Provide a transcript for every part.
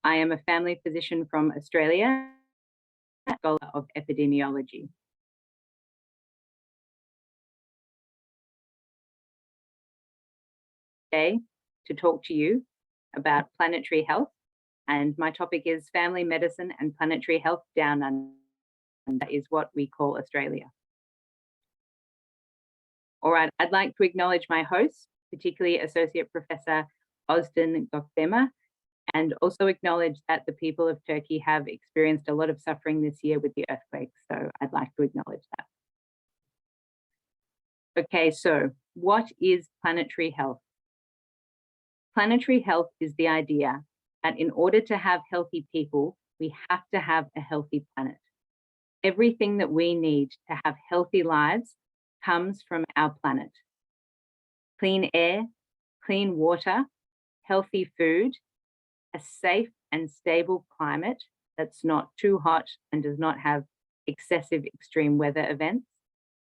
I am a family physician from Australia, scholar of epidemiology. Today, to talk to you about planetary health, and my topic is family medicine and planetary health down under, and that is what we call Australia. All right, I'd like to acknowledge my host, particularly Associate Professor Ozden Gökdemir, and also acknowledge that the people of Turkey have experienced a lot of suffering this year with the earthquakes, so I'd like to acknowledge that. Okay, so what is planetary health? Planetary health is the idea that in order to have healthy people, we have to have a healthy planet. Everything that we need to have healthy lives comes from our planet. Clean air, clean water, healthy food, a safe and stable climate that's not too hot and does not have excessive extreme weather events,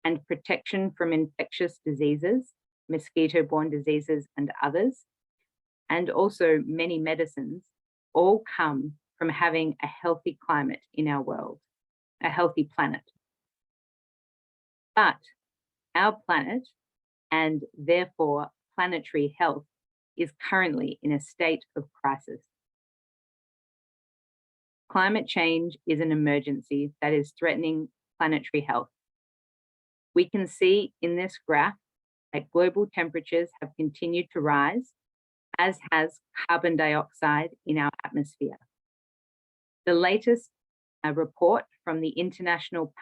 and protection from infectious diseases, mosquito-borne diseases and others, and also many medicines, all come from having a healthy climate in our world, a healthy planet. But our planet, and therefore planetary health, is currently in a state of crisis. Climate change is an emergency that is threatening planetary health. We can see in this graph that global temperatures have continued to rise, as has carbon dioxide in our atmosphere. The latest report from the Intergovernmental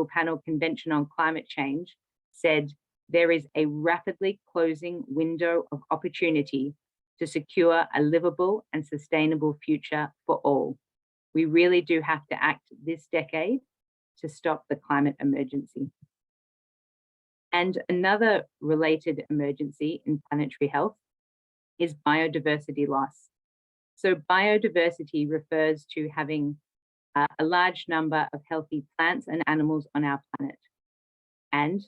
Panel Convention on Climate Change said there is a rapidly closing window of opportunity to secure a livable and sustainable future for all. We really do have to act this decade to stop the climate emergency. And another related emergency in planetary health is biodiversity loss. So biodiversity refers to having a large number of healthy plants and animals on our planet, and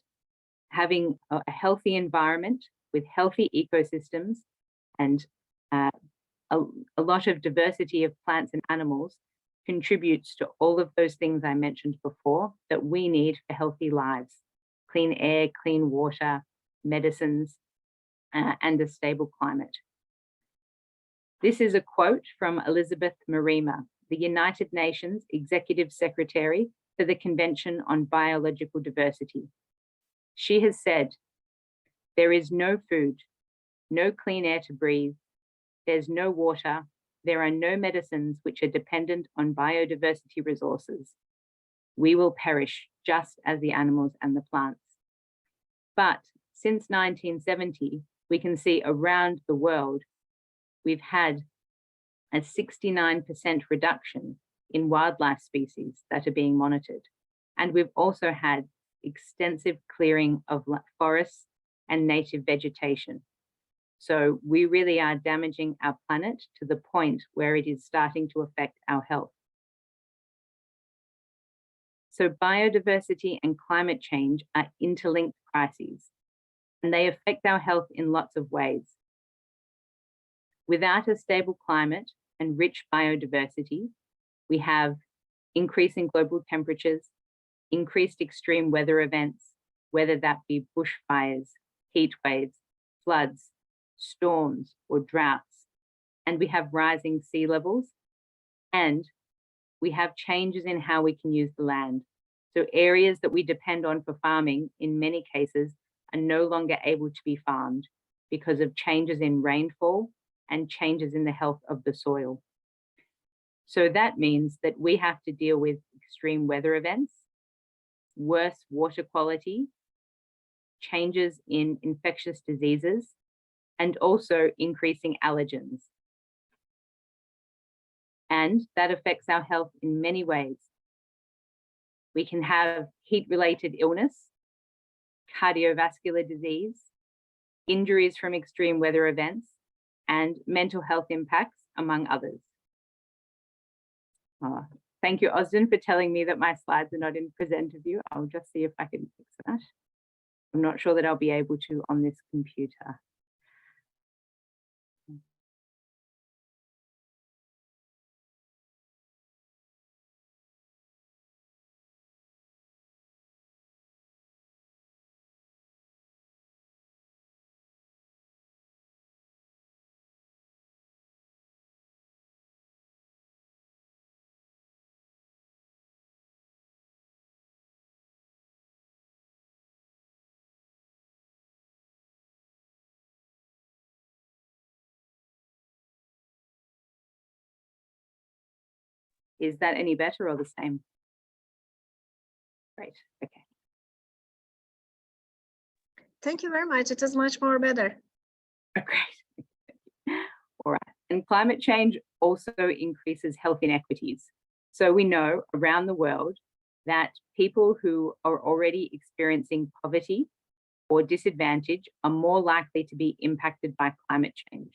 having a healthy environment with healthy ecosystems and a lot of diversity of plants and animals contributes to all of those things I mentioned before that we need for healthy lives: clean air, clean water, medicines, and a stable climate. This is a quote from Elizabeth Marima, the United Nations Executive Secretary for the Convention on Biological Diversity. She has said, "There is no food, no clean air to breathe, there's no water, there are no medicines which are dependent on biodiversity resources. We will perish just as the animals and the plants." But since 1970, we can see around the world, we've had a 69% reduction in wildlife species that are being monitored. And we've also had extensive clearing of forests and native vegetation. So we really are damaging our planet to the point where it is starting to affect our health. So biodiversity and climate change are interlinked crises, and they affect our health in lots of ways. Without a stable climate and rich biodiversity, we have increasing global temperatures, increased extreme weather events, whether that be bushfires, heat waves, floods, storms, or droughts. And we have rising sea levels, and we have changes in how we can use the land. So areas that we depend on for farming, in many cases, are no longer able to be farmed because of changes in rainfall and changes in the health of the soil. So that means that we have to deal with extreme weather events, worse water quality, changes in infectious diseases, and also increasing allergens. And that affects our health in many ways. We can have heat-related illness, cardiovascular disease, injuries from extreme weather events, and mental health impacts, among others. Thank you, Ozden, for telling me that my slides are not in presenter view. I'll just see if I can fix that. I'm not sure that I'll be able to on this computer. Is that any better or the same? Great, okay. Thank you very much. It is much more better. Great. All right. And climate change also increases health inequities. So we know around the world that people who are already experiencing poverty or disadvantage are more likely to be impacted by climate change.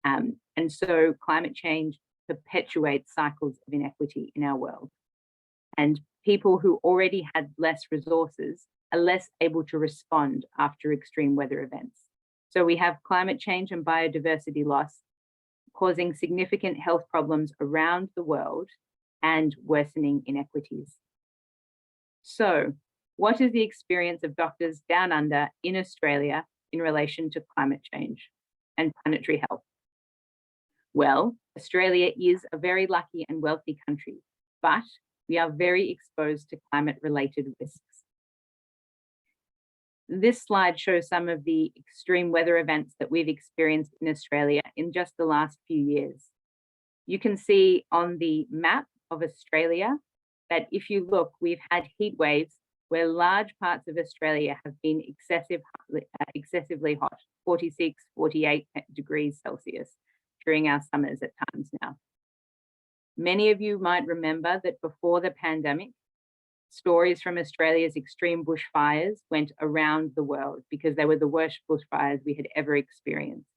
And so climate change perpetuates cycles of inequity in our world. And people who already had less resources are less able to respond after extreme weather events. So we have climate change and biodiversity loss causing significant health problems around the world and worsening inequities. So, what is the experience of doctors down under in Australia in relation to climate change and planetary health? Well, Australia is a very lucky and wealthy country, but we are very exposed to climate-related risks. This slide shows some of the extreme weather events that we've experienced in Australia in just the last few years. You can see on the map of Australia that if you look, we've had heat waves where large parts of Australia have been excessively hot, 46, 48 degrees Celsius during our summers at times now. Many of you might remember that before the pandemic, stories from Australia's extreme bushfires went around the world because they were the worst bushfires we had ever experienced.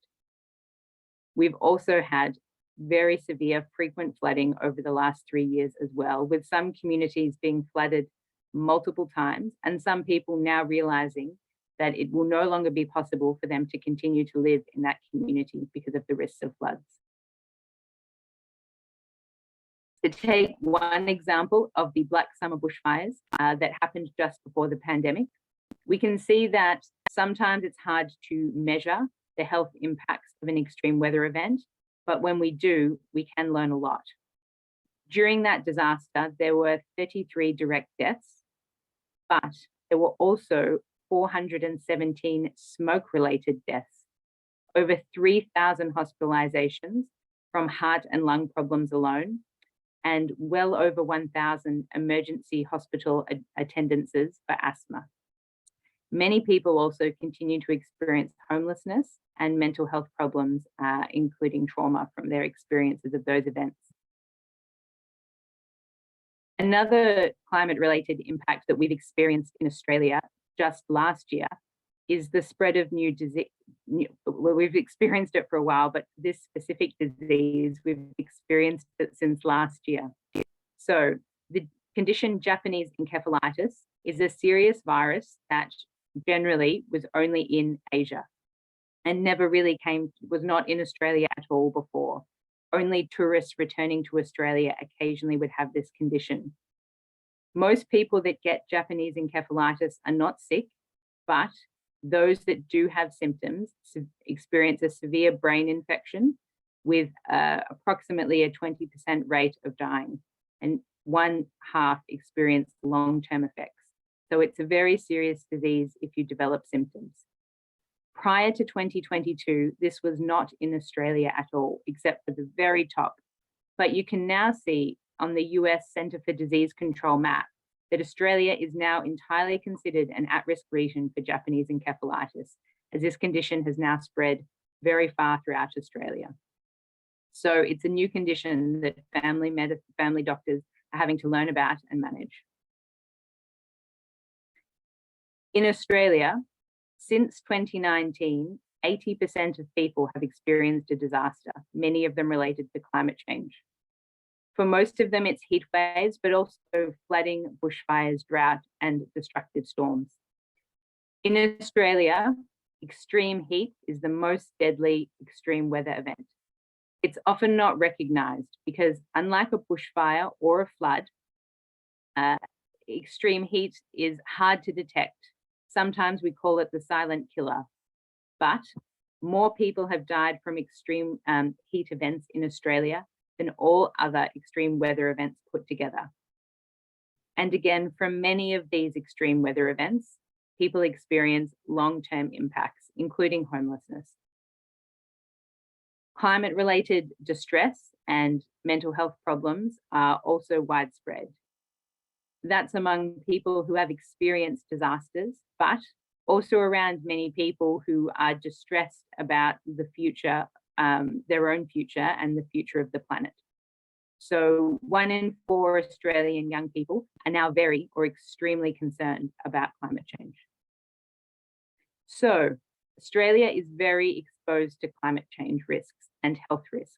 We've also had very severe frequent flooding over the last 3 years as well, with some communities being flooded multiple times and some people now realizing that it will no longer be possible for them to continue to live in that community because of the risks of floods. To take one example of the Black Summer bushfires that happened just before the pandemic, we can see that sometimes it's hard to measure the health impacts of an extreme weather event, but when we do, we can learn a lot. During that disaster, there were 33 direct deaths, but there were also 417 smoke-related deaths, over 3,000 hospitalizations from heart and lung problems alone, and well over 1,000 emergency hospital attendances for asthma. Many people also continue to experience homelessness and mental health problems, including trauma from their experiences of those events. Another climate-related impact that we've experienced in Australia just last year is the spread of new disease. Well, we've experienced it for a while, but this specific disease, we've experienced it since last year. So the condition Japanese encephalitis is a serious virus that generally was only in Asia and never really was not in Australia at all before. Only tourists returning to Australia occasionally would have this condition. Most people that get Japanese encephalitis are not sick, but those that do have symptoms experience a severe brain infection with approximately a 20% rate of dying, and 1/2 experience long-term effects. So it's a very serious disease if you develop symptoms. Prior to 2022, this was not in Australia at all, except for the very top. But you can now see on the US Centre for Disease Control map that Australia is now entirely considered an at-risk region for Japanese encephalitis, as this condition has now spread very far throughout Australia. So it's a new condition that family doctors are having to learn about and manage. In Australia, since 2019, 80% of people have experienced a disaster, many of them related to climate change. For most of them, it's heat waves, but also flooding, bushfires, drought, and destructive storms. In Australia, extreme heat is the most deadly extreme weather event. It's often not recognised because, unlike a bushfire or a flood, extreme heat is hard to detect. Sometimes we call it the silent killer, but more people have died from extreme heat events in Australia than all other extreme weather events put together. And again, from many of these extreme weather events, people experience long-term impacts, including homelessness. Climate-related distress and mental health problems are also widespread. That's among people who have experienced disasters, but also around many people who are distressed about the future, their own future and the future of the planet. So 1 in 4 Australian young people are now very or extremely concerned about climate change. So Australia is very exposed to climate change risks and health risks,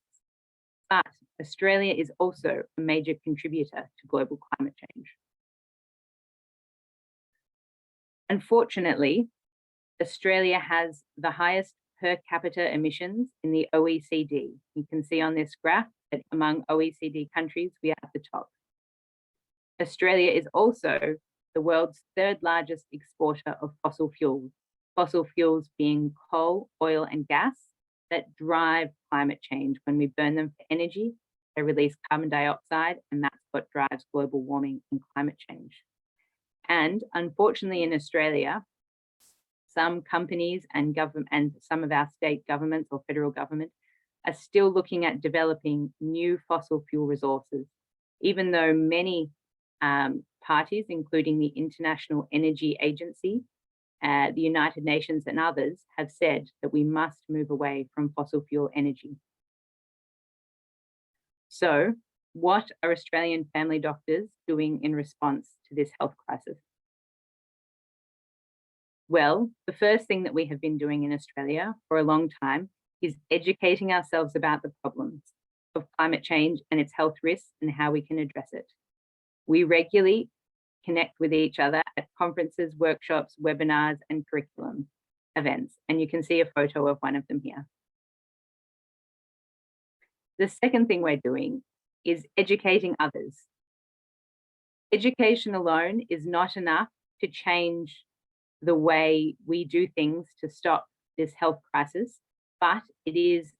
but Australia is also a major contributor to global climate change. Unfortunately, Australia has the highest per capita emissions in the OECD. You can see on this graph that among OECD countries, we are at the top. Australia is also the world's 3rd largest exporter of fossil fuels being coal, oil, and gas that drive climate change. When we burn them for energy, they release carbon dioxide, and that's what drives global warming and climate change. And unfortunately, in Australia, some companies and some of our state governments or federal government are still looking at developing new fossil fuel resources, even though many parties, including the International Energy Agency, the United Nations and others, have said that we must move away from fossil fuel energy. So what are Australian family doctors doing in response to this health crisis? Well, the first thing that we have been doing in Australia for a long time is educating ourselves about the problems of climate change and its health risks and how we can address it. We regularly connect with each other at conferences, workshops, webinars, and curriculum events, and you can see a photo of one of them here. The second thing we're doing is educating others. Education alone is not enough to change the way we do things to stop this health crisis, but it is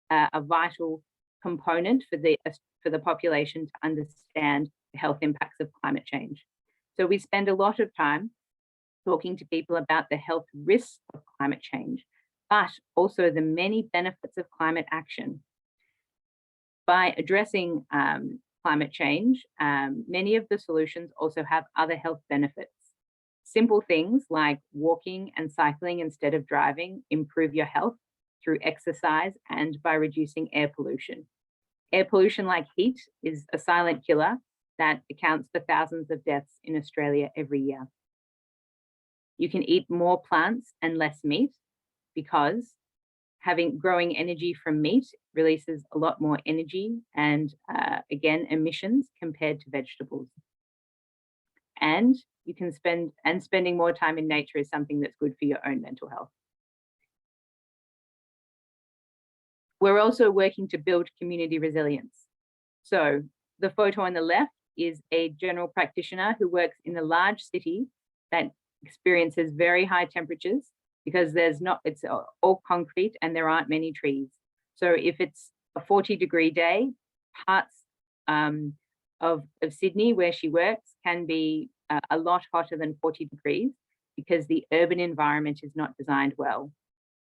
a vital component for the population to understand the health impacts of climate change. So we spend a lot of time talking to people about the health risks of climate change, but also the many benefits of climate action. By addressing climate change, many of the solutions also have other health benefits. Simple things like walking and cycling instead of driving improve your health through exercise and by reducing air pollution. Air pollution, like heat, is a silent killer that accounts for thousands of deaths in Australia every year. You can eat more plants and less meat because growing energy from meat releases a lot more energy and again, emissions compared to vegetables. And you can spending more time in nature is something that's good for your own mental health. We're also working to build community resilience. So the photo on the left is a general practitioner who works in a large city that experiences very high temperatures because it's all concrete and there aren't many trees. So if it's a 40-degree day, parts of Sydney where she works can be a lot hotter than 40 degrees because the urban environment is not designed well.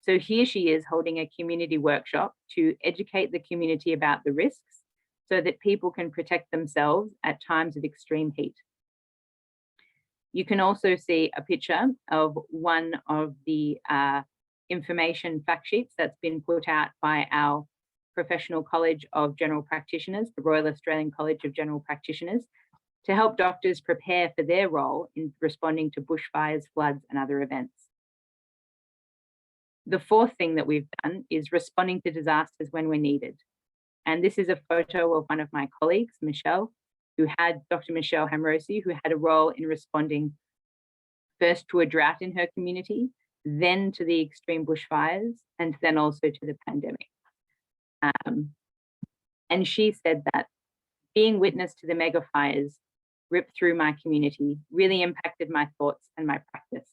So here she is holding a community workshop to educate the community about the risks so that people can protect themselves at times of extreme heat. You can also see a picture of one of the information fact sheets that's been put out by our Professional College of General Practitioners, the Royal Australian College of General Practitioners, to help doctors prepare for their role in responding to bushfires, floods, and other events. The fourth thing that we've done is responding to disasters when we're needed. And this is a photo of one of my colleagues, Dr. Michelle Hamrosi, who had a role in responding first to a drought in her community, then to the extreme bushfires, and then also to the pandemic. And she said that being witness to the mega fires ripped through my community really impacted my thoughts and my practice.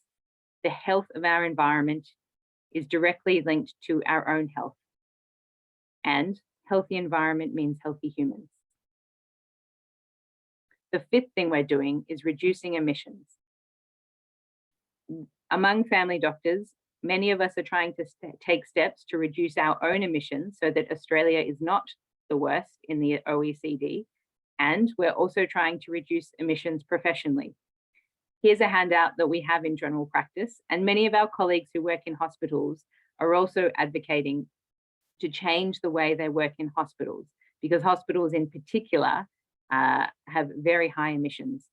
The health of our environment is directly linked to our own health. And healthy environment means healthy humans. The fifth thing we're doing is reducing emissions. Among family doctors, many of us are trying to take steps to reduce our own emissions so that Australia is not the worst in the OECD, and we're also trying to reduce emissions professionally. Here's a handout that we have in general practice, and many of our colleagues who work in hospitals are also advocating to change the way they work in hospitals, because hospitals in particular have very high emissions.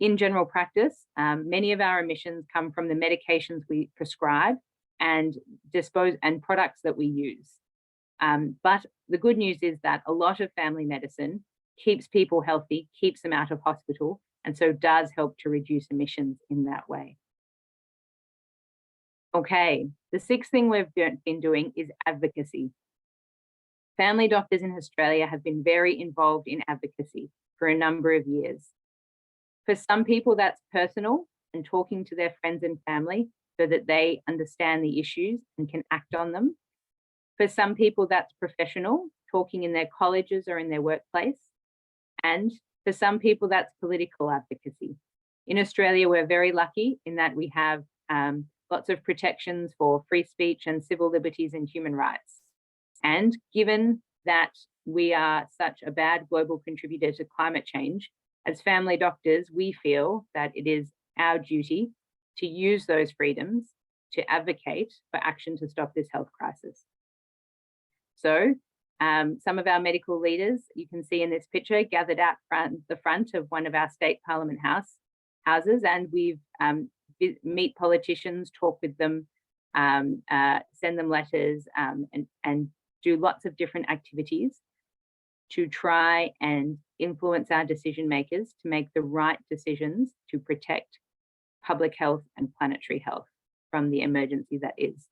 In general practice, many of our emissions come from the medications we prescribe and products that we use. But the good news is that a lot of family medicine keeps people healthy, keeps them out of hospital, and so does help to reduce emissions in that way. Okay, the sixth thing we've been doing is advocacy. Family doctors in Australia have been very involved in advocacy for a number of years. For some people, that's personal and talking to their friends and family so that they understand the issues and can act on them. For some people, that's professional, talking in their colleges or in their workplace. And for some people, that's political advocacy. In Australia, we're very lucky in that we have lots of protections for free speech and civil liberties and human rights. And given that we are such a bad global contributor to climate change, as family doctors, we feel that it is our duty to use those freedoms to advocate for action to stop this health crisis. So some of our medical leaders, you can see in this picture, gathered out the front of one of our state parliament houses, and we've meet politicians, talk with them, send them letters, and do lots of different activities to try and influence our decision makers to make the right decisions to protect public health and planetary health from the emergency that is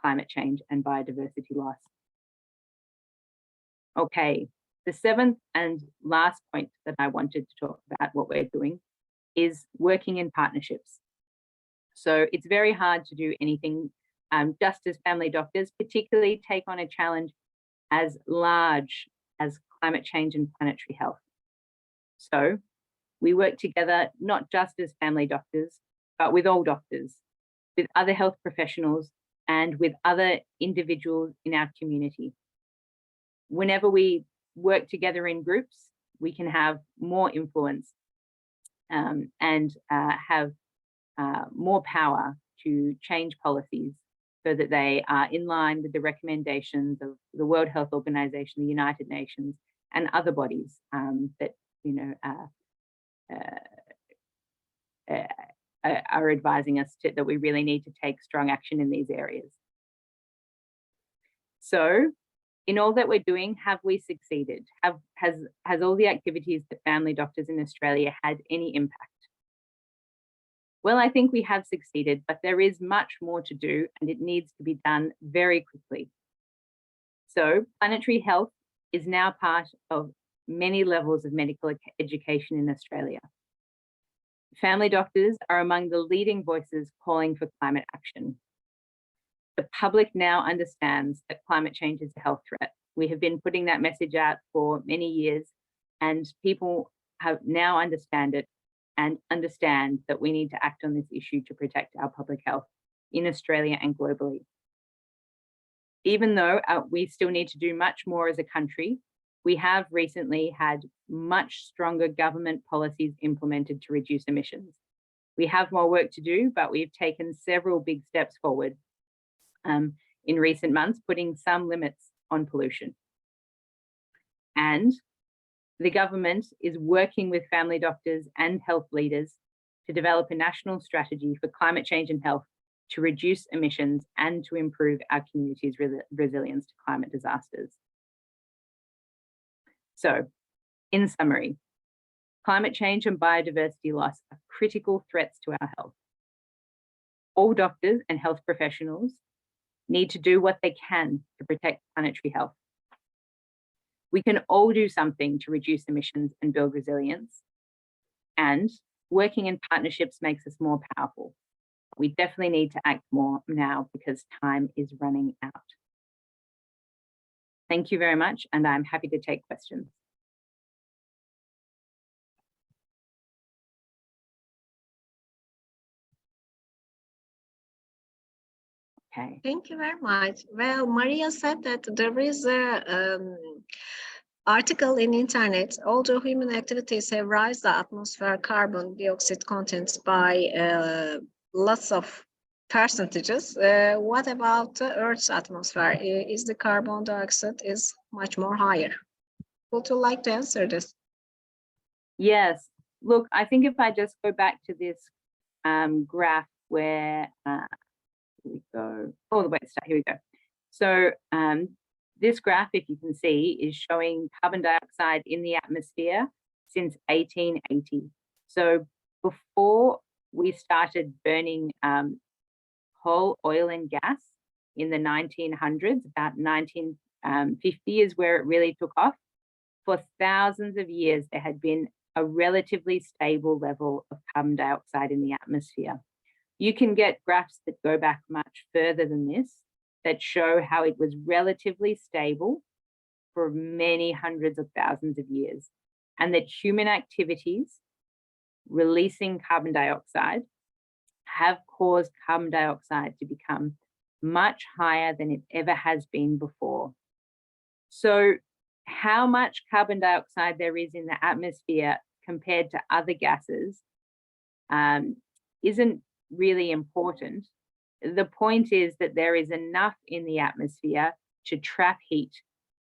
climate change and biodiversity loss. Okay, the seventh and last point that I wanted to talk about what we're doing is working in partnerships. So it's very hard to do anything just as family doctors, particularly take on a challenge as large as climate change and planetary health. So we work together, not just as family doctors, but with all doctors, with other health professionals, and with other individuals in our community. Whenever we work together in groups, we can have more influence and have more power to change policies so that they are in line with the recommendations of the World Health Organization, the United Nations, and other bodies that are advising us that we really need to take strong action in these areas. So, in all that we're doing, have we succeeded? Has all the activities that family doctors in Australia had any impact? Well, I think we have succeeded, but there is much more to do and it needs to be done very quickly. So planetary health is now part of many levels of medical education in Australia. Family doctors are among the leading voices calling for climate action. The public now understands that climate change is a health threat. We have been putting that message out for many years, and people have now understand it and understand that we need to act on this issue to protect our public health in Australia and globally. Even though we still need to do much more as a country, we have recently had much stronger government policies implemented to reduce emissions. We have more work to do, but we've taken several big steps forward in recent months, putting some limits on pollution. And the government is working with family doctors and health leaders to develop a national strategy for climate change and health to reduce emissions and to improve our community's resilience to climate disasters. So, in summary, climate change and biodiversity loss are critical threats to our health. All doctors and health professionals need to do what they can to protect planetary health. We can all do something to reduce emissions and build resilience. And working in partnerships makes us more powerful. We definitely need to act more now because time is running out. Thank you very much, and I'm happy to take questions. Okay. Thank you very much. Well, Maria said that there is a article in internet. Although human activities have raised the atmosphere carbon dioxide content by lots of percentages, what about the Earth's atmosphere? Is the carbon dioxide is much more higher? Would you like to answer this? Yes. Look, I think if I just go back to this graph where here we go. Oh, the way to start. Here we go. So this graph, if you can see, is showing carbon dioxide in the atmosphere since 1880. So before we started burning coal, oil, and gas in the 1900s, about 1950 is where it really took off. For thousands of years, there had been a relatively stable level of carbon dioxide in the atmosphere. You can get graphs that go back much further than this that show how it was relatively stable for many hundreds of thousands of years, and that human activities releasing carbon dioxide have caused carbon dioxide to become much higher than it ever has been before. So how much carbon dioxide there is in the atmosphere compared to other gases isn't really important. The point is that there is enough in the atmosphere to trap heat.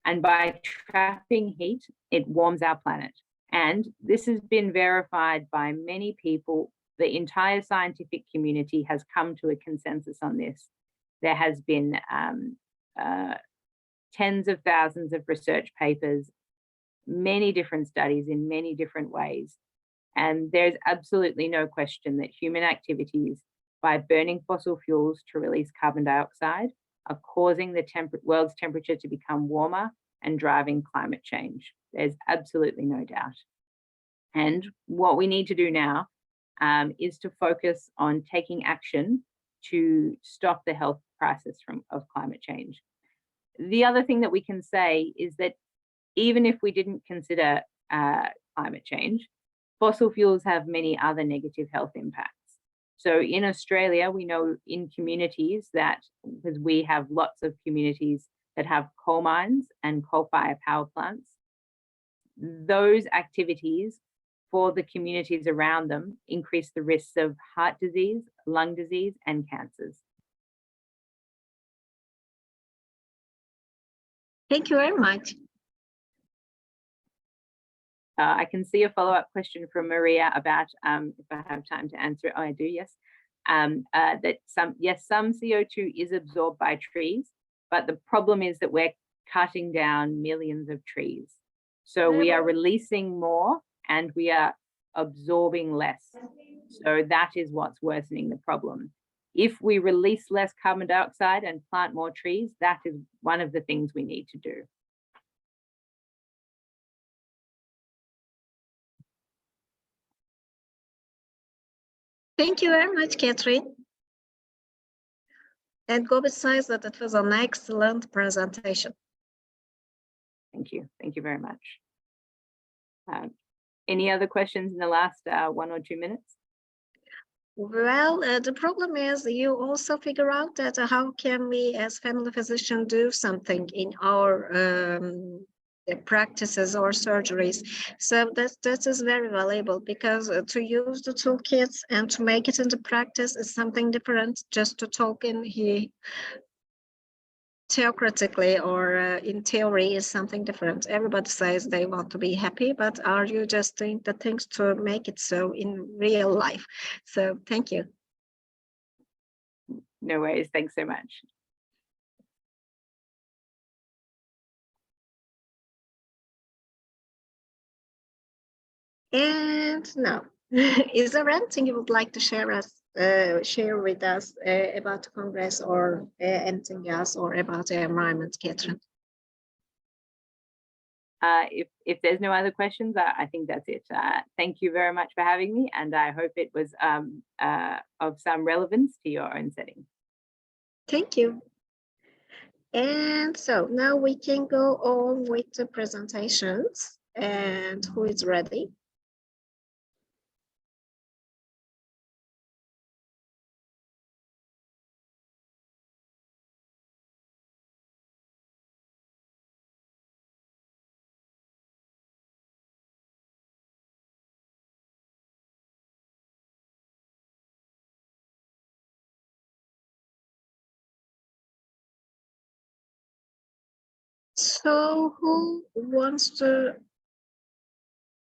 And by trapping heat, it warms our planet. And this has been verified by many people. The entire scientific community has come to a consensus on this. There has been tens of thousands of research papers, many different studies in many different ways. And there's absolutely no question that human activities, by burning fossil fuels to release carbon dioxide, are causing the world's temperature to become warmer and driving climate change. There's absolutely no doubt. And what we need to do now is to focus on taking action to stop the health crisis of climate change. The other thing that we can say is that even if we didn't consider climate change, fossil fuels have many other negative health impacts. So in Australia, we know in communities that, because we have lots of communities that have coal mines and coal-fired power plants, those activities for the communities around them increase the risks of heart disease, lung disease, and cancers. Thank you very much. I can see a follow-up question from Maria about if I have time to answer it. Oh, I do, yes. That some CO2 is absorbed by trees, but the problem is that we're cutting down millions of trees. So we are releasing more and we are absorbing less. So that is what's worsening the problem. If we release less carbon dioxide and plant more trees, that is one of the things we need to do. Thank you very much, Catherine. And go besides that, it was an excellent presentation. Thank you. Thank you very much. Any other questions in the last 1 or 2 minutes? Well, the problem is you also figure out that how can we as family physician do something in our practices or surgeries. So that is very valuable, because to use the toolkits and to make it into practice is something different. Just to talk in here theoretically or in theory is something different. Everybody says they want to be happy, but are you just doing the things to make it so in real life? So thank you. No worries. Thanks so much. And now, is there anything you would like to share with us about the Congress or anything else, or about the environment, Catherine? If there's no other questions, I think that's it. Thank you very much for having me, and I hope it was of some relevance to your own setting. Thank you. And so now we can go on with the presentations. And who is ready? So who wants to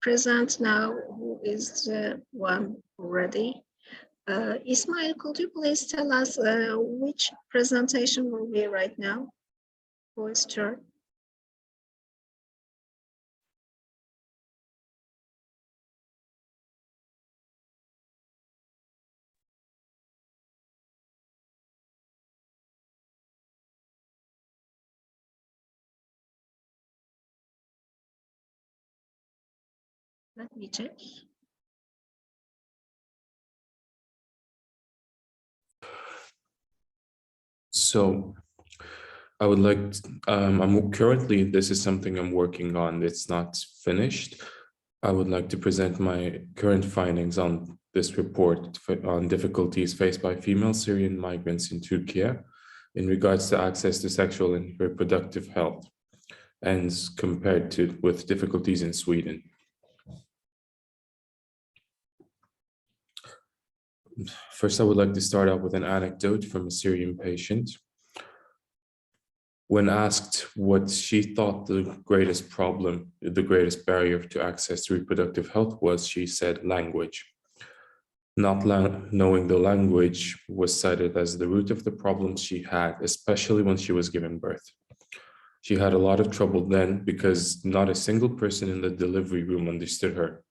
present now? Who is the one ready? Ismail, could you please tell us which presentation will be right now? Who is turn? Let me check. So I would like, I'm currently, this is something I'm working on. It's not finished. I would like to present my current findings on this report on difficulties faced by female Syrian migrants in Turkey in regards to access to sexual and reproductive health, and compared to with difficulties in Sweden. First, I would like to start out with an anecdote from a Syrian patient. When asked what she thought the greatest problem, the greatest barrier to access to reproductive health was, she said language. Not knowing the language was cited as the root of the problems she had, especially when she was giving birth. She had a lot of trouble then because not a single person in the delivery room understood her.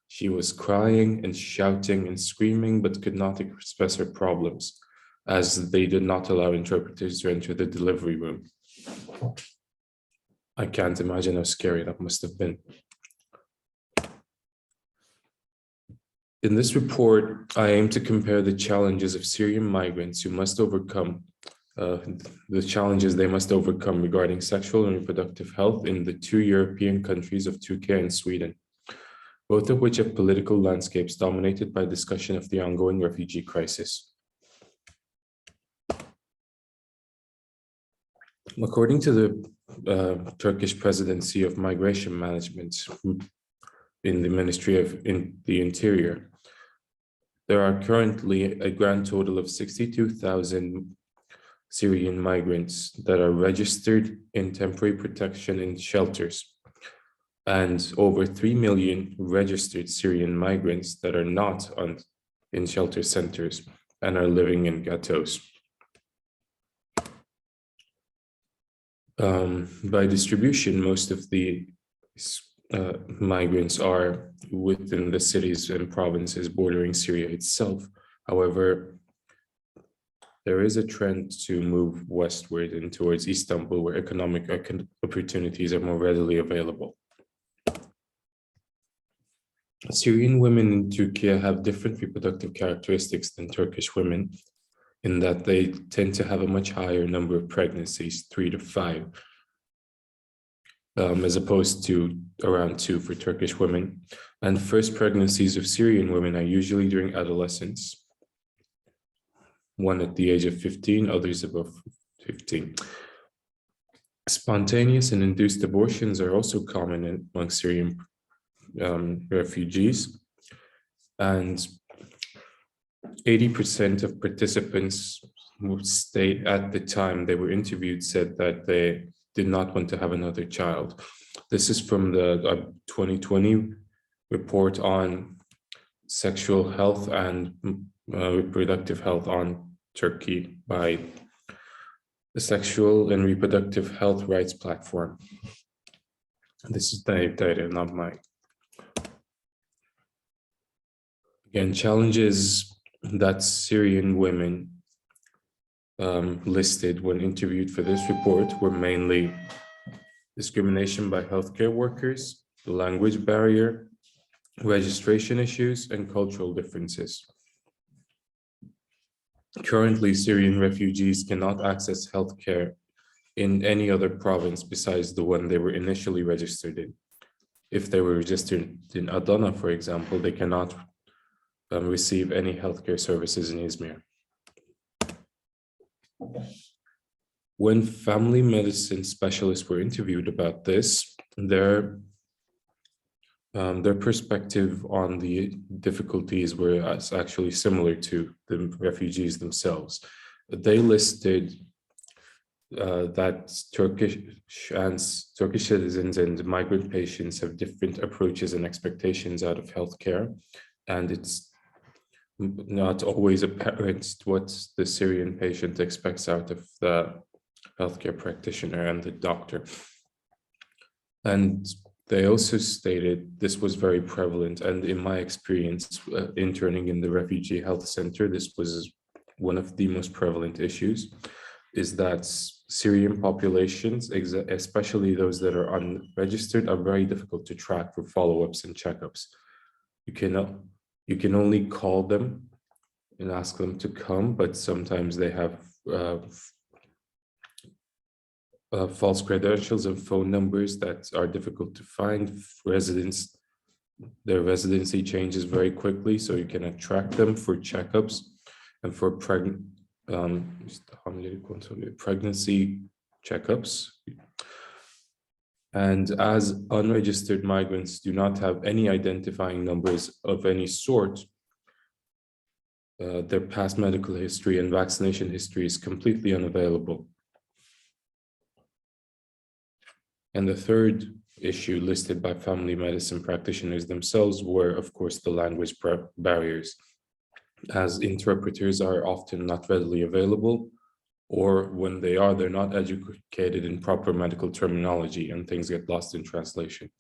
She was crying and shouting and screaming, but could not express her problems, as they did not allow interpreters to enter the delivery room. I can't imagine how scary that must have been. In this report, I aim to compare the challenges of Syrian migrants who must overcome, the challenges they must overcome regarding sexual and reproductive health in the two European countries of Turkey and Sweden, both of which have political landscapes dominated by discussion of the ongoing refugee crisis. According to the Turkish Presidency of Migration Management in the Ministry of the Interior, there are currently a grand total of 62,000 Syrian migrants that are registered in temporary protection in shelters, and over 3 million registered Syrian migrants that are not in shelter centers and are living in ghettos. By distribution, most of the migrants are within the cities and provinces bordering Syria itself. However, there is a trend to move westward and towards Istanbul, where economic opportunities are more readily available. Syrian women in Turkey have different reproductive characteristics than Turkish women, in that they tend to have a much higher number of pregnancies, 3 to 5, as opposed to around 2 for Turkish women. And first pregnancies of Syrian women are usually during adolescence, one at the age of 15, others above 15. Spontaneous and induced abortions are also common among Syrian refugees, and 80% of participants who stayed at the time they were interviewed said that they did not want to have another child. This is from the 2020 report on sexual health and reproductive health on Turkey by the Sexual and Reproductive Health Rights Platform. This is their data, not mine. Again, challenges that Syrian women listed when interviewed for this report were mainly discrimination by healthcare workers, the language barrier, registration issues, and cultural differences. Currently, Syrian refugees cannot access healthcare in any other province besides the one they were initially registered in. If they were registered in Adana, for example, they cannot receive any healthcare services in Izmir. When family medicine specialists were interviewed about this, their perspective on the difficulties were actually similar to the refugees themselves. They listed that Turkish citizens and migrant patients have different approaches and expectations out of healthcare, and it's not always apparent what the Syrian patient expects out of the healthcare practitioner and the doctor. And they also stated this was very prevalent, and in my experience interning in the refugee health center, this was one of the most prevalent issues, is that Syrian populations, especially those that are unregistered, are very difficult to track for follow-ups and checkups. You can only call them and ask them to come, but sometimes they have false credentials and phone numbers that are difficult to find. Residents, their residency changes very quickly, so you cannot track them for checkups and for pregnancy checkups. And as unregistered migrants do not have any identifying numbers of any sort, their past medical history and vaccination history is completely unavailable. And the third issue listed by family medicine practitioners themselves were, of course, the language barriers, as interpreters are often not readily available, or when they are, they're not educated in proper medical terminology and things get lost in translation.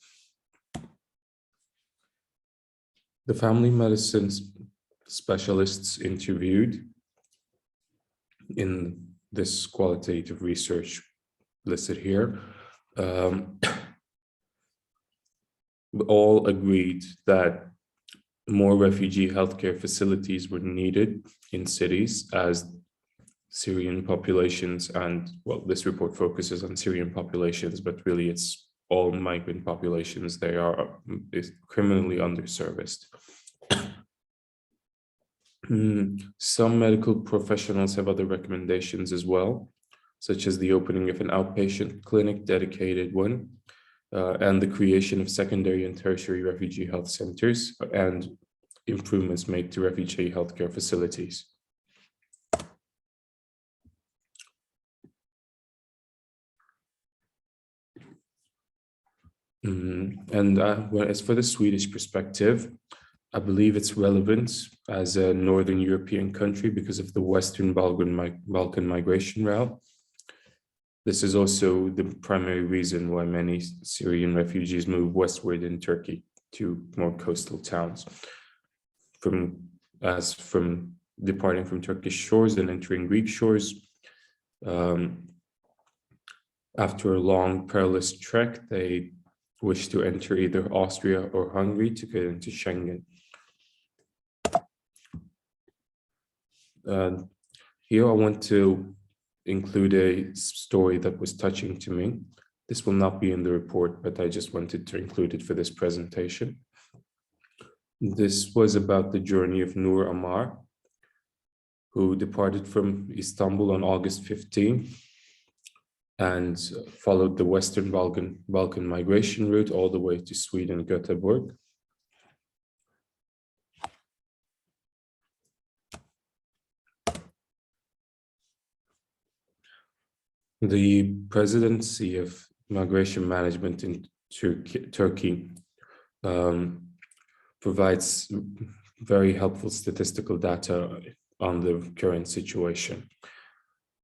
The family medicine specialists interviewed in this qualitative research listed here all agreed that more refugee healthcare facilities were needed in cities, as Syrian populations, and well, this report focuses on Syrian populations, but really it's all migrant populations. They are criminally underserviced. Some medical professionals have other recommendations as well, such as the opening of an outpatient clinic, dedicated one, and the creation of secondary and tertiary refugee health centers, and improvements made to refugee healthcare facilities. And as for the Swedish perspective, I believe it's relevant as a Northern European country because of the Western Balkan migration route. This is also the primary reason why many Syrian refugees move westward in Turkey to more coastal towns, from departing from Turkish shores and entering Greek shores. After a long, perilous trek, they wish to enter either Austria or Hungary to get into Schengen. Here I want to include a story that was touching to me. This will not be in the report, but I just wanted to include it for this presentation. This was about the journey of Nur Amar, who departed from Istanbul on August 15 and followed the Western Balkan migration route all the way to Sweden, Göteborg. The presidency of migration management in Turkey provides very helpful statistical data on the current situation.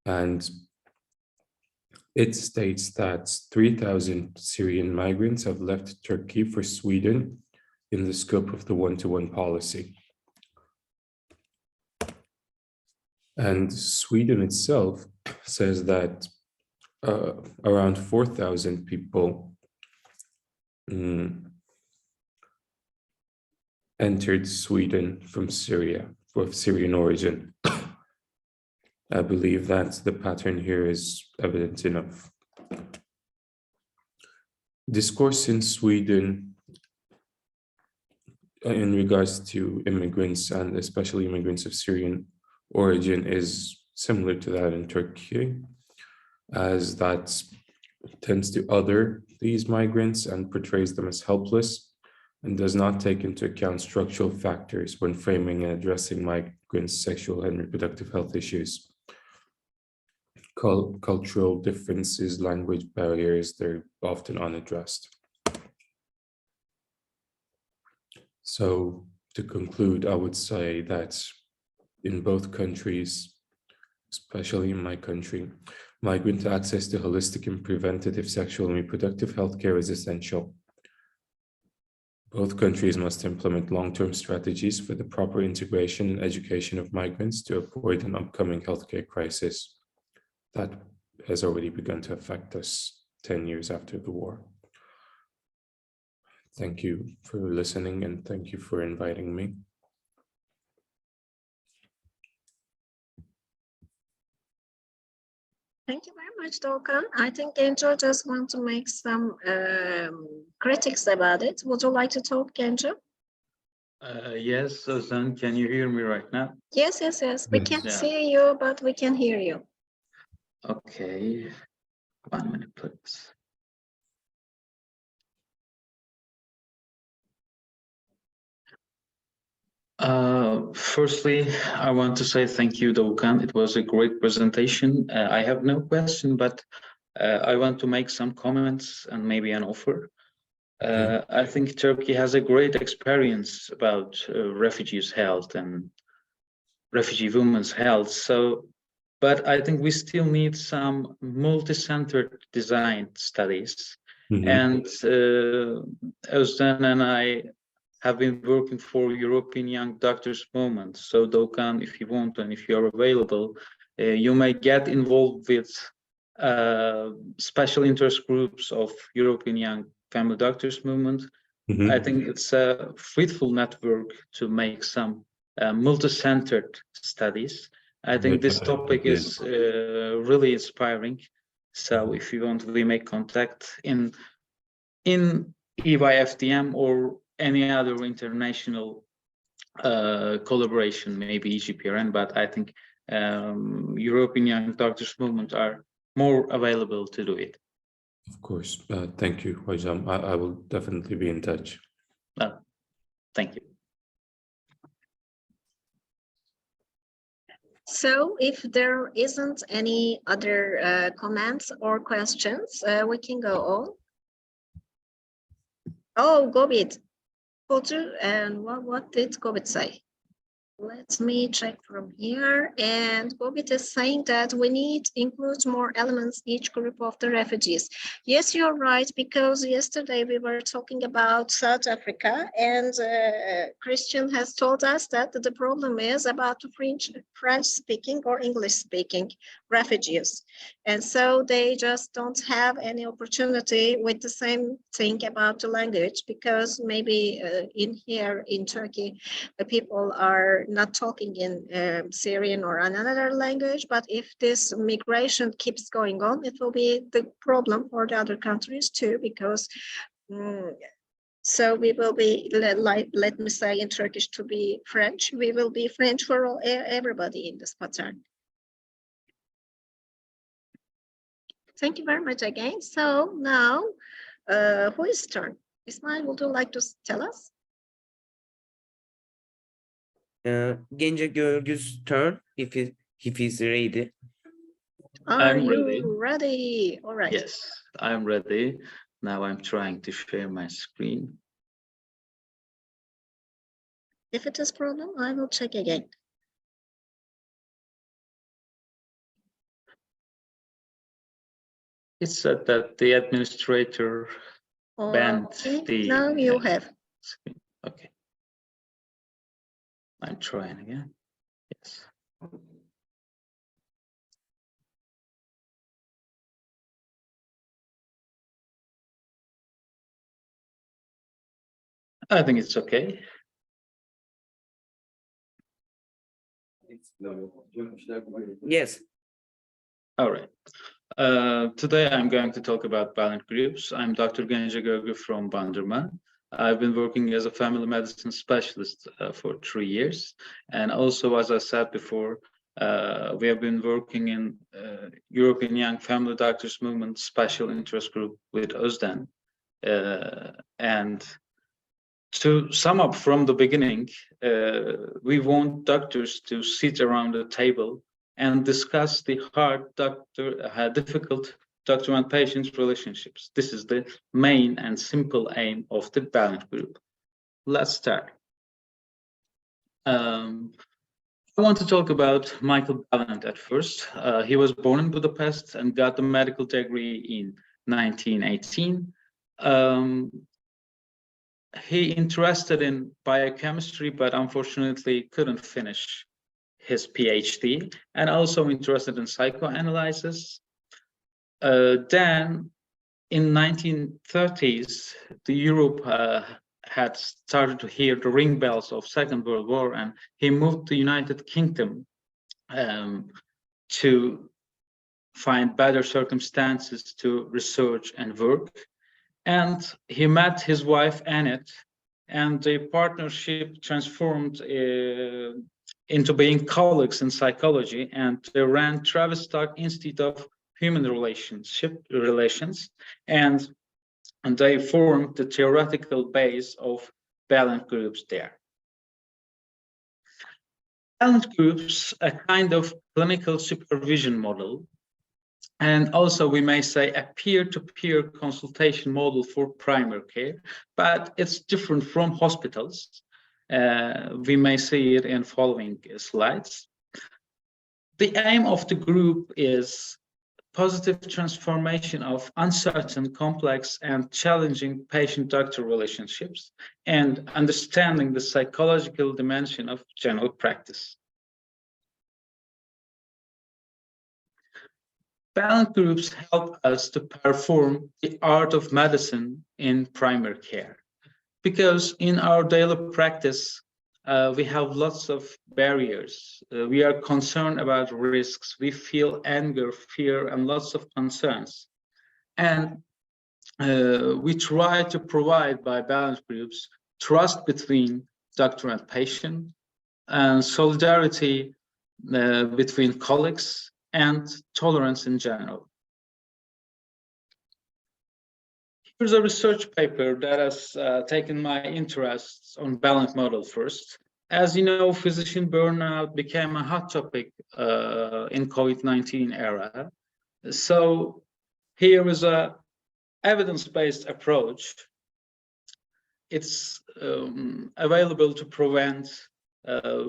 And it states that 3,000 Syrian migrants have left Turkey for Sweden in the scope of the one-to-one policy. And Sweden itself says that around 4,000 people entered Sweden from Syria, of Syrian origin. I believe that the pattern here is evident enough. Discourse in Sweden in regards to immigrants, and especially immigrants of Syrian origin, is similar to that in Turkey, as that tends to other these migrants and portrays them as helpless, and does not take into account structural factors when framing and addressing migrants' sexual and reproductive health issues. cultural differences, language barriers, they're often unaddressed. So to conclude, I would say that in both countries, especially in my country, migrant access to holistic and preventative sexual and reproductive health care is essential. Both countries must implement long-term strategies for the proper integration and education of migrants to avoid an upcoming healthcare crisis that has already begun to affect us 10 years after the war. Thank you for listening and thank you for inviting me. Thank you very much, Doğukan. I think Genco just want to make some critics about it. Would you like to talk, Genco? Yes, Susan, can you hear me right now? Yes, yes, yes. We can't Yeah. see you, but we can hear you. Okay, 1 minute, please. Firstly, I want to say thank you, Doğukan. It was a great presentation. I have no question, but I want to make some comments and maybe an offer. I think Turkey has a great experience about refugees' health and refugee women's health. So, but I think we still need some multi-centered design studies. And Özden and I have been working for European Young Doctors Movement. So Doğukan, if you want and if you're available, you may get involved with special interest groups of European Young Family Doctors Movement. I think it's a fruitful network to make some multi-centered studies. I think this topic is really inspiring. So if you want, we make contact in EYFDM or any other international collaboration, maybe EGPRN, but I think European Young Doctors Movement are more available to do it. Of course. Thank you, Hocam. I will definitely be in touch. Thank you. So if there isn't any other comments or questions, we can go on. Oh, Gobit. And what did Gobit say? Let me check from here. And Gobit is saying that we need to include more elements each group of the refugees. Yes, you're right, because yesterday we were talking about South Africa, and Christian has told us that the problem is about French-speaking or English-speaking refugees. And so they just don't have any opportunity with the same thing about the language, because maybe in here in Turkey, the people are not talking in Syrian or another language, but if this migration keeps going on, it will be the problem for the other countries too, because so we will be, let me say in Turkish to be French, we will be French for all, everybody in this pattern. Thank you very much again. So now, who is turn? Ismail, would you like to tell us? Genco Görgü's turn if he's ready. Are I'm you ready? All right. Yes, I'm ready. Now I'm trying to share my screen. If it is problem, I will check again. It said that the administrator banned Okay, the now you have. screen. Okay. I'm trying again. Yes. I think it's okay. Yes. All right. Today I'm going to talk about violent groups. I'm Dr. Genco Görgü from Bandırma. I've been working as a family medicine specialist for 3 years. And also, as I said before, we have been working in European Young Family Doctors Movement Special Interest Group with Özden. And to sum up from the beginning, we want doctors to sit around a table and discuss the difficult doctor and patient relationships. This is the main and simple aim of the balance group. Let's start. I want to talk about Michael Ballant at first. He was born in Budapest and got a medical degree in 1918. He interested in biochemistry, but unfortunately couldn't finish his PhD, and also interested in psychoanalysis. Then in 1930s, the Europe had started to hear the ring bells of Second World War, and he moved to United Kingdom to find better circumstances to research and work. And he met his wife, Annette, and the partnership transformed into being colleagues in psychology, and they ran Tavistock Institute of Human Relations, and they formed the theoretical base of balance groups there. Balance groups, a kind of clinical supervision model, and also we may say a peer-to-peer consultation model for primary care, but it's different from hospitals. We may see it in following slides. The aim of the group is positive transformation of uncertain, complex, and challenging patient-doctor relationships, and understanding the psychological dimension of general practice. Balance groups help us to perform the art of medicine in primary care, because in our daily practice, we have lots of barriers. We are concerned about risks. We feel anger, fear, and lots of concerns. And we try to provide by balance groups trust between doctor and patient, and solidarity between colleagues, and tolerance in general. Here's a research paper that has taken my interests on balance model first. As you know, physician burnout became a hot topic in COVID-19 era. So here is a evidence-based approach. It's available to prevent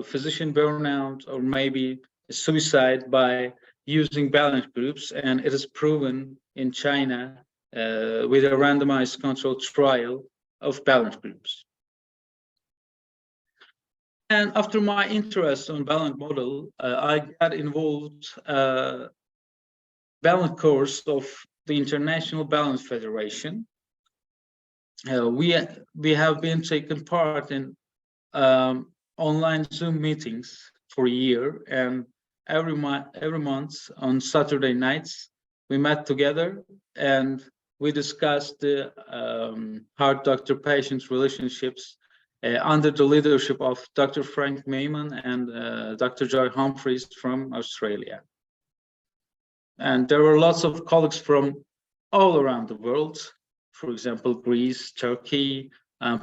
physician burnout or maybe suicide by using balance groups, and it is proven in China with a randomized controlled trial of balance groups. And after my interest on balance model, I got involved balance course of the International Balance Federation. We have been taking part in online Zoom meetings for a year, and every month on Saturday nights we met together and we discussed the heart doctor-patient relationships under the leadership of Dr. Frank Mayman and Dr. Joy Humphreys from Australia. And there were lots of colleagues from all around the world, for example, Greece, Turkey,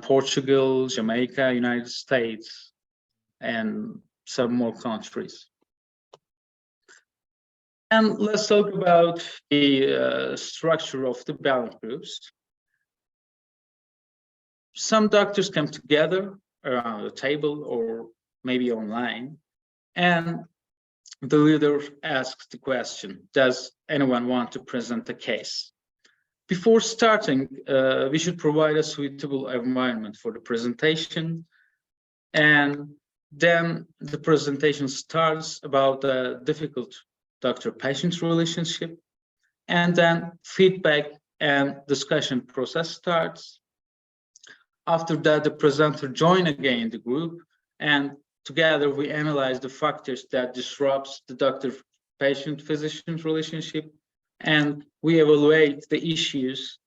Portugal, Jamaica, United States, and some more countries. And let's talk about the structure of the balance groups. Some doctors come together around a table or maybe online, and the leader asks the question, does anyone want to present a case? Before starting, we should provide a suitable environment for the presentation, and then the presentation starts about a difficult doctor-patient relationship, and then feedback and discussion process starts. After that, the presenter joins again the group, and together we analyze the factors that disrupts the doctor-patient-physician relationship, and we evaluate the issues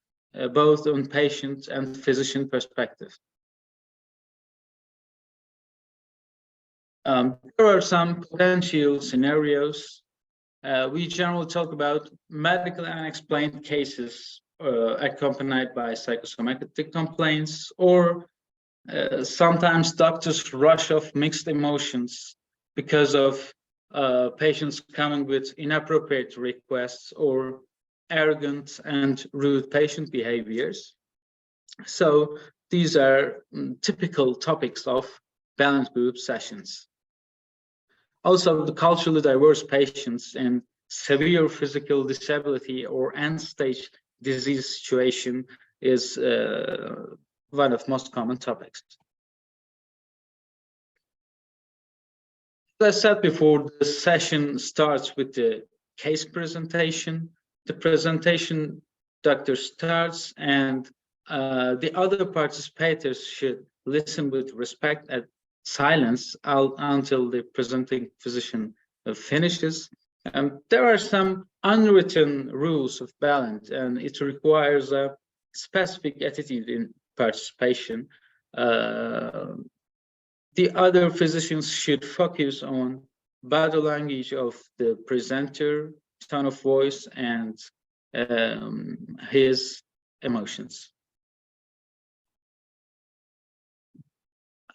both on patient and physician perspective. There are some potential scenarios. We generally talk about medical unexplained cases accompanied by psychosomatic complaints, or sometimes doctors rush off mixed emotions because of patients coming with inappropriate requests or arrogant and rude patient behaviors. So these are typical topics of balance group sessions. Also, the culturally diverse patients and severe physical disability or end-stage disease situation is one of most common topics. As I said before, the session starts with the case presentation. The presentation doctor starts, and the other participants should listen with respect and silence until the presenting physician finishes. There are some unwritten rules of balance, and it requires a specific attitude in participation. The other physicians should focus on body language of the presenter, tone of voice, and his emotions.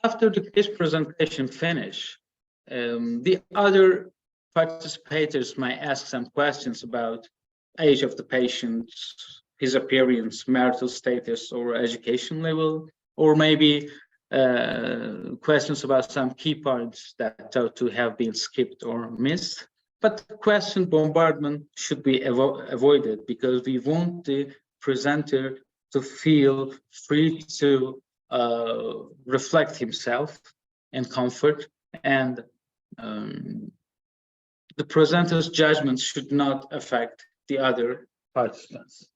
After the case presentation finish, the other participants might ask some questions about age of the patient, his appearance, marital status, or education level, or maybe questions about some key points that thought to have been skipped or missed. But the question bombardment should be avoided, because we want the presenter to feel free to reflect himself in comfort, and the presenter's judgment should not affect the other participants.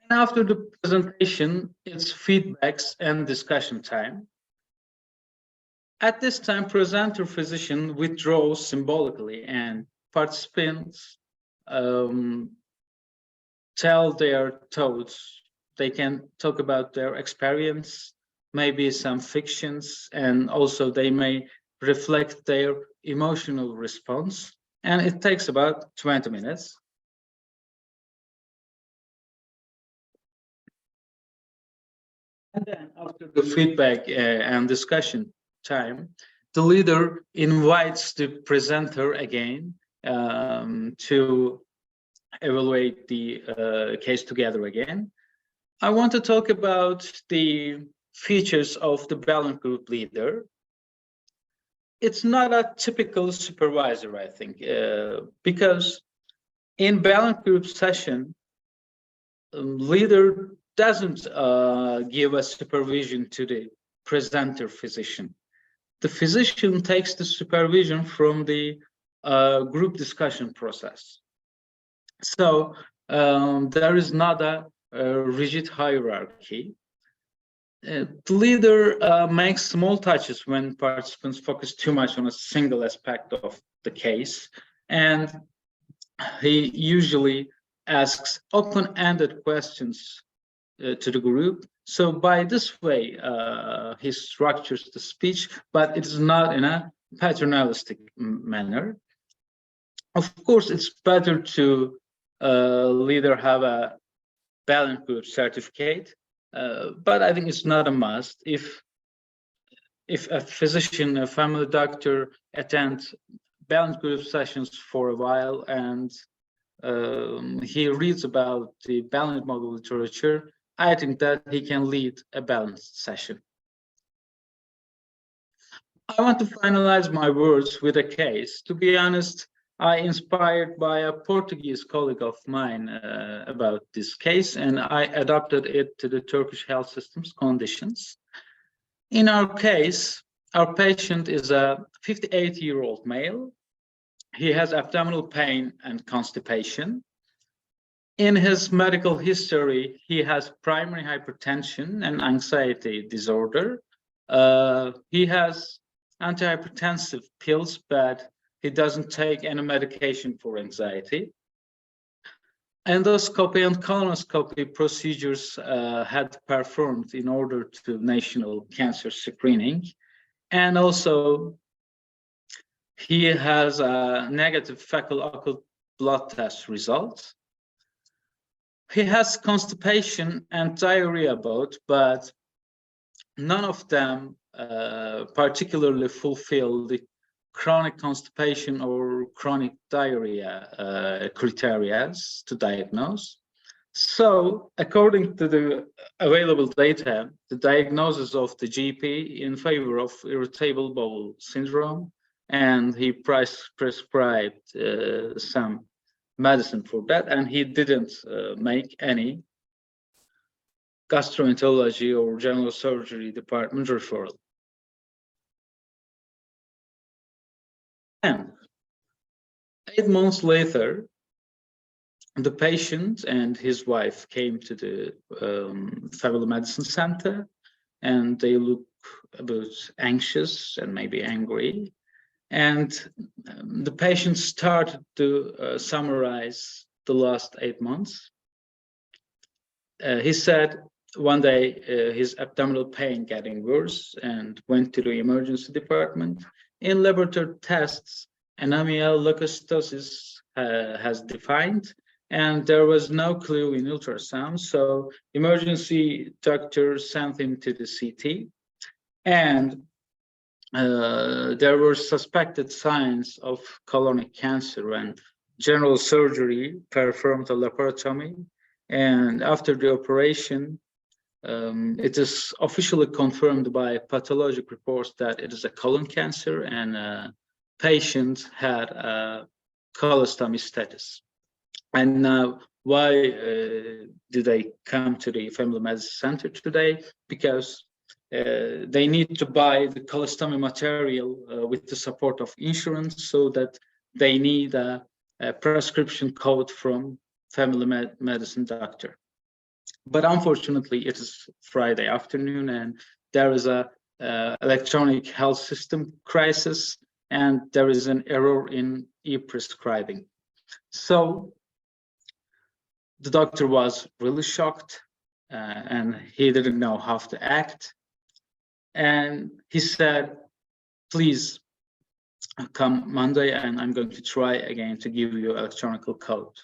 And after the presentation, it's feedbacks and discussion time. At this time, presenter physician withdraws symbolically, and participants tell their thoughts. They can talk about their experience, maybe some fictions, and also they may reflect their emotional response. And it takes about 20 minutes. And then after the feedback and discussion time, the leader invites the presenter again to evaluate the case together again. I want to talk about the features of the balance group leader. It's not a typical supervisor, I think, because in balance group session, leader doesn't give a supervision to the presenter physician. The physician takes the supervision from the group discussion process. So there is not a rigid hierarchy. The leader makes small touches when participants focus too much on a single aspect of the case, and he usually asks open-ended questions to the group. So by this way, he structures the speech, but it's not in a paternalistic manner. Of course, it's better to leader have a balance group certificate, but I think it's not a must. If a physician, a family doctor attends balance group sessions for a while and he reads about the balance model literature, I think that he can lead a balanced session. I want to finalize my words with a case. To be honest, I inspired by a Portuguese colleague of mine about this case, and I adapted it to the Turkish health system's conditions. In our case, our patient is a 58-year-old male. He has abdominal pain and constipation. In his medical history, he has primary hypertension and anxiety disorder. He has antihypertensive pills, but he doesn't take any medication for anxiety. Endoscopy and colonoscopy procedures had performed in order to national cancer screening. And also, he has a negative fecal occult blood test result. He has constipation and diarrhea both, but none of them particularly fulfill the chronic constipation or chronic diarrhea criteria to diagnose. So, according to the available data, the diagnosis of the GP in favor of irritable bowel syndrome, and he prescribed some medicine for that, and he didn't make any gastroenterology or general surgery department referral. And 8 months later, the patient and his wife came to the Family Medicine Center, and they look a bit anxious and maybe angry. And the patient started to summarize the last 8 months. He said one day his abdominal pain getting worse and went to the emergency department. In laboratory tests, anemia leukocytosis has defined, and there was no clue in ultrasound. So emergency doctor sent him to the CT, and there were suspected signs of colonic cancer, and general surgery performed a laparotomy. And after the operation, it is officially confirmed by pathologic reports that it is a colon cancer, and patient had a colostomy status. And now, why do they come to the Family Medicine Center today? Because they need to buy the colostomy material with the support of insurance, so that they need a prescription code from family medicine doctor. But unfortunately, it is Friday afternoon, and there is a electronic health system crisis, and there is an error in e-prescribing. So the doctor was really shocked, and he didn't know how to act. And he said, please come Monday, and I'm going to try again to give you electronic code.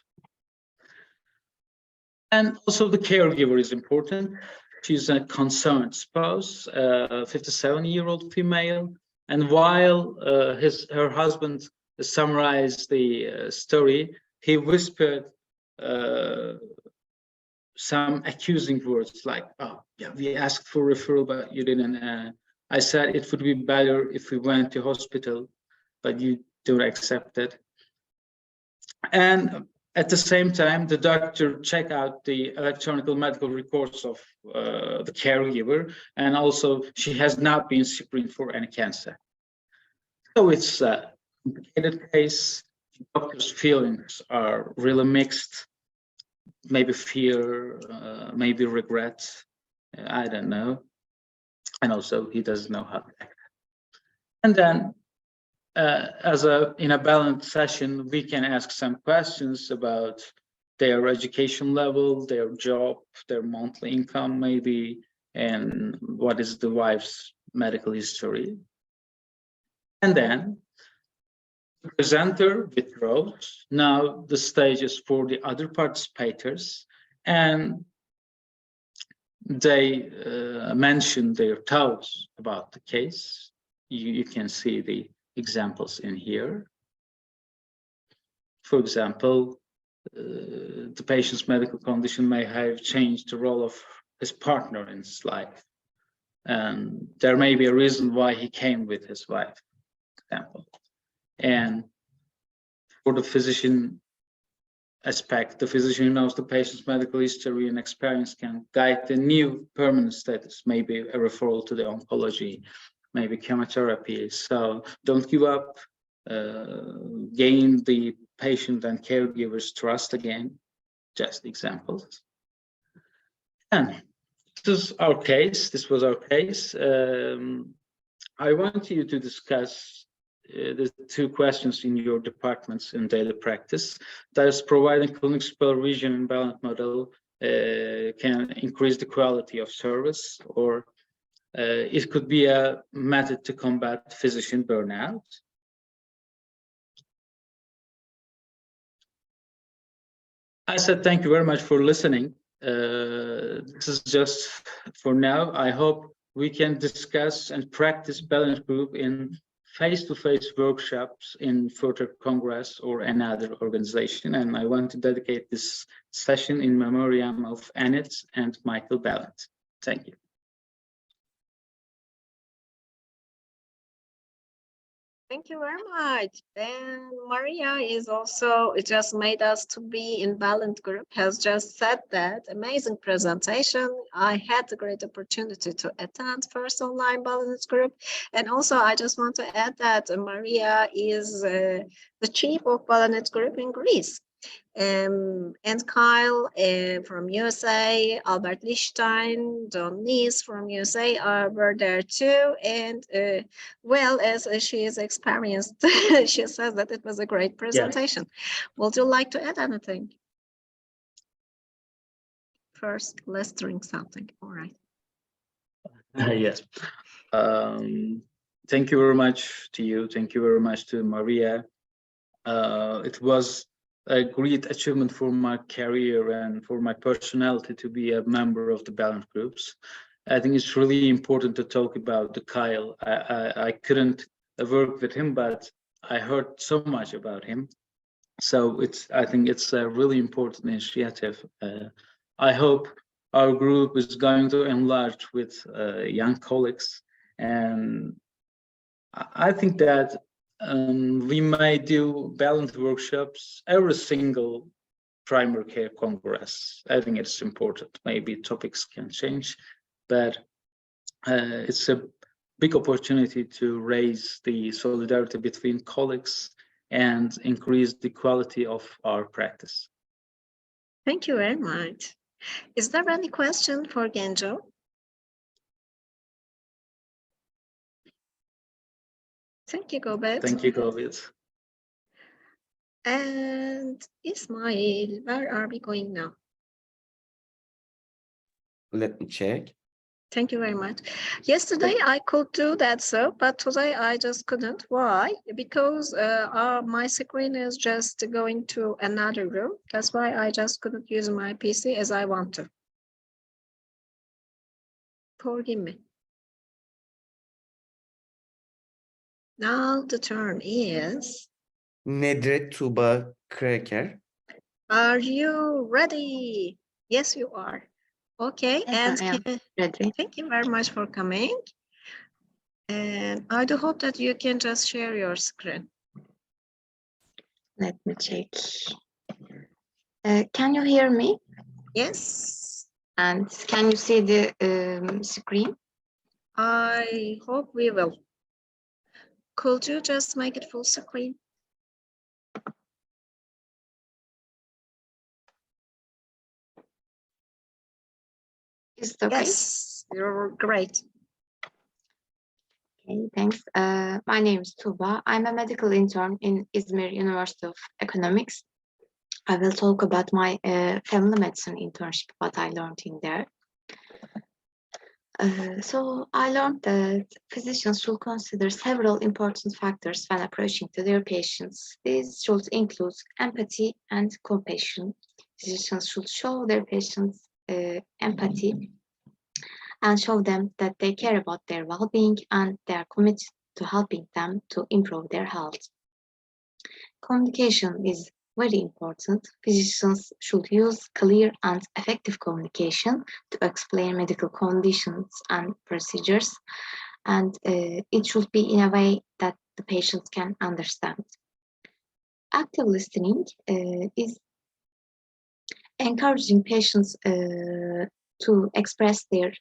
And also the caregiver is important. She's a concerned spouse, a 57-year-old female. And while her husband summarized the story, he whispered some accusing words like, oh, yeah, we asked for referral, but you didn't. I said it would be better if we went to hospital, but you don't accept it. And at the same time, the doctor checked out the electronic medical records of the caregiver, and also she has not been screened for any cancer. So it's a complicated case. The doctor's feelings are really mixed. Maybe fear, maybe regret, I don't know. And also he doesn't know how to act. And then in a balanced session, we can ask some questions about their education level, their job, their monthly income maybe, and what is the wife's medical history. And then the presenter withdraws. Now the stage is for the other participators, and they mention their thoughts about the case. You can see the examples in here. For example, the patient's medical condition may have changed the role of his partner in his life, and there may be a reason why he came with his wife, for example. And for the physician aspect, the physician who knows the patient's medical history and experience can guide the new permanent status, maybe a referral to the oncology, maybe chemotherapy. So don't give up, gain the patient and caregiver's trust again, just examples. And this was our case. I want you to discuss the two questions in your departments in daily practice. That is, providing clinical supervision and balance model can increase the quality of service, or it could be a method to combat physician burnout. I said thank you very much for listening. This is just for now. I hope we can discuss and practice balance group in face-to-face workshops in further congress or another organization. And I want to dedicate this session in memoriam of Annette and Michael Ballant. Thank you. Thank you very much. And Maria is also, it just made us to be in Ballant group, has just said that amazing presentation. I had the great opportunity to attend first online Ballant group. And also I just want to add that Maria is the chief of Ballant group in Greece. And Kyle from USA, Albert Lichtenstein, Don Nees from USA were there too. And well, as she is experienced, she says that it was a great presentation. Yes. Would you like to add anything? First, let's drink something. All right. Yes. Thank you very much to you. Thank you very much to Maria. It was a great achievement for my career and for my personality to be a member of the Ballant groups. I think it's really important to talk about the Kyle. I couldn't work with him, but I heard so much about him. So I think it's a really important initiative. I hope our group is going to enlarge with young colleagues. And I think that we may do Ballant workshops every single primary care congress. I think it's important. Maybe topics can change, but it's a big opportunity to raise the solidarity between colleagues and increase the quality of our practice. Thank you very much. Is there any question for Genco? Thank you, Gobet. Thank you, Gobet. And Ismail, where are we going now? Let me check. Thank you very much. Yesterday I could do that, so, but today I just couldn't. Why? Because my screen is just going to another room. That's why I just couldn't use my PC as I want to. Forgive me. Now the turn is... Nedret Tuba Cracker. Are you ready? Yes, you are. Okay, Yes, and ready. Thank you very much for coming. And I do hope that you can just share your screen. Let me check. Can you hear me? Yes. And can you see the screen? I hope we will. Could you just make it full screen? Is it okay? Yes, you're great. Okay, thanks. My name is Tuba. I'm a medical intern in Izmir University of Economics. I will talk about my family medicine internship, what I learned in there. So I learned that physicians should consider several important factors when approaching to their patients. These should include empathy and compassion. Physicians should show their patients empathy and show them that they care about their well-being and they are committed to helping them to improve their health. Communication is very important. Physicians should use clear and effective communication to explain medical conditions and procedures, and it should be in a way that the patients can understand. Active listening is encouraging patients to express their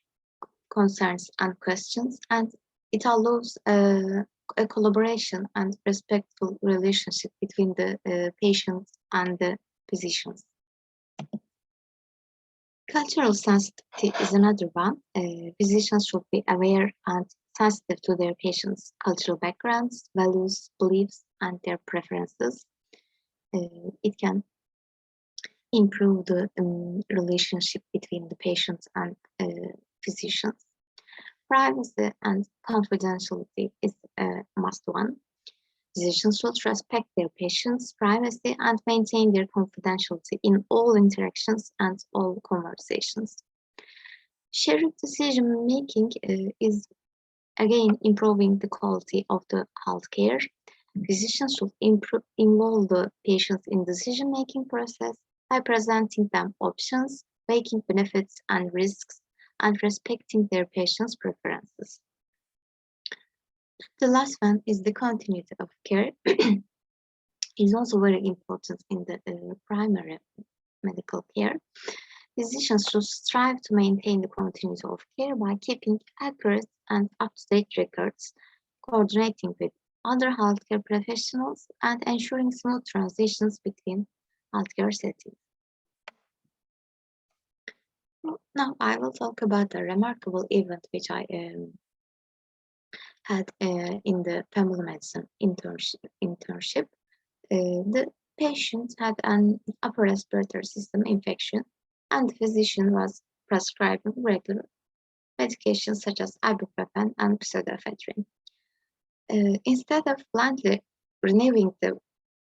concerns and questions, and it allows a collaboration and respectful relationship between the patients and the physicians. Cultural sensitivity is another one. Physicians should be aware and sensitive to their patients' cultural backgrounds, values, beliefs, and their preferences. It can improve the relationship between the patients and physicians. Privacy and confidentiality is a must one. Physicians should respect their patients' privacy and maintain their confidentiality in all interactions and all conversations. Shared decision making is again improving the quality of the healthcare. Physicians should involve the patients in decision-making process by presenting them options, weighing benefits and risks, and respecting their patients' preferences. The last one is the continuity of care. Is also very important in the primary medical care. Physicians should strive to maintain the continuity of care by keeping accurate and up-to-date records, coordinating with other healthcare professionals, and ensuring smooth transitions between healthcare settings. Now I will talk about a remarkable event which I had in the family medicine internship. The patient had an upper respiratory system infection, and the physician was prescribing regular medications such as ibuprofen and pseudoephedrine. Instead of bluntly renewing the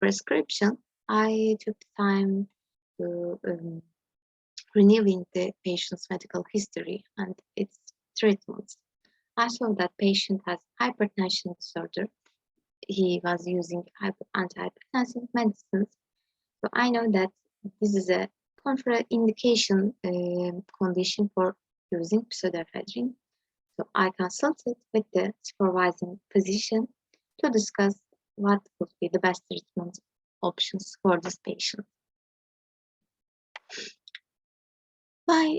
prescription, I took time to renewing the patient's medical history and its treatments. I saw that patient has hypertension disorder. He was using antihypertensive medicines. So I know that this is a contraindication condition for using pseudoephedrine. So I consulted with the supervising physician to discuss what would be the best treatment options for this patient. By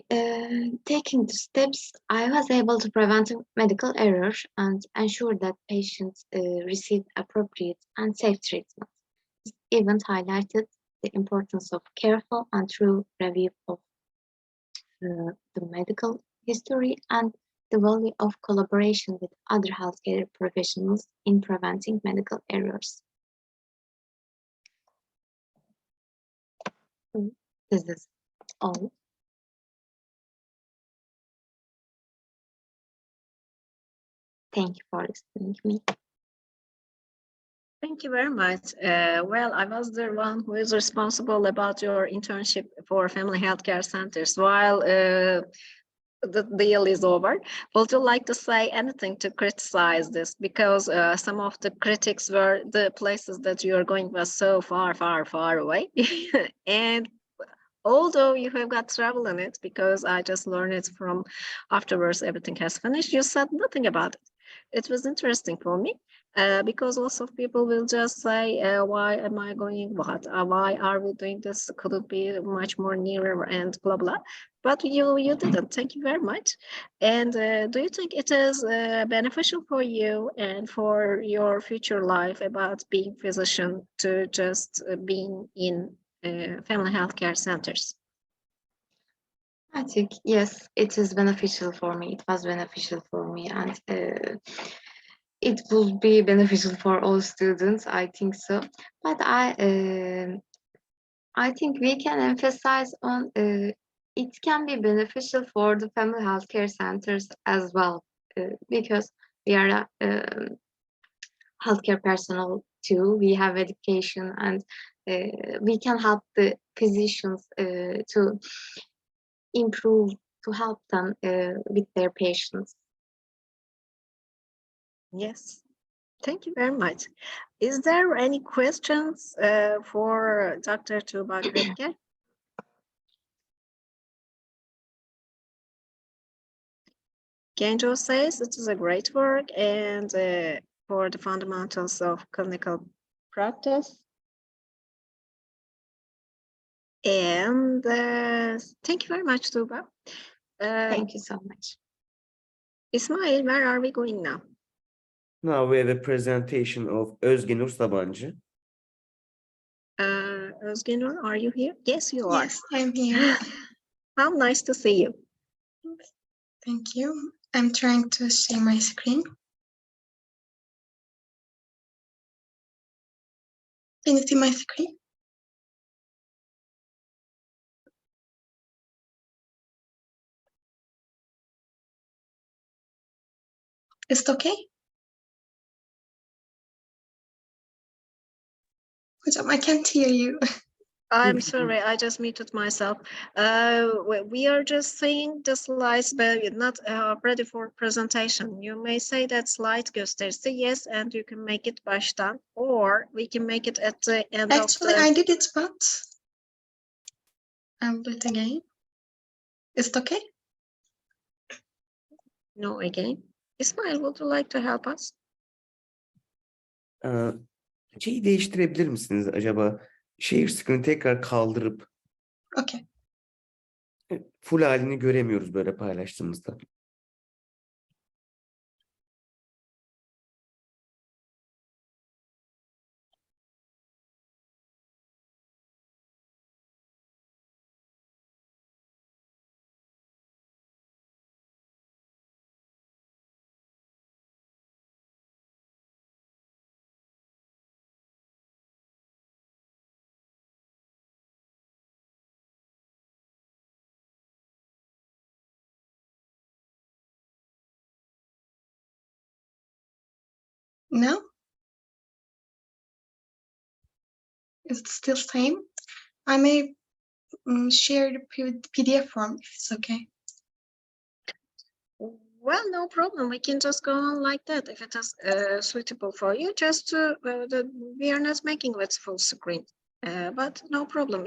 taking the steps, I was able to prevent medical errors and ensure that patients received appropriate and safe treatment. This event highlighted the importance of careful and true review of the medical history and the value of collaboration with other healthcare professionals in preventing medical errors. This is all. Thank you for listening to me. Thank you very much. Well, I was the one who is responsible about your internship for family healthcare centers while the deal is over. Would you like to say anything to criticize this? Because some of the critics were the places that you are going was so far, far, far away. And although you have got trouble in it, because I just learned it from afterwards, everything has finished, you said nothing about it. It was interesting for me. Because lots of people will just say, why am I going, why are we doing this? Could it be much more nearer and blah, blah. But you didn't. Thank you very much. And do you think it is beneficial for you and for your future life about being physician to just being in family healthcare centers? I think, yes, it is beneficial for me. It was beneficial for me, and it will be beneficial for all students, I think so. But I think we can emphasize on it can be beneficial for the family healthcare centers as well, because we are healthcare personnel too. We have education, and we can help the physicians to improve, to help them with their patients. Yes, thank you very much. Is there any questions for Dr. Tuğba Kreker? Genjo says it is a great work and for the fundamentals of clinical practice. And thank you very much, Tuğba. Thank you so much. Ismail, where are we going now? Now we have a presentation of Özgenur Sabancı. Özgenur, are you here? Yes, you are. Yes, I'm here. How nice to see you. Thank you. I'm trying to share my screen. Can you see my screen? Is it okay? I can't hear you. I'm sorry, I just muted myself. We are just seeing the slides, but we're not ready for presentation. You may say that slide gösterisi, yes, and you can make it baştan, or we can make it at the end Actually, of the... I did it, but I'll do it again. Is it okay? No, again. Ismail, would you like to help us? Şeyi değiştirebilir misiniz acaba? Share screen'i tekrar kaldırıp Okay. full halini göremiyoruz böyle paylaştığımızda. Now? Is it still same? I may share the PDF form if it's okay. Well, no problem. We can just go on like that if it is suitable for you. Just we are not making it full screen, but no problem.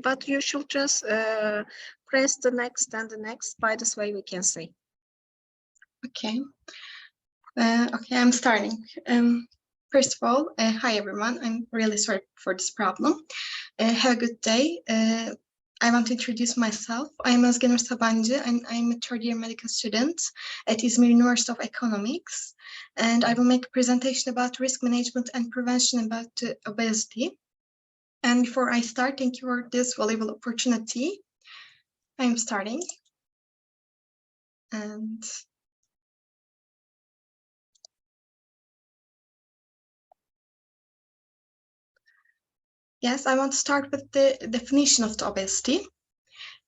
But you should just press the next and the next. By this way, we can see. Okay. Okay, I'm starting. First of all, hi everyone. I'm really sorry for this problem. Have a good day. I want to introduce myself. I'm Özgen Sabancı and I'm a third-year medical student at İzmir University of Economics. And I will make a presentation about risk management and prevention about obesity. And before I start, thank you for this valuable opportunity. I'm starting. And yes, I want to start with the definition of the obesity.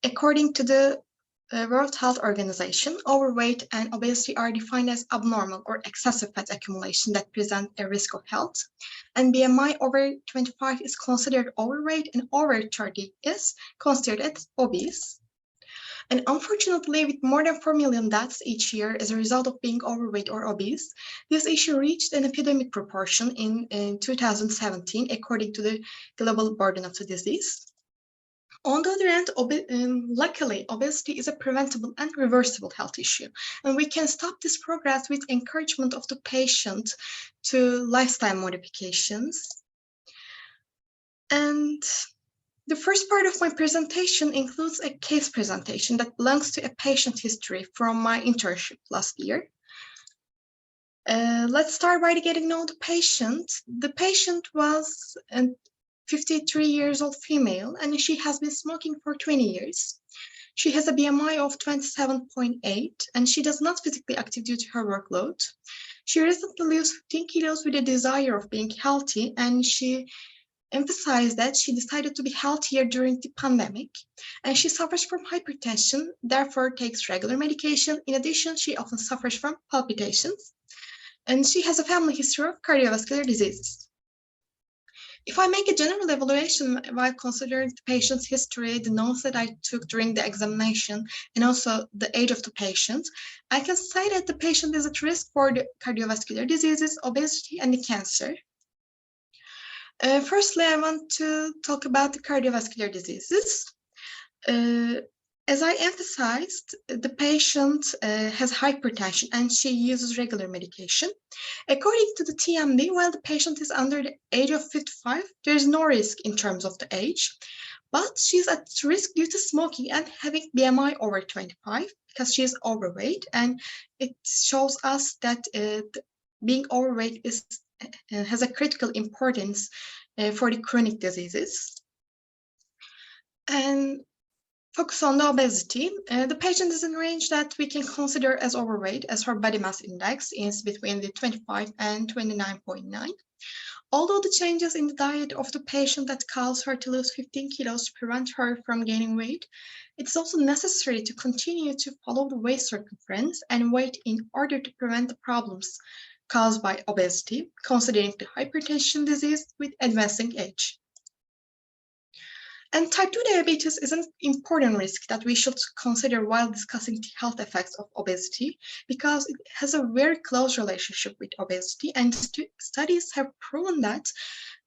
According to the World Health Organization, overweight and obesity are defined as abnormal or excessive fat accumulation that present a risk of health. And BMI over 25 is considered overweight and over 30 is considered as obese. And unfortunately, with more than 4 million deaths each year as a result of being overweight or obese, this issue reached an epidemic proportion in 2017, according to the global burden of the disease. On the other hand, luckily, obesity is a preventable and reversible health issue, and we can stop this progress with encouragement of the patient to lifestyle modifications. And the first part of my presentation includes a case presentation that belongs to a patient history from my internship last year. Let's start by getting to know the patient. The patient was a 53 years old female, and she has been smoking for 20 years. She has a BMI of 27.8, and she does not physically active due to her workload. She recently lost 15 kilos with a desire of being healthy, and she emphasized that she decided to be healthier during the pandemic, and she suffers from hypertension, therefore takes regular medication. In addition, she often suffers from palpitations, and she has a family history of cardiovascular diseases. If I make a general evaluation while considering the patient's history, the notes that I took during the examination, and also the age of the patient, I can say that the patient is at risk for the cardiovascular diseases, obesity, and the cancer. Firstly, I want to talk about the cardiovascular diseases. As I emphasized, the patient has hypertension and she uses regular medication. According to the TMD, while the patient is under the age of 55, there is no risk in terms of the age, but she's at risk due to smoking and having BMI over 25 because she is overweight, and it shows us that being overweight has a critical importance for the chronic diseases. And focus on the obesity. The patient is in range that we can consider as overweight, as her body mass index is between the 25 and 29.9. Although the changes in the diet of the patient that cause her to lose 15 kilos prevent her from gaining weight, it's also necessary to continue to follow the waist circumference and weight in order to prevent the problems caused by obesity, considering the hypertension disease with advancing age. And type 2 diabetes is an important risk that we should consider while discussing the health effects of obesity, because it has a very close relationship with obesity, and studies have proven that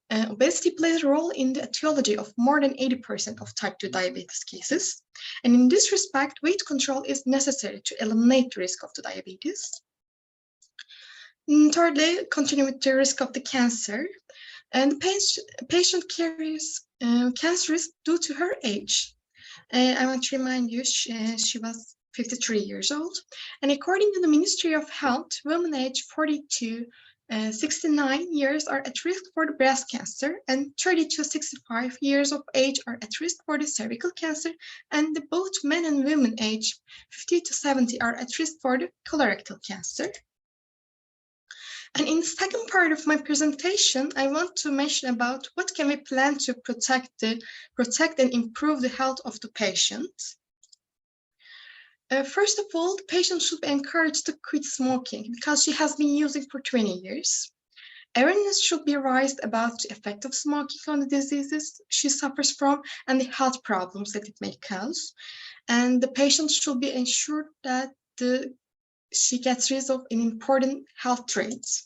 obesity plays a role in the etiology of more than 80% of type 2 diabetes cases. And in this respect, weight control is necessary to eliminate the risk of the diabetes. And thirdly, continue with the risk of the cancer. And the patient carries cancer risk due to her age. I want to remind you, she was 53 years old. And according to the Ministry of Health, women aged 40 to 69 years are at risk for the breast cancer, and 30 to 65 years of age are at risk for the cervical cancer, and both men and women aged 50 to 70 are at risk for the colorectal cancer. And in the second part of my presentation, I want to mention about what can we plan to protect and improve the health of the patient. First of all, the patient should be encouraged to quit smoking because she has been using for 20 years. Awareness should be raised about the effect of smoking on the diseases she suffers from and the health problems that it may cause. And the patient should be ensured that she gets rid of an important health traits.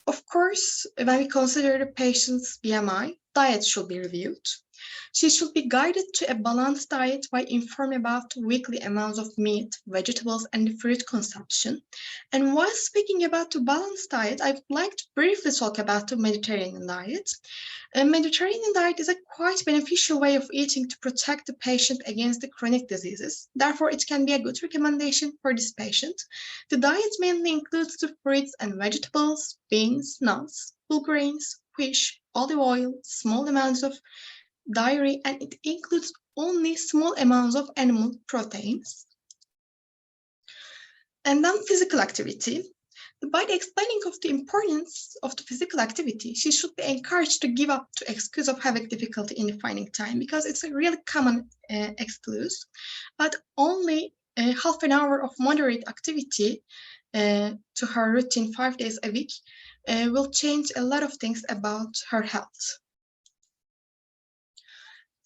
Of course, when we consider the patient's BMI, diet should be reviewed. She should be guided to a balanced diet by informed about weekly amounts of meat, vegetables, and fruit consumption. And while speaking about the balanced diet, I would like to briefly talk about the Mediterranean diet. A Mediterranean diet is a quite beneficial way of eating to protect the patient against the chronic diseases. Therefore, it can be a good recommendation for this patient. The diet mainly includes the fruits and vegetables, beans, nuts, whole grains, fish, olive oil, small amounts of dairy, and it includes only small amounts of animal proteins. And then physical activity. By the explaining of the importance of the physical activity, she should be encouraged to give up the excuse of having difficulty in finding time, because it's a really common excuse. But only half an hour of moderate activity to her routine 5 days a week will change a lot of things about her health.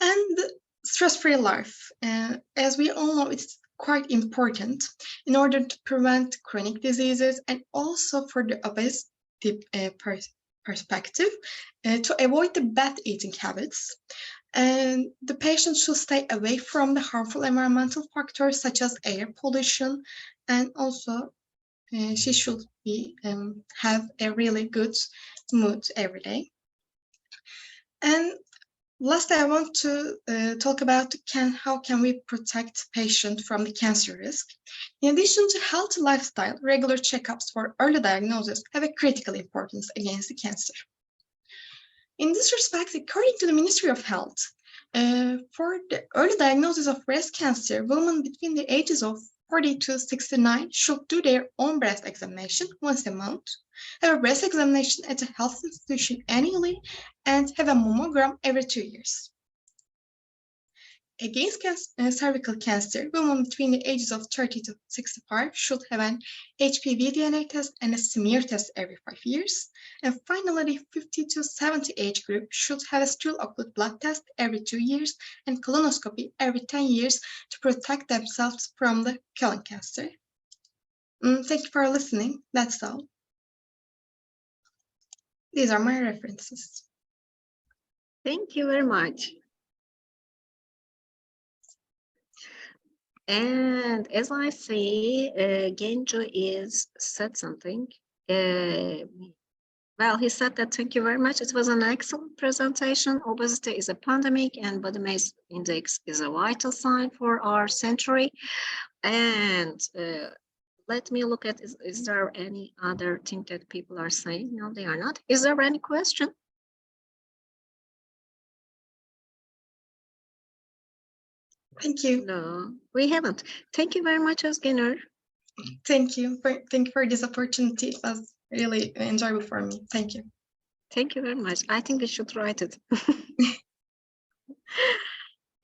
And stress-free life, as we all know, it's quite important in order to prevent chronic diseases and also for the obesity perspective to avoid the bad eating habits. And the patient should stay away from the harmful environmental factors such as air pollution, and also she should be have a really good mood every day. And lastly, I want to talk about how can we protect patient from the cancer risk. In addition to healthy lifestyle, regular checkups for early diagnosis have a critical importance against the cancer. In this respect, according to the Ministry of Health, for the early diagnosis of breast cancer, women between the ages of 40 to 69 should do their own breast examination once a month, have a breast examination at a health institution annually, and have a mammogram every 2 years. Against cervical cancer, women between the ages of 30 to 65 should have an HPV DNA test and a smear test every 5 years. And finally, the 50 to 70 age group should have a stool ocult blood test every 2 years and colonoscopy every 10 years to protect themselves from the colon cancer. Thank you for listening. That's all. These are my references. Thank you very much. And as I see, Genjo is said something. Well, he said that thank you very much. It was an excellent presentation. Obesity is a pandemic and body mass index is a vital sign for our century. And let me look at, is there any other thing that people are saying? No, they are not. Is there any question? Thank you. No, we haven't. Thank you very much, Özgünür. Thank you for this opportunity. It was really enjoyable for me. Thank you. Thank you very much. I think we should write it.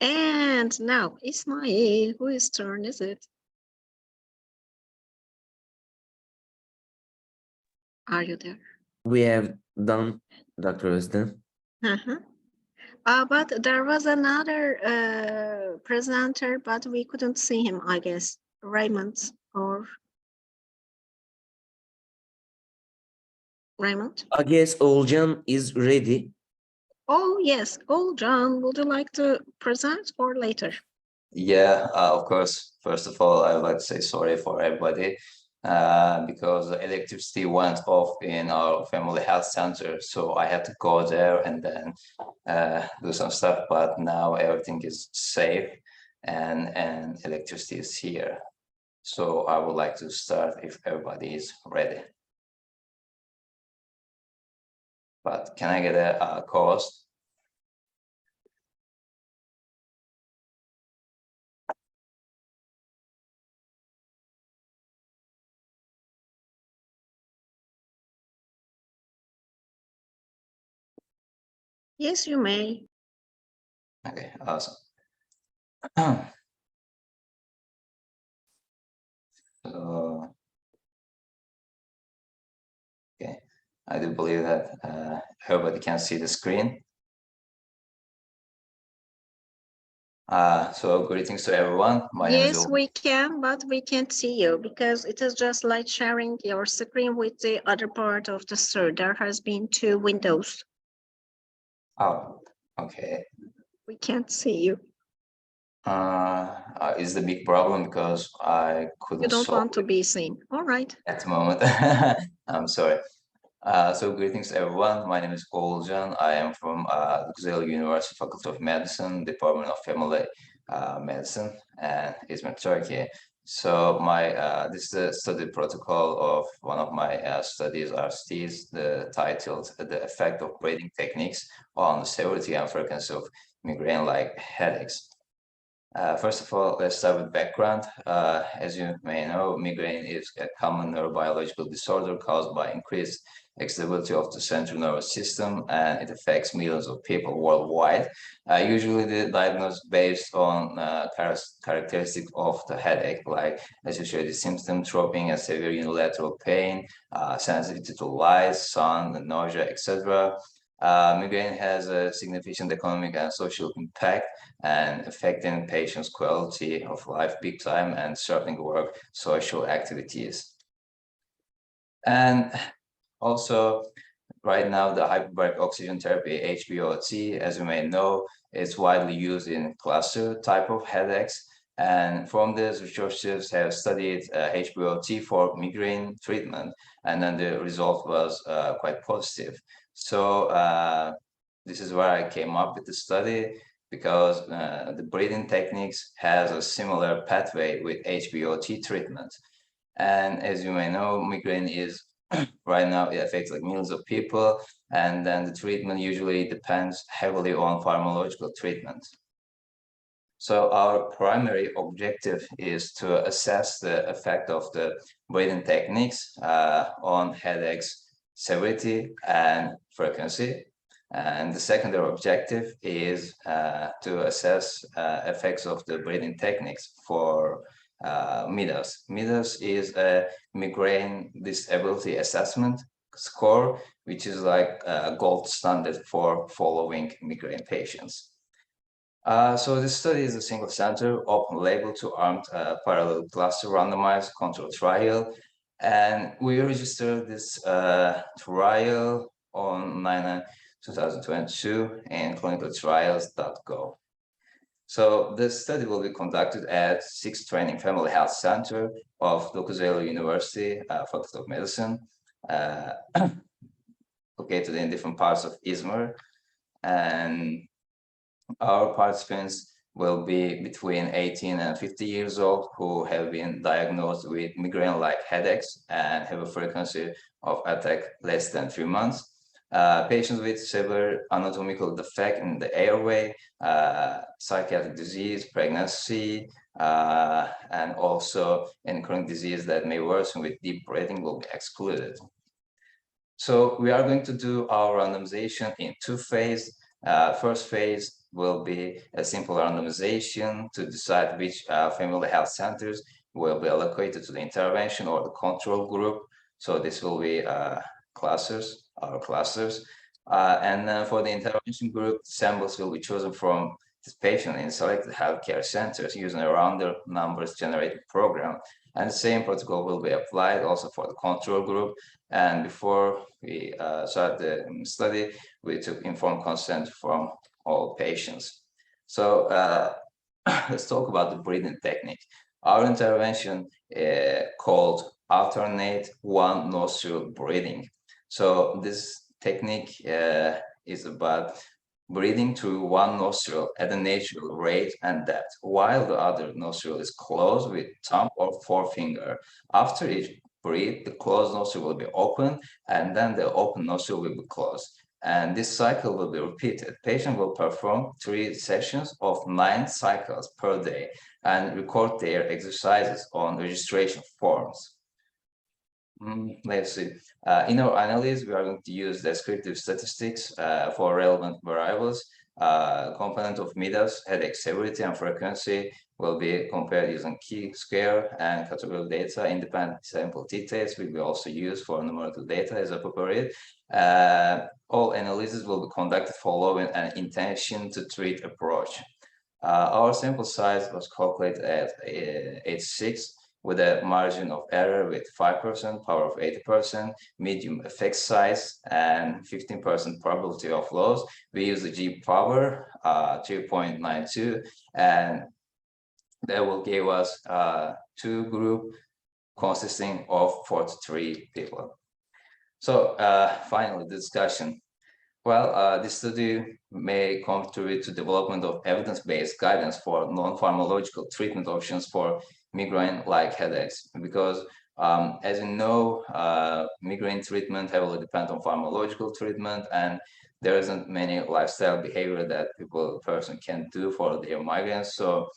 And now, Ismail, whose turn is it? Are you there? We have done, Dr. Özden. But there was another presenter, but we couldn't see him, I guess. Raymond or Raymond? I guess Olcan is ready. Oh, yes. Oh, John, would you like to present or later? Yeah, of course. First of all, I would like to say sorry for everybody because the electricity went off in our family health center. So I had to go there and then do some stuff. But now everything is safe and electricity is here. So I would like to start if everybody is ready. But can I get a co-host? Yes, you may. Okay, awesome. So, okay, I do believe that everybody can see the screen. So greetings to everyone. My name is Yes, we can, but we can't see you because it is just like sharing your screen with the other part of the store. There has been 2 windows. Oh, okay. We can't see you. Is the big problem because I couldn't You don't solve want to it be seen. All right. at the moment. I'm sorry. So greetings to everyone. My name is Olcan. I am from Güzel University Faculty of Medicine, Department of Family Medicine, and Izmir, Turkey. So my this is the study protocol of one of my studies, RCTs, titled "The Effect of Breathing Techniques on the Severity and Frequency of Migraine-like Headaches." First of all, let's start with background. As you may know, migraine is a common neurobiological disorder caused by increased excitability of the central nervous system, and it affects millions of people worldwide. Usually, the diagnosis based on characteristics of the headache, like associated symptoms, throbbing and severe unilateral pain, sensitivity to light, sun, nausea, etc. Migraine has a significant economic and social impact and affecting patients' quality of life big time and serving work, social activities. And also, right now, the hyperbaric oxygen therapy, HBOT, as you may know, is widely used in cluster type of headaches. And from this, researchers have studied HBOT for migraine treatment, and then the result was quite positive. So this is where I came up with the study, because the breathing techniques has a similar pathway with HBOT treatment. And as you may know, migraine is right now, it affects like millions of people, and then the treatment usually depends heavily on pharmacological treatment. So our primary objective is to assess the effect of the breathing techniques on headaches, severity and frequency. And the secondary objective is to assess effects of the breathing techniques for MIDAS. MIDAS is a migraine disability assessment score, which is like a gold standard for following migraine patients. So this study is a single center, open label to armed parallel cluster randomized control trial. And we registered this trial on 9/2022 in clinicaltrials.gov. So this study will be conducted at 6 Training Family Health Center of Güzel University Faculty of Medicine, located in different parts of Izmir. And our participants will be between 18 and 50 years old who have been diagnosed with migraine-like headaches and have a frequency of attack less than 3 months. Patients with severe anatomical defect in the airway, psychiatric disease, pregnancy, and also any chronic disease that may worsen with deep breathing will be excluded. So we are going to do our randomization in 2 phases. First phase will be a simple randomization to decide which family health centers will be allocated to the intervention or the control group. So this will be clusters, our clusters. And then for the intervention group, samples will be chosen from this patient in selected healthcare centers using a random numbers generated program. And the same protocol will be applied also for the control group. And before we start the study, we took informed consent from all patients. So let's talk about the breathing technique. Our intervention called alternate one nostril breathing. So this technique is about breathing through one nostril at a natural rate and depth, while the other nostril is closed with thumb or forefinger. After each breath, the closed nostril will be open, and then the open nostril will be closed. And this cycle will be repeated. Patient will perform 3 sessions of 9 cycles per day and record their exercises on registration forms. Let's see. In our analysis, we are going to use descriptive statistics for relevant variables. Component of MIDAS, headache severity and frequency will be compared using chi-square and categorical data. Independent sample t-tests will be also used for numerical data as appropriate. All analysis will be conducted following an intention to treat approach. Our sample size was calculated at 86 with a margin of error with 5%, power of 80%, medium effect size, and 15% probability of loss. We use the G power 2.92, and that will give us 2 group consisting of 43 people. So finally, the discussion. Well, this study may contribute to development of evidence-based guidance for non-pharmacological treatment options for migraine-like headaches, because as you know, migraine treatment heavily depends on pharmacological treatment, and there isn't many lifestyle behavior that person can do for their migraines, so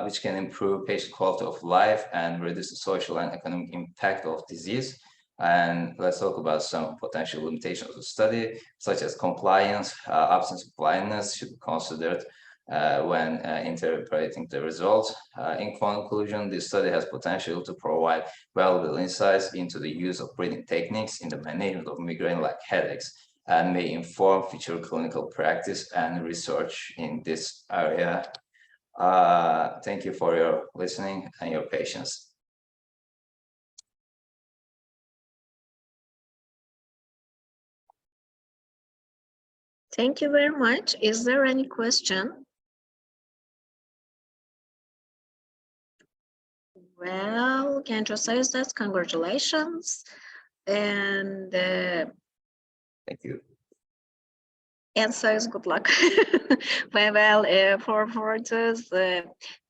which can improve patient quality of life and reduce the social and economic impact of disease. And let's talk about some potential limitations of the study, such as compliance, absence of blindness should be considered when interpreting the results. In conclusion, this study has potential to provide valuable insights into the use of breathing techniques in the management of migraine-like headaches and may inform future clinical practice and research in this area. Thank you for your listening and your patience. Thank you very much. Is there any question? Well, can you say that? Congratulations. And Thank you. Answers good luck. well, for this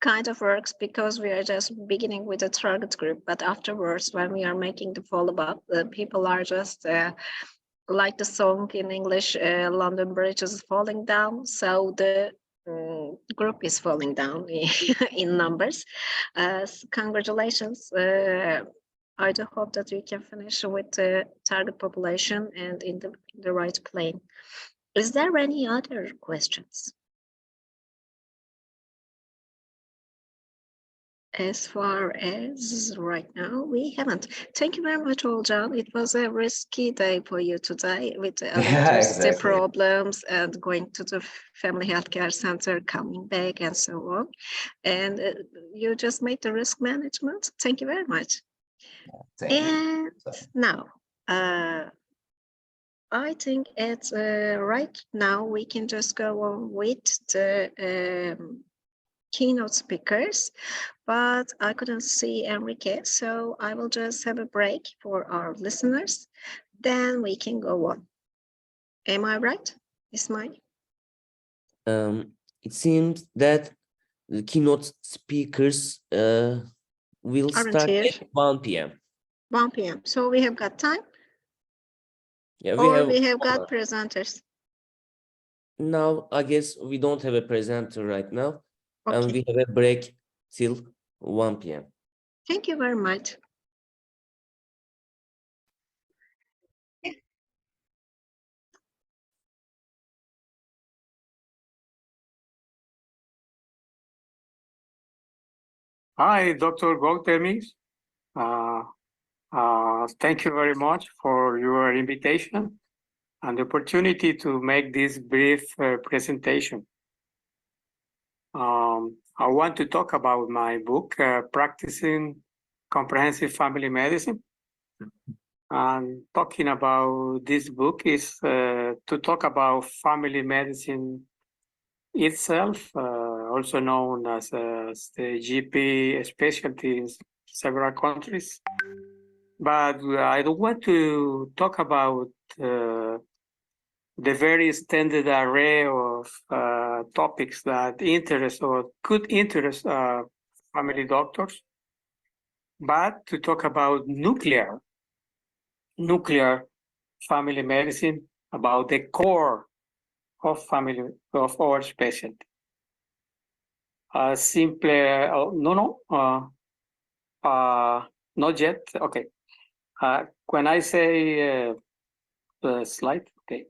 kind of works, because we are just beginning with a target group, but afterwards, when we are making the follow-up, people are just like the song in English, London Bridge is falling down. So the group is falling down in numbers. Congratulations. I do hope that we can finish with the target population and in the right plane. Is there any other questions? As far as right now, we haven't. Thank you very much, Olcan. It was a risky day for you today with the electricity problems and going to the family healthcare center, coming back and so on. And you just made the risk management. Thank you very much. Thank you. Now, I think it's right now we can just go on with the keynote speakers, but I couldn't see Enrique, so I will just have a break for our listeners. Then we can go on. Am I right, Ismail? It seems that the keynote speakers will start at 1 p.m. 1 p.m. So we have got time? Yeah, we have got presenters. Now, I guess we don't have a presenter right now. Okay. And we have a break till 1 p.m. Thank you very much. Hi, Dr. Goktermis. Thank you very much for your invitation. and the opportunity to make this brief presentation. I want to talk about my book, Practicing Comprehensive Family Medicine. And talking about this book is to talk about family medicine itself, also known as the GP specialty in several countries. But I don't want to talk about the very extended array of topics that interest or could interest family doctors, but to talk about nuclear family medicine, about the core of our specialty. Not yet. Okay. When I say the slide, okay.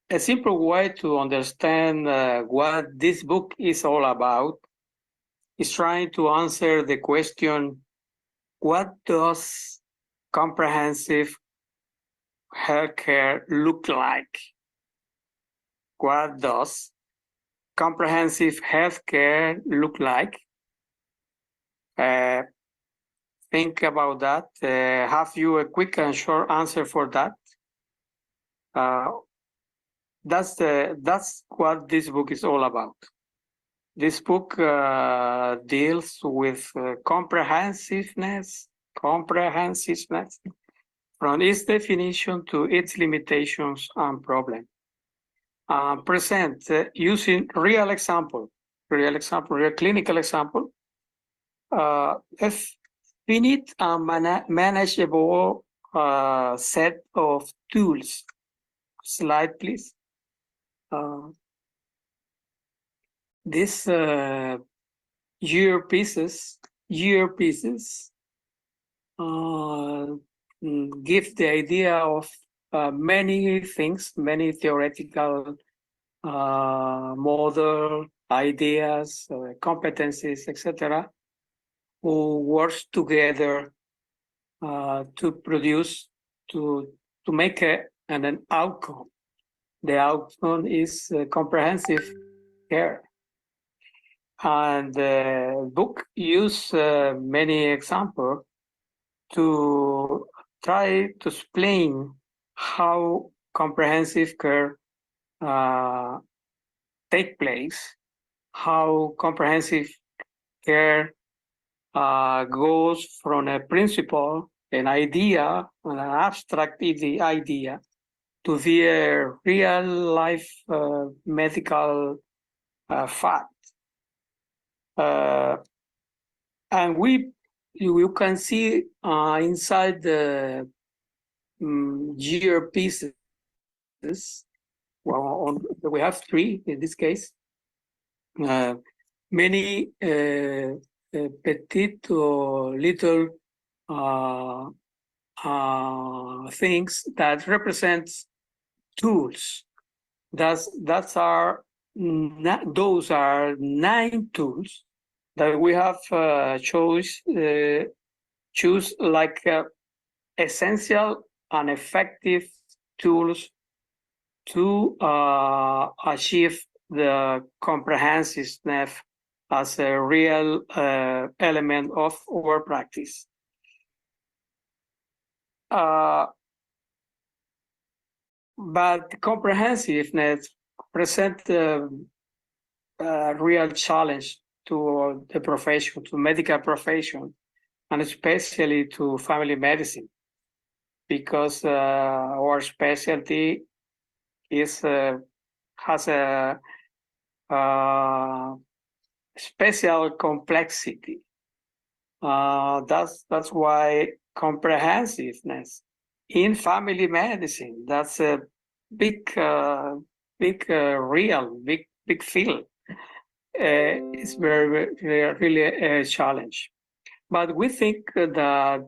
A simple way to understand what this book is all about is trying to answer the question, what does comprehensive healthcare look like? What does comprehensive healthcare look like? Think about that. Have you a quick and short answer for that? That's what this book is all about. This book deals with comprehensiveness from its definition to its limitations and problems. Present using real clinical example, a finite and manageable set of tools. Slide, please. These year pieces give the idea of many things, many theoretical model ideas, competencies, etc., who works together to produce, to make an outcome. The outcome is comprehensive care. And the book uses many examples to try to explain how comprehensive care take place, how comprehensive care goes from a principle, an idea, an abstract idea, to the real life medical fact. And you can see inside the gear pieces, well, we have three in this case, many petite or little things that represent tools. Those are 9 tools that we have choose like essential and effective tools to achieve the comprehensiveness as a real element of our practice. But comprehensiveness presents a real challenge to the profession, to medical profession, and especially to family medicine, because our specialty is has a special complexity. That's why comprehensiveness in family medicine, that's a big field. It's really a challenge. But we think that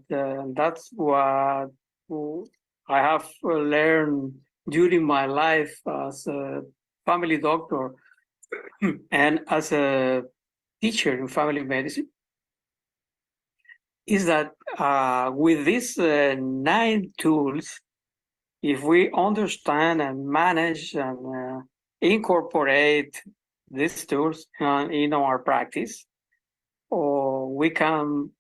that's what I have learned during my life as a family doctor and as a teacher in family medicine, is that with these 9 tools, if we understand and manage and incorporate these tools in our practice, or we can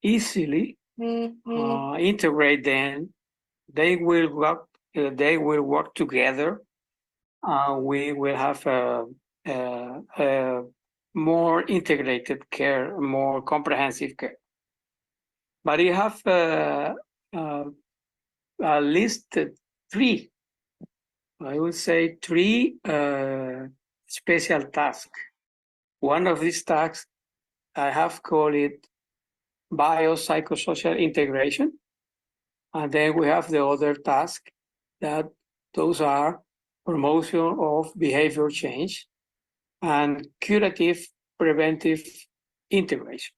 easily integrate them. They will work together. We will have a more integrated care, more comprehensive care. But you have at least three, I would say three special tasks. One of these tasks, I have called it biopsychosocial integration. And then we have the other task that those are promotion of behavior change and curative preventive integration.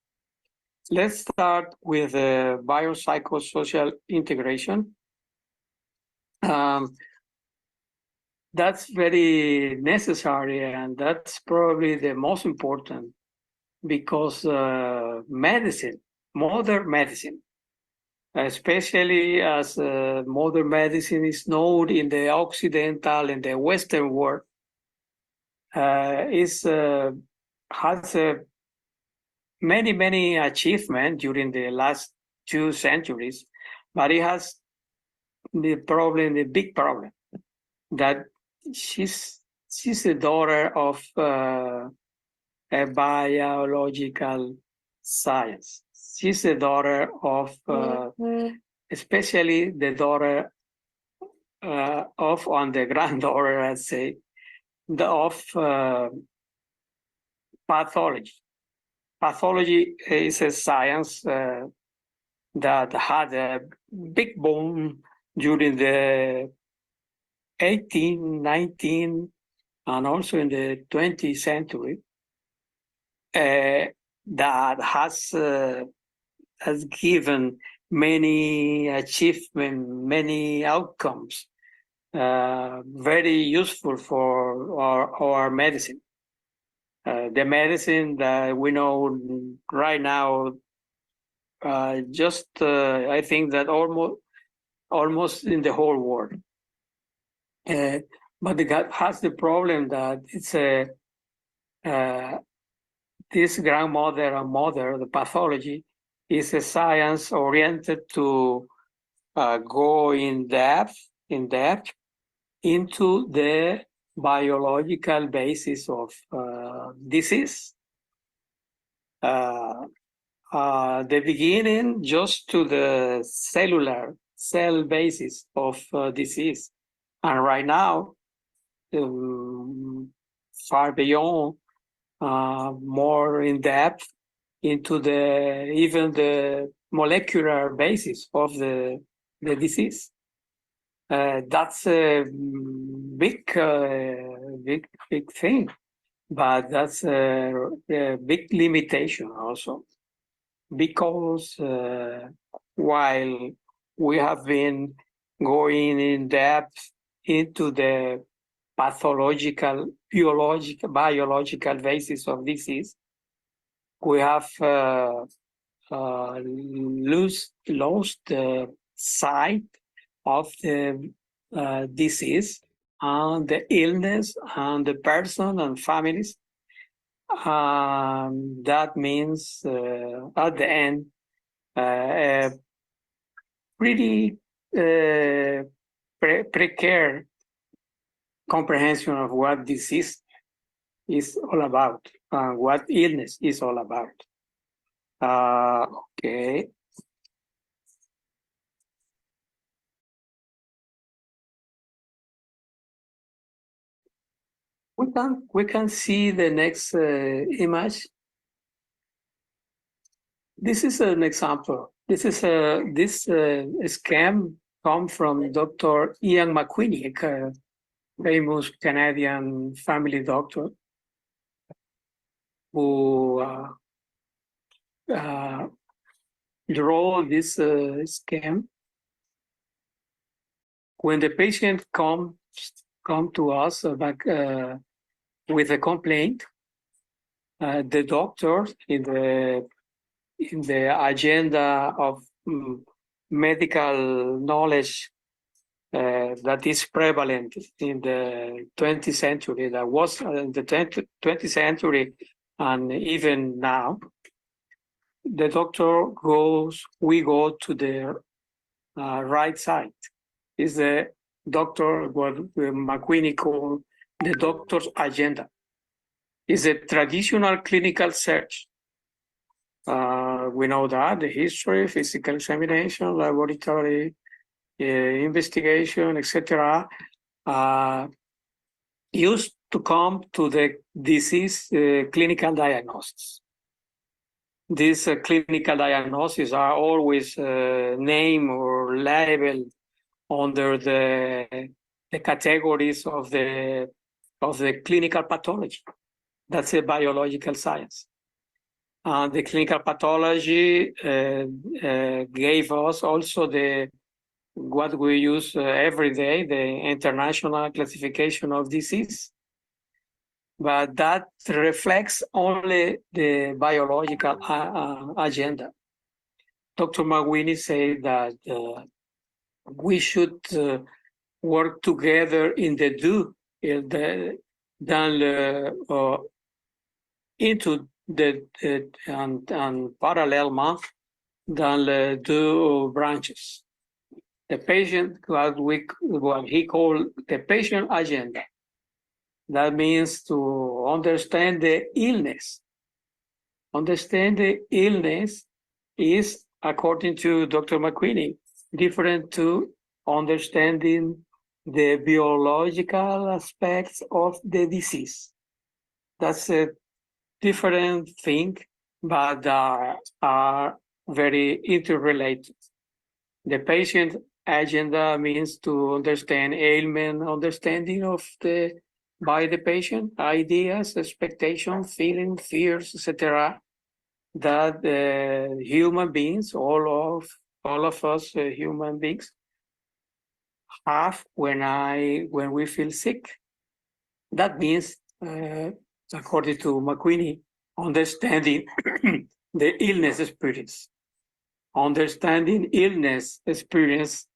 Let's start with the biopsychosocial integration. That's very necessary, and that's probably the most important, because medicine, modern medicine, especially as modern medicine is known in the Occidental and the Western world, has many achievements during the last 2 centuries, but it has the big problem, that she's the daughter of a biological science. She's the daughter of, especially the daughter of, and the granddaughter, I'd say, of pathology. Pathology is a science that had a big boom during the 18th, 19th, and also in the 20th century, that has given many achievements, many outcomes, very useful for our medicine. The medicine that we know right now, I think that almost in the whole world. But it has the problem that it's this grandmother and mother, the pathology, is a science oriented to go in depth into the biological basis of disease. The beginning just to the cellular cell basis of disease. And right now, far beyond, more in depth into even the molecular basis of the disease. That's a big thing, but that's a big limitation also, because while we have been going in depth into the pathological, biological basis of disease, we have lost the sight of the disease and the illness and the person and families. That means at the end, a pretty precarious comprehension of what disease is all about, what illness is all about. Okay. We can see the next image. This is an example. This scam come from Dr. Ian McQueenie, a famous Canadian family doctor, who draw this scam. When the patient come to us with a complaint, the doctor in the agenda of medical knowledge that is prevalent in the 20th century, that was in the 20th century, and even now, the doctor we go to the right side. Is the doctor, what McQueenie called the doctor's agenda. Is a traditional clinical search. We know that, the history, physical examination, laboratory investigation, etc., used to come to the disease clinical diagnosis. These clinical diagnoses are always named or labeled under the categories of the clinical pathology. That's a biological science. The clinical pathology gave us also what we use every day, the International Classification of Disease. But that reflects only the biological agenda. Dr. McQueenie said that we should work together in the do, into the and parallèlement dans les deux branches. The patient, what he called the patient agenda. That means to understand the illness. Understand the illness is, according to Dr. McQueenie, different to understanding the biological aspects of the disease. That's a different thing, but are very interrelated. The patient agenda means to understand ailment, understanding of by the patient, ideas, expectations, feelings, fears, etc. That human beings, all of us human beings, have when we feel sick. That means, according to McQueenie, understanding the illness experience. Understanding illness experience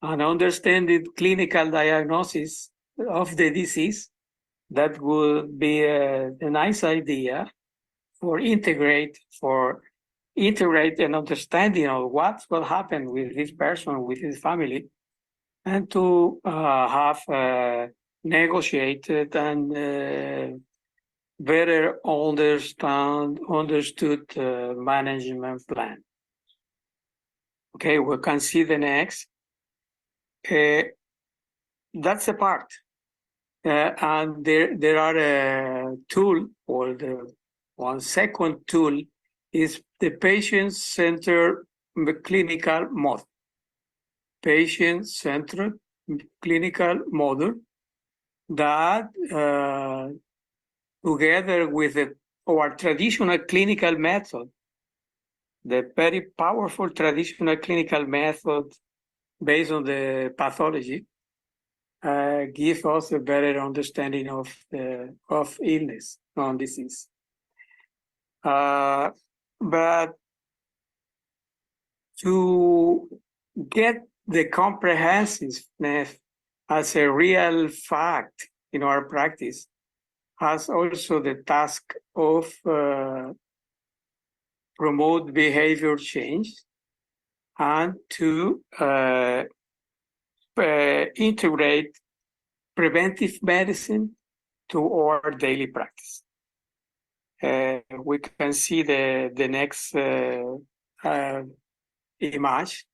and understanding clinical diagnosis of the disease, that would be a nice idea for integrate an understanding of what will happen with this person, with his family, and to have negotiated and better understood management plan. Okay, we can see the next. That's a part. And there are a tool, or the one second tool is the patient-centered clinical model. Patient-centered clinical model that together with our traditional clinical method, the very powerful traditional clinical method based on the pathology, gives us a better understanding of illness, non-disease. But to get the comprehensiveness as a real fact in our practice has also the task of promote behavior change and to integrate preventive medicine to our daily practice. We can see the next image.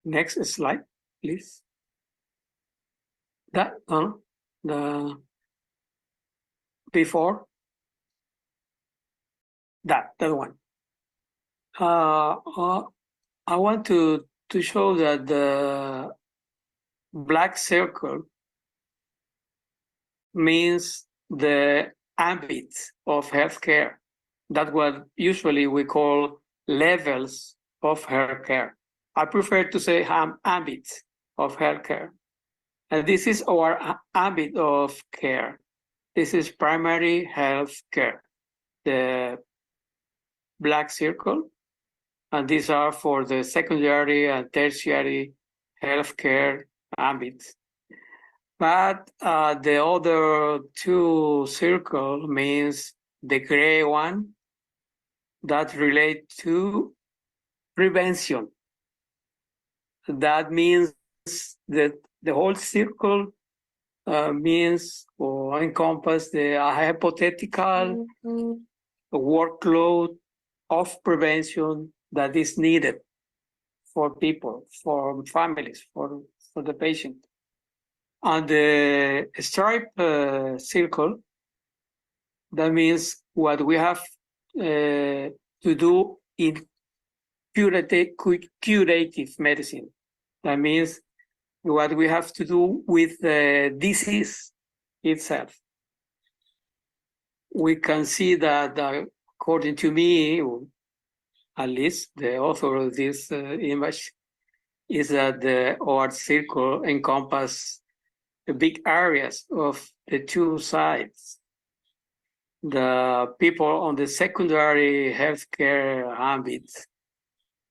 Next slide, please. That the before that one. I want to show that the black circle means the ambit of healthcare. That's what usually we call levels of healthcare. I prefer to say ambit of healthcare. And this is our ambit of care. This is primary health care. The black circle and these are for the secondary and tertiary healthcare ambits. But the other two circles means the gray one that relate to prevention. That means that the whole circle means or encompass the hypothetical workload of prevention that is needed for people, for families, for the patient. And the stripe circle, that means what we have to do in curative medicine. That means what we have to do with the disease itself. We can see that, according to me, or at least the author of this image, is that the OR circle encompasses the big areas of the two sides. The people on the secondary healthcare ambit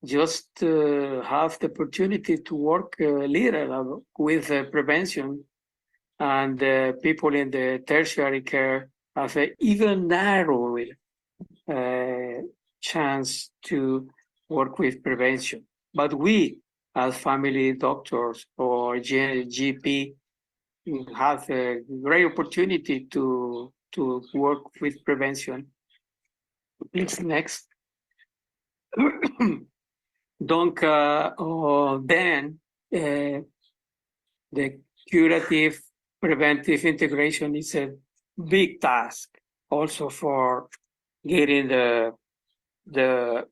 just have the opportunity to work little with prevention, and people in the tertiary care have an even narrower chance to work with prevention. But we, as family doctors or GP, have a great opportunity to work with prevention. Please, next. Donc, then the curative preventive integration is a big task also for getting the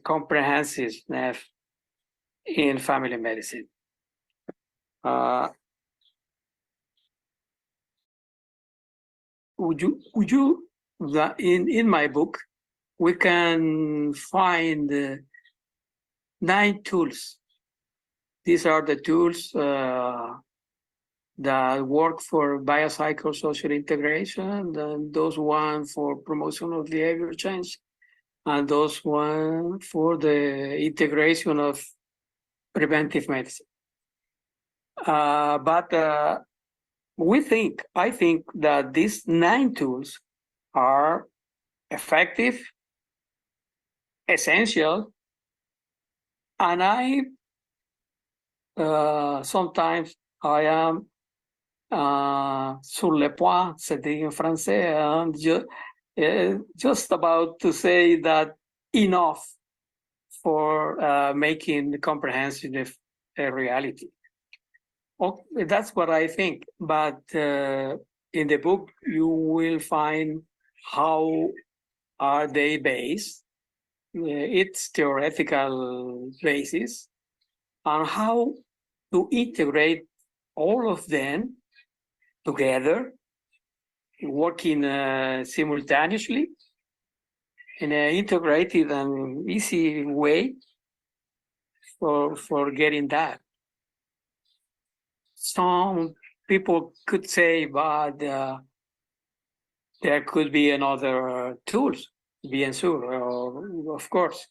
comprehensiveness in family medicine. Would you in my book, we can find 9 tools. These are the tools that work for biopsychosocial integration, and those one for promotion of behavior change, and those one for the integration of preventive medicine. But I think that these 9 tools are effective, essential, and I sometimes I am sur le point, c'est dit en français, just about to say that enough for making the comprehensive a reality. Okay, that's what I think, but in the book you will find how are they based, its theoretical basis, and how to integrate all of them together, working simultaneously in an integrated and easy way for getting that. Some people could say, but there could be another tools, bien sûr, of course.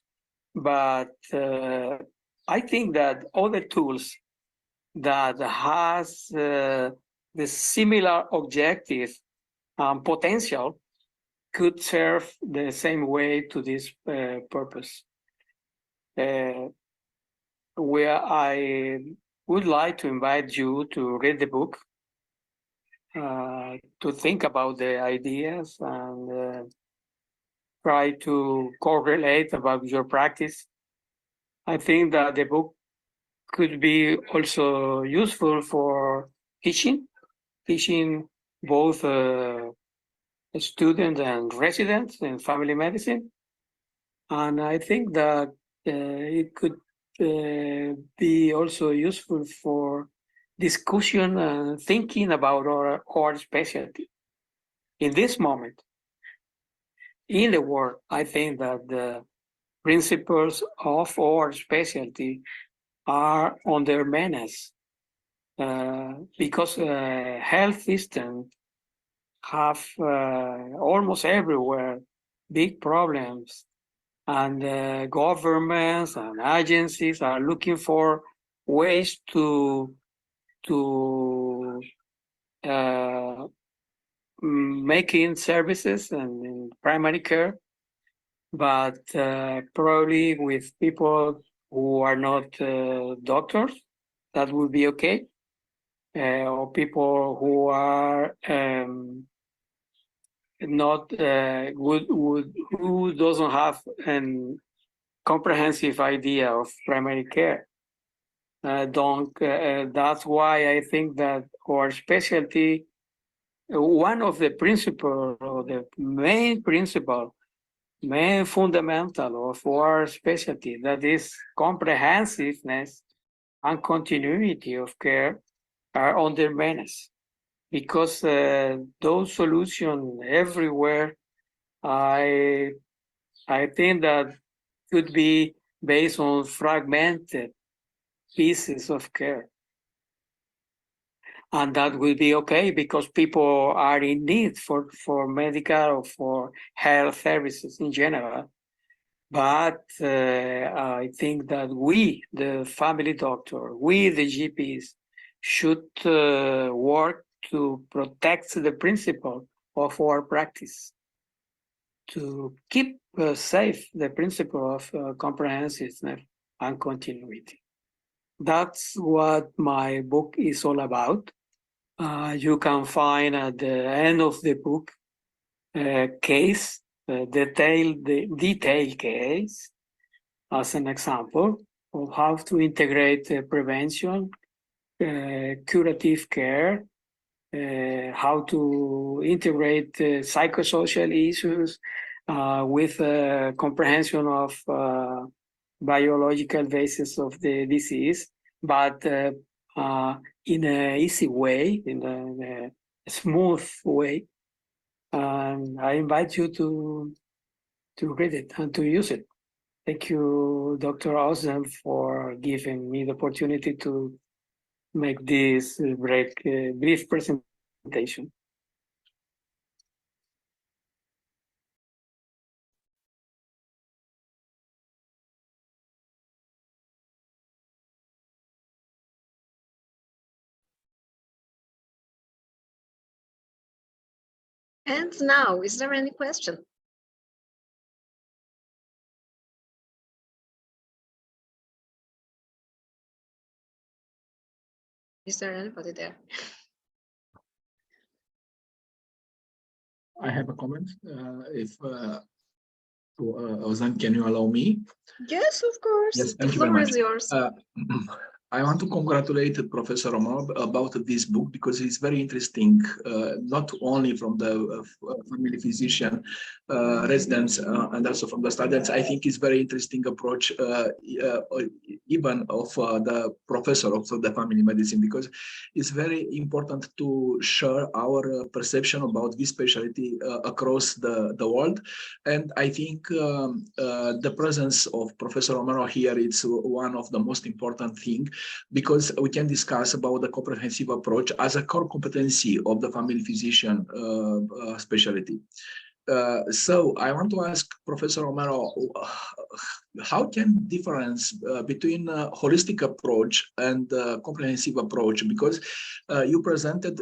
But I think that other tools that has the similar objective and potential could serve the same way to this purpose. Where I would like to invite you to read the book, to think about the ideas and try to correlate about your practice. I think that the book could be also useful for teaching both students and residents in family medicine. And I think that it could be also useful for discussion and thinking about our specialty. In this moment, in the world, I think that the principles of our specialty are under menace because health systems have almost everywhere big problems and governments and agencies are looking for ways to making services and in primary care, but probably with people who are not doctors, that would be okay, or people who are not who doesn't have a comprehensive idea of primary care. That's why I think that our specialty, one of the principles, or the main principle, main fundamental of our specialty, that is comprehensiveness and continuity of care, are under menace, because those solutions everywhere, I think that could be based on fragmented pieces of care. And that will be okay because people are in need for medical or for health services in general. But I think that we, the family doctor, we, the GPs, should work to protect the principle of our practice, to keep safe the principle of comprehensiveness and continuity. That's what my book is all about. You can find at the end of the book a case, a detailed case, as an example of how to integrate prevention, curative care, how to integrate psychosocial issues with comprehension of biological basis of the disease, but in an easy way, in a smooth way. And I invite you to read it and to use it. Thank you, Dr. Austin, for giving me the opportunity to make this brief presentation. And now, is there any question? Is there anybody there? I have a comment. Ozan, can you allow me? Yes, of course. Yes, The thank you very floor much. is yours. I want to congratulate Professor Romano about this book because it's very interesting, not only from the family physician residents and also from the students. I think it's very interesting approach, even of the professor of the family medicine, because it's very important to share our perception about this specialty across the world. And I think the presence of Professor Romano here is one of the most important things, because we can discuss about the comprehensive approach as a core competency of the family physician specialty. So I want to ask Professor Romero, how can difference between a holistic approach and a comprehensive approach? Because you presented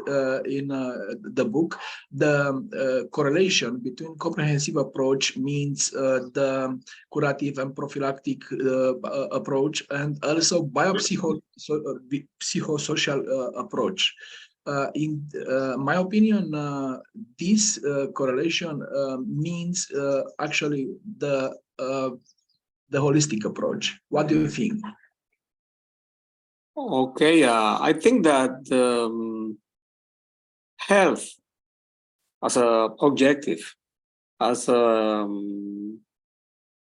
in the book the correlation between comprehensive approach means the curative and prophylactic approach, and also biopsychosocial approach. In my opinion, this correlation means actually the holistic approach. What do you think? Okay, I think that health as a objective, as a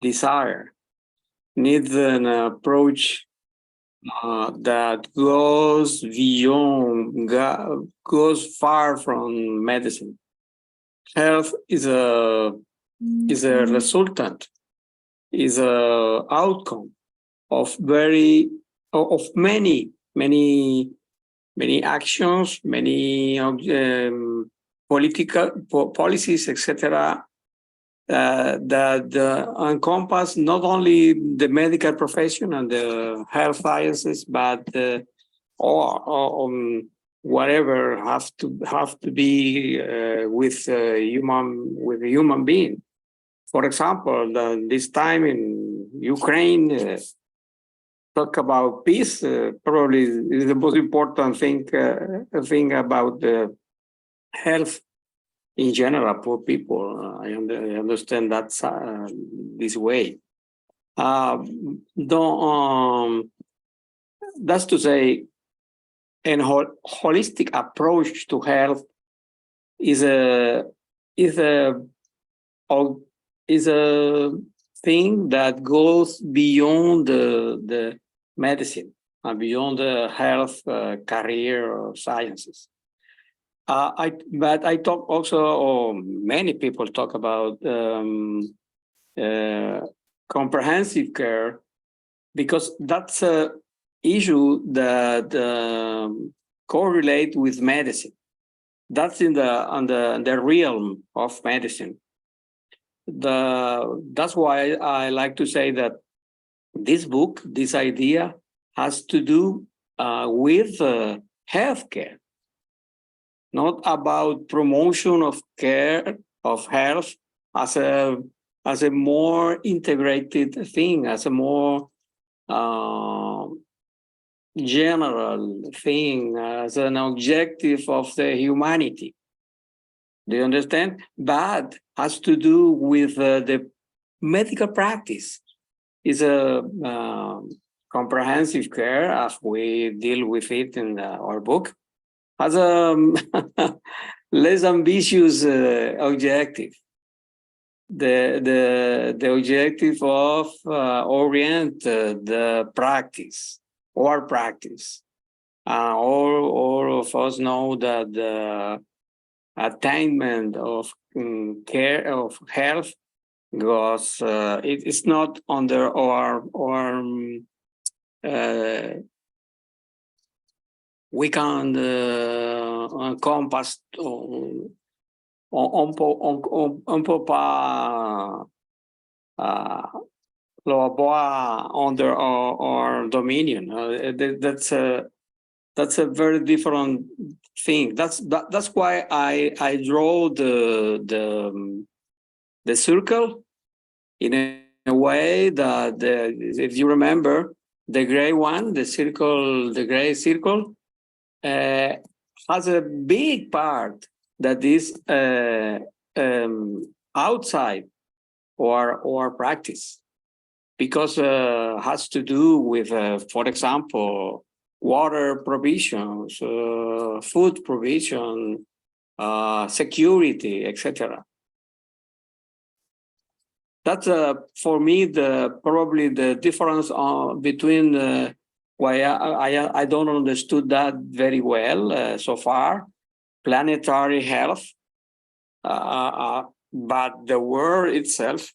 desire, needs an approach that goes beyond, goes far from medicine. Health is a resultant, is a outcome of many actions, many political policies, etc., that encompass not only the medical profession and the health sciences, but whatever have to be with a human being. For example, this time in Ukraine, talk about peace probably is the most important thing about the health in general for people. I understand that this way. That's to say, a holistic approach to health is a thing that goes beyond the medicine and beyond the health career or sciences. But I talk also, or many people talk about comprehensive care, because that's a issue that correlate with medicine. That's in the realm of medicine. That's why I like to say that this book, this idea, has to do with healthcare, not about promotion of care of health as a more integrated thing, as a more general thing, as an objective of the humanity. Do you understand? But has to do with the medical practice. Is a comprehensive care, as we deal with it in our book, has a less ambitious objective. The objective of orient the practice, our practice. All of us know that the attainment of care of health goes, it is not under our we can encompass on peut pas under our dominion. That's a very different thing. That's why I draw the circle in a way that if you remember, the gray one, the circle, the gray circle, has a big part that is outside or practice, because has to do with, for example, water provisions, food provision, security, etc. That's for me probably the difference between why I don't understood that very well so far. Planetary health, but the word itself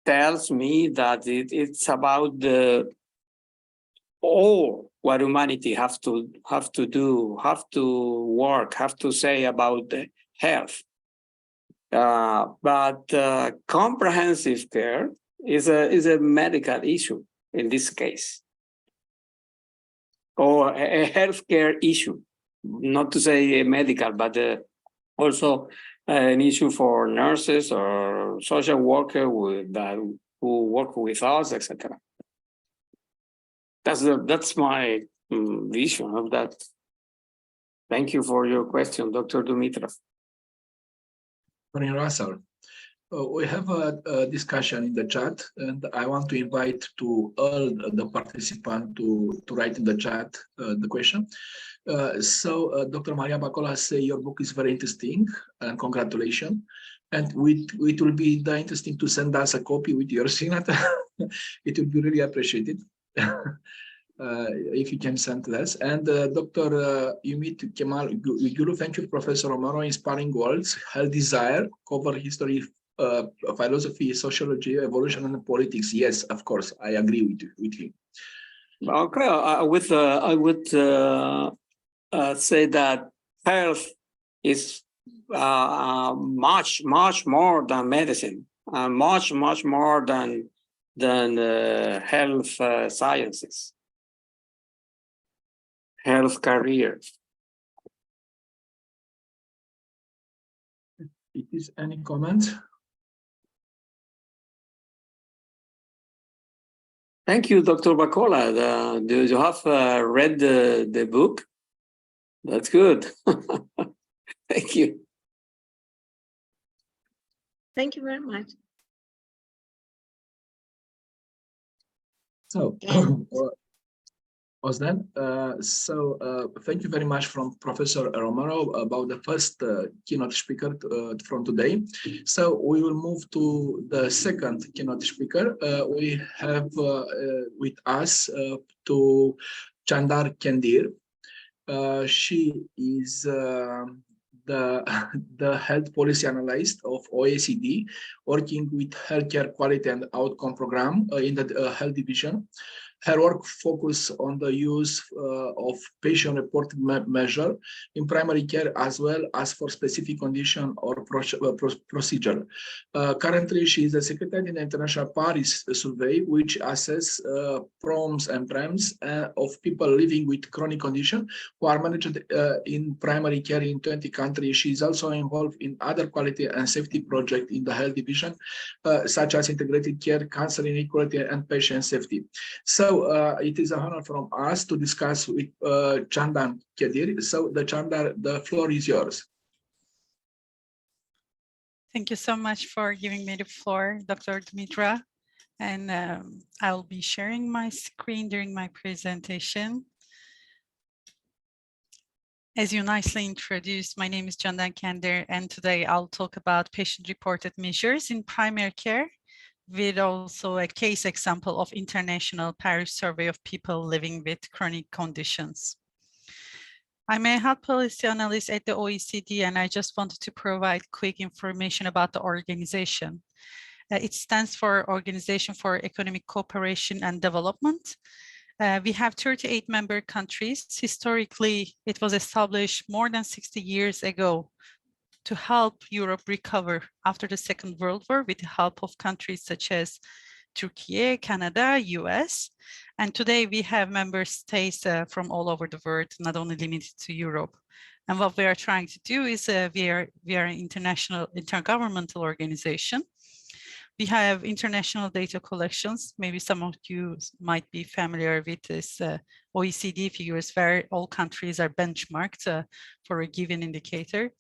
tells me that it's about all what humanity have to do, have to work, have to say about the health. But comprehensive care is a medical issue in this case, or a healthcare issue. Not to say medical, but also an issue for nurses or social workers who work with us, etc. That's my vision of that. Thank you for your question, Dr. Dumitrov. Morning, Russell. We have a discussion in the chat, and I want to invite to all the participants to write in the chat the question. So Dr. Maria Bacola say your book is very interesting, and congratulations. And it will be interesting to send us a copy with your signature. It will be really appreciated. If you can send us. And Dr. Ümit Kemal Gülü, thank you, Professor Romero, inspiring words, health desire, cover history, philosophy, sociology, evolution, and politics. Yes, of course, I agree with you. Okay, I would say that health is much more than medicine, much more than health sciences, health careers. It is any comment? Thank you, Dr. Bacola. Do you have read the book? That's good. Thank you. Thank you very much. So, And Osnan, thank you very much from Professor Romero about the first keynote speaker from today. So we will move to the second keynote speaker. We have with us to Chandar Kendir. She is the health policy analyst of OECD, working with healthcare quality and outcome program in the health division. Her work focuses on the use of patient-reported measure in primary care as well as for specific condition or procedure. Currently, she is the secretary in the International Paris Survey, which assesses PROMs and PREMs of people living with chronic condition who are managed in primary care in 20 countries. She is also involved in other quality and safety projects in the health division, such as integrated care, cancer inequality, and patient safety. So it is an honor from us to discuss with Chandar Kendir. So Chandar, the floor is yours. Thank you so much for giving me the floor, Dr. Dimitra. And I'll be sharing my screen during my presentation. As you nicely introduced, my name is Chandar Kendir, and today I'll talk about patient-reported measures in primary care, with also a case example of International Paris Survey of people living with chronic conditions. I'm a health policy analyst at the OECD, and I just wanted to provide quick information about the organization. It stands for Organization for Economic Cooperation and Development. We have 38 member countries. Historically, it was established more than 60 years ago to help Europe recover after the Second World War with the help of countries such as Turkey, Canada, US. And today we have member states from all over the world, not only limited to Europe. And what we are trying to do is we are an international intergovernmental organization. We have international data collections. Maybe some of you might be familiar with this OECD figures where all countries are benchmarked for a given indicator.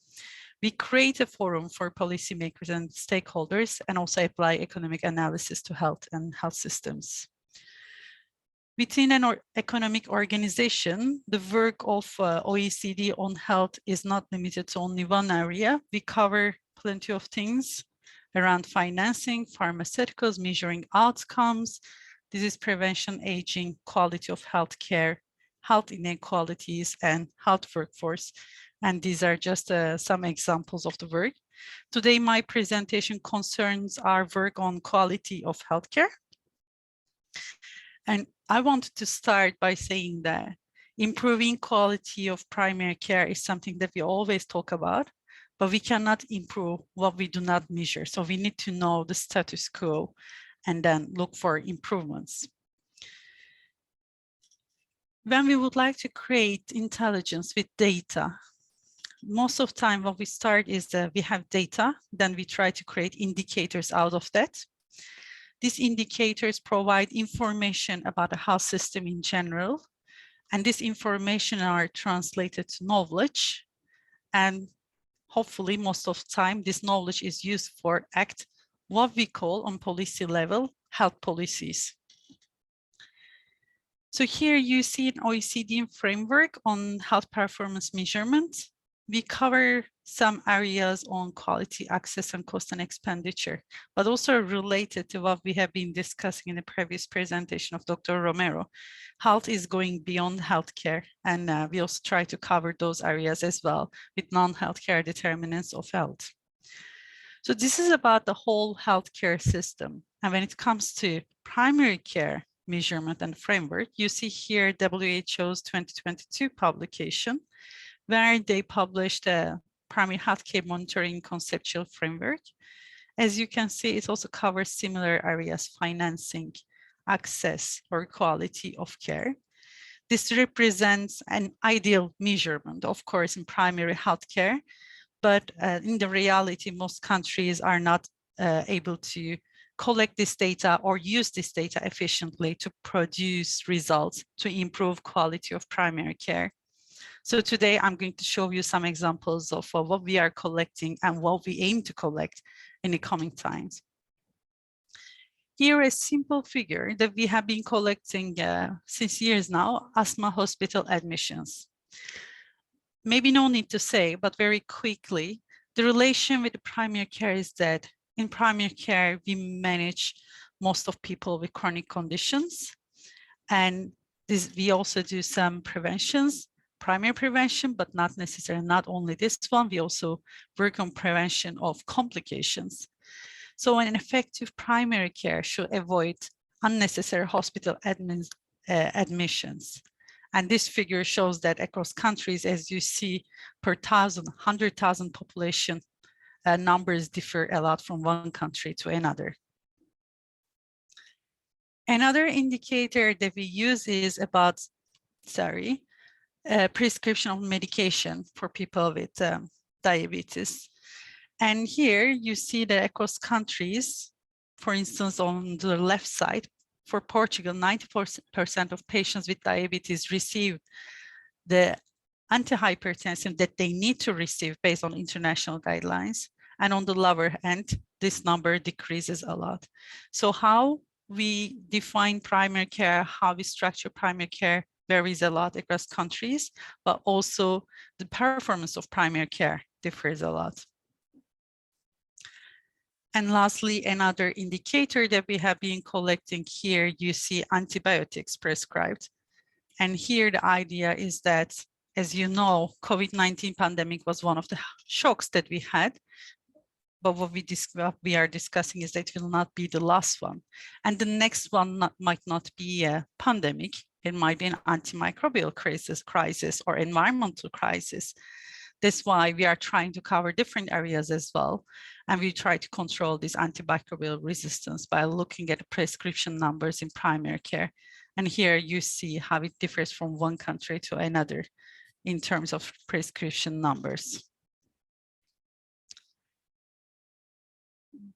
We create a forum for policymakers and stakeholders and also apply economic analysis to health and health systems. Within an economic organization, the work of OECD on health is not limited to only one area. We cover plenty of things around financing, pharmaceuticals, measuring outcomes, disease prevention, aging, quality of healthcare, health inequalities, and health workforce. And these are just some examples of the work. Today, my presentation concerns our work on quality of healthcare. And I wanted to start by saying that improving quality of primary care is something that we always talk about, but we cannot improve what we do not measure. So we need to know the status quo and then look for improvements. When we would like to create intelligence with data, most of the time what we start is that we have data, then we try to create indicators out of that. These indicators provide information about the health system in general, and this information are translated to knowledge, and hopefully most of the time this knowledge is used for what we call on policy level health policies. So here you see an OECD framework on health performance measurement. We cover some areas on quality, access, and cost and expenditure, but also related to what we have been discussing in the previous presentation of Dr. Romero. Health is going beyond healthcare, and we also try to cover those areas as well with non-healthcare determinants of health. So this is about the whole healthcare system. And when it comes to primary care measurement and framework, you see here WHO's 2022 publication, where they published a primary healthcare monitoring conceptual framework. As you can see, it also covers similar areas: financing, access, or quality of care. This represents an ideal measurement, of course, in primary healthcare, but in the reality, most countries are not able to collect this data or use this data efficiently to produce results to improve quality of primary care. So today I'm going to show you some examples of what we are collecting and what we aim to collect in the coming times. Here, a simple figure that we have been collecting since years now: asthma hospital admissions. Maybe no need to say, but very quickly, the relation with the primary care is that in primary care, we manage most of people with chronic conditions. And we also do some preventions, primary prevention, but not necessarily, not only this one, we also work on prevention of complications. So an effective primary care should avoid unnecessary hospital admissions. And this figure shows that across countries, as you see, per 100,000 population, numbers differ a lot from one country to another. Another indicator that we use is about, prescription of medication for people with diabetes. And here you see that across countries, for instance, on the left side, for Portugal, 94% of patients with diabetes receive the antihypertensive that they need to receive based on international guidelines. And on the lower end, this number decreases a lot. So how we define primary care, how we structure primary care varies a lot across countries, but also the performance of primary care differs a lot. And lastly, another indicator that we have been collecting here, you see antibiotics prescribed. And here the idea is that, as you know, COVID-19 pandemic was one of the shocks that we had. But what we are discussing is that it will not be the last one. And the next one might not be a pandemic. It might be an antimicrobial crisis or environmental crisis. That's why we are trying to cover different areas as well. And we try to control this antimicrobial resistance by looking at the prescription numbers in primary care. And here you see how it differs from one country to another in terms of prescription numbers.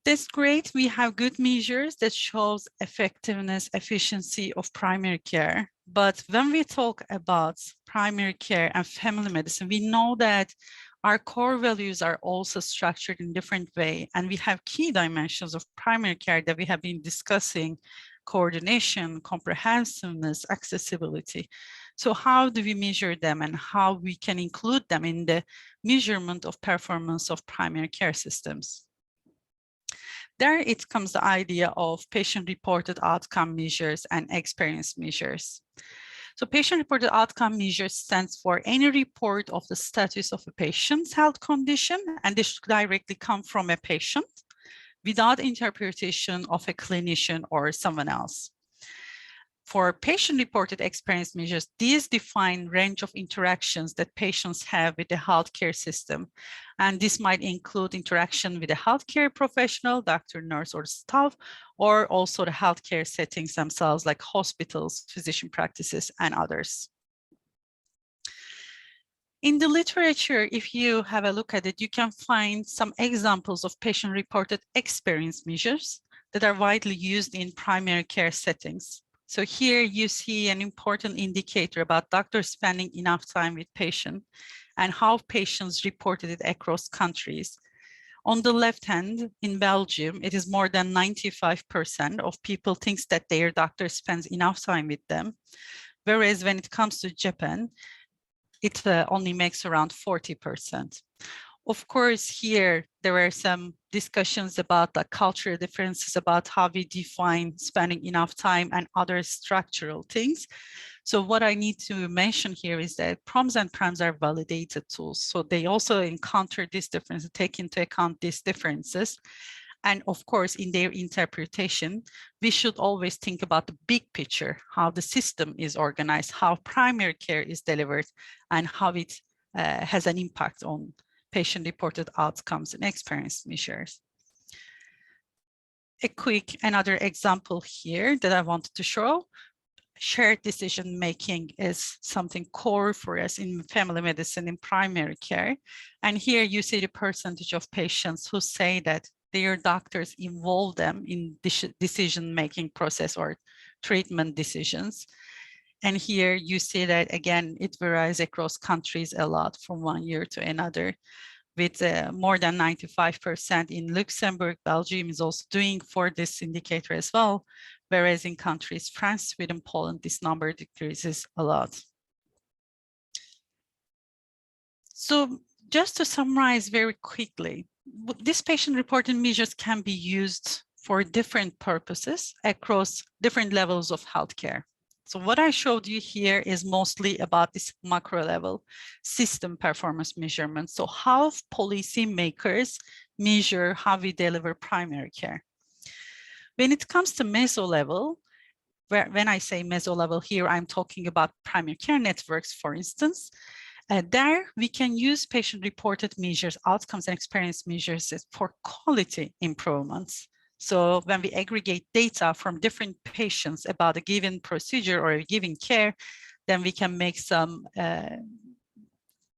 That's great. We have good measures that shows effectiveness, efficiency of primary care. But when we talk about primary care and family medicine, we know that our core values are also structured in different way. And we have key dimensions of primary care that we have been discussing: coordination, comprehensiveness, accessibility. So how do we measure them and how we can include them in the measurement of performance of primary care systems? There it comes the idea of patient-reported outcome measures and experience measures. So patient-reported outcome measures stands for any report of the status of a patient's health condition, and this should directly come from a patient without interpretation of a clinician or someone else. For patient-reported experience measures, these define range of interactions that patients have with the healthcare system. And this might include interaction with a healthcare professional, doctor, nurse, or staff, or also the healthcare settings themselves, like hospitals, physician practices, and others. In the literature, if you have a look at it, you can find some examples of patient-reported experience measures that are widely used in primary care settings. So here you see an important indicator about doctors spending enough time with patients and how patients reported it across countries. On the left hand, in Belgium, it is more than 95% of people thinks that their doctor spends enough time with them. Whereas when it comes to Japan, it only makes around 40%. Of course, here there were some discussions about the cultural differences, about how we define spending enough time and other structural things. So what I need to mention here is that PROMs and PRAMs are validated tools. So they also encounter these differences, take into account these differences. And of course, in their interpretation, we should always think about the big picture, how the system is organized, how primary care is delivered, and how it has an impact on patient-reported outcomes and experience measures. A quick another example here that I wanted to show. Shared decision making is something core for us in family medicine in primary care. And here you see the percentage of patients who say that their doctors involve them in decision making process or treatment decisions. And here you see that again, it varies across countries a lot from one year to another, with more than 95% in Luxembourg. Belgium is also doing for this indicator as well, whereas in countries, France, Sweden, Poland, this number decreases a lot. So just to summarize very quickly, these patient-reported measures can be used for different purposes across different levels of healthcare. So what I showed you here is mostly about this macro level system performance measurement. So how policymakers measure how we deliver primary care. When it comes to meso level, when I say meso level here, I'm talking about primary care networks, for instance. There we can use patient-reported measures, outcomes and experience measures for quality improvements. So when we aggregate data from different patients about a given procedure or a given care, then we can make some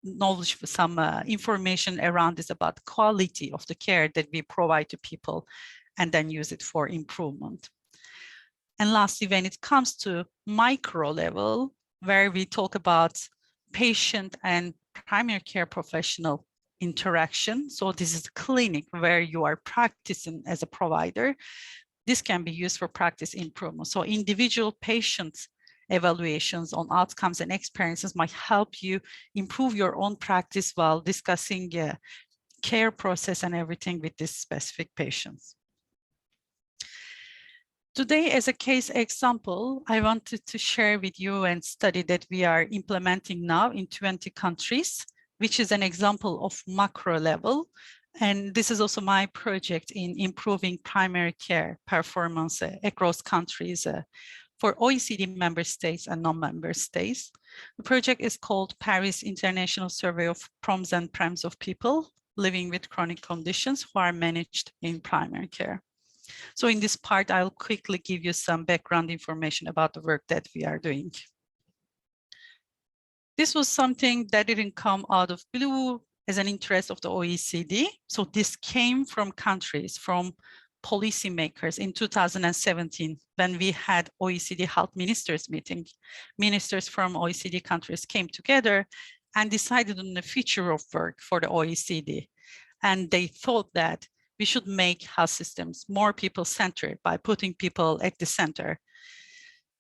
knowledge, some information around this about the quality of the care that we provide to people and then use it for improvement. And lastly, when it comes to micro level, where we talk about patient and primary care professional interaction. So this is a clinic where you are practicing as a provider. This can be used for practice improvement. So individual patients evaluations on outcomes and experiences might help you improve your own practice while discussing care process and everything with these specific patients. Today, as a case example, I wanted to share with you a study that we are implementing now in 20 countries, which is an example of macro level. And this is also my project in improving primary care performance across countries for OECD member states and non-member states. The project is called Paris International Survey of PROMs and PREMs of people living with chronic conditions who are managed in primary care. So in this part, I'll quickly give you some background information about the work that we are doing. This was something that didn't come out of blue as an interest of the OECD. So this came from countries, from policymakers in 2017, when we had OECD health ministers meeting. Ministers from OECD countries came together and decided on the future of work for the OECD. And they thought that we should make health systems more people-centered by putting people at the center.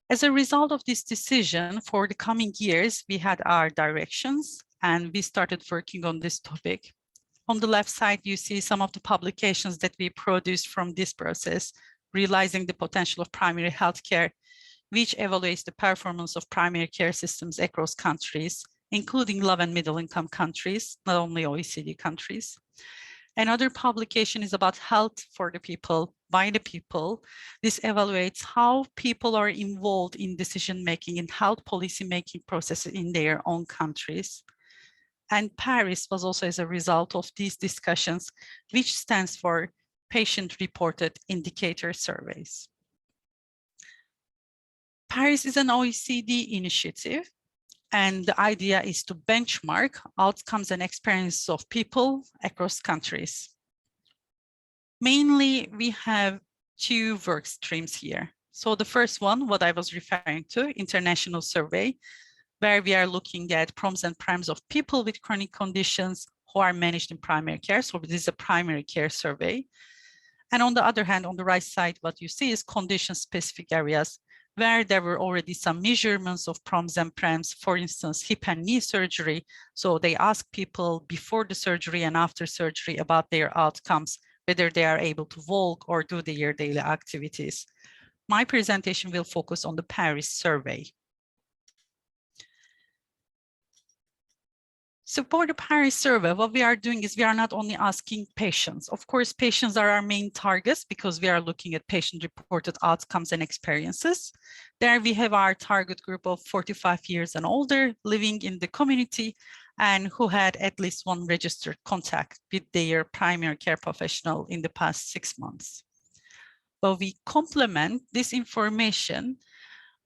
As a result of this decision, for the coming years, we had our directions and we started working on this topic. On the left side, you see some of the publications that we produced from this process, Realizing the Potential of Primary Healthcare, which evaluates the performance of primary care systems across countries, including low and middle income countries, not only OECD countries. Another publication is about health for the people, by the people. This evaluates how people are involved in decision-making and health policy-making processes in their own countries. And Paris was also as a result of these discussions, which stands for Patient-Reported Indicator Surveys. Paris is an OECD initiative, and the idea is to benchmark outcomes and experiences of people across countries. Mainly, we have two work streams here. So the first one, what I was referring to, international survey, where we are looking at PROMs and PREMs of people with chronic conditions who are managed in primary care. So this is a primary care survey. And on the other hand, on the right side, what you see is condition-specific areas where there were already some measurements of PROMs and PREMs, for instance, hip and knee surgery. So they ask people before the surgery and after surgery about their outcomes, whether they are able to walk or do their daily activities. My presentation will focus on the Paris survey. So for the Paris survey, what we are doing is we are not only asking patients. Of course, patients are our main targets because we are looking at patient-reported outcomes and experiences. There we have our target group of 45 years and older living in the community, and who had at least one registered contact with their primary care professional in the past 6 months. But we complement this information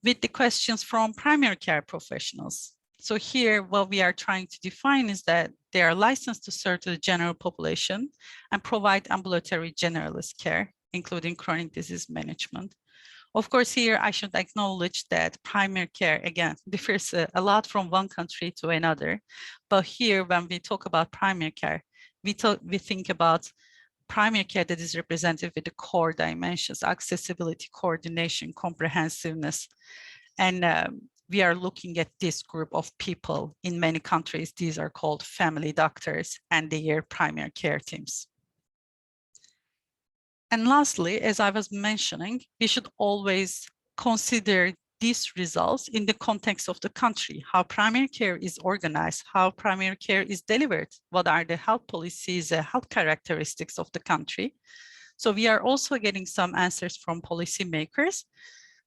with the questions from primary care professionals. So here, what we are trying to define is that they are licensed to serve the general population and provide ambulatory generalist care, including chronic disease management. Of course, here I should acknowledge that primary care, again, differs a lot from one country to another. But here, when we talk about primary care, we think about primary care that is represented with the core dimensions: accessibility, coordination, comprehensiveness. And we are looking at this group of people. In many countries, these are called family doctors and their primary care teams. And lastly, as I was mentioning, we should always consider these results in the context of the country, how primary care is organized, how primary care is delivered, what are the health policies, health characteristics of the country. So we are also getting some answers from policymakers.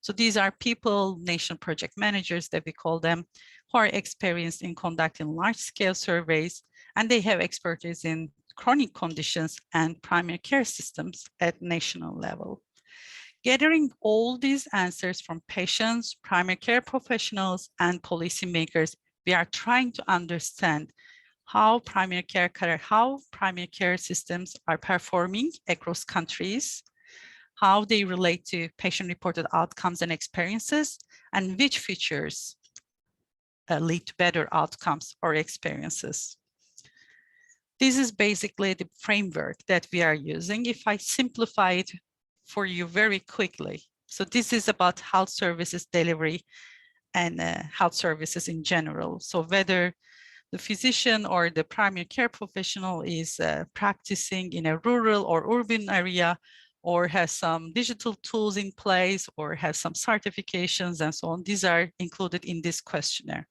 So these are people, nation project managers that we call them, who are experienced in conducting large-scale surveys, and they have expertise in chronic conditions and primary care systems at national level. Gathering all these answers from patients, primary care professionals, and policymakers, we are trying to understand how primary care systems are performing across countries, how they relate to patient-reported outcomes and experiences, and which features lead to better outcomes or experiences. This is basically the framework that we are using. If I simplify it for you very quickly. So this is about health services delivery and health services in general. So whether the physician or the primary care professional is practicing in a rural or urban area, or has some digital tools in place, or has some certifications and so on, these are included in this questionnaire.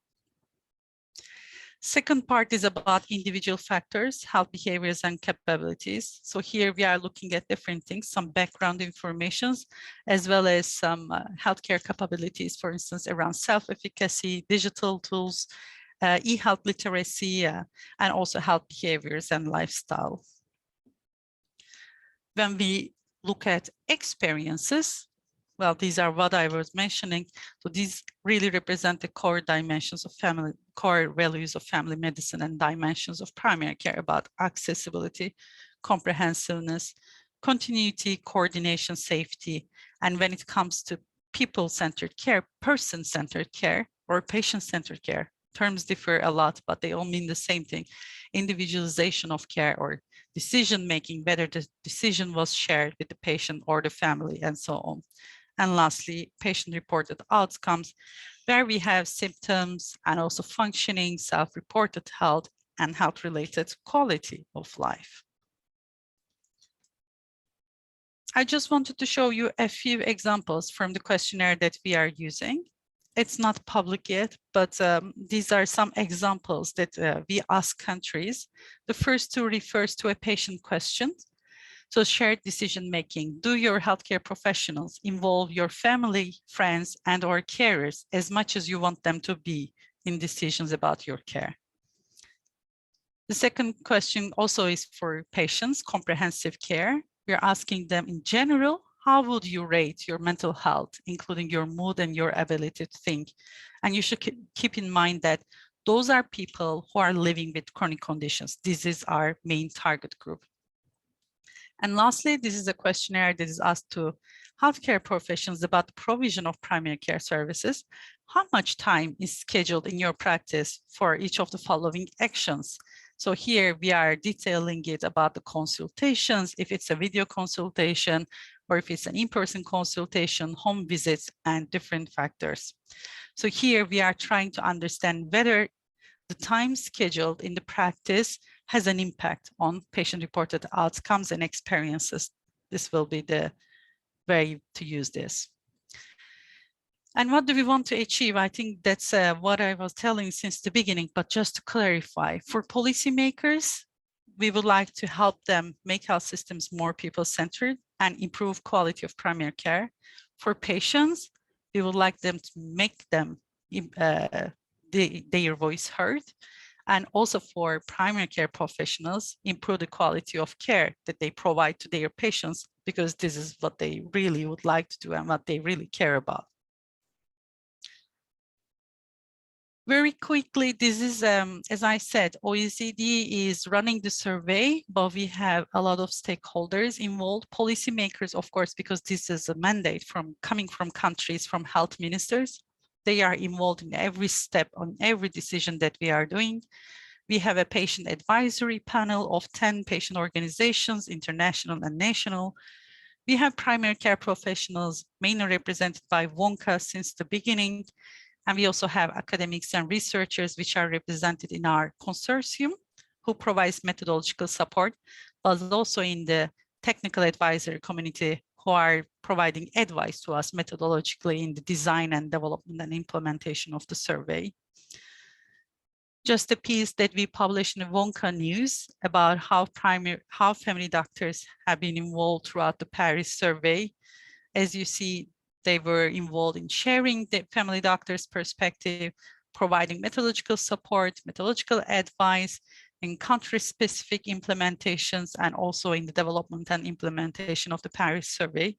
Second part is about individual factors, health behaviors and capabilities. So here we are looking at different things, some background informations, as well as some healthcare capabilities, for instance, around self-efficacy, digital tools, e-health literacy, and also health behaviors and lifestyle. When we look at experiences, well, these are what I was mentioning. So these really represent the core dimensions of core values of family medicine and dimensions of primary care about accessibility, comprehensiveness, continuity, coordination, safety. And when it comes to people-centered care, person-centered care, or patient-centered care, terms differ a lot, but they all mean the same thing. Individualization of care or decision-making, whether the decision was shared with the patient or the family, and so on. And lastly, patient-reported outcomes, where we have symptoms and also functioning, self-reported health, and health-related quality of life. I just wanted to show you a few examples from the questionnaire that we are using. It's not public yet, but these are some examples that we ask countries. The first two refers to a patient question. So shared decision-making. Do your healthcare professionals involve your family, friends, and or carers as much as you want them to be in decisions about your care? The second question also is for patients, comprehensive care. We're asking them in general, how would you rate your mental health, including your mood and your ability to think? And you should keep in mind that those are people who are living with chronic conditions. This is our main target group. And lastly, this is a questionnaire that is asked to healthcare professionals about the provision of primary care services. How much time is scheduled in your practice for each of the following actions? So here we are detailing it about the consultations, if it's a video consultation, or if it's an in-person consultation, home visits, and different factors. So here we are trying to understand whether the time scheduled in the practice has an impact on patient-reported outcomes and experiences. This will be the way to use this. And what do we want to achieve? I think that's what I was telling since the beginning, but just to clarify, for policymakers, we would like to help them make health systems more people-centered and improve quality of primary care. For patients, we would like them to make them their voice heard. and also for primary care professionals, improve the quality of care that they provide to their patients, because this is what they really would like to do and what they really care about. Very quickly, this is, as I said, OECD is running the survey, but we have a lot of stakeholders involved, policymakers, of course, because this is a mandate coming from countries, from health ministers. They are involved in every step on every decision that we are doing. We have a patient advisory panel of 10 patient organizations, international and national. We have primary care professionals, mainly represented by WONCA since the beginning. And we also have academics and researchers which are represented in our consortium, who provides methodological support, but also in the technical advisory community, who are providing advice to us methodologically in the design and development and implementation of the survey. Just a piece that we published in the WONCA News about how family doctors have been involved throughout the Paris survey. As you see, they were involved in sharing the family doctor's perspective, providing methodological support, methodological advice, in country-specific implementations, and also in the development and implementation of the Paris survey.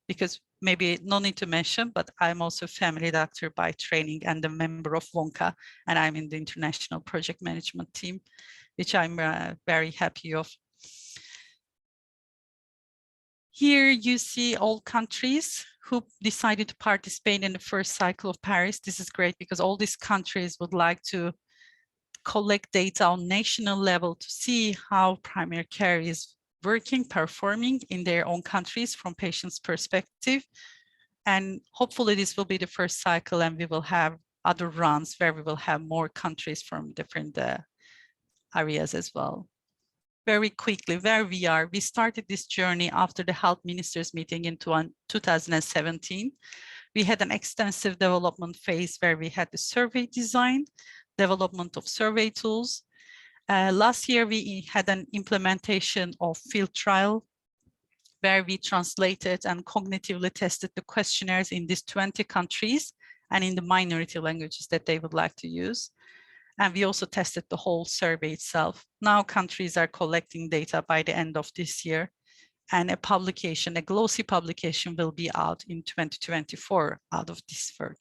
Because maybe no need to mention, but I'm also a family doctor by training and a member of WONCA, and I'm in the international project management team, which I'm very happy of. Here you see all countries who decided to participate in the first cycle of Paris. This is great because all these countries would like to collect data on national level to see how primary care is working, performing in their own countries from patients' perspective. And hopefully this will be the first cycle, and we will have other runs where we will have more countries from different areas as well. Very quickly, where we are, we started this journey after the health ministers meeting in 2017. We had an extensive development phase where we had the survey design, development of survey tools. Last year, we had an implementation of field trial where we translated and cognitively tested the questionnaires in these 20 countries and in the minority languages that they would like to use. And we also tested the whole survey itself. Now countries are collecting data by the end of this year, and a publication, a glossy publication, will be out in 2024 out of this work.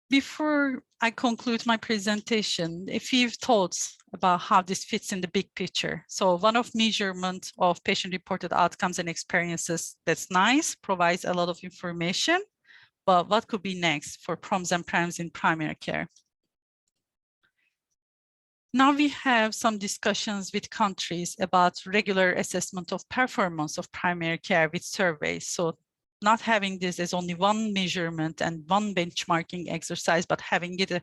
Before I conclude my presentation, a few thoughts about how this fits in the big picture. So one of measurement of patient-reported outcomes and experiences, that's nice, provides a lot of information. But what could be next for PROMs and PRAMs in primary care? Now we have some discussions with countries about regular assessment of performance of primary care with surveys. So not having this as only one measurement and one benchmarking exercise, but having it a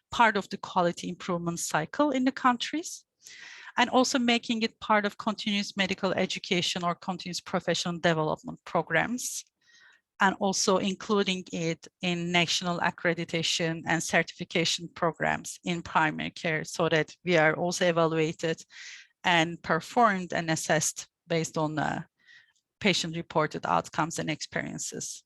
part of the quality improvement cycle in the countries, and also making it part of continuous medical education or continuous professional development programs, and also including it in national accreditation and certification programs in primary care, so that we are also evaluated and performed and assessed based on patient-reported outcomes and experiences.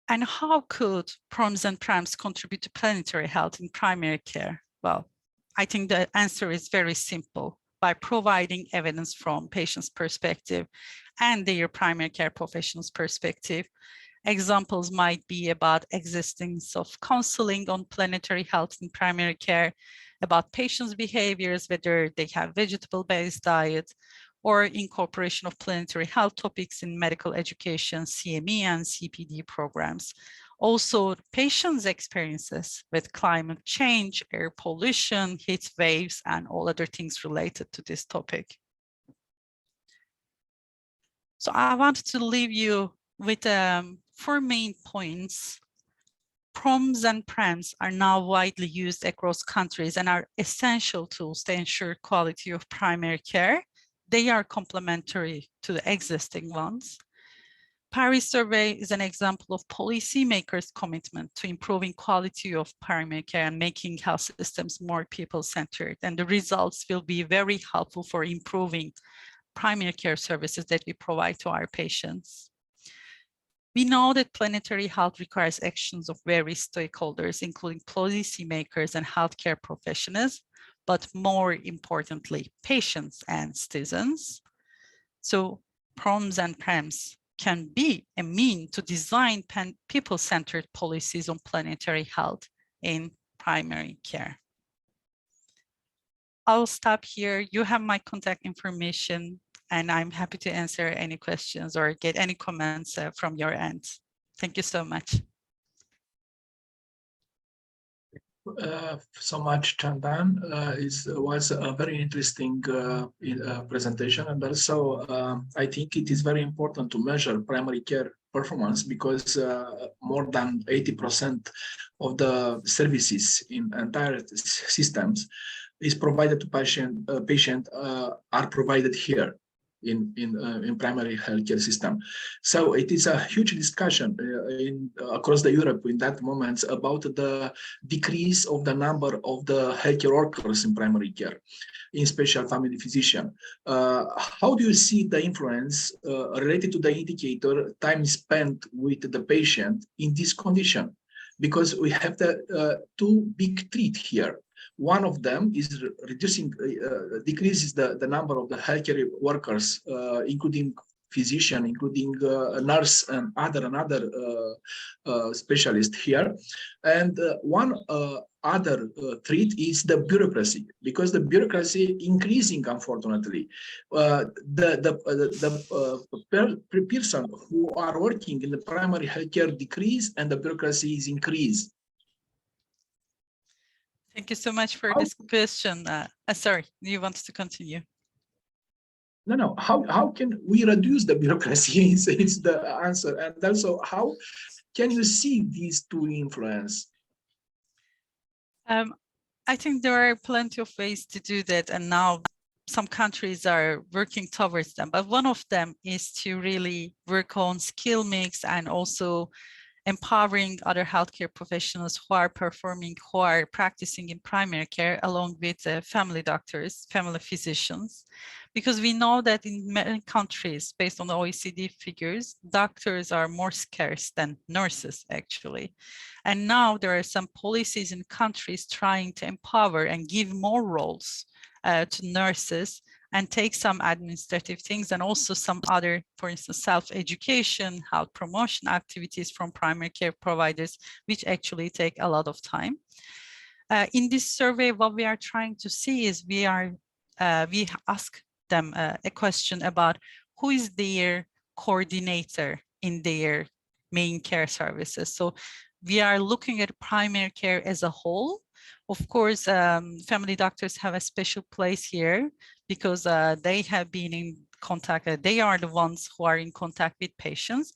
And how could PROMs and PRAMs contribute to planetary health in primary care? Well, I think the answer is very simple. By providing evidence from patients' perspective and their primary care professionals' perspective. Examples might be about existence of counseling on planetary health in primary care, about patients' behaviors, whether they have vegetable-based diet, or incorporation of planetary health topics in medical education, CME and CPD programs. Also, patients' experiences with climate change, air pollution, heat waves, and all other things related to this topic. So I wanted to leave you with 4 main points. PROMs and PRAMs are now widely used across countries and are essential tools to ensure quality of primary care. They are complementary to the existing ones. Paris survey is an example of policymakers' commitment to improving quality of primary care and making health systems more people-centered. And the results will be very helpful for improving primary care services that we provide to our patients. We know that planetary health requires actions of various stakeholders, including policymakers and healthcare professionals, but more importantly, patients and citizens. So PROMs and PREMs can be a mean to design people-centered policies on planetary health in primary care. I'll stop here. You have my contact information, and I'm happy to answer any questions or get any comments from your end. Thank you so much. So much, Chandan. It was a very interesting presentation, and also I think it is very important to measure primary care performance because more than 80% of the services in entire systems is provided to patient are provided here in primary healthcare system. So it is a huge discussion across the Europe in that moment about the decrease of the number of the healthcare workers in primary care, in special family physician. How do you see the influence related to the indicator time spent with the patient in this condition? Because we have the two big threats here. One of them is reducing, decreases the number of the healthcare workers, including physician, including nurse and other specialist here. And one other threat is the bureaucracy, because the bureaucracy increasing, unfortunately. The person who are working in the primary healthcare decrease and the bureaucracy is increased. Thank you so much for this question. Sorry, you wanted to continue? No. How can we reduce the bureaucracy? Is the answer. And also, how can you see these two influence? I think there are plenty of ways to do that, and now some countries are working towards them. But one of them is to really work on skill mix and also empowering other healthcare professionals who are practicing in primary care, along with family doctors, family physicians, because we know that in many countries, based on the OECD figures, doctors are more scarce than nurses, actually. And now there are some policies in countries trying to empower and give more roles to nurses and take some administrative things and also some other, for instance, self-education, health promotion activities from primary care providers, which actually take a lot of time. In this survey, what we are trying to see is we ask them a question about who is their coordinator in their main care services. So we are looking at primary care as a whole. Of course, family doctors have a special place here because they have been in contact, they are the ones who are in contact with patients.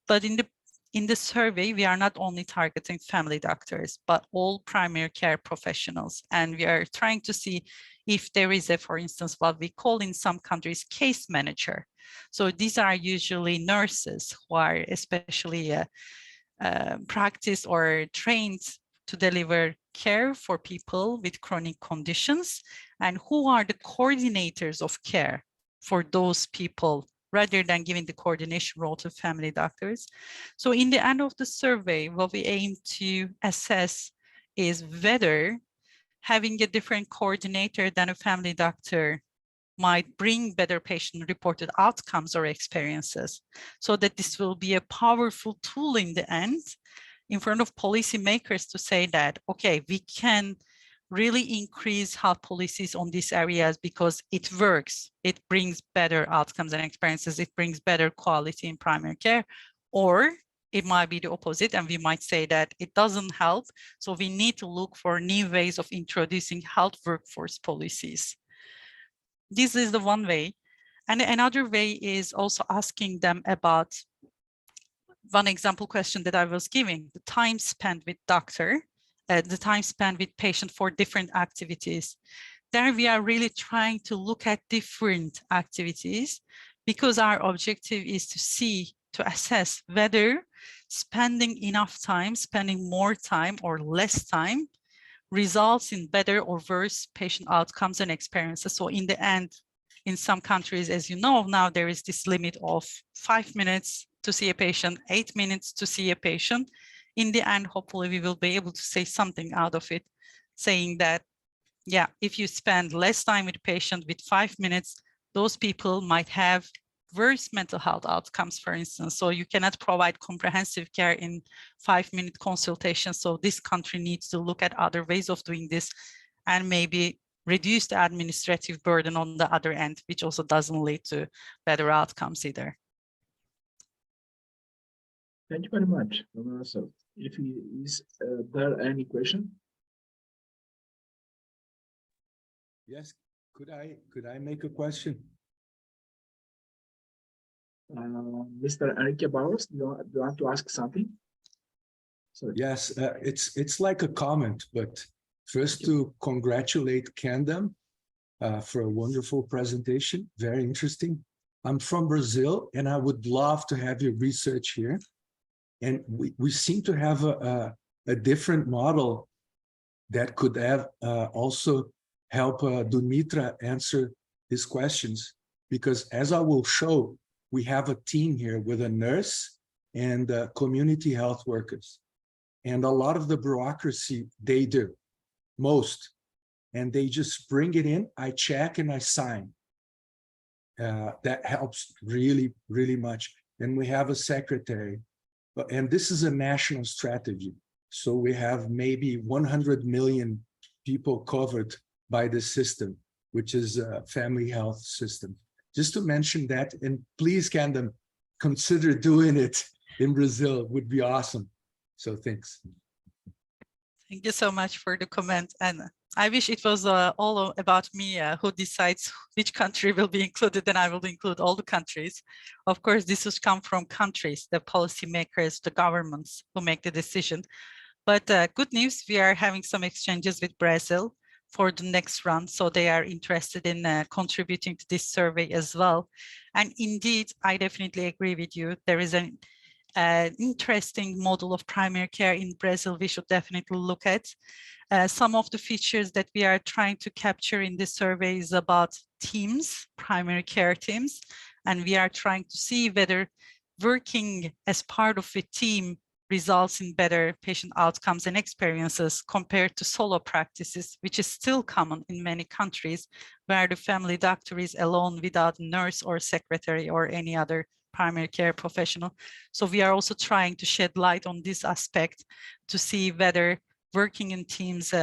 But in the survey, we are not only targeting family doctors, but all primary care professionals. And we are trying to see if there is for instance, what we call in some countries, case manager. So these are usually nurses who are especially practiced or trained to deliver care for people with chronic conditions, and who are the coordinators of care for those people rather than giving the coordination role to family doctors. So in the end of the survey, what we aim to assess is whether having a different coordinator than a family doctor might bring better patient-reported outcomes or experiences, so that this will be a powerful tool in the end in front of policymakers to say that, okay, we can really increase health policies on these areas because it works. It brings better outcomes and experiences. It brings better quality in primary care. Or it might be the opposite, and we might say that it doesn't help. So we need to look for new ways of introducing health workforce policies. This is the one way. And another way is also asking them about one example question that I was giving, the time spent with doctor, the time spent with patient for different activities. There we are really trying to look at different activities because our objective is to assess whether spending enough time, spending more time or less time results in better or worse patient outcomes and experiences. So in the end, in some countries, as you know, now there is this limit of 5 minutes to see a patient, 8 minutes to see a patient. In the end, hopefully we will be able to say something out of it, saying that, yeah, if you spend less time with the patient with 5 minutes, those people might have worse mental health outcomes, for instance. So you cannot provide comprehensive care in 5-minute consultation. So this country needs to look at other ways of doing this and maybe reduce the administrative burden on the other end, which also doesn't lead to better outcomes either. Thank you very much. So if is there any question? Yes, could I make a question? Mr. Enrique Barros, do you want to ask something? Sorry. Yes, it's like a comment, but first to congratulate Candem for a wonderful presentation, very interesting. I'm from Brazil, and I would love to have your research here. And we seem to have a different model that could have also help Dumitra answer his questions, because as I will show, we have a team here with a nurse and community health workers. And a lot of the bureaucracy, they do, most. And they just bring it in, I check and I sign. That helps really, really much. And we have a secretary. And this is a national strategy. So we have maybe 100 million people covered by the system, which is a family health system. Just to mention that, and please, Candem, consider doing it in Brazil, would be awesome. So thanks. Thank you so much for the comment. And I wish it was all about me who decides which country will be included, and I will include all the countries. Of course, this has come from countries, the policymakers, the governments who make the decision. But good news, we are having some exchanges with Brazil for the next round. So they are interested in contributing to this survey as well. And indeed, I definitely agree with you. There is an interesting model of primary care in Brazil we should definitely look at. Some of the features that we are trying to capture in this survey is about teams, primary care teams. And we are trying to see whether working as part of a team results in better patient outcomes and experiences compared to solo practices, which is still common in many countries where the family doctor is alone without a nurse or secretary or any other primary care professional. So we are also trying to shed light on this aspect to see whether working in teams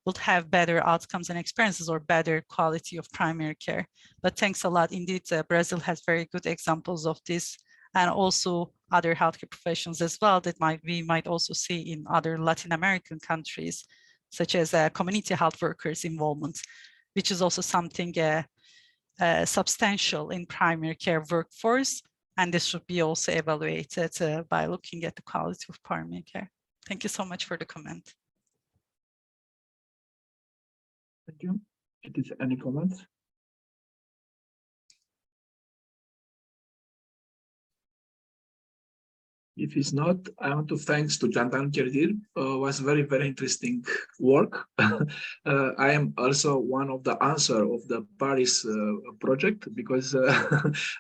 would have better outcomes and experiences or better quality of primary care. But thanks a lot. Indeed, Brazil has very good examples of this, and also other healthcare professions as well that we might also see in other Latin American countries, such as community health workers' involvement, which is also something substantial in primary care workforce. And this should be also evaluated by looking at the quality of primary care. Thank you so much for the comment. Thank you. Is any comments? If it's not, I want to thanks to Candan Kerdir. Was very, very interesting work. I am also one of the answer of the Paris project, because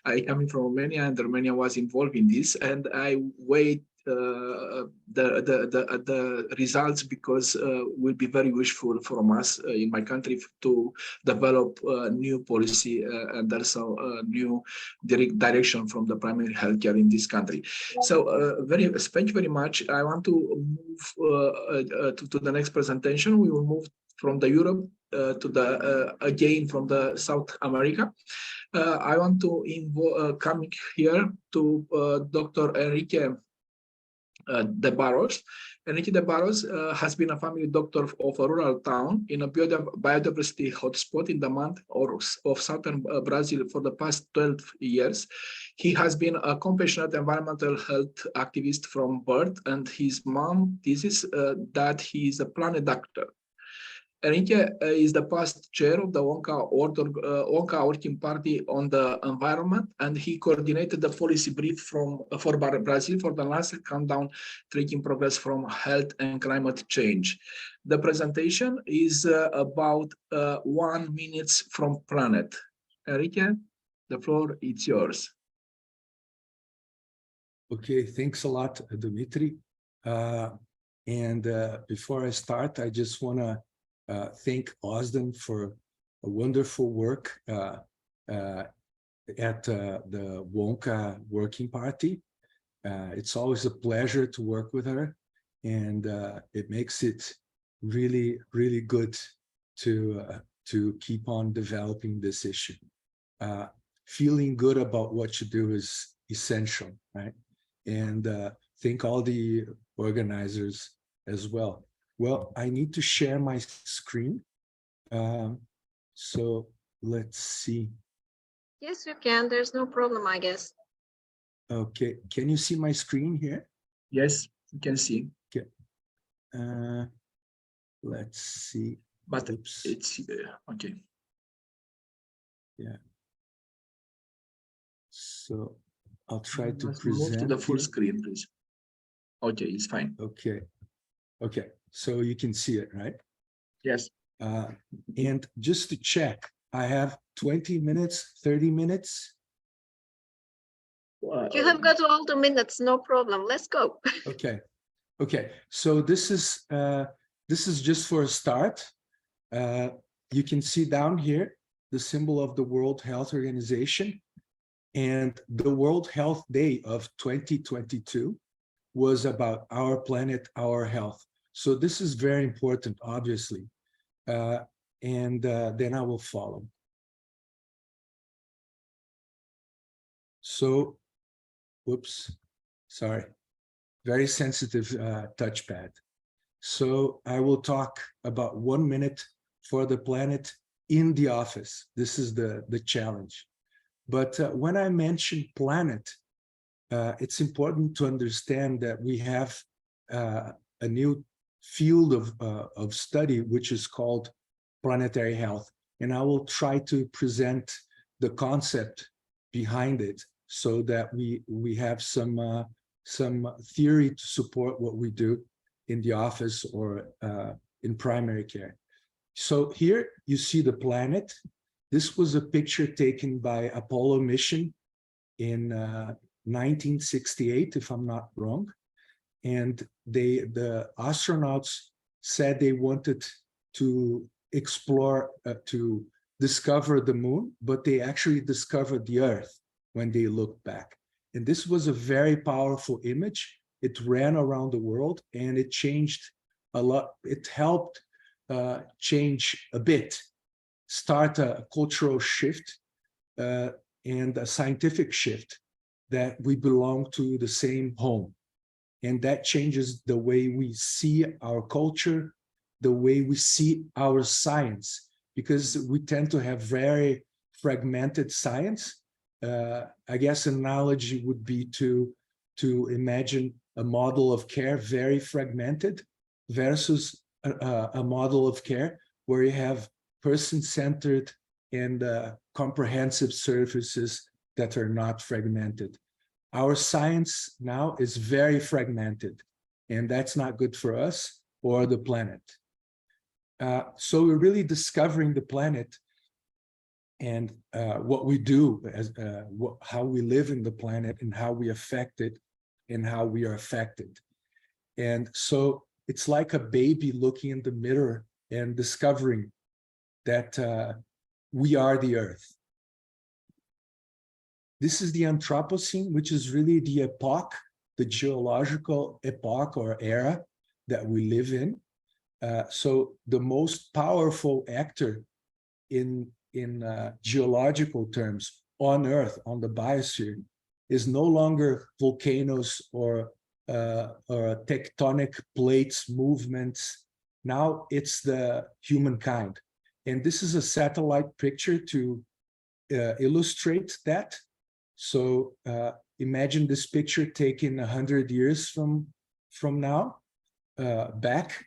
I coming from Romania, and Romania was involved in this, and I wait the results, because will be very useful from us in my country to develop new policy and also new direction from the primary healthcare in this country. So thank you very much. I want to move to the next presentation. We will move from the Europe to the again from the South America. I want to come here to Dr. Enrique de Barros. Enrique de Barros has been a family doctor of a rural town in a biodiversity hotspot in the month of southern Brazil for the past 12 years. He has been a compassionate environmental health activist from birth, and his mom thesis that he is a planet doctor. Enrique is the past chair of the ONCA Working Party on the Environment, and he coordinated the policy brief for Brazil for the last countdown tracking progress from health and climate change. The presentation is about 1 minute from Planet. Enrique, the floor is yours. Okay, thanks a lot, Dimitri. And before I start, I just want to thank Osden for a wonderful work at the Wonka Working Party. It's always a pleasure to work with her, and it makes it really, really good to keep on developing this issue. Feeling good about what you do is essential, right? And thank all the organizers as well. Well, I need to share my screen. So let's see. Yes, you can. There's no problem, I guess. Okay, can you see my screen here? Yes, you can see. Okay. Let's see. But oops. it's okay. Yeah. So I'll try to Move present to the full here. screen, please. Okay, it's fine. Okay. Okay, so you can see it, right? Yes. And just to check, I have 20 minutes, 30 minutes. You have got all the minutes, no problem. Let's go. Okay. Okay, so this is just for a start. You can see down here the symbol of the World Health Organization, and the World Health Day of 2022 was about our planet, our health. So this is very important, obviously, and then I will follow. So, whoops, sorry, very sensitive touchpad. So I will talk about 1 minute for the planet in the office. This is the challenge. But when I mention planet, it's important to understand that we have a new field of study, which is called planetary health. And I will try to present the concept behind it so that we have some theory to support what we do in the office or in primary care. So here you see the planet. This was a picture taken by Apollo mission in 1968, if I'm not wrong. And the astronauts said they wanted to explore, to discover the moon, but they actually discovered the Earth when they looked back. And this was a very powerful image. It ran around the world and it changed a lot. It helped change a bit, start a cultural shift and a scientific shift that we belong to the same home. And that changes the way we see our culture, the way we see our science, because we tend to have very fragmented science. I guess an analogy would be to imagine a model of care very fragmented versus a model of care where you have person-centered and comprehensive services that are not fragmented. Our science now is very fragmented, and that's not good for us or the planet. So we're really discovering the planet and what we do, as how we live in the planet and how we affect it and how we are affected. And so it's like a baby looking in the mirror and discovering that we are the Earth. This is the Anthropocene, which is really the epoch, the geological epoch or era that we live in. So the most powerful actor in geological terms on Earth, on the biosphere, is no longer volcanoes or tectonic plates movements. Now it's the humankind. And this is a satellite picture to illustrate that. So imagine this picture taken 100 years from now back,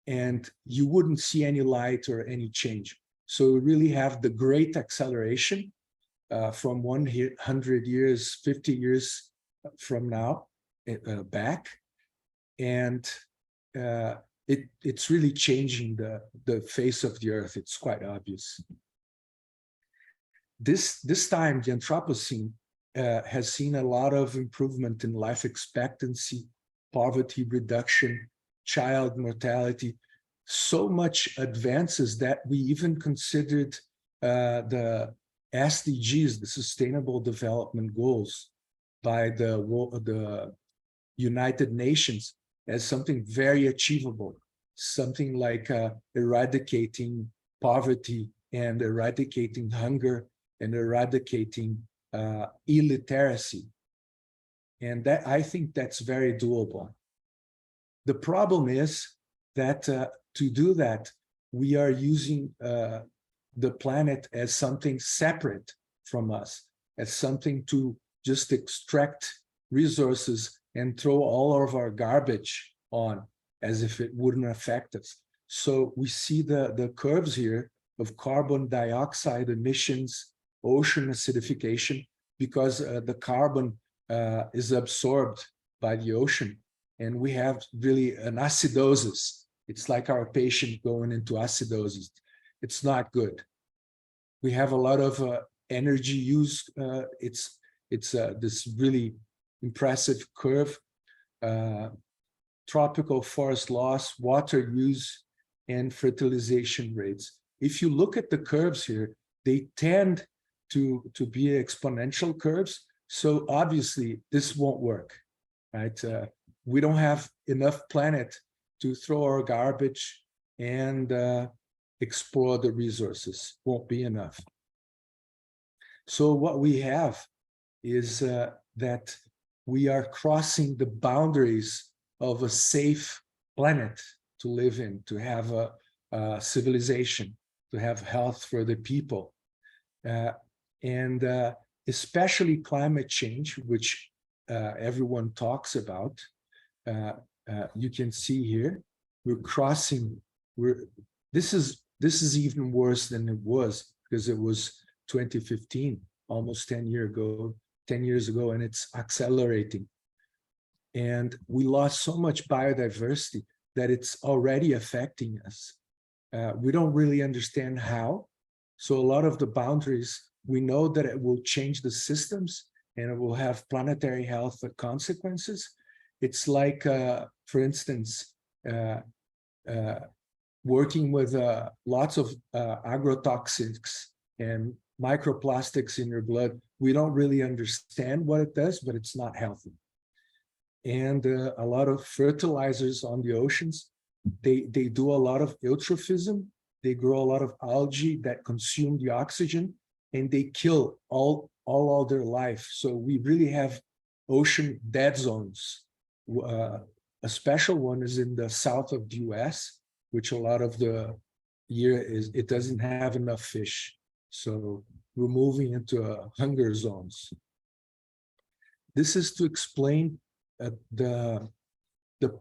and you wouldn't see any light or any change. So we really have the great acceleration from 100 years, 50 years from now back. And it's really changing the face of the Earth. It's quite obvious. This time, the Anthropocene, has seen a lot of improvement in life expectancy, poverty reduction, child mortality, so much advances that we even considered the SDGs, the Sustainable Development Goals, by the United Nations as something very achievable, something like eradicating poverty and eradicating hunger and eradicating illiteracy. And that, I think that's very doable. The problem is that to do that, we are using the planet as something separate from us, as something to just extract resources and throw all of our garbage on as if it wouldn't affect us. So we see the curves here of carbon dioxide emissions, ocean acidification, because the carbon is absorbed by the ocean. And we have really an acidosis. It's like our patient going into acidosis. It's not good. We have a lot of energy use. It's this really impressive curve. Tropical forest loss, water use, and fertilization rates. If you look at the curves here, they tend to be exponential curves. So obviously this won't work, right? We don't have enough planet to throw our garbage and explore the resources. Won't be enough. So what we have is that we are crossing the boundaries of a safe planet to live in, to have a civilization, to have health for the people. And especially climate change, which everyone talks about. You can see here, we're crossing, this is even worse than it was, because it was 2015, almost 10 years ago, and it's accelerating. And we lost so much biodiversity that it's already affecting us. We don't really understand how. So a lot of the boundaries, we know that it will change the systems and it will have planetary health consequences. It's like, for instance, working with lots of agrotoxics and microplastics in your blood. We don't really understand what it does, but it's not healthy. And a lot of fertilizers on the oceans, they do a lot of eutrophism. They grow a lot of algae that consume the oxygen, and they kill all their life. So we really have ocean dead zones. A special one is in the south of the US, which a lot of the year it doesn't have enough fish. So we're moving into hunger zones. This is to explain the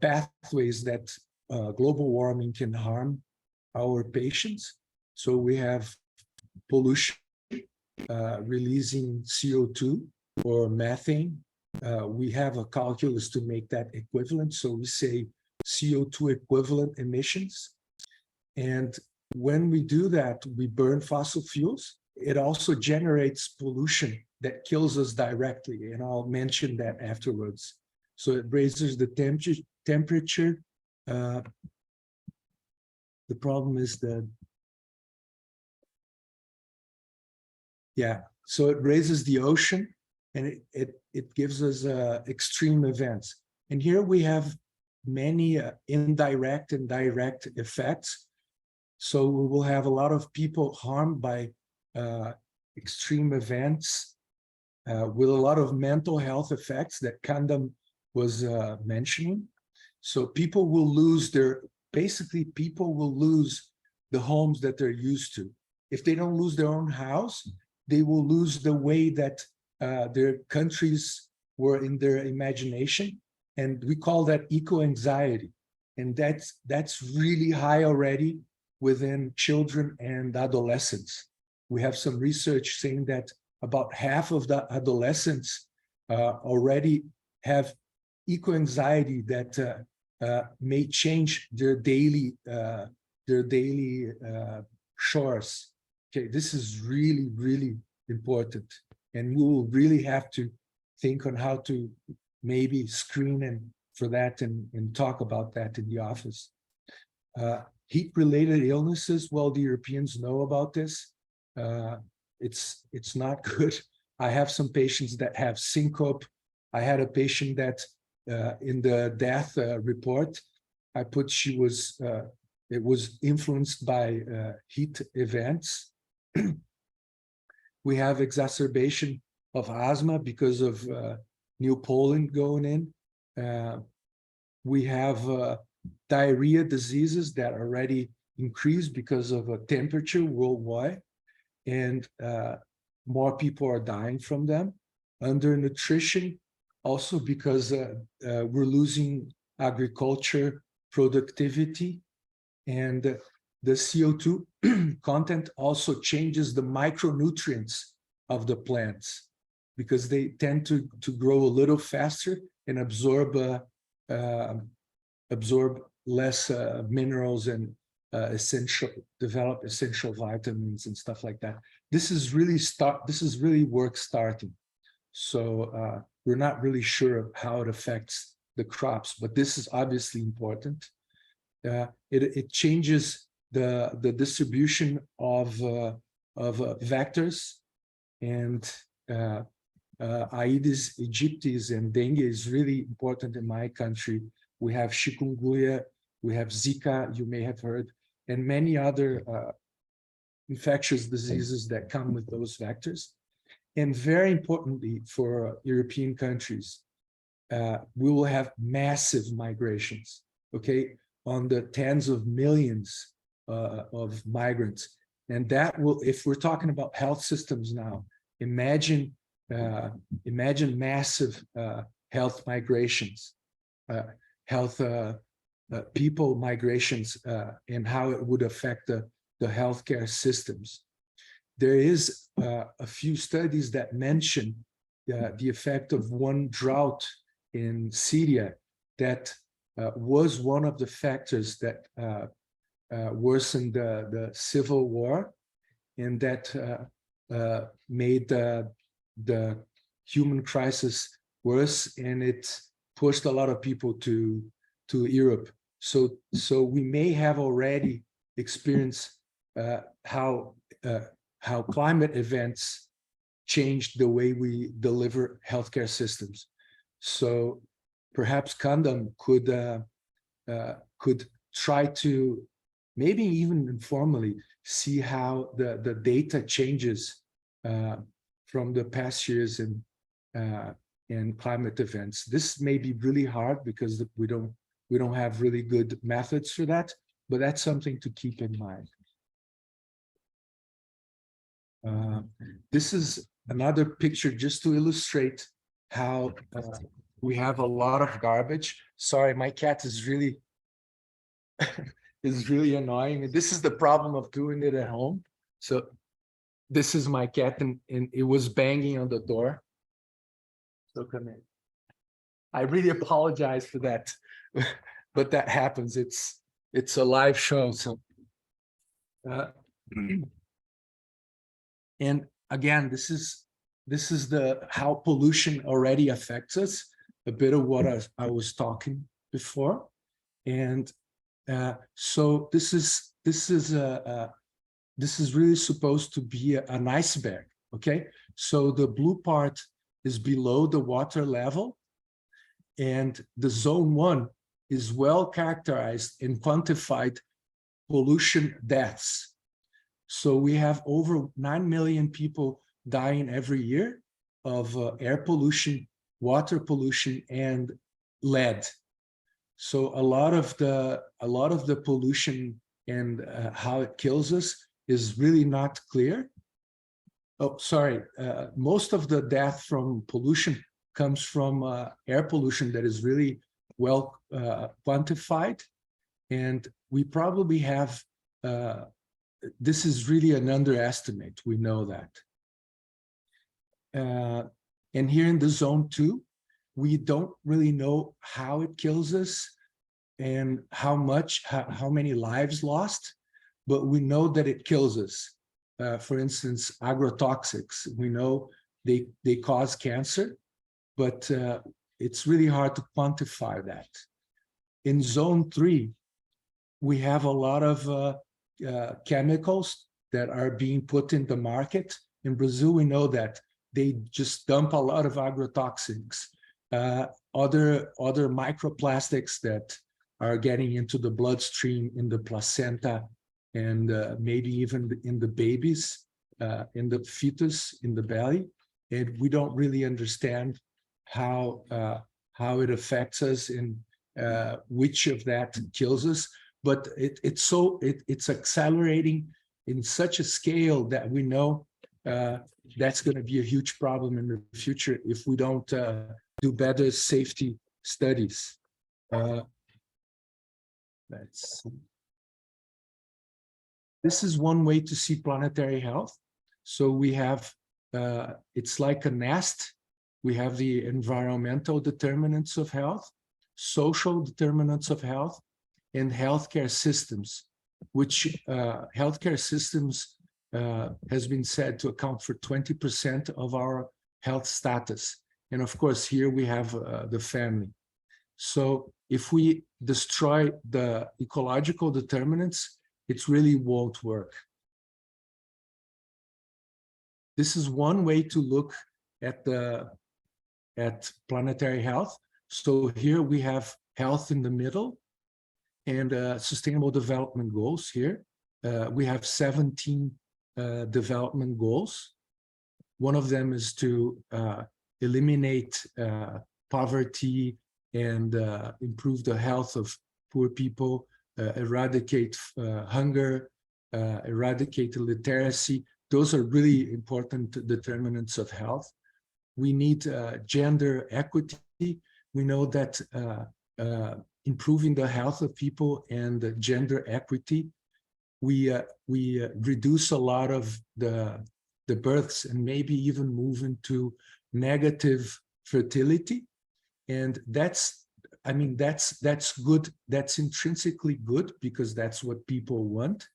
pathways that global warming can harm our patients. So we have pollution releasing CO2 or methane. We have a calculus to make that equivalent. So we say CO2 equivalent emissions. And when we do that, we burn fossil fuels. It also generates pollution that kills us directly. And I'll mention that afterwards. So it raises the temperature. The problem is that, so it raises the ocean, and it gives us extreme events. And here we have many indirect and direct effects. So we will have a lot of people harmed by extreme events with a lot of mental health effects that Kandam was mentioning. So people will lose people will lose the homes that they're used to. If they don't lose their own house, they will lose the way that their countries were in their imagination. And we call that eco-anxiety. And that's really high already within children and adolescents. We have some research saying that about half of the adolescents already have eco-anxiety that may change their daily chores. Okay, this is really, really important. And we will really have to think on how to maybe screen and for that and talk about that in the office. Heat-related illnesses, well, the Europeans know about this. It's not good. I have some patients that have syncope. I had a patient that in the death report, I put it was influenced by heat events. We have exacerbation of asthma because of new pollen going in. We have diarrhea diseases that already increased because of a temperature worldwide, and more people are dying from them. Undernutrition, also because we're losing agriculture productivity, and the CO2 content also changes the micronutrients of the plants because they tend to grow a little faster and absorb less minerals and develop essential vitamins and stuff like that. This is really work starting. So we're not really sure of how it affects the crops, but this is obviously important. It changes the distribution of vectors, and Aedes aegypti and dengue is really important in my country. We have chikungunya, we have Zika, you may have heard, and many other infectious diseases that come with those vectors. And very importantly for European countries, we will have massive migrations, okay, on the tens of millions of migrants. And that will, if we're talking about health systems now, imagine massive health migrations, people migrations, and how it would affect the healthcare systems. There is a few studies that mention the effect of one drought in Syria that was one of the factors that worsened the civil war, and that made the human crisis worse, and it pushed a lot of people to Europe. So we may have already experienced how climate events changed the way we deliver healthcare systems. So perhaps Kandam could try to, maybe even informally, see how the data changes from the past years in climate events. This may be really hard because we don't have really good methods for that, but that's something to keep in mind. This is another picture just to illustrate how we have a lot of garbage. Sorry, my cat is really annoying. This is the problem of doing it at home. So this is my cat, and it was banging on the door. So come in. I really apologize for that, but that happens. It's a live show, so. And again, this is how pollution already affects us. A bit of what I was talking before, and so this is really supposed to be an iceberg. Okay, so the blue part is below the water level, and the zone 1 is well characterized and quantified pollution deaths. So we have over 9 million people dying every year of air pollution, water pollution, and lead. So a lot of the pollution and how it kills us is really not clear. Oh, sorry. Most of the death from pollution comes from air pollution that is really well quantified, and we probably have. This is really an underestimate. We know that. And here in the zone 2, we don't really know how it kills us and how many lives lost, but we know that it kills us. For instance, agrotoxics. We know they cause cancer, but it's really hard to quantify that. In zone 3, we have a lot of chemicals that are being put in the market. In Brazil, we know that they just dump a lot of agrotoxins, other microplastics that are getting into the bloodstream, in the placenta, and maybe even in the babies, in the fetus, in the belly. And we don't really understand how it affects us and which of that kills us. But it's accelerating in such a scale that we know that's going to be a huge problem in the future if we don't do better safety studies. This is one way to see planetary health. So we have, it's like a nest. We have the environmental determinants of health, social determinants of health, and healthcare systems, which healthcare systems has been said to account for 20% of our health status. And of course, here we have the family. So if we destroy the ecological determinants, it really won't work. This is one way to look at planetary health. So here we have health in the middle and sustainable development goals here. We have 17 development goals. One of them is to eliminate poverty and improve the health of poor people, eradicate hunger, eradicate illiteracy. Those are really important determinants of health. We need gender equity. We know that improving the health of people and gender equity, we reduce a lot of the births and maybe even move into negative fertility. And that's good. That's intrinsically good because that's what people want.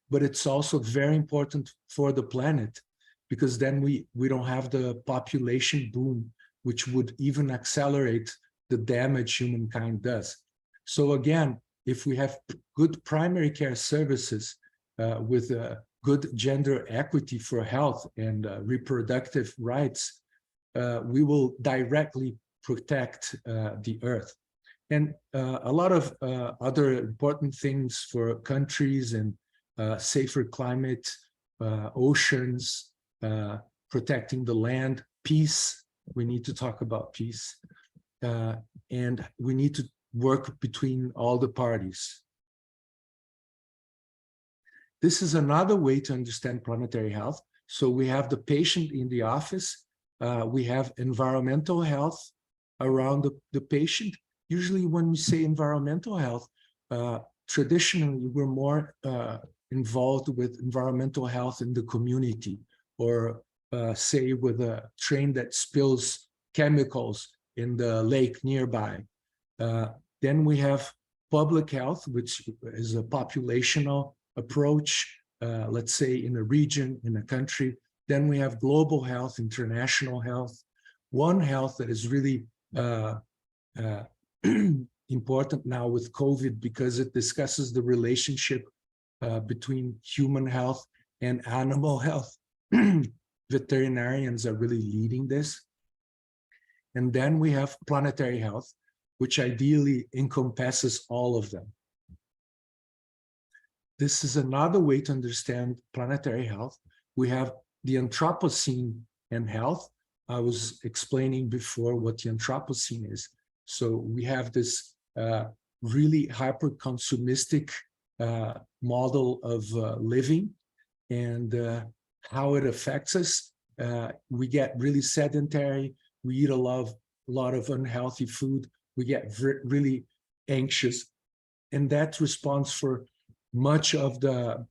But it's also very important for the planet because then we don't have the population boom, which would even accelerate the damage humankind does. So again, if we have good primary care services with good gender equity for health and reproductive rights, we will directly protect the earth. And a lot of other important things for countries and safer climate, oceans, protecting the land, peace. We need to talk about peace. And we need to work between all the parties. This is another way to understand planetary health. So we have the patient in the office. We have environmental health around the patient. Usually when we say environmental health, traditionally we're more involved with environmental health in the community, or say with a train that spills chemicals in the lake nearby. Then we have public health, which is a populational approach, let's say in a region, in a country. Then we have global health, international health. One health that is really important now with COVID because it discusses the relationship between human health and animal health. Veterinarians are really leading this. And then we have planetary health, which ideally encompasses all of them. This is another way to understand planetary health. We have the Anthropocene and health. I was explaining before what the Anthropocene is. So we have this really hyper-consumistic model of living and how it affects us. We get really sedentary. We eat a lot of unhealthy food. We get really anxious, and that responds for much of the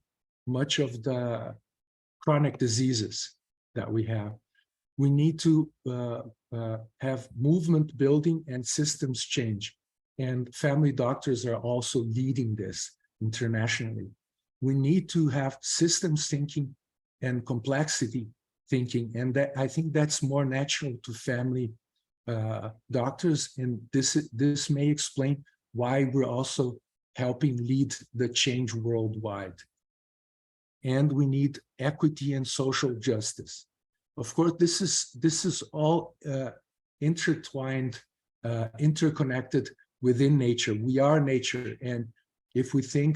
chronic diseases that we have. We need to have movement building and systems change, and family doctors are also leading this internationally. We need to have systems thinking and complexity thinking. And that I think that's more natural to family doctors. And this may explain why we're also helping lead the change worldwide. And we need equity and social justice. Of course, this is all intertwined, interconnected within nature. We are nature, and if we think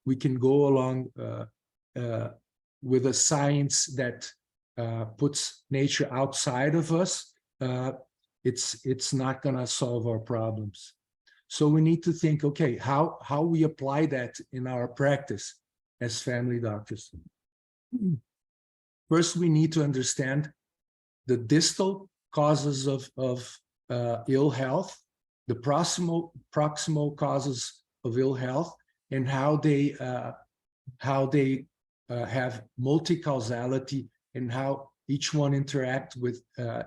we can go along with a science that puts nature outside of us, it's not going to solve our problems. So we need to think, okay, how we apply that in our practice as family doctors. First, we need to understand the distal causes of ill health, the proximal causes of ill health, and how they have multi-causality and how each one interact with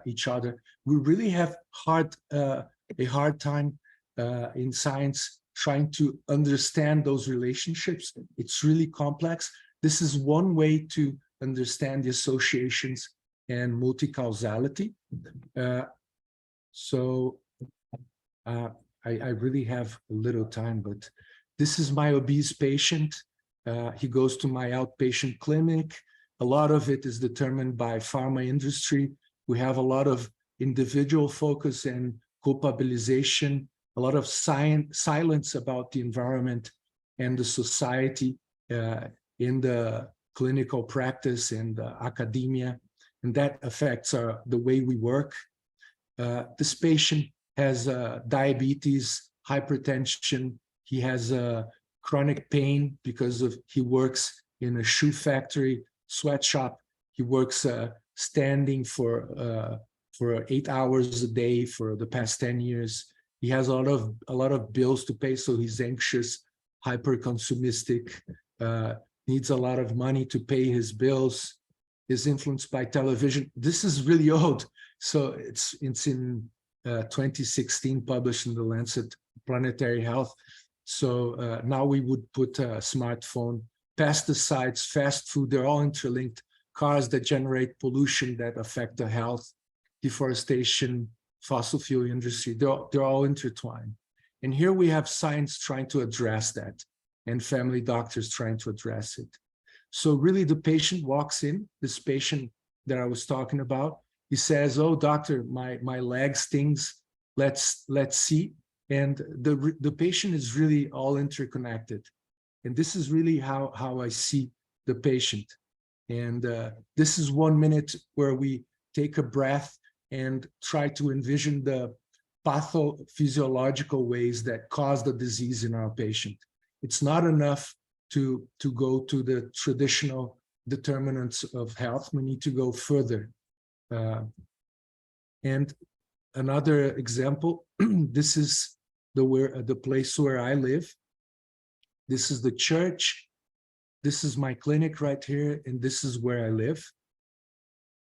each other. We really have a hard time in science trying to understand those relationships. It's really complex. This is one way to understand the associations and multi-causality. So I really have a little time, but this is my obese patient. He goes to my outpatient clinic. A lot of it is determined by pharma industry. We have a lot of individual focus and culpabilization, a lot of silence about the environment and the society in the clinical practice and academia, and that affects the way we work. This patient has diabetes, hypertension. He has chronic pain because he works in a shoe factory, sweatshop. He works standing for 8 hours a day for the past 10 years. He has a lot of bills to pay, so he's anxious, hyper-consumistic, needs a lot of money to pay his bills, is influenced by television. This is really old. So it's in 2016, published in the Lancet Planetary Health. So now we would put a smartphone, pesticides, fast food, they're all interlinked, cars that generate pollution that affect the health, deforestation, fossil fuel industry, they're all intertwined. And here we have science trying to address that and family doctors trying to address it. So really the patient walks in, this patient that I was talking about, he says, oh, doctor, my leg stings, let's see. And the patient is really all interconnected. And this is really how I see the patient. And this is 1 minute where we take a breath and try to envision the pathophysiological ways that cause the disease in our patient. It's not enough to go to the traditional determinants of health. We need to go further. And another example, this is the place where I live. This is the church. This is my clinic right here, and this is where I live.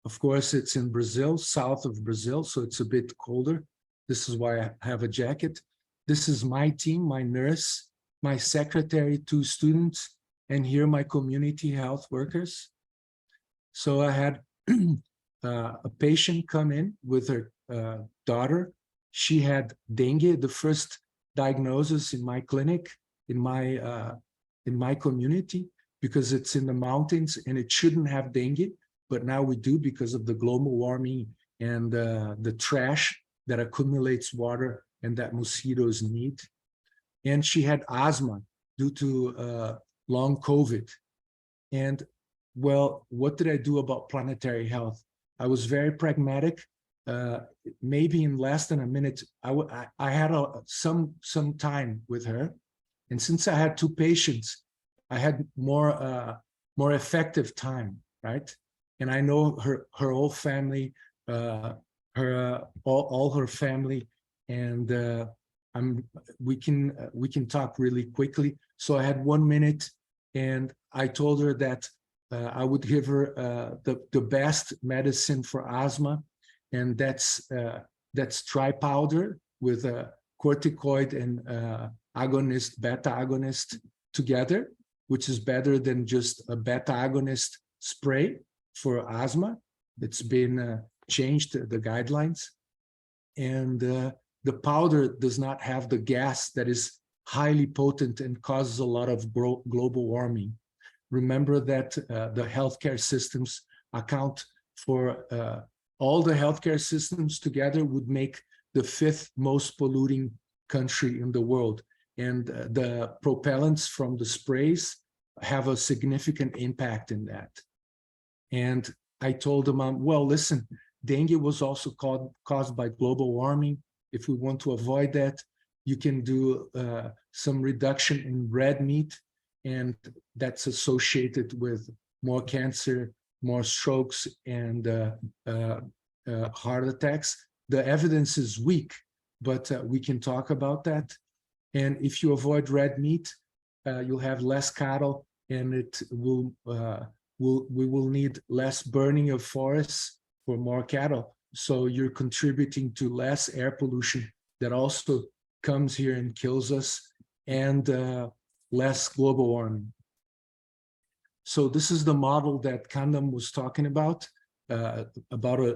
Of course, it's in Brazil, south of Brazil, so it's a bit colder. This is why I have a jacket. This is my team, my nurse, my secretary, 2 students, and here my community health workers. So I had a patient come in with her daughter. She had dengue, the first diagnosis in my clinic, in my community, because it's in the mountains and it shouldn't have dengue, but now we do because of the global warming and the trash that accumulates water and that mosquitoes need. And she had asthma due to long COVID. And well, what did I do about planetary health? I was very pragmatic. Maybe in less than a minute, I had some time with her. And since I had 2 patients, I had more effective time, right? And I know her whole family, all her family, and we can talk really quickly. So I had 1 minute, and I told her that I would give her the best medicine for asthma, and that's dry powder with a corticoid and agonist, beta agonist together, which is better than just a beta agonist spray for asthma. it's been changed, the guidelines. And the powder does not have the gas that is highly potent and causes a lot of global warming. Remember that the healthcare systems account for all the healthcare systems together would make the 5th most polluting country in the world. And the propellants from the sprays have a significant impact in that. And I told them, well, listen, dengue was also caused by global warming. If we want to avoid that, you can do some reduction in red meat, and that's associated with more cancer, more strokes, and heart attacks. The evidence is weak, but we can talk about that. And if you avoid red meat, you'll have less cattle, and it will we will need less burning of forests for more cattle. So you're contributing to less air pollution that also comes here and kills us, and less global warming. So this is the model that Kandam was talking about a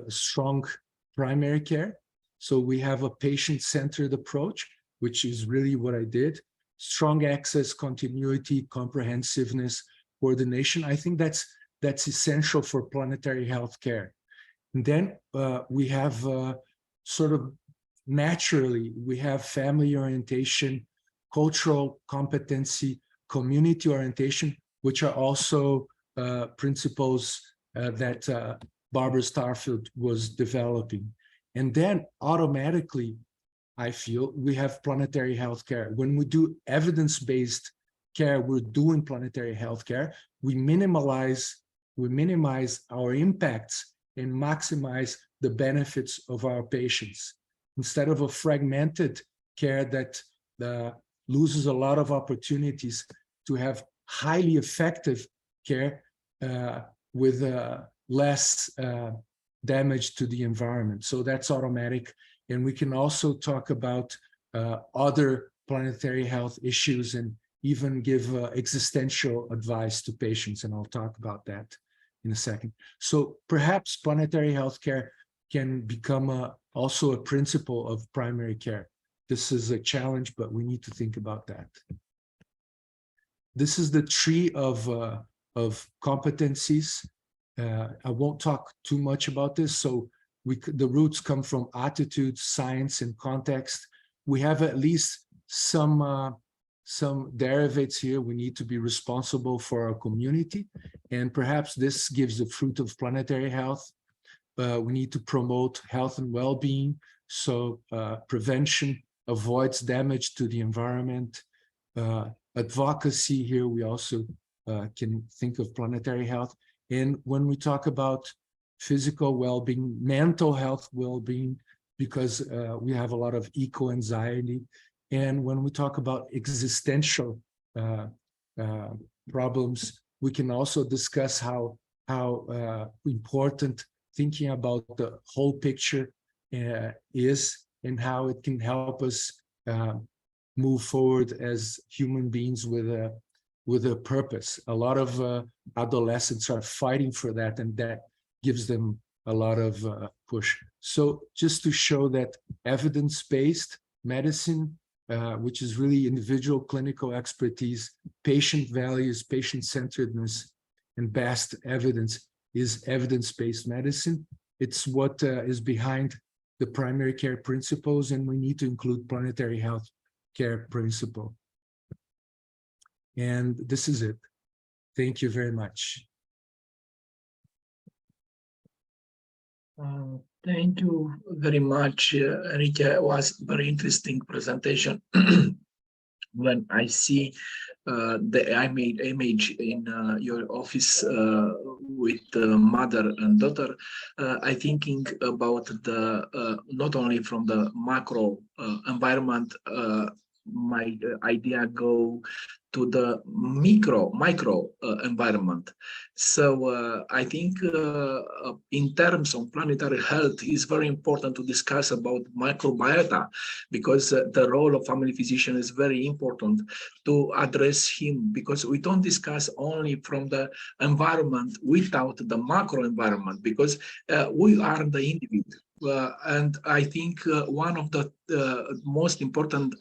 strong primary care. So we have a patient-centered approach, which is really what I did. Strong access, continuity, comprehensiveness, coordination. I think that's essential for planetary health care. And then we have sort of naturally, we have family orientation, cultural competency, community orientation, which are also principles that Barbara Starfield was developing. And then automatically, I feel, we have planetary health care. When we do evidence-based care, we're doing planetary health care. We minimize our impacts and maximize the benefits of our patients. Instead of a fragmented care that loses a lot of opportunities to have highly effective care with less damage to the environment. So that's automatic. And we can also talk about other planetary health issues and even give existential advice to patients. And I'll talk about that in a second. So perhaps planetary healthcare can become also a principle of primary care. This is a challenge, but we need to think about that. This is the tree of competencies. I won't talk too much about this. So the roots come from attitude, science, and context. We have at least some derivatives here. We need to be responsible for our community. And perhaps this gives the fruit of planetary health. We need to promote health and well-being. So prevention avoids damage to the environment. Advocacy here, we also can think of planetary health. And when we talk about physical well-being, mental health well-being, because we have a lot of eco-anxiety. And when we talk about existential problems, we can also discuss how important thinking about the whole picture is, and how it can help us move forward as human beings with a purpose. A lot of adolescents are fighting for that, and that gives them a lot of push. So just to show that evidence-based medicine, which is really individual clinical expertise, patient values, patient-centeredness, and best evidence is evidence-based medicine. It's what is behind the primary care principles, and we need to include planetary health care principle. And this is it. Thank you very much. Thank you very much, Enrique. It was a very interesting presentation. When I see the image in your office with the mother and daughter, I thinking about the not only from the macro environment my idea go to the micro environment. So I think in terms of planetary health, it's very important to discuss about microbiota, because the role of family physician is very important to address him, because we don't discuss only from the environment without the macro environment, because we are the individual. And I think one of the most important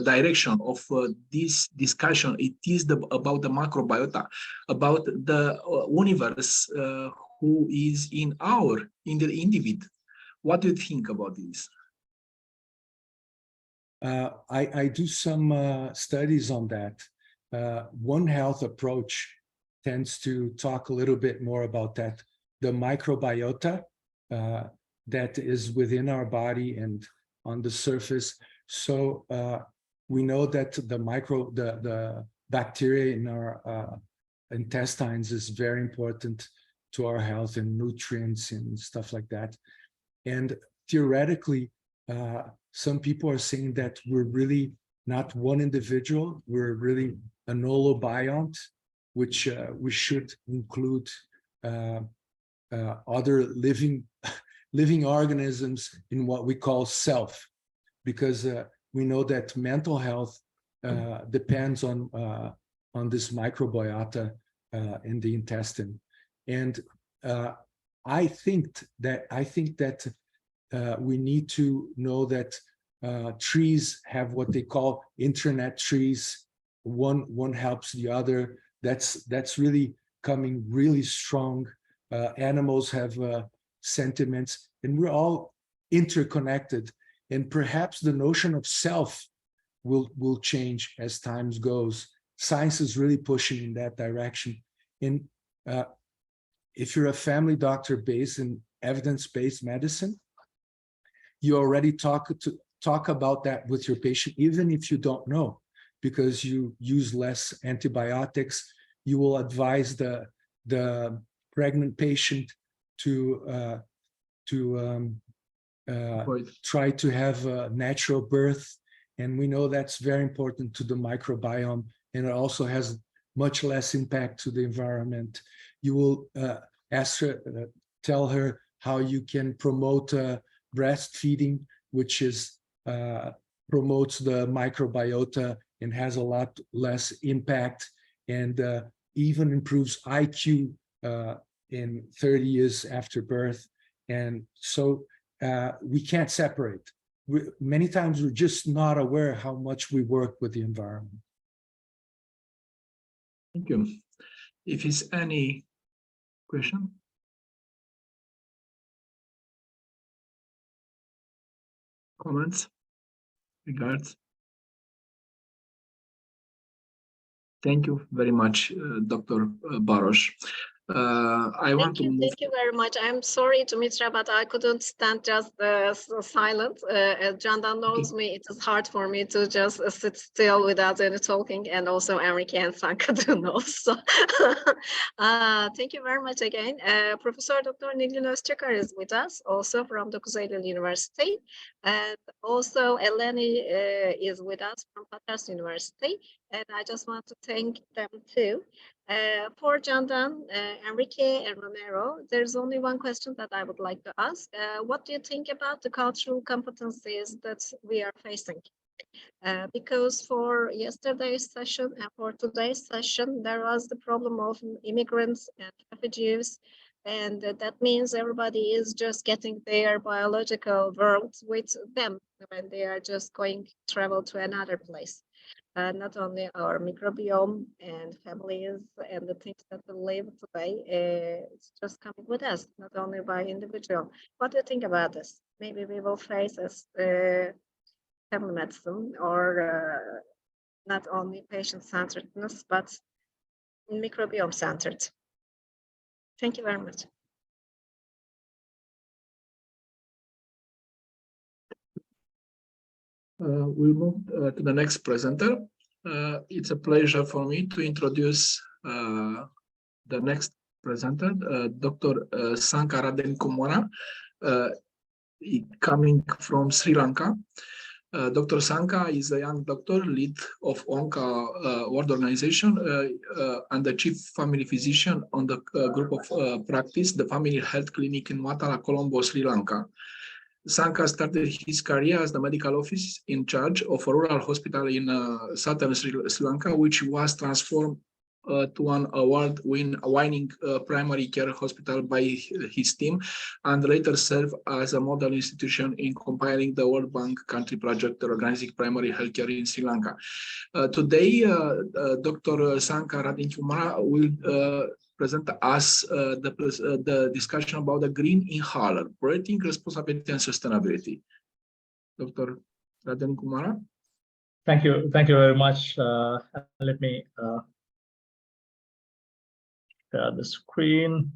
direction of this discussion, it is about the macrobiota, about the universe who is in the individual. What do you think about this? I do some studies on that. One Health approach tends to talk a little bit more about that. The microbiota that is within our body and on the surface. So we know that the bacteria in our intestines is very important to our health, and nutrients and stuff like that. And theoretically, some people are saying that we're really not one individual, we're really an holobiont, which we should include other living organisms in what we call self, because we know that mental health depends on this microbiota in the intestine. And I think that we need to know that trees have what they call internet trees. One helps the other. That's really coming really strong. Animals have sentiments, and we're all interconnected. And perhaps the notion of self will change as time goes. Science is really pushing in that direction. And if you're a family doctor based in evidence-based medicine, you already talk about that with your patient, even if you don't know, because you use less antibiotics. You will advise the pregnant patient to try to have a natural birth. And we know that's very important to the microbiome, and it also has much less impact to the environment. You will tell her how you can promote breastfeeding, which is promotes the microbiota and has a lot less impact, and even improves IQ in 30 years after birth. And so we can't separate. Many times we're just not aware how much we work with the environment. Thank you. If there's any question? Comments? Regards? Thank you very much, Dr. Barosh. Thank you very much. I'm sorry, Mitra, but I couldn't stand just silent. As Candan knows me, it is hard for me to just sit still without any talking, and also Enrique and Sanka do know. So thank you very much again. Professor Dr. Nilgün Özçakar is with us, also from the Kuzey University, and also Eleni is with us from Patras University, and I just want to thank them too. For Candan, Enrique, and Romero, there's only one question that I would like to ask. What do you think about the cultural competencies that we are facing? Because for yesterday's session and for today's session, there was the problem of immigrants and refugees, and that means everybody is just getting their biological world with them when they are just going to travel to another place. Not only our microbiome and families and the things that we live today, it's just coming with us, not only by individual. What do you think about this? Maybe we will face as family medicine, or not only patient-centeredness, but microbiome-centered. Thank you very much. We'll move to the next presenter. It's a pleasure for me to introduce the next presenter, Dr. Sankaraden Kumara, coming from Sri Lanka. Dr. Sanka is a young doctor, lead of ONCA World Organization, and the chief family physician on the group of practice, the Family Health Clinic in Matala, Colombo, Sri Lanka. Sanka started his career as the medical office in charge of a rural hospital in southern Sri Lanka, which was transformed to an award-winning primary care hospital by his team, and later served as a model institution in compiling the World Bank country project organizing primary healthcare in Sri Lanka. Today, Dr. Sanka Radinkumara will present us the discussion about the green inhaler, breathing responsibility and sustainability. Dr. Radinkumara. Thank you very much. Let me share the screen.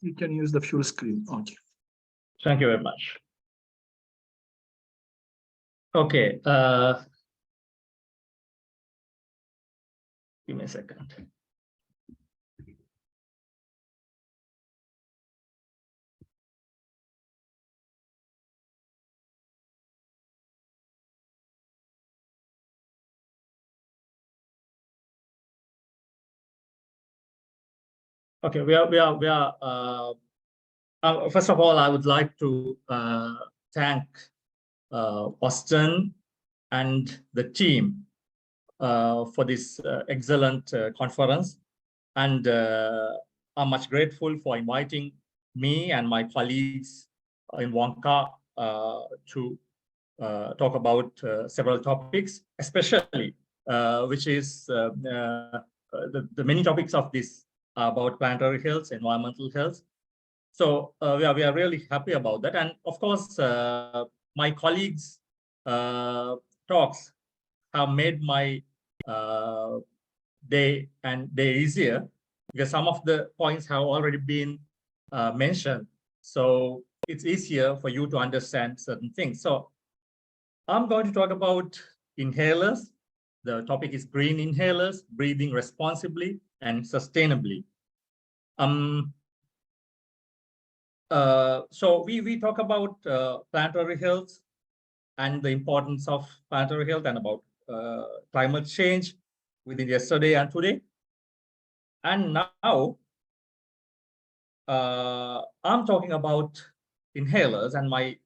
You can use the full screen. Okay. Thank you very much. Okay. Give me a second. Okay, first of all, I would like to thank Austin and the team for this excellent conference, and I'm much grateful for inviting me and my colleagues in WONCA to talk about several topics, especially which is the many topics of this about planetary health, environmental health. So we are really happy about that. And of course, my colleagues' talks have made my day easier, because some of the points have already been mentioned. So it's easier for you to understand certain things. So I'm going to talk about inhalers. The topic is green inhalers, breathing responsibly and sustainably. So we talk about planetary health and the importance of planetary health, and about climate change within yesterday and today. And now I'm talking about inhalers, and my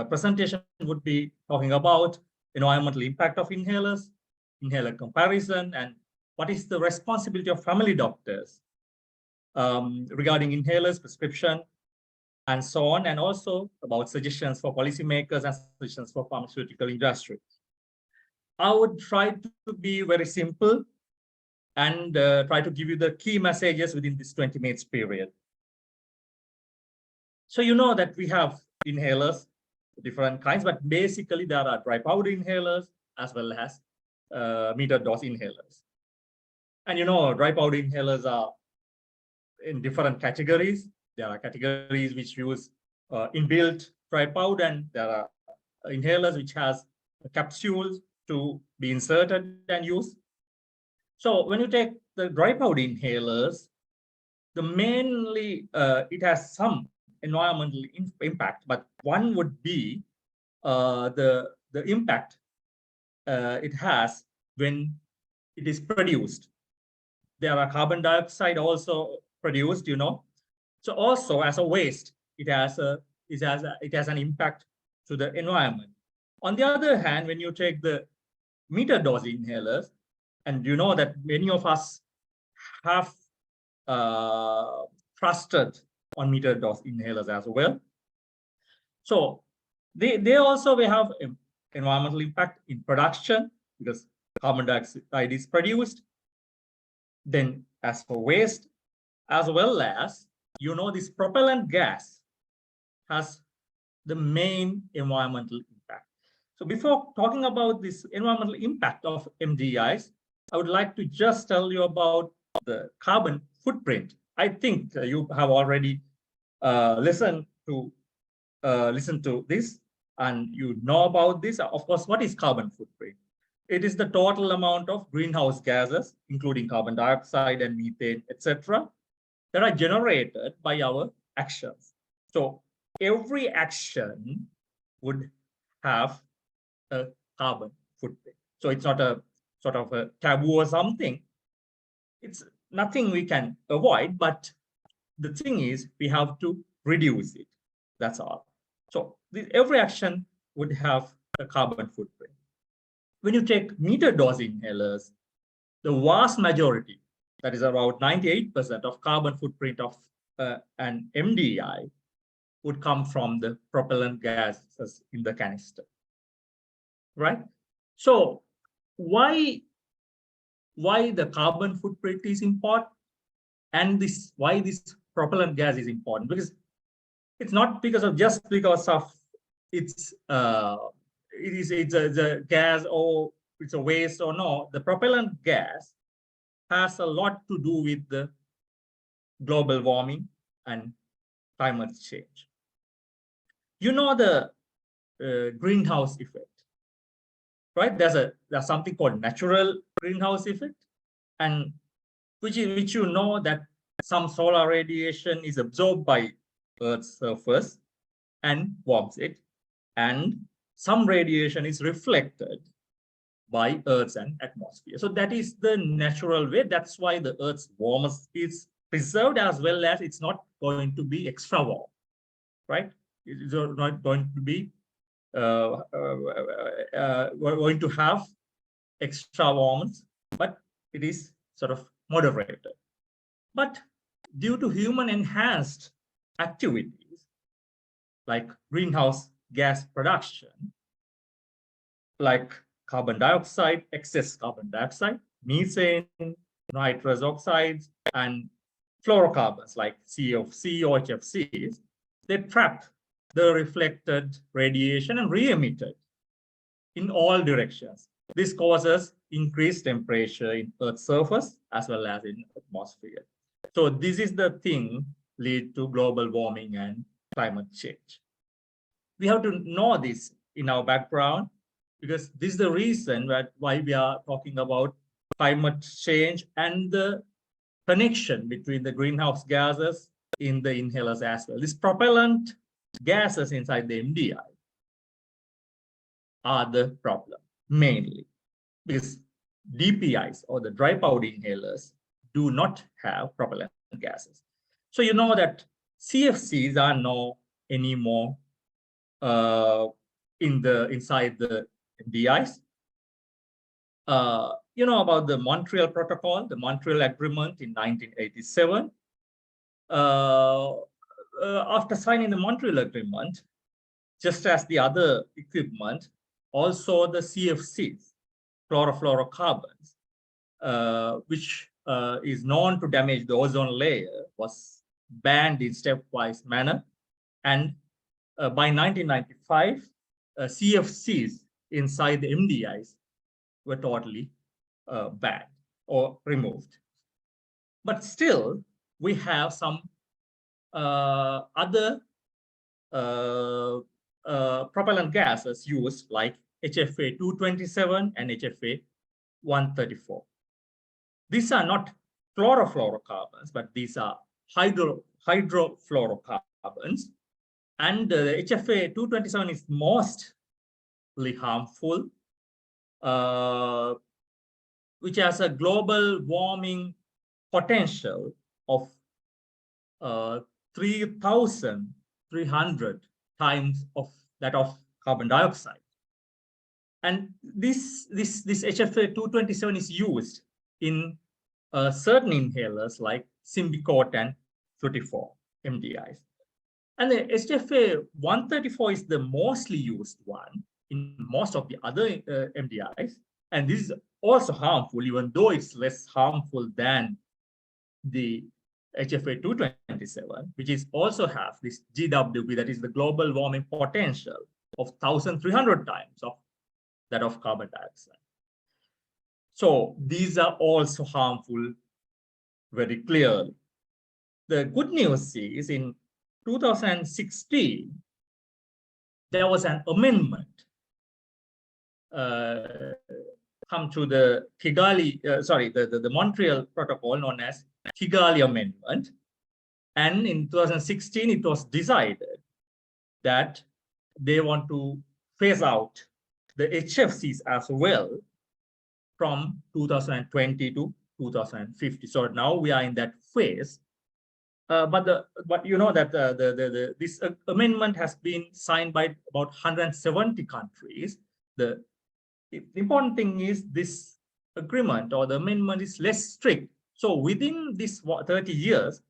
presentation would be talking about environmental impact of inhalers, inhaler comparison, and what is the responsibility of family doctors regarding inhalers, prescription, and so on, and also about suggestions for policymakers and suggestions for pharmaceutical industry. I would try to be very simple and try to give you the key messages within this 20 minutes period. So you know that we have inhalers, different kinds, but basically there are dry powder inhalers as well as metered dose inhalers. And you know, dry powder inhalers are in different categories. There are categories which use inbuilt dry powder, and there are inhalers which has capsules to be inserted and used. So when you take the dry powder inhalers, the mainly it has some environmental impact, but one would be the impact it has when it is produced. There are carbon dioxide also produced, you know. So also as a waste, it has an impact to the environment. On the other hand, when you take the metered dose inhalers, and you know that many of us have trusted on metered dose inhalers as well. So they also will have environmental impact in production, because carbon dioxide is produced. Then as for waste, as well as, you know, this propellant gas has the main environmental impact. So before talking about this environmental impact of MDIs, I would like to just tell you about the carbon footprint. I think you have already listened to this, and you know about this. Of course, what is carbon footprint? it is the total amount of greenhouse gases, including carbon dioxide and methane, etc., that are generated by our actions. So every action would have a carbon footprint. So it's not a sort of a taboo or something. It's nothing we can avoid, but the thing is we have to reduce it. That's all. So every action would have a carbon footprint. When you take metered dose inhalers, the vast majority, that is about 98% of carbon footprint of an MDI would come from the propellant gases in the canister, right? So why the carbon footprint is important, and why this propellant gas is important? Because it's not because of it's a gas or it's a waste or no. The propellant gas has a lot to do with the global warming and climate change. You know the greenhouse effect, right? There's something called natural greenhouse effect, and which you know that some solar radiation is absorbed by Earth's surface and warms it, and some radiation is reflected by Earth's atmosphere. So that is the natural way. That's why the Earth's warmth is preserved, as well as it's not going to be extra warm, right? It's not going to be going to have extra warmth, but it is sort of moderated. But due to human enhanced activities like greenhouse gas production, like carbon dioxide, excess carbon dioxide, methane, nitrous oxides, and fluorocarbons like CFC or HFCs, they trap the reflected radiation and re-emit it in all directions. This causes increased temperature in Earth's surface as well as in atmosphere. So this is the thing lead to global warming and climate change. We have to know this in our background, because this is the reason why we are talking about climate change and the connection between the greenhouse gases in the inhalers as well. These propellant gases inside the MDI are the problem mainly, because DPIs or the dry powder inhalers do not have propellant gases. So you know that CFCs are not anymore inside the MDIs. You know about the Montreal Protocol, the Montreal Agreement in 1987. After signing the Montreal Agreement, just as the other equipment, also the CFCs, chlorofluorocarbons, which is known to damage the ozone layer, was banned in stepwise manner. And by 1995, CFCs inside the MDIs were totally banned or removed. But still, we have some other propellant gases used, like HFA 227 and HFA 134. These are not chlorofluorocarbons, but these are hydrofluorocarbons. And HFA 227 is mostly harmful, which has a global warming potential of 3,300 times of that of carbon dioxide. And this HFA 227 is used in certain inhalers like Symbicort and Fruitifor MDIs. And the HFA 134 is the mostly used one in most of the other MDIs. And this is also harmful, even though it's less harmful than the HFA 227, which is also have this GWP, that is the global warming potential of 1,300 times of that of carbon dioxide. So these are also harmful very clearly. The good news is in 2016, there was an amendment come to the Kigali, the Montreal Protocol known as Kigali Amendment. And in 2016, it was decided that they want to phase out the HFCs as well from 2020 to 2050. So now we are in that phase. But you know that this amendment has been signed by about 170 countries. The important thing is this agreement or the amendment is less strict. So within this 30 years,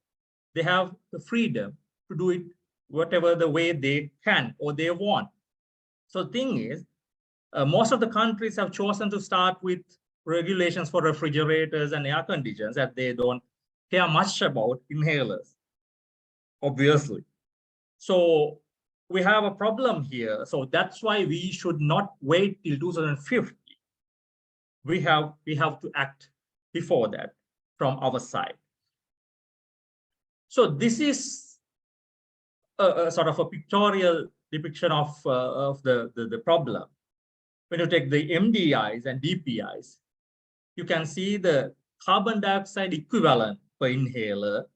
they have the freedom to do it whatever the way they can or they want. So the thing is, most of the countries have chosen to start with regulations for refrigerators and air conditioners that they don't care much about inhalers, obviously. So we have a problem here. So that's why we should not wait till 2050. We have to act before that from our side. So this is a sort of a pictorial depiction of the problem. When you take the MDIs and DPIs, you can see the carbon dioxide equivalent per inhaler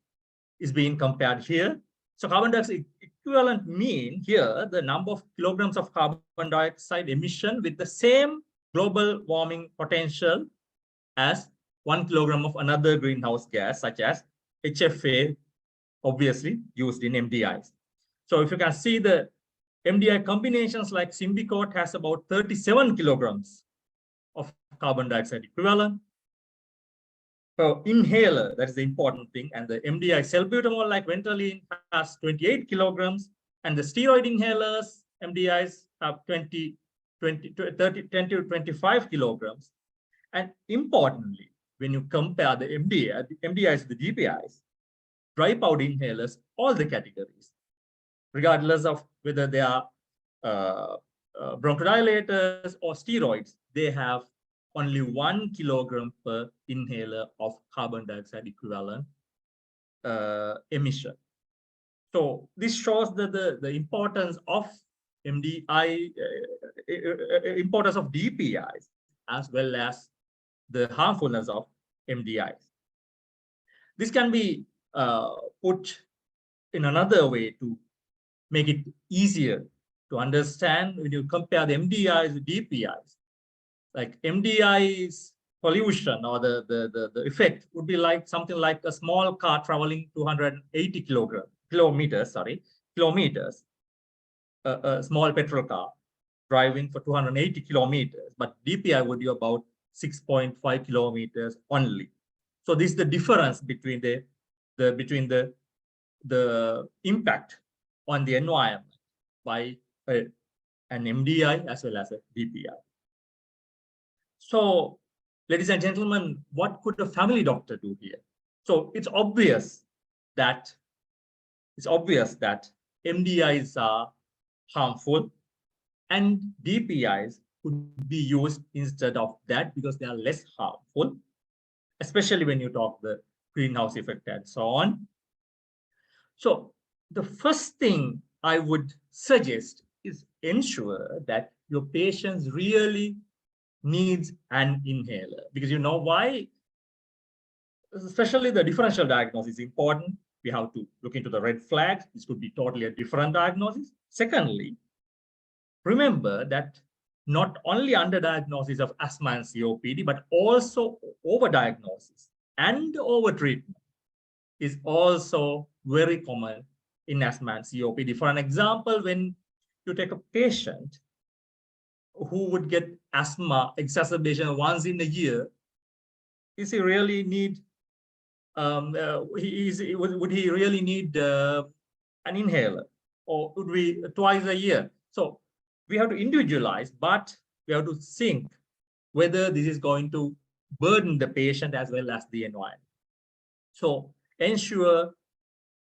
is being compared here. So carbon dioxide equivalent mean here the number of kilograms of carbon dioxide emission with the same global warming potential as 1 kilogram of another greenhouse gas such as HFA, obviously used in MDIs. So if you can see the MDI combinations like Symbicort has about 37 kilograms of carbon dioxide equivalent per inhaler. That is the important thing. And the MDI salbutamol like Ventolin has 28 kilograms, and the steroid inhalers MDIs have 10 to 25 kilograms. And importantly, when you compare the MDIs with the DPIs, dry powder inhalers, all the categories, regardless of whether they are bronchodilators or steroids, they have only 1 kilogram per inhaler of carbon dioxide equivalent emission. So this shows the importance of MDI, importance of DPIs, as well as the harmfulness of MDIs. This can be put in another way to make it easier to understand when you compare the MDIs with DPIs. Like MDI's pollution or the effect would be like something like a small car traveling 280 kilometers, a small petrol car driving for 280 kilometers, but DPI would be about 6.5 kilometers only. So this is the difference between the impact on the environment by an MDI as well as a DPI. So, ladies and gentlemen, what could a family doctor do here? So it's obvious that MDIs are harmful and DPIs could be used instead of that because they are less harmful, especially when you talk the greenhouse effect and so on. So the first thing I would suggest is ensure that your patients really needs an inhaler, because you know why? Especially the differential diagnosis is important. We have to look into the red flags. This could be totally a different diagnosis. Secondly, remember that not only underdiagnosis of asthma and COPD, but also overdiagnosis and overtreatment is also very common in asthma and COPD. For an example, when you take a patient who would get asthma exacerbation once in a year, is he really need would he really need an inhaler, or would we twice a year? So we have to individualize, but we have to think whether this is going to burden the patient as well as the environment. So ensure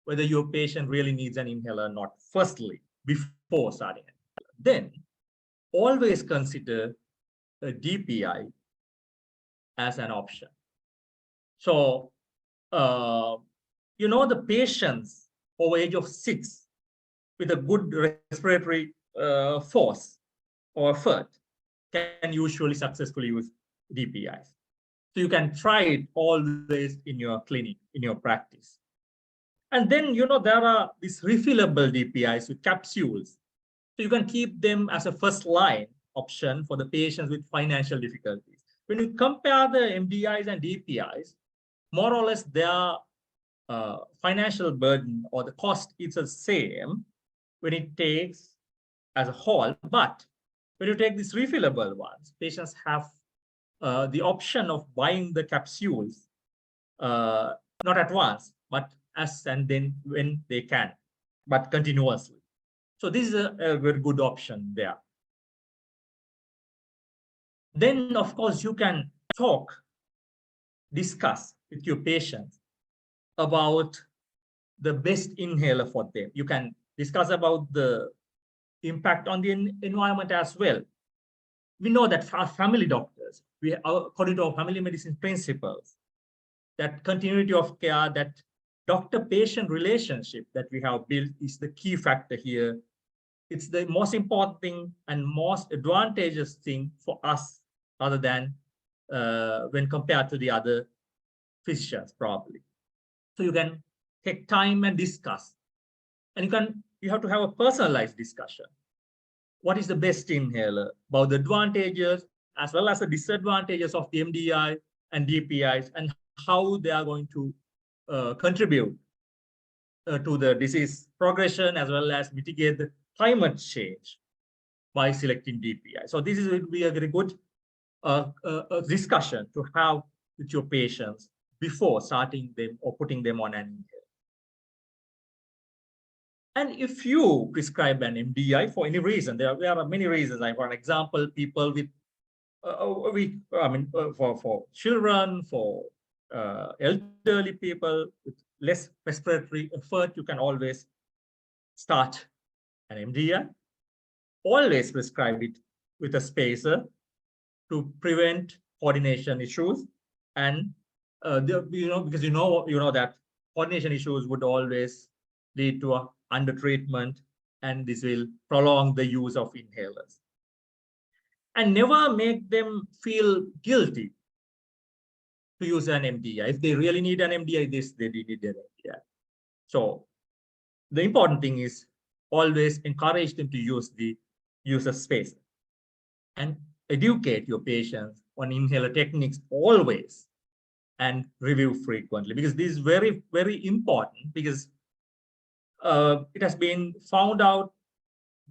whether your patient really needs an inhaler or not, firstly, before starting it. Then always consider a DPI as an option. So, you know, the patients over age of 6 with a good respiratory force or effort can usually successfully use DPIs. So you can try it always in your clinic, in your practice. And then, you know, there are these refillable DPIs with capsules. So you can keep them as a first line option for the patients with financial difficulties. When you compare the MDIs and DPIs, more or less their financial burden or the cost is the same when it takes as a whole. But when you take these refillable ones, patients have the option of buying the capsules, not at once, but as and then when they can, but continuously. So this is a very good option there. Then, of course, you can discuss with your patients about the best inhaler for them. You can discuss about the impact on the environment as well. We know that for family doctors, according to our family medicine principles, that continuity of care, that doctor-patient relationship that we have built is the key factor here. It's the most important thing and most advantageous thing for us, other than when compared to the other physicians, probably. So you can take time and discuss, and you have to have a personalized discussion. What is the best inhaler, about the advantages as well as the disadvantages of the MDI and DPIs, and how they are going to contribute to the disease progression as well as mitigate the climate change by selecting DPI. So this will be a very good discussion to have with your patients before starting them or putting them on an inhaler. And if you prescribe an MDI for any reason, there are many reasons. Like, for an example, people with, for children, for elderly people with less respiratory effort, you can always start an MDI. Always prescribe it with a spacer to prevent coordination issues, and because you know that coordination issues would always lead to a under treatment, and this will prolong the use of inhalers. And never make them feel guilty to use an MDI. If they really need an MDI, they need an MDI. So the important thing is always encourage them to use the user space and educate your patients on inhaler techniques always, and review frequently, because this is very, very important, because it has been found out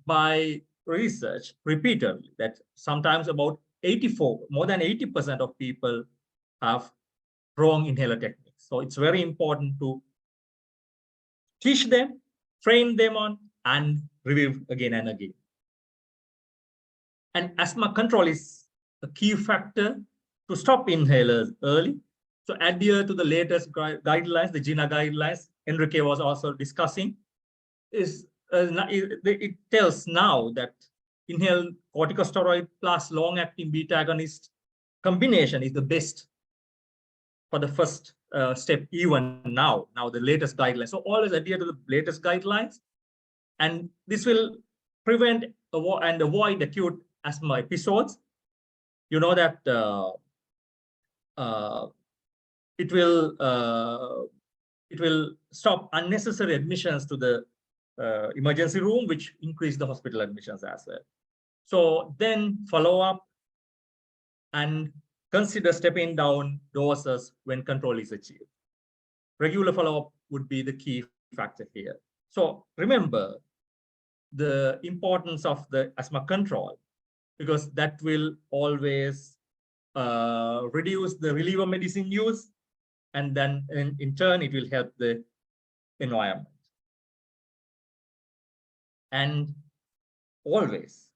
by research repeatedly that sometimes more than 80% of people have wrong inhaler techniques. So it's very important to teach them, train them on, and review again and again. And asthma control is a key factor to stop inhalers early. So adhere to the latest guidelines, the GINA guidelines Enrique was also discussing. It tells now that inhaled corticosteroid plus long-acting beta agonist combination is the best for the first step, even now the latest guidelines. So always adhere to the latest guidelines, and this will prevent and avoid acute asthma episodes. You know that it will stop unnecessary admissions to the emergency room, which increase the hospital admissions as well. So then follow up and consider stepping down doses when control is achieved. Regular follow-up would be the key factor here. So remember the importance of the asthma control, because that will always reduce the reliever medicine use, and then in turn it will help the environment. And always,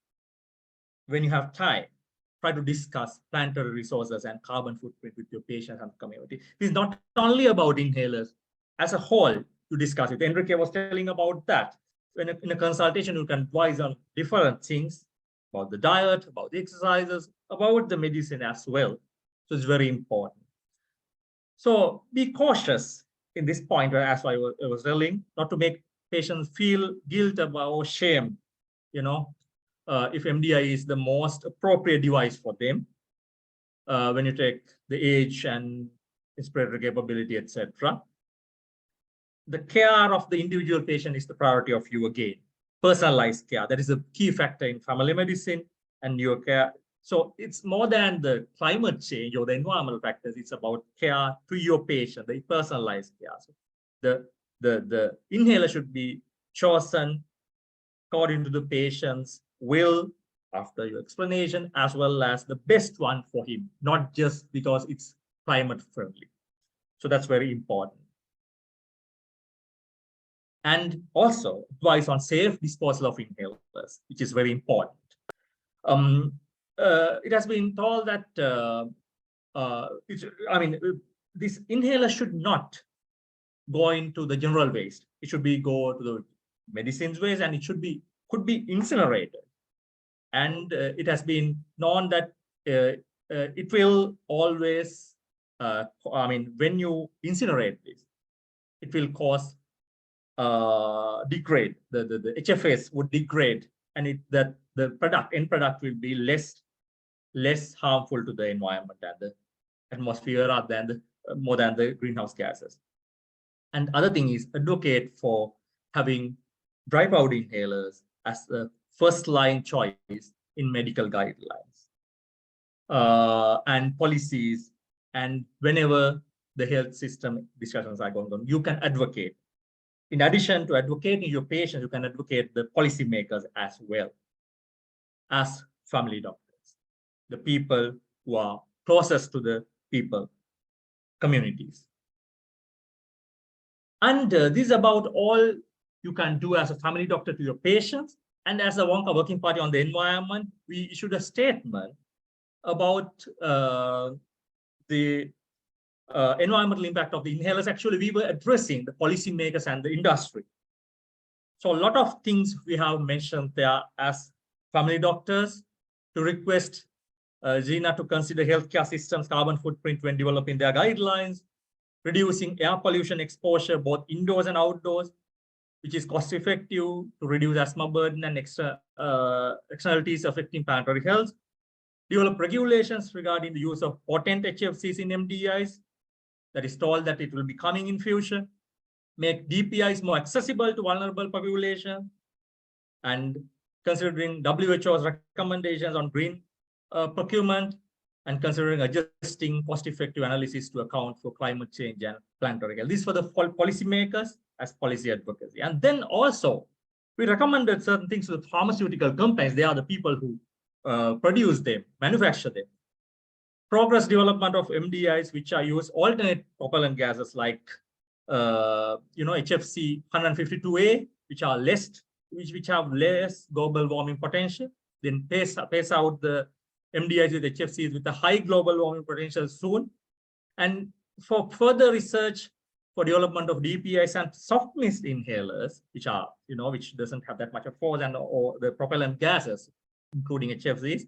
when you have time, try to discuss planetary resources and carbon footprint with your patients and community. This is not only about inhalers. As a whole, you discuss it. Enrique was telling about that. In a consultation, you can advise on different things about the diet, about the exercises, about the medicine as well. So it's very important. So be cautious in this point, as I was telling, not to make patients feel guilt about or shame, if MDI is the most appropriate device for them. when you take the age and respiratory capability, etc. The care of the individual patient is the priority of you again. Personalized care, that is a key factor in family medicine and your care. So it's more than the climate change or the environmental factors, it's about care to your patient, the personalized care. So the inhaler should be chosen according to the patient's will, after your explanation, as well as the best one for him, not just because it's climate friendly. So that's very important. And also advice on safe disposal of inhalers, which is very important. It has been told that this inhaler should not go into the general waste. It should go to the medicines waste, and it could be incinerated. And it has been known that it will always, when you incinerate this, it will cause degrade. The HFS would degrade, and the end product will be less harmful to the environment and the atmosphere more than the greenhouse gases. And other thing is advocate for having dry powder inhalers as the first line choice in medical guidelines and policies. And whenever the health system discussions are going on, you can advocate. In addition to advocating your patients, you can advocate the policymakers as well as family doctors, the people who are closest to the people, communities. And this is about all you can do as a family doctor to your patients. And as a Wonka Working Party on the Environment, we issued a statement about the environmental impact of the inhalers. Actually, we were addressing the policymakers and the industry. So a lot of things we have mentioned there as family doctors, to request GINA to consider healthcare systems' carbon footprint when developing their guidelines, reducing air pollution exposure both indoors and outdoors, which is cost effective to reduce asthma burden and externalities affecting planetary health, develop regulations regarding the use of potent HFCs in MDIs, that is told that it will be coming in future, make DPIs more accessible to vulnerable population, and considering WHO's recommendations on green procurement, and considering adjusting cost-effective analysis to account for climate change and planetary health. This is for the policymakers as policy advocacy. And then also, we recommended certain things to the pharmaceutical companies. They are the people who produce them, manufacture them. Progress development of MDIs, which are used alternate propellant gases like HFC 152A, which have less global warming potential. Then pace out the MDIs with HFCs with a high global warming potential soon. And for further research for development of DPIs and soft mist inhalers, which doesn't have that much of force, and or the propellant gases, including HFCs,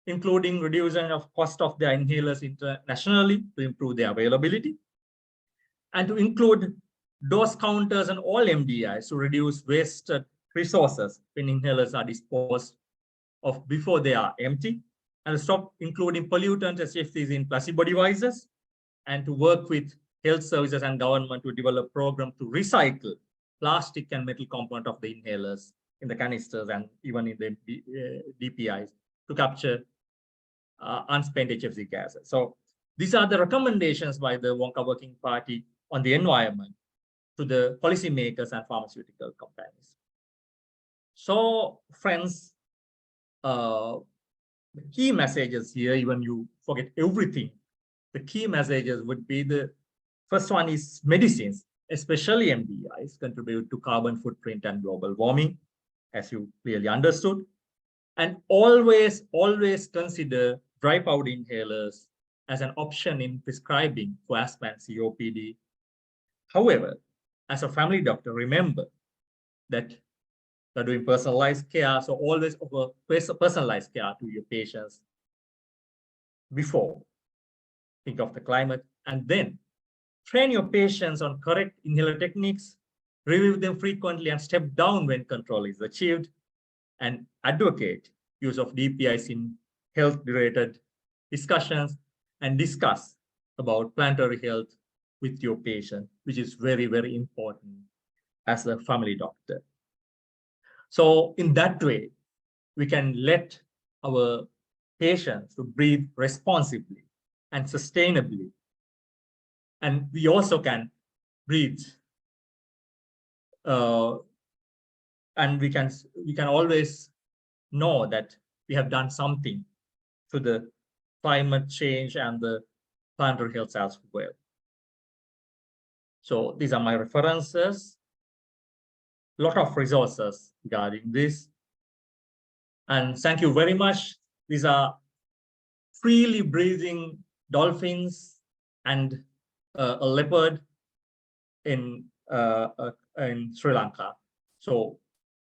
including reduction of cost of their inhalers internationally to improve their availability, and to include dose counters on all MDIs to reduce wasted resources when inhalers are disposed of before they are empty, and stop including pollutants as HFCs in placebo devices, and to work with health services and government to develop programs to recycle plastic and metal component of the inhalers in the canisters and even in the DPIs to capture unspent HFC gases. So these are the recommendations by the Wonka Working Party on the environment to the policymakers and pharmaceutical companies. So friends, the key messages here, even you forget everything, the key messages would be the first one is medicines, especially MDIs, contribute to carbon footprint and global warming, as you clearly understood. And always consider dry powder inhalers as an option in prescribing for asthma and COPD. However, as a family doctor, remember that you're doing personalized care, so always offer personalized care to your patients before. Think of the climate, and then train your patients on correct inhaler techniques, review them frequently, and step down when control is achieved, and advocate use of DPIs in health-related discussions, and discuss about planetary health with your patient, which is very, very important as a family doctor. So in that way, we can let our patients to breathe responsibly and sustainably. And we also can breathe, and we can always know that we have done something to the climate change and the planetary health as well. So these are my references. A lot of resources regarding this. And thank you very much. These are freely breathing dolphins and a leopard in Sri Lanka. So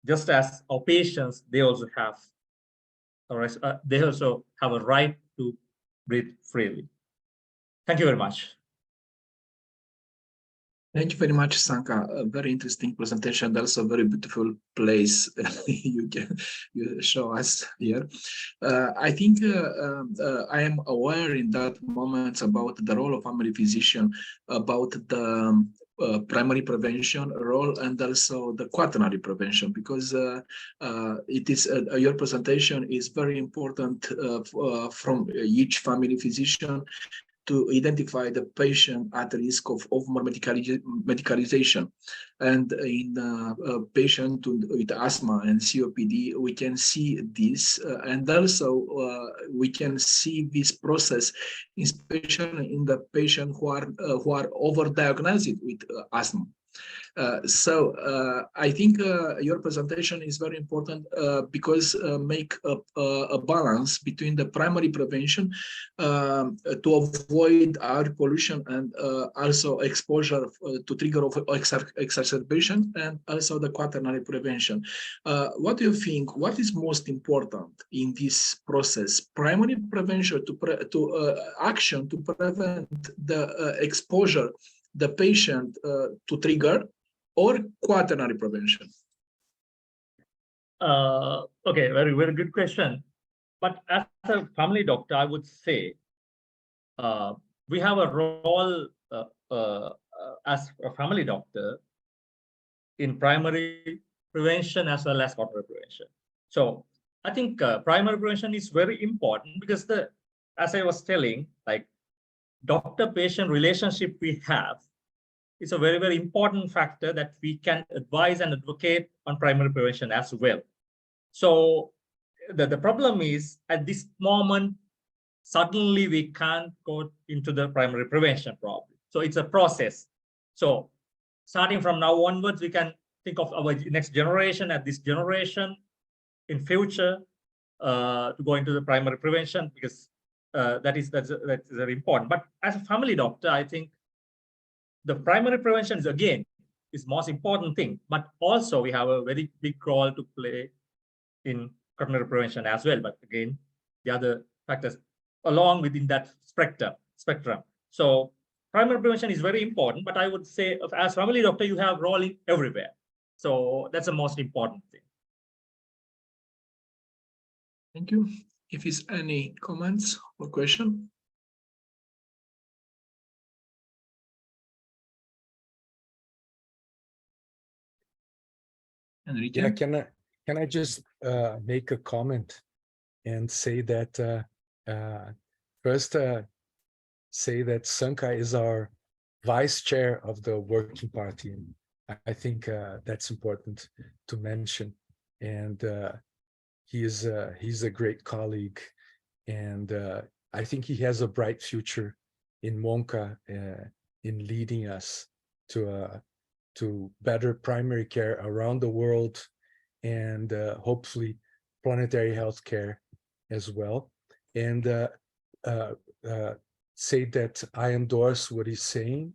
just as our patients, they also have a right to breathe freely. Thank you very much. Thank you very much, Sanka. A very interesting presentation. Also a very beautiful place you show us here. I think I am aware in that moment about the role of family physician, about the primary prevention role and also the quaternary prevention, because it is your presentation is very important from each family physician to identify the patient at risk of more medicalization. And in a patient with asthma and COPD, we can see this, and also we can see this process, especially in the patient who are overdiagnosed with asthma. I think your presentation is very important because make a balance between the primary prevention to avoid air pollution and also exposure to trigger of exacerbation, and also the quaternary prevention. What do you think? What is most important in this process? Primary prevention action to prevent the exposure the patient to trigger, or quaternary prevention? Okay, very, very good question. But as a family doctor, I would say we have a role as a family doctor in primary prevention as well as quaternary prevention. So I think primary prevention is very important because as I was telling, like doctor-patient relationship we have is a very, very important factor that we can advise and advocate on primary prevention as well. So the problem is at this moment, suddenly we can't go into the primary prevention problem. So it's a process. So starting from now onwards, we can think of our next generation at this generation in future to go into the primary prevention, because that's very important. But as a family doctor, I think the primary prevention is most important thing, but also we have a very big role to play in quaternary prevention as well. But again, the other factors along within that spectrum. So primary prevention is very important, but I would say as family doctor, you have role in everywhere. So that's the most important thing. Thank you. If there's any comments or question? Enrique? Yeah, can I just make a comment and say that first say that Sanka is our vice chair of the working party. I think that's important to mention, and he's a great colleague, and I think he has a bright future in Monca in leading us to better primary care around the world, and hopefully planetary health care as well. And say that I endorse what he's saying,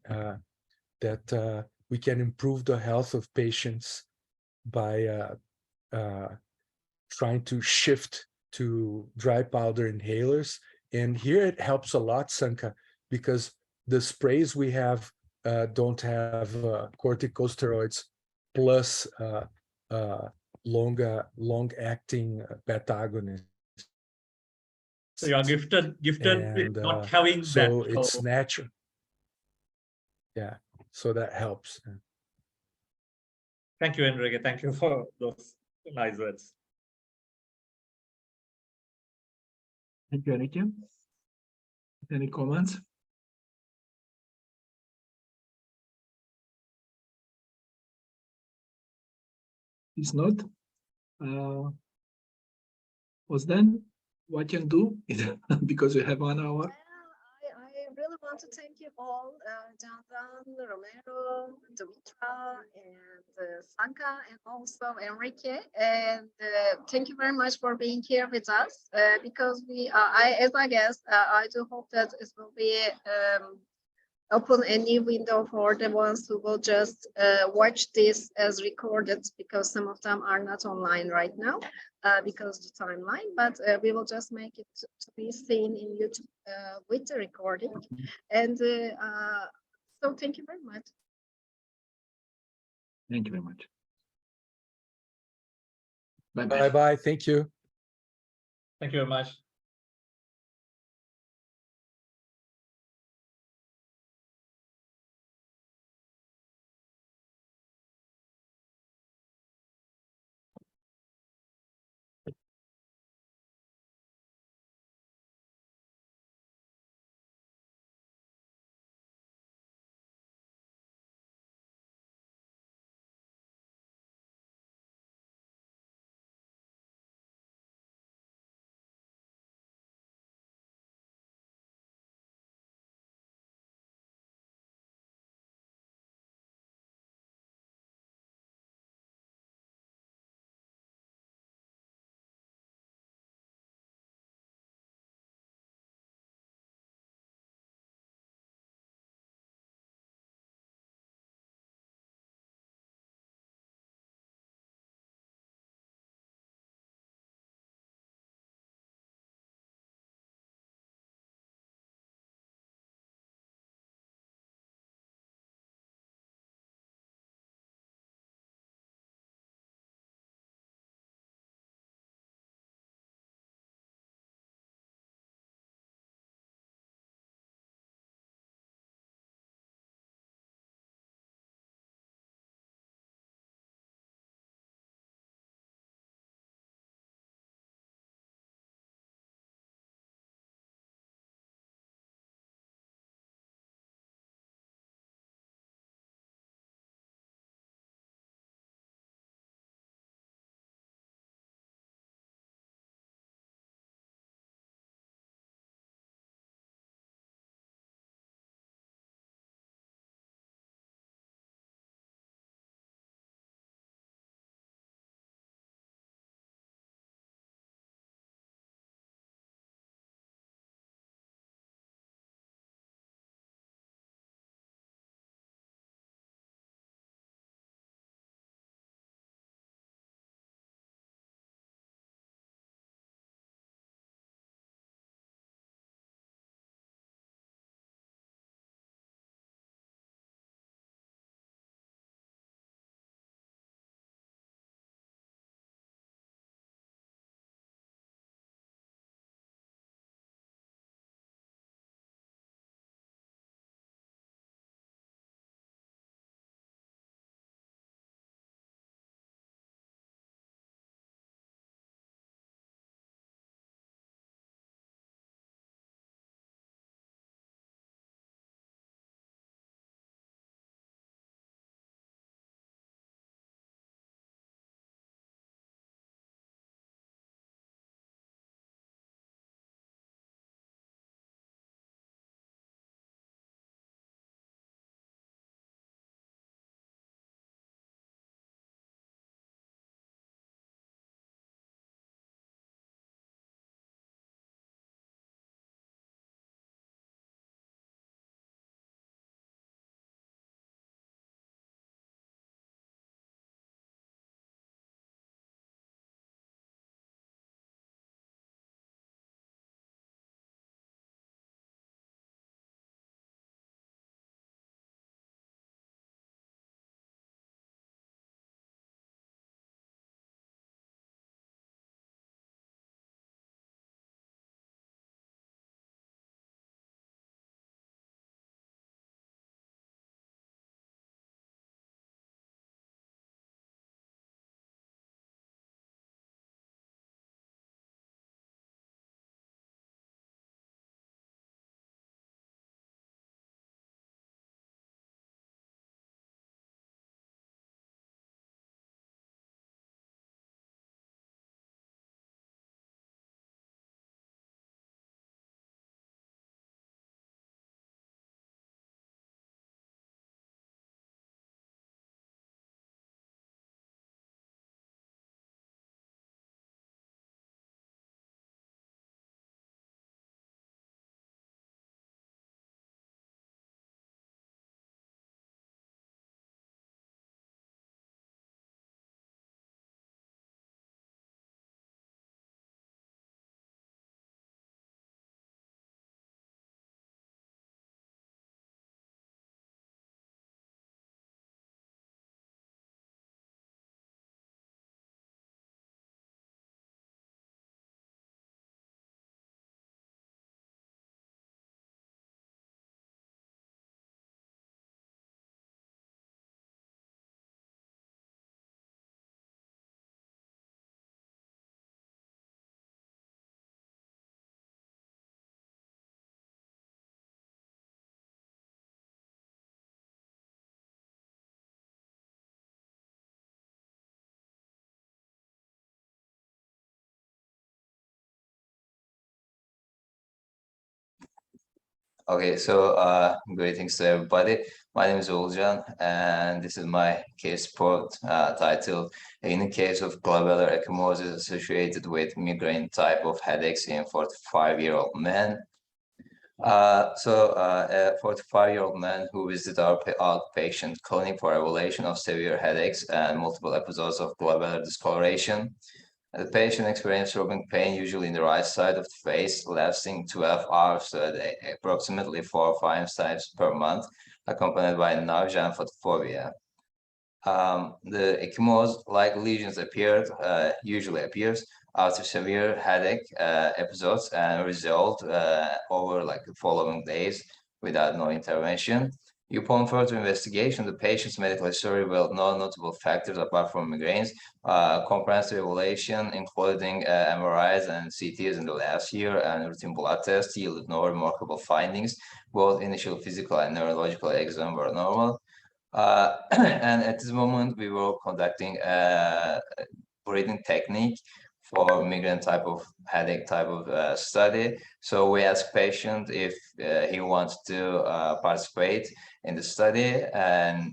that we can improve the health of patients by trying to shift to dry powder inhalers. And here it helps a lot, Sanka, because the sprays we have don't have corticosteroids plus long-acting beta agonists. So you are gifted And with not having that. so it's natural. Yeah, so that helps. Thank you, Enrique. Thank you for those nice words. Thank you, Enrique. Any comments? If not, was then what can do because we have 1 hour. I really want to thank you all, Jonathan, Romero, Dimitra, and Sanka, and also Enrique. And thank you very much for being here with us. Because as I guess, I do hope that it will be open a new window for the ones who will just watch this as recorded, because some of them are not online right now because of the timeline, but we will just make it to be seen in YouTube with the recording. And so thank you very much. Thank you very much. Bye-bye. Bye-bye. Thank you. Thank you very much. Okay, so greetings to everybody. My name is Olcan, and this is my case report titled "In the case of glabellar ecchymosis associated with migraine type of headaches in 45-year-old man." A 45-year-old man who visited our outpatient clinic for evaluation of severe headaches and multiple episodes of glabellar discoloration. The patient experienced throbbing pain, usually in the right side of the face, lasting 12 hours a day, approximately 4 or 5 times per month, accompanied by nausea and photophobia. The ecchymose-like lesions usually appears after severe headache episodes and resolved over the following days without no intervention. Upon further investigation, the patient's medical history revealed no notable factors apart from migraines. Comprehensive evaluation, including MRIs and CTs in the last year, and routine blood tests yielded no remarkable findings. Both initial physical and neurological exam were normal. And at this moment, we were conducting a breathing technique for migraine type of headache type of study. So we asked patient if he wants to participate in the study, and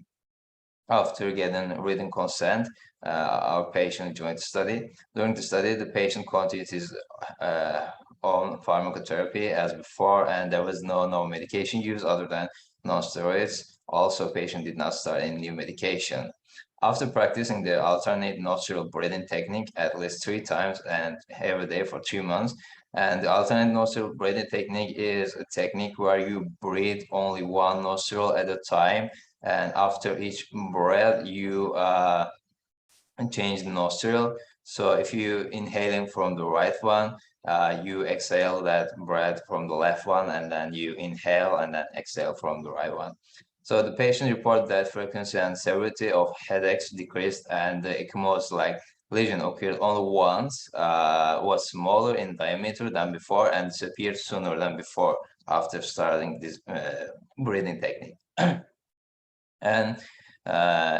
after getting written consent, our patient joined the study. During the study, the patient continued his own pharmacotherapy as before, and there was no medication use other than non-steroids. Also, patient did not start any new medication. After practicing the alternate nostril breathing technique at least 3 times and every day for 2 months, and the alternate nostril breathing technique is a technique where you breathe only one nostril at a time, and after each breath you change the nostril. So if you inhaling from the right one, you exhale that breath from the left one, and then you inhale and then exhale from the right one. So the patient reported that frequency and severity of headaches decreased, and the ecchymosis-like lesion occurred only once, was smaller in diameter than before, and disappeared sooner than before after starting this breathing technique. And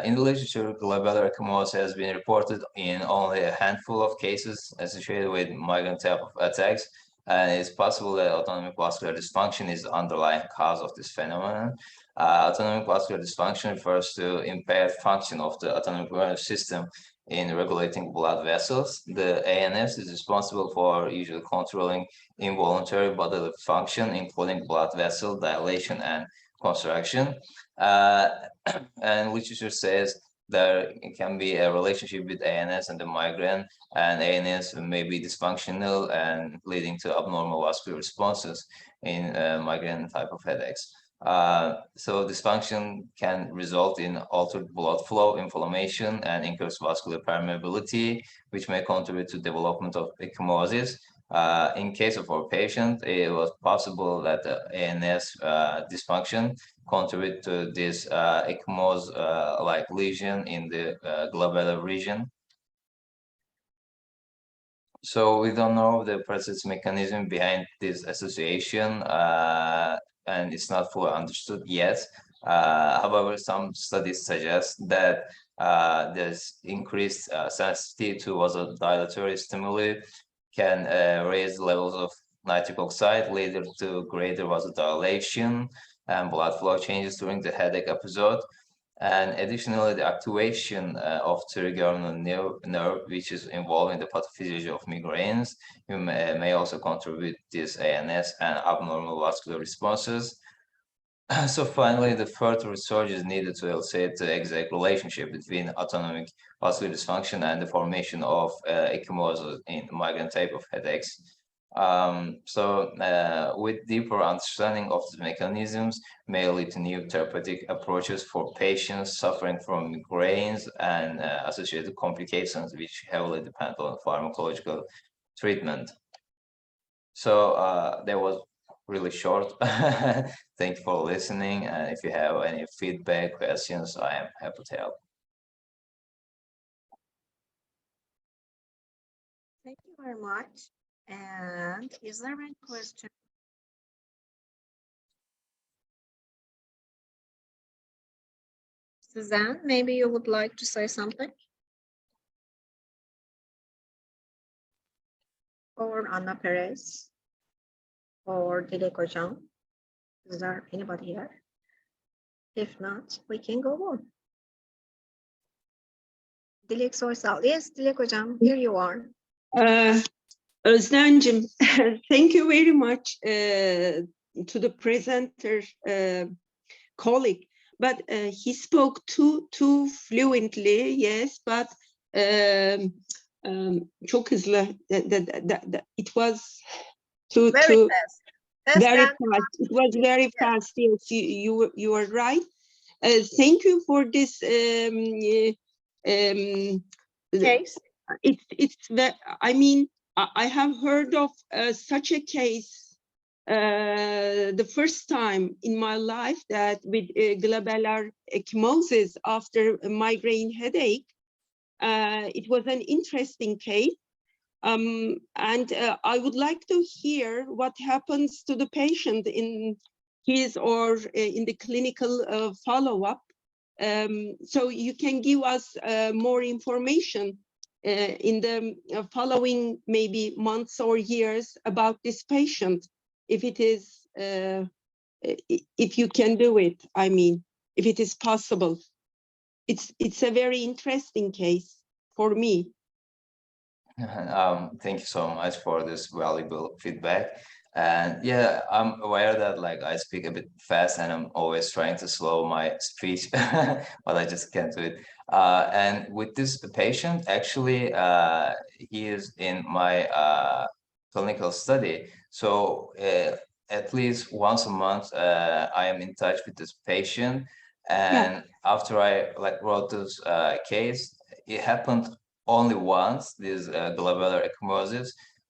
in the literature, glabellar ecchymosis has been reported in only a handful of cases associated with migraine type of attacks, and it's possible that autonomic vascular dysfunction is the underlying cause of this phenomenon. Autonomic vascular dysfunction refers to impaired function of the autonomic nervous system in regulating blood vessels. The ANS is responsible for usually controlling involuntary bodily function, including blood vessel dilation and contraction. And literature says there can be a relationship with ANS and the migraine, and ANS may be dysfunctional and leading to abnormal vascular responses in migraine type of headaches. So dysfunction can result in altered blood flow, inflammation, and increased vascular permeability, which may contribute to development of ecchymosis. In case of our patient, it was possible that the ANS dysfunction contribute to this ecchymosis-like lesion in the glabellar region. So we don't know the precise mechanism behind this association, and it's not fully understood yet. However, some studies suggest that there's increased sensitivity to vasodilatory stimuli can raise levels of nitric oxide, leading to greater vasodilation and blood flow changes during the headache episode. And additionally, the activation of trigeminal nerve, which is involved in the pathophysiology of migraines, may also contribute this ANS and abnormal vascular responses. So finally, the further research is needed to elucidate the exact relationship between autonomic vascular dysfunction and the formation of ecchymosis in migraine type of headaches. With deeper understanding of the mechanisms may lead to new therapeutic approaches for patients suffering from migraines and associated complications which heavily depend on pharmacological treatment. So that was really short. Thank you for listening, and if you have any feedback, questions, I am happy to help. Thank you very much. And is there any question? Suzanne, maybe you would like to say something? Or Anna Perez? Or Dilek Hocam? Is there anybody here? If not, we can go on. Dilek Soysal. Yes, Dilek Hocam, here you are. Özlemcim, thank you very much to the presenter colleague, but he spoke too fluently, yes, but çok hızlı. It was too fast. Very fast. It was very fast. Yes, you are right. Thank you for this case. I mean, I have heard of such a case the first time in my life, that with glabellar ecchymosis after a migraine headache. It was an interesting case. And I would like to hear what happens to the patient in his or in the clinical follow-up. So you can give us more information in the following maybe months or years about this patient, if it is, if you can do it, I mean, if it is possible. It's a very interesting case for me. Thank you so much for this valuable feedback. And yeah, I'm aware that like I speak a bit fast and I'm always trying to slow my speech, but I just can't do it. And with this patient, actually, he is in my clinical study. So at least once a month, I am in touch with this patient. And after I like wrote this case, it happened only once, this glabellar ecchymosis,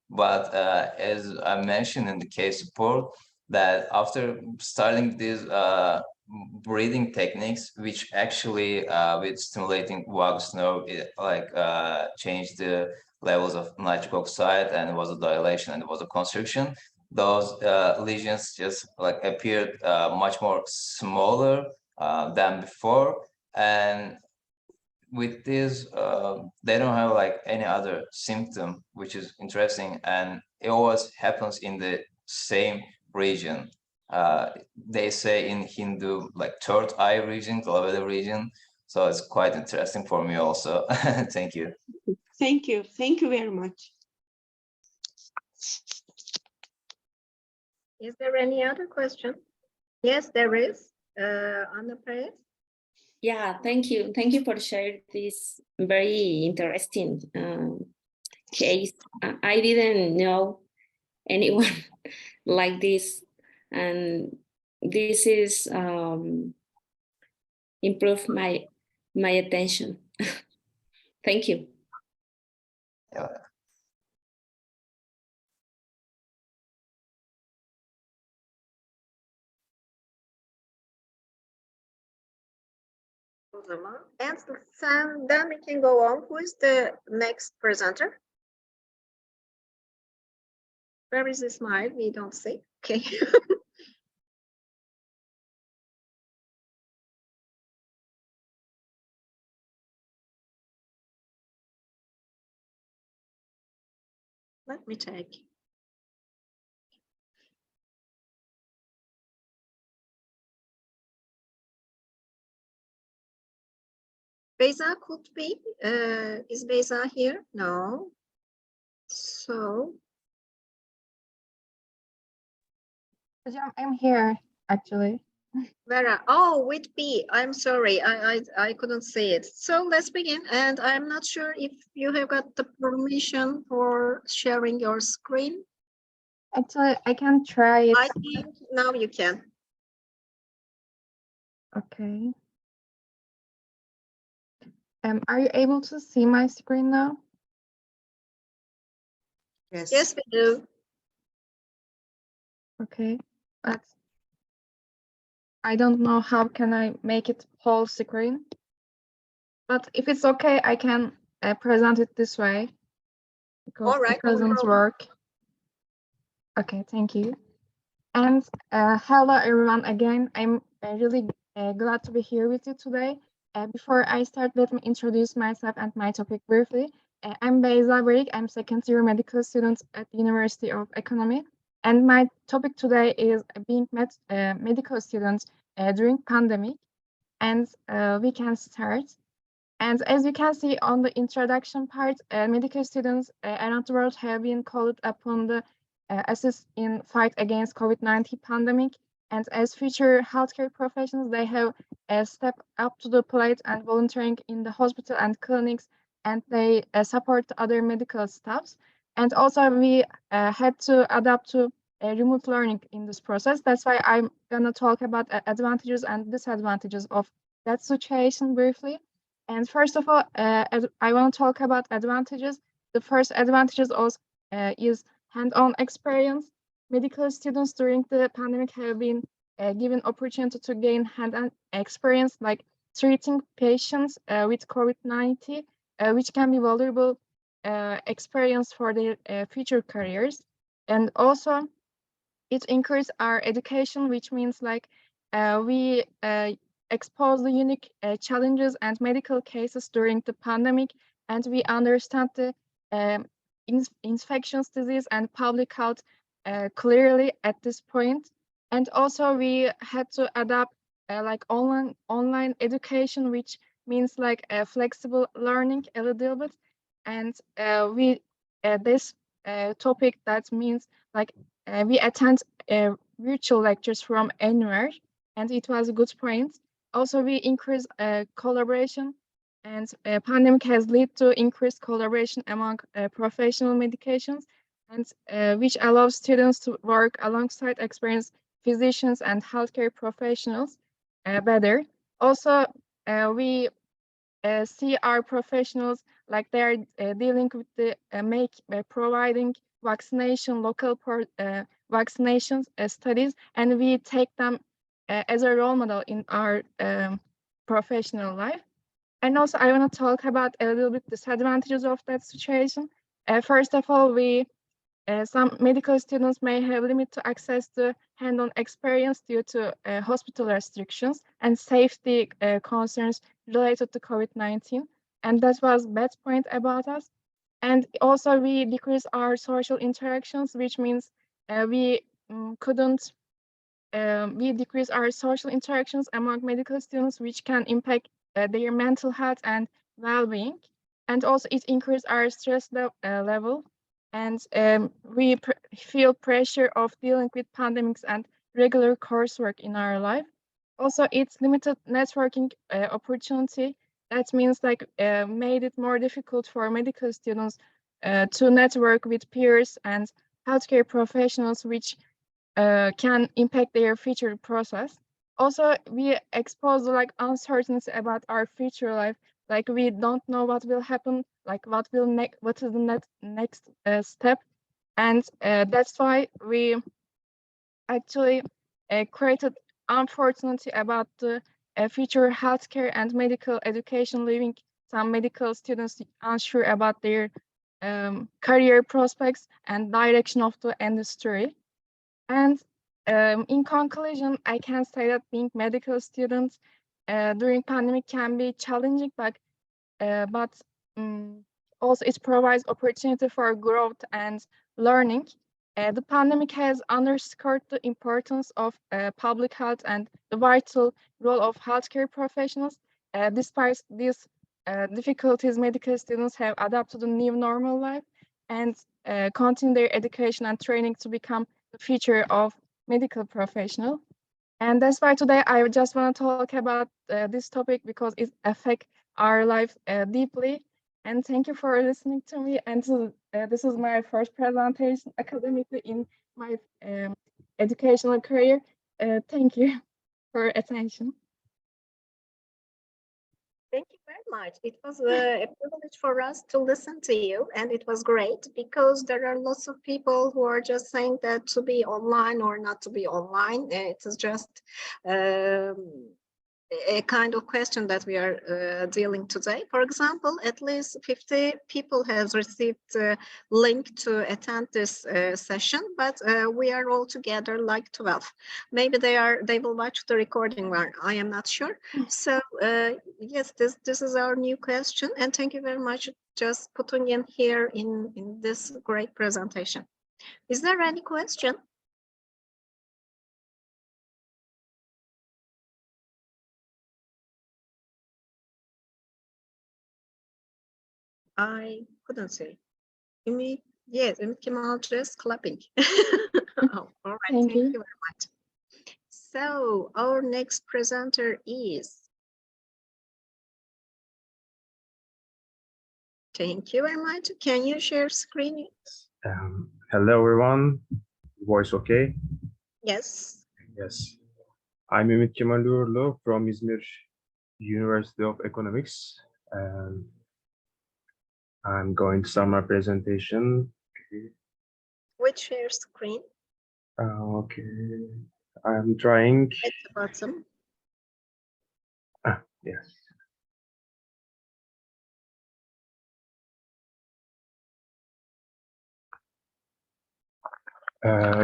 but as I mentioned in the case report, that after starting these breathing techniques, which actually with stimulating vagus nerve, it like changed the levels of nitric oxide, and it was a dilation and it was a constriction. Those lesions just like appeared much more smaller than before, and with this, they don't have like any other symptom, which is interesting, and it always happens in the same region. They say in Hindu, like third eye region, glabellar region. So it's quite interesting for me also. Thank you. Thank you. Thank you very much. Is there any other question? Yes, there is. Anna Perez. Yeah, thank you. Thank you for sharing this very interesting case. I didn't know anyone like this, and this is improved my attention. Thank you. Yeah. And then we can go on. Who is the next presenter? Where is the smile? We don't see. Okay. Let me check. Beyza could be. Is Beyza here? No. So. I'm here, actually. Vera, oh, with B. I'm sorry, I couldn't see it. So let's begin. And I'm not sure if you have got the permission for sharing your screen. Actually, I can try it. I think now you can. Okay. Are you able to see my screen now? Yes. Yes, we do. Okay, but I don't know how can I make it whole screen. But if it's okay, I can present it this way. Because all right, it doesn't work. Okay, thank you. And hello everyone again. I'm really glad to be here with you today. Before I start, let me introduce myself and my topic briefly. I'm Beyza Berik. I'm second year medical student at the University of Economy. And my topic today is being medical students during pandemic. And we can start. And as you can see on the introduction part, medical students around the world have been called upon to assist in fight against COVID-19 pandemic. And as future healthcare professionals, they have stepped up to the plate and volunteering in the hospital and clinics, and they support other medical staffs. And also we had to adapt to remote learning in this process. That's why I'm gonna talk about advantages and disadvantages of that situation briefly. And first of all, I want to talk about advantages. The first advantages also is hand-on experience. Medical students during the pandemic have been given opportunity to gain hand-on experience, like treating patients with COVID-19, which can be valuable experience for their future careers. And also, it increases our education, which means like we expose the unique challenges and medical cases during the pandemic, and we understand the infectious disease and public health clearly at this point. And also we had to adapt like online education, which means like flexible learning a little bit. And we this topic that means like we attend virtual lectures from anywhere, and it was a good point. Also, we increase collaboration, and pandemic has led to increased collaboration among professional medications, and which allows students to work alongside experienced physicians and healthcare professionals better. Also, we see our professionals like they are dealing with the providing vaccination, local vaccination studies, and we take them as a role model in our professional life. And also, I want to talk about a little bit disadvantages of that situation. First of all, some medical students may have limited access to hand-on experience due to hospital restrictions and safety concerns related to COVID-19. And that was bad point about us. And also we decrease our social interactions, which means we decrease our social interactions among medical students, which can impact their mental health and well-being. And also it increases our stress level. And we feel pressure of dealing with pandemics and regular coursework in our life. Also, it's limited networking opportunity. That means like made it more difficult for medical students to network with peers and healthcare professionals, which can impact their future process. Also, we expose like uncertainty about our future life. Like we don't know what will happen, like what is the next step, and that's why we actually created unfortunately about the future healthcare and medical education, leaving some medical students unsure about their career prospects and direction of the industry. And in conclusion, I can say that being medical students during pandemic can be challenging, but also it provides opportunity for growth and learning. The pandemic has underscored the importance of public health and the vital role of healthcare professionals. Despite these difficulties, medical students have adapted to the new normal life and continue their education and training to become the future of medical professional. And that's why today I just want to talk about this topic because it affects our life deeply. And thank you for listening to me. And this is my first presentation academically in my educational career. Thank you for attention. Thank you very much. It was a privilege for us to listen to you, and it was great because there are lots of people who are just saying that to be online or not to be online. It is just a kind of question that we are dealing today. For example, at least 50 people has received a link to attend this session, but we are all together like 12. Maybe they will watch the recording one. I am not sure. So yes, this is our new question, and thank you very much just putting in here in this great presentation. Is there any question? I couldn't say. Ümit, yes, Ümit Kemal just clapping. Oh, all right, Thank you. very much. So our next presenter is. Thank you very much. Can you share screen? Hello, everyone. Voice okay? Yes. Yes. I'm Ümit Kemal from İzmir University of Economics. And I'm going to start my presentation. Which share screen? Okay. I'm trying. At the bottom. Yes.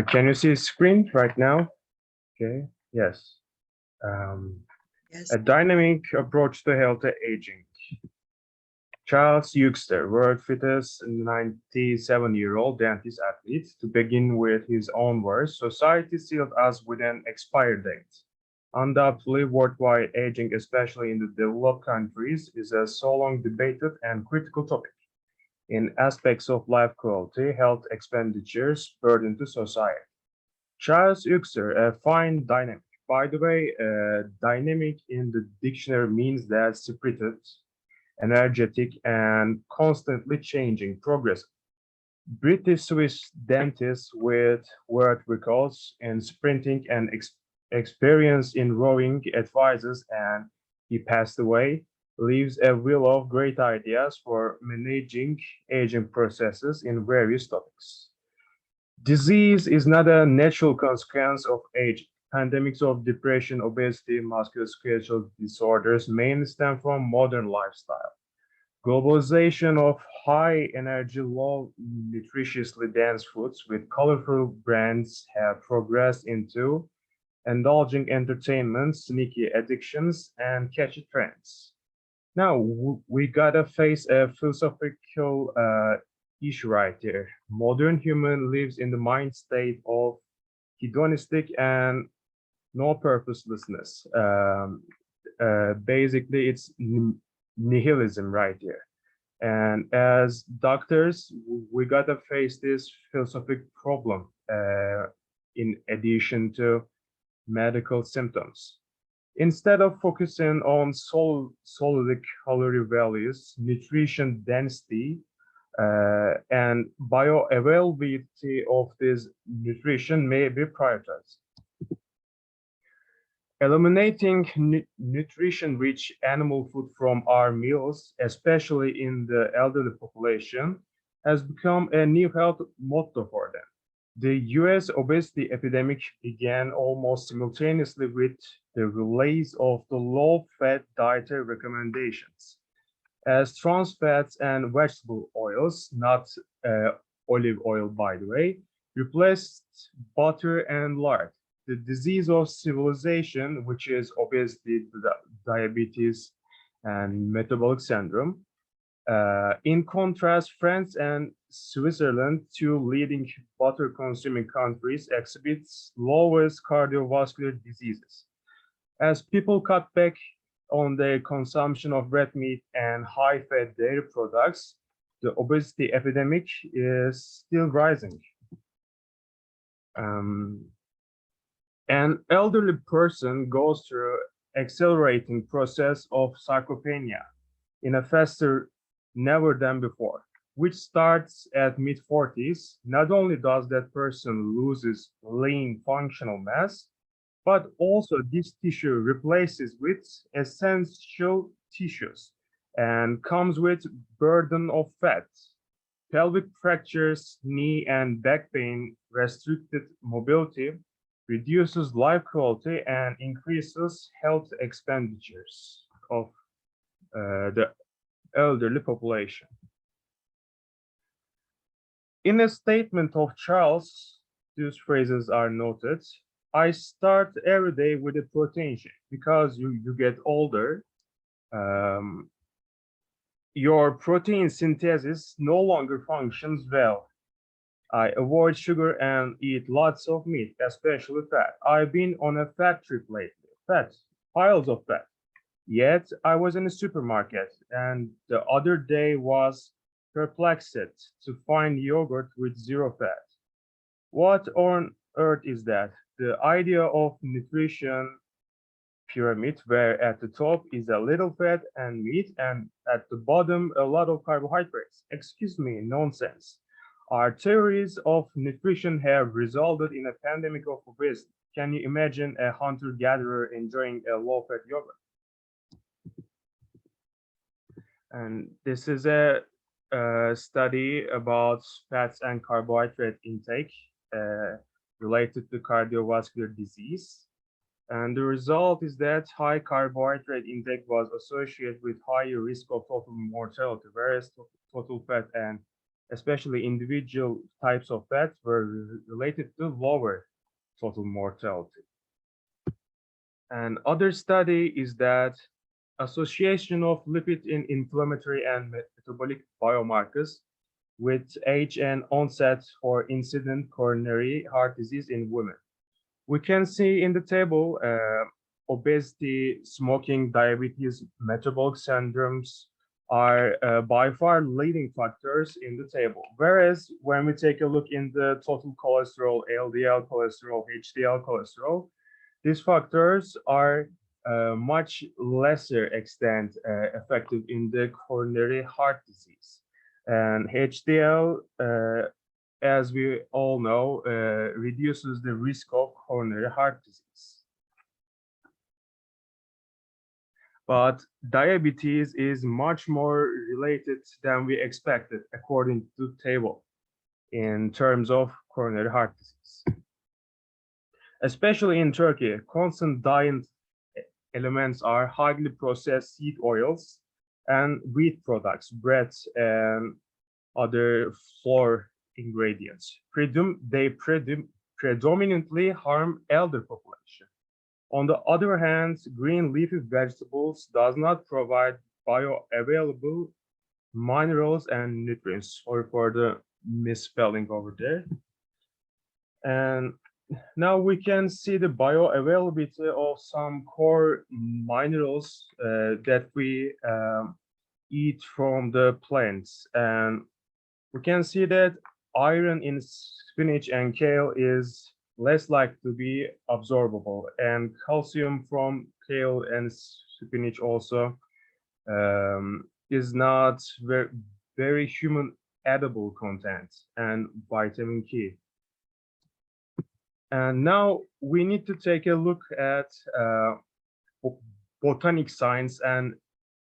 Can you see the screen right now? Okay. Yes. Yes. A dynamic approach to healthy aging. Charles Euster, world fittest 97-year-old dentist athlete. To begin with his own words, society sealed us with an expired date. Undoubtedly, worldwide aging, especially in the developed countries, is a so long debated and critical topic. In aspects of life quality, health expenditures, burden to society. Charles Euster, a fine dynamic. By the way, dynamic in the dictionary means that spirited, energetic, and constantly changing, progressive. British-Swiss dentist with word records in sprinting and experience in rowing advises, and he passed away, leaves a will of great ideas for managing aging processes in various topics. Disease is not a natural consequence of age. Pandemics of depression, obesity, musculoskeletal disorders mainly stem from modern lifestyle. Globalization of high energy, low nutritiously dense foods with colorful brands have progressed into indulging entertainment, sneaky addictions, and catchy trends. Now, we gotta face a philosophical issue right there. Modern human lives in the mind state of hedonistic and no purposelessness. Basically, it's nihilism right here. And as doctors, we gotta face this philosophic problem in addition to medical symptoms. Instead of focusing on solid calorie values, nutrition density, and bioavailability of this nutrition may be prioritized. Eliminating nutrition-rich animal food from our meals, especially in the elderly population, has become a new health motto for them. The US obesity epidemic began almost simultaneously with the release of the low-fat dietary recommendations. As trans fats and vegetable oils, not olive oil by the way, replaced butter and lard. The disease of civilization, which is obesity, diabetes, and metabolic syndrome. In contrast, France and Switzerland, two leading butter-consuming countries, exhibits lowest cardiovascular diseases. As people cut back on their consumption of red meat and high-fat dairy products, the obesity epidemic is still rising. An elderly person goes through accelerating process of sarcopenia in a faster never than before, which starts at mid-40s. Not only does that person loses lean functional mass, but also this tissue replaces with essential tissues and comes with burden of fat. Pelvic fractures, knee and back pain, restricted mobility, reduces life quality and increases health expenditures of the elderly population. In a statement of Charles, these phrases are noted. I start every day with a protein shake because you get older. Your protein synthesis no longer functions well. I avoid sugar and eat lots of meat, especially fat. I've been on a fat trip lately. Fat, piles of fat. Yet I was in a supermarket and the other day was perplexed to find yogurt with zero fat. What on earth is that? The idea of nutrition pyramid where at the top is a little fat and meat and at the bottom a lot of carbohydrates. Excuse me, nonsense. Our theories of nutrition have resulted in a pandemic of obesity. Can you imagine a hunter-gatherer enjoying a low-fat yogurt? And this is a study about fats and carbohydrate intake related to cardiovascular disease. And the result is that high carbohydrate intake was associated with higher risk of total mortality, whereas total fat and especially individual types of fat were related to lower total mortality. And other study is that association of lipid in inflammatory and metabolic biomarkers with age and onset for incident coronary heart disease in women. We can see in the table obesity, smoking, diabetes, metabolic syndromes are by far leading factors in the table. Whereas when we take a look in the total cholesterol, LDL cholesterol, HDL cholesterol, these factors are much lesser extent effective in the coronary heart disease. And HDL, as we all know, reduces the risk of coronary heart disease. But diabetes is much more related than we expected, according to the table, in terms of coronary heart disease. Especially in Turkey, constant diet elements are highly processed seed oils and wheat products, breads, and other flour ingredients. They predominantly harm elder population. On the other hand, green leafy vegetables does not provide bioavailable minerals and nutrients. Sorry for the misspelling over there. And now we can see the bioavailability of some core minerals that we eat from the plants. And we can see that iron in spinach and kale is less likely to be absorbable, and calcium from kale and spinach also is not very human edible content, and vitamin K. And now we need to take a look at botanic science and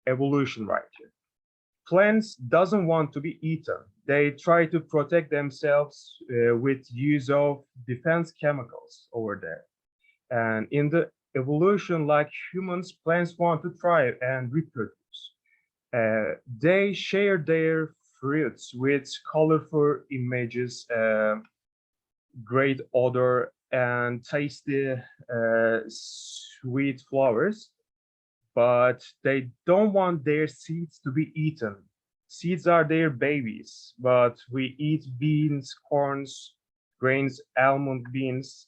evolution right here. Plants doesn't want to be eaten. They try to protect themselves with use of defense chemicals over there. And in the evolution, like humans, plants want to thrive and reproduce. They share their fruits with colorful images, great odor, and tasty sweet flowers, but they don't want their seeds to be eaten. Seeds are their babies, but we eat beans, corns, grains, almond beans,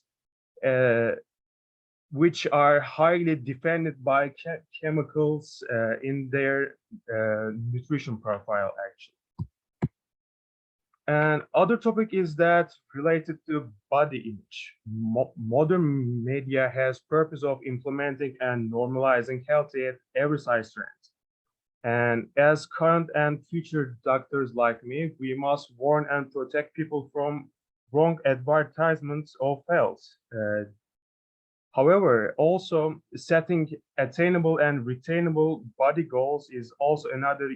which are highly defended by chemicals in their nutrition profile, actually. And other topic is that related to body image. Modern media has purpose of implementing and normalizing healthy at every size trend. And as current and future doctors like me, we must warn and protect people from wrong advertisements of health. However, also setting attainable and retainable body goals is also another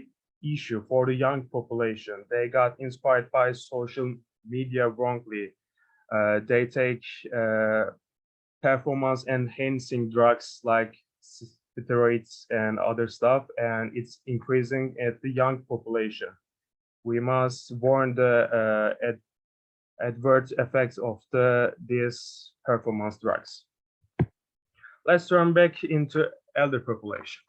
issue for the young population. They got inspired by social media wrongly. They take performance enhancing drugs like steroids and other stuff, and it's increasing at the young population. We must warn the adverse effects of these performance drugs. Let's turn back into elder population.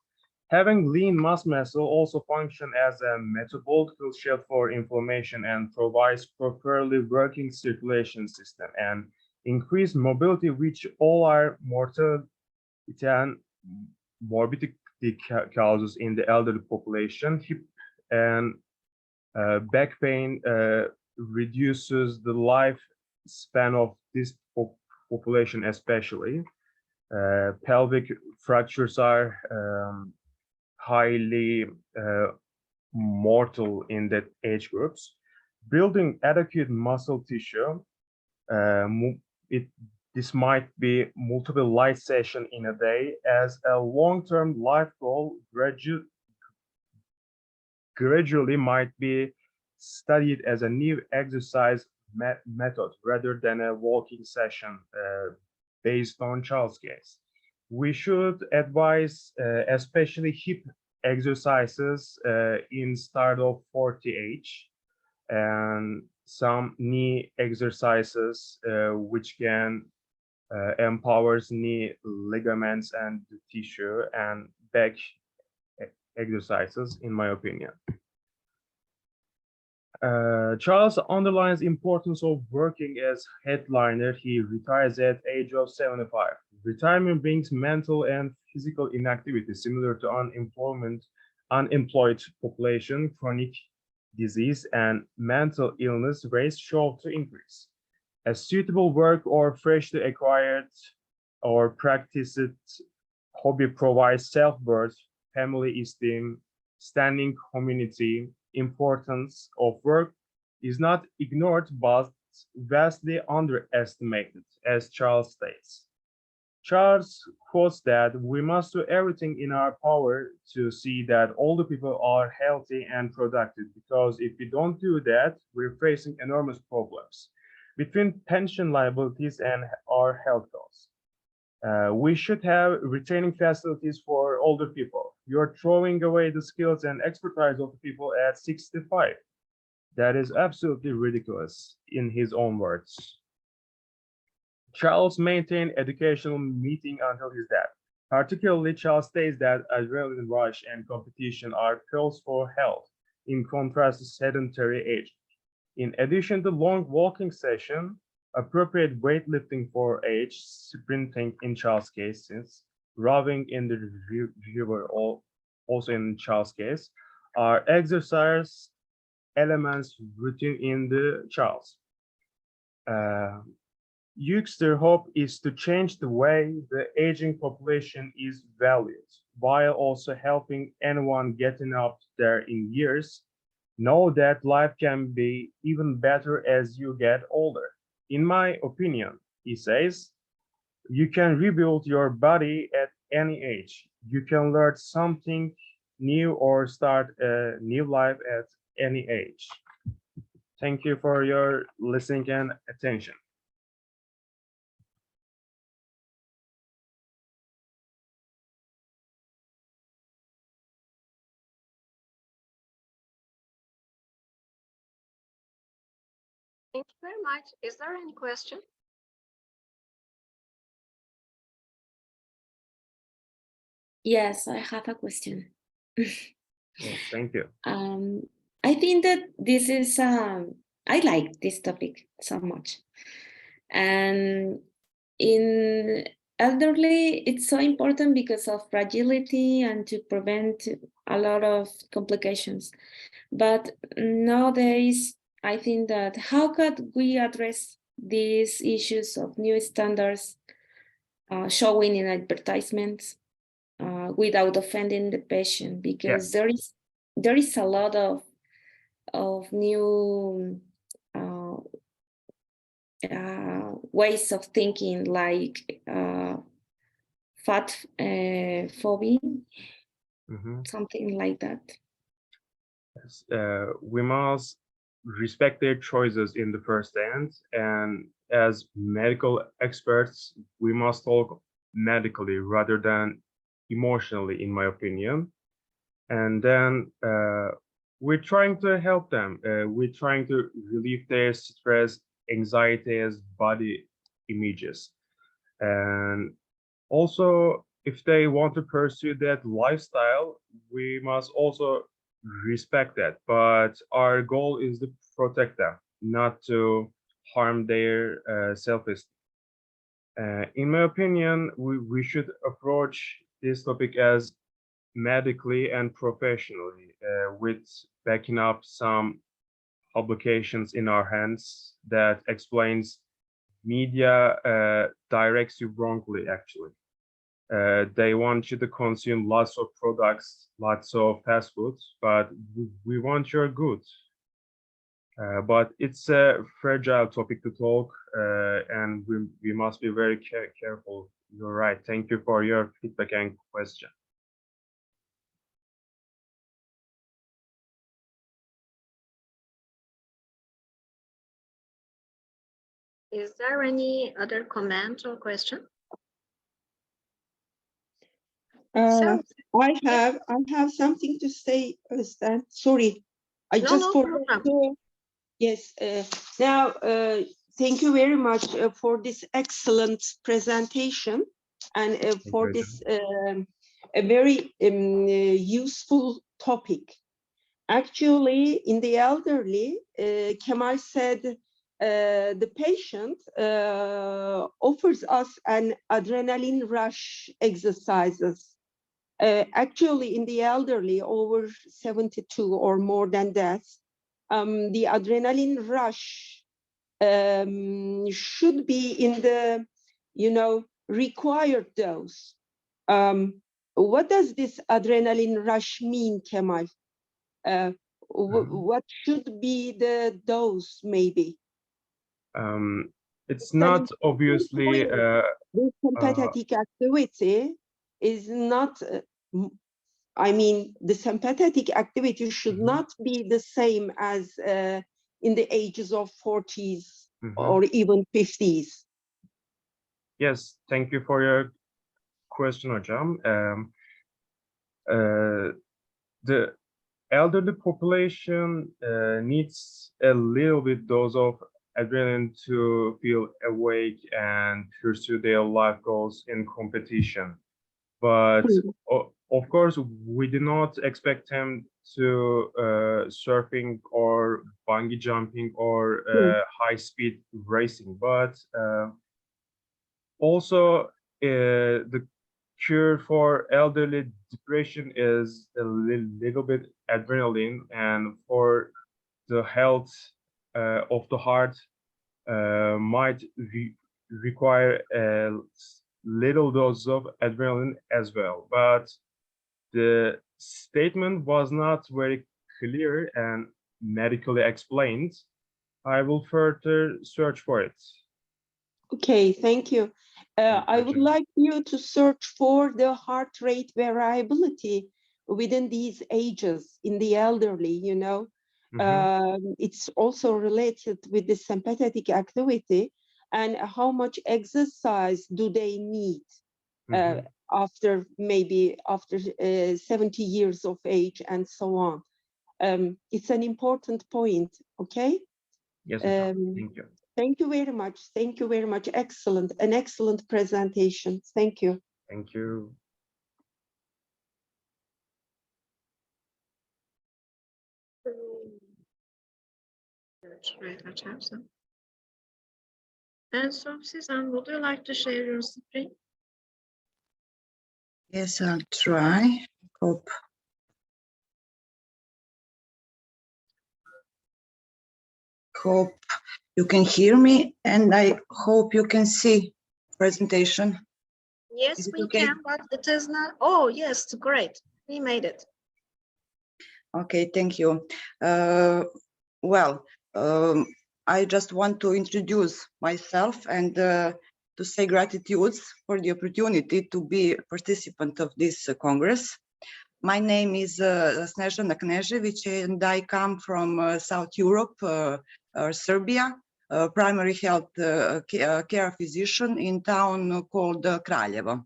Having lean muscle also functions as a metabolic shield for inflammation and provides properly working circulation system and increased mobility, which all are mortality and morbidity causes in the elderly population. And Back pain reduces the lifespan of this population especially. Pelvic fractures are highly mortal in that age groups. Building adequate muscle tissue, this might be multiple light sessions in a day as a long-term life goal gradually might be studied as a new exercise method rather than a walking session based on Charles' case. We should advise especially hip exercises in start of 40 age and some knee exercises which can empowers knee ligaments and tissue, and back exercises, in my opinion. Charles underlines importance of working as headliner. He retires at age of 75. Retirement brings mental and physical inactivity similar to unemployed population, chronic disease, and mental illness rates show to increase. A suitable work or freshly acquired or practiced hobby provides self-worth, family esteem, standing community. Importance of work is not ignored but vastly underestimated, as Charles states. Charles quotes that we must do everything in our power to see that all the people are healthy and productive, because if we don't do that, we're facing enormous problems between pension liabilities and our health costs. We should have retaining facilities for older people. You're throwing away the skills and expertise of the people at 65. That is absolutely ridiculous, in his own words. Charles maintained educational meeting until his death. Particularly, Charles states that adrenaline rush and competition are pills for health, in contrast to sedentary aging. In addition to long walking session, appropriate weightlifting for age, sprinting in Charles' case, since rowing in the river also in Charles' case, are exercise elements routine in the Charles. Euxter's hope is to change the way the aging population is valued, while also helping anyone getting up there in years know that life can be even better as you get older. In my opinion, he says, you can rebuild your body at any age. You can learn something new or start a new life at any age. Thank you for your listening and attention. Thank you very much. Is there any question? Yes, I have a question. Oh, thank you. I think that this is, I like this topic so much. And in elderly, it's so important because of fragility and to prevent a lot of complications. But nowadays, I think that how could we address these issues of new standards showing in advertisements without offending the patient? Because there is a lot of new ways of thinking, like fat phobia, something like that. Yes, we must respect their choices in the first hand, and as medical experts, we must talk medically rather than emotionally, in my opinion. And then we're trying to help them. We're trying to relieve their stress, anxiety as body images. And also, if they want to pursue that lifestyle, we must also respect that. But our goal is to protect them, not to harm their self-esteem. In my opinion, we should approach this topic as medically and professionally, with backing up some publications in our hands that explains media directs you wrongly, actually. They want you to consume lots of products, lots of fast foods, but we want your good. But it's a fragile topic to talk, and we must be very careful. You're right. Thank you for your feedback and question. Is there any other comment or question? I have something to say, Özlem. Sorry, I just forgot to. Yes. Now, thank you very much for this excellent presentation and for this a very useful topic. Actually, in the elderly, Kemal said the patient offers us an adrenaline rush exercises. Actually, in the elderly over 72 or more than that, the adrenaline rush should be in the, required dose. What does this adrenaline rush mean, Kemal? What should be the dose, maybe? It's not obviously the sympathetic activity is not. I mean, the sympathetic activity should not be the same as in the ages of 40s or even 50s. Yes, thank you for your question, Hocam. The elderly population needs a little bit dose of adrenaline to feel awake and pursue their life goals in competition. But of course, we do not expect them to surfing or bungee jumping or high-speed racing. But also, the cure for elderly depression is a little bit adrenaline, and for the health of the heart might require a little dose of adrenaline as well. But the statement was not very clear and medically explained. I will further search for it. Okay, thank you. I would like you to search for the heart rate variability within these ages in the elderly, It's also related with the sympathetic activity and how much exercise do they need after 70 years of age and so on. It's an important point, okay? Yes, thank you. Thank you very much. Thank you very much. Excellent, an excellent presentation. Thank you. Thank you. That's right, let's have some. And so, Susan, would you like to share your screen? Yes, I'll try. Hope you can hear me, and I hope you can see presentation. Yes, we can, but it is not. Oh, yes, great. We made it. Okay, thank you. I just want to introduce myself and to say gratitude for the opportunity to be a participant of this Congress. My name is Snežana Knežević, and I come from South Europe, Serbia, primary health care physician in town called Kraljevo.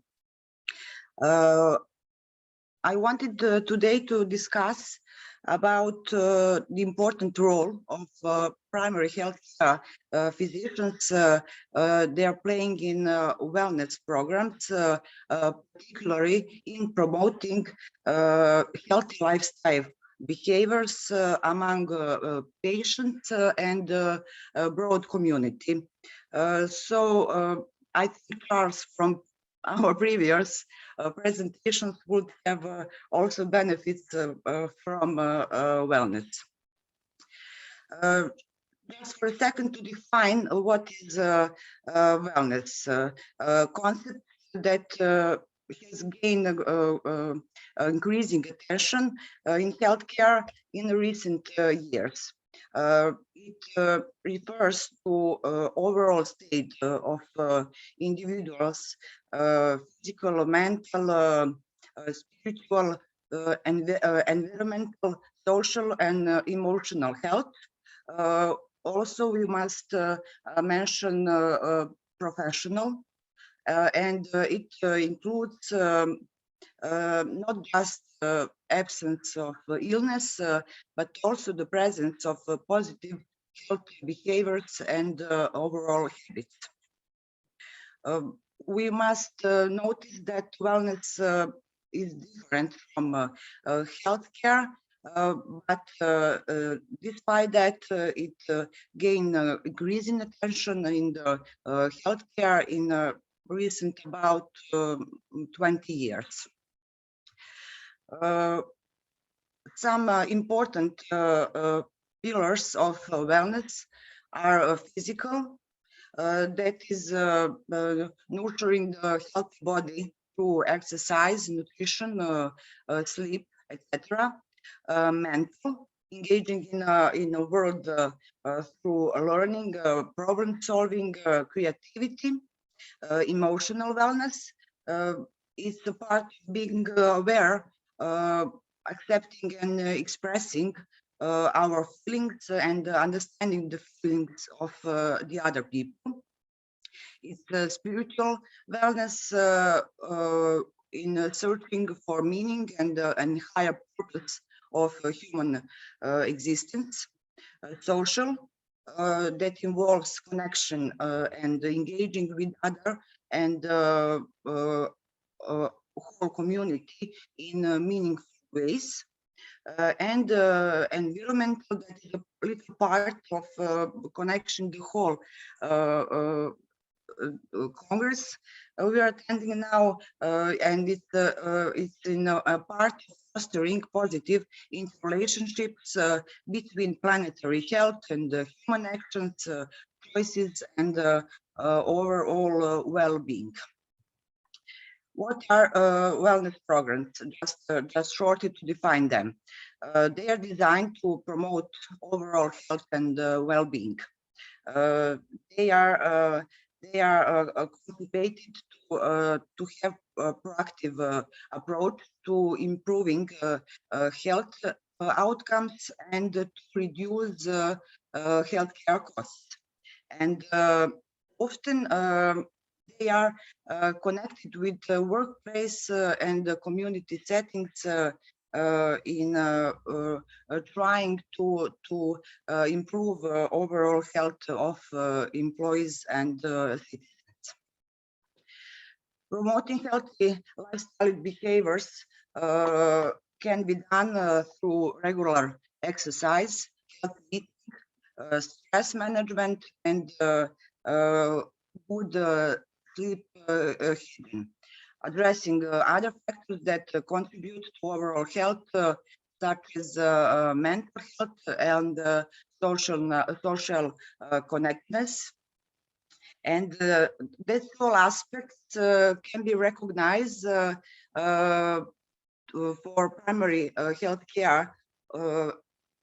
I wanted today to discuss about the important role of primary health physicians they are playing in wellness programs, particularly in promoting healthy lifestyle behaviors among patients and broad community. I think Charles from our previous presentations would have also benefits from wellness. Just for a second to define what is wellness, concept that has gained increasing attention in healthcare in recent years. It refers to overall state of individuals, physical, mental, spiritual, environmental, social, and emotional health. Also, we must mention professional, and it includes not just absence of illness, but also the presence of positive healthy behaviors and overall habits. We must notice that wellness is different from healthcare, but despite that, it gained increasing attention in the healthcare in recent about 20 years. Some important pillars of wellness are physical, that is nurturing the healthy body through exercise, nutrition, sleep, etc. Mental, engaging in a world through learning, problem solving, creativity. Emotional wellness is the part of being aware, accepting and expressing our feelings and understanding the feelings of the other people. It's spiritual wellness in searching for meaning and higher purpose of human existence. Social, that involves connection and engaging with other and whole community in meaningful ways. And environmental, that is a little part of connection the whole Congress we are attending now, and it's in a part of fostering positive interrelationships between planetary health and human actions, choices, and overall well-being. What are wellness programs? Just shortly to define them. They are designed to promote overall health and well-being. They are cultivated to have a proactive approach to improving health outcomes and to reduce healthcare costs. And often they are connected with the workplace and the community settings in trying to improve overall health of employees and citizens. Promoting healthy lifestyle behaviors can be done through regular exercise, healthy eating, stress management, and good sleep hygiene. Addressing other factors that contribute to overall health, such as mental health and social connectedness. And these all aspects can be recognized for primary health care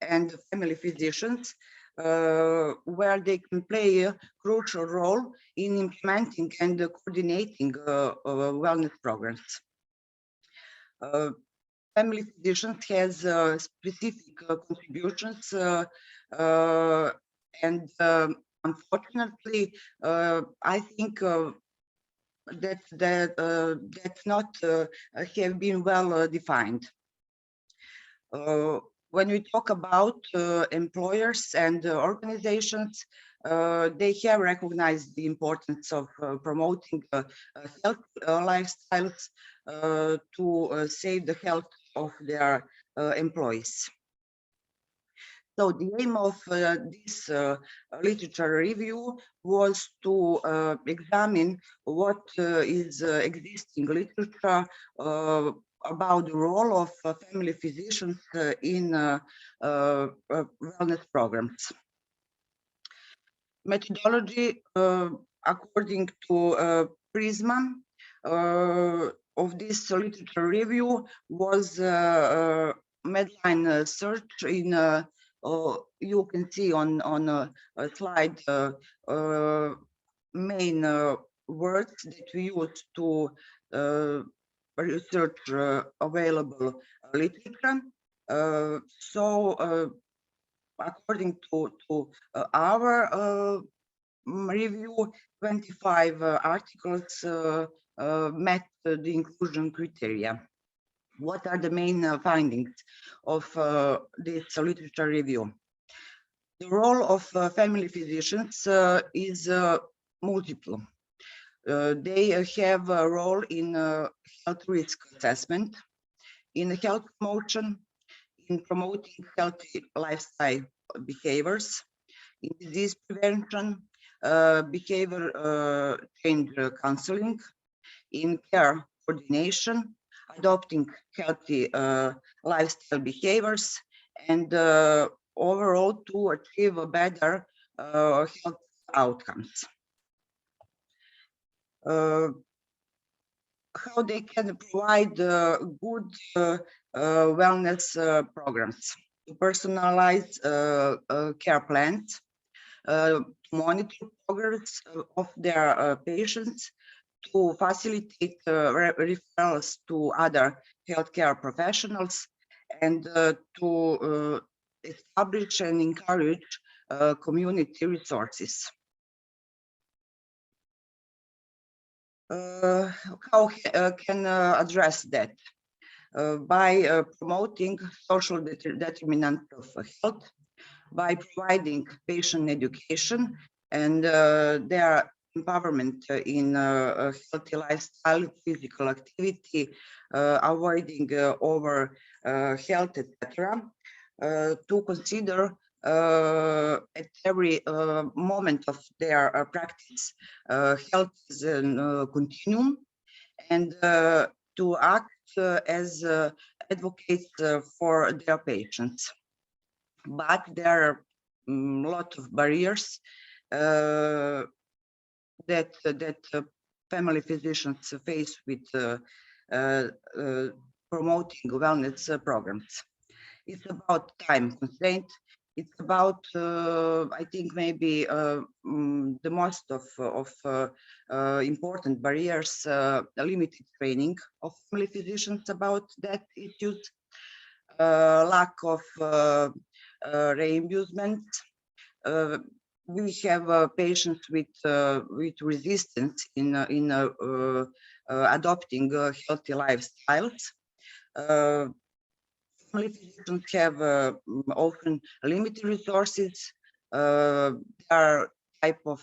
and family physicians, where they can play a crucial role in implementing and coordinating wellness programs. Family physicians has specific contributions and unfortunately, I think that not have been well defined. When we talk about employers and organizations, they have recognized the importance of promoting health lifestyles to save the health of their employees. So the aim of this literature review was to examine what is existing literature about the role of family physicians in wellness programs. Methodology, according to Prisma, of this literature review was Medline search in you can see on a slide main words that we use to research available literature. So according to our review, 25 articles met the inclusion criteria. What are the main findings of this literature review? The role of family physicians is multiple. They have a role in health risk assessment, in health promotion, in promoting healthy lifestyle behaviors, in disease prevention, behavior change counseling, in care coordination, adopting healthy lifestyle behaviors, and overall to achieve a better health outcomes. How they can provide good wellness programs, personalized care plans, monitor progress of their patients, to facilitate referrals to other healthcare professionals, and to establish and encourage community resources. How can address that? By promoting social determinants of health, by providing patient education and their empowerment in healthy lifestyle, physical activity, avoiding over health, etc. To consider at every moment of their practice, health is a continuum, and to act as advocates for their patients. But there are a lot of barriers that family physicians face with promoting wellness programs. It's about time constraint. It's about, I think, maybe the most of important barriers, limited training of family physicians about that issues, lack of reimbursement. We have patients with resistance in adopting healthy lifestyles. Family physicians have often limited resources. There are type of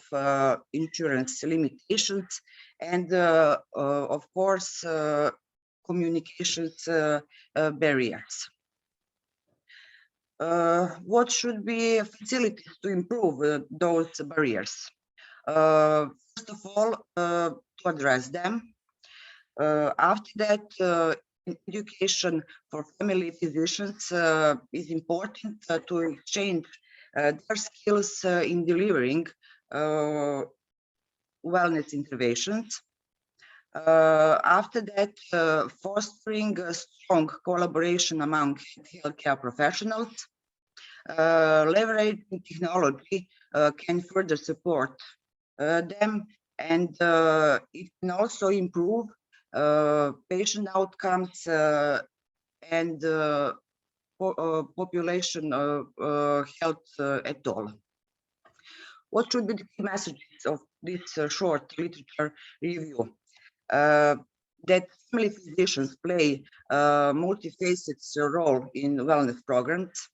insurance limitations, and of course, communications barriers. What should be facilities to improve those barriers? First of all, to address them. After that, education for family physicians is important to exchange their skills in delivering wellness interventions. After that, fostering a strong collaboration among healthcare professionals, leveraging technology can further support them, and it can also improve patient outcomes and population health at all. What should be the key messages of this short literature review? That family physicians play a multifaceted role in wellness programs.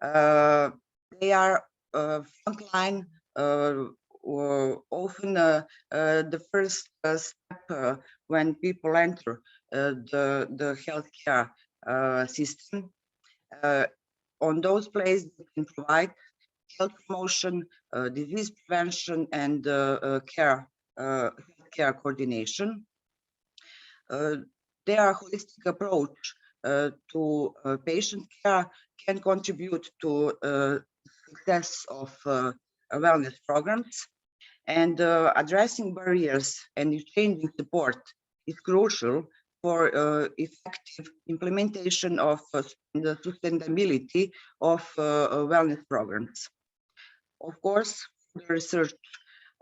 They are frontline, often the first step when people enter the healthcare system. on those places that can provide health promotion, disease prevention, and care coordination. Their holistic approach to patient care can contribute to success of wellness programs, and addressing barriers and changing support is crucial for effective implementation of the sustainability of wellness programs. Of course, the research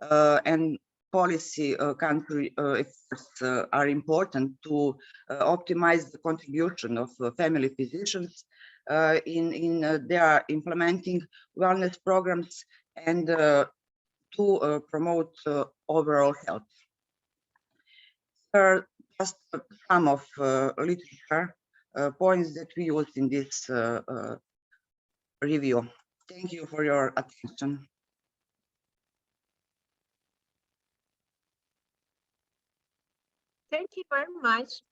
and policy country efforts are important to optimize the contribution of family physicians in their implementing wellness programs and to promote overall health. There are just some of literature points that we use in this review. Thank you for your attention. Thank you very much.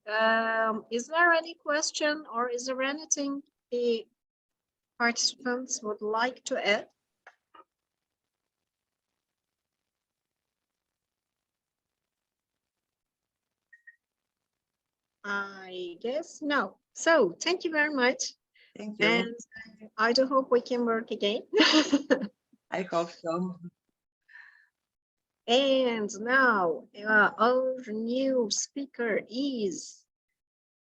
Is there any question or is there anything the participants would like to add? I guess no. So thank you very much. Thank you. And I do hope we can work again. I hope so. And now our new speaker is,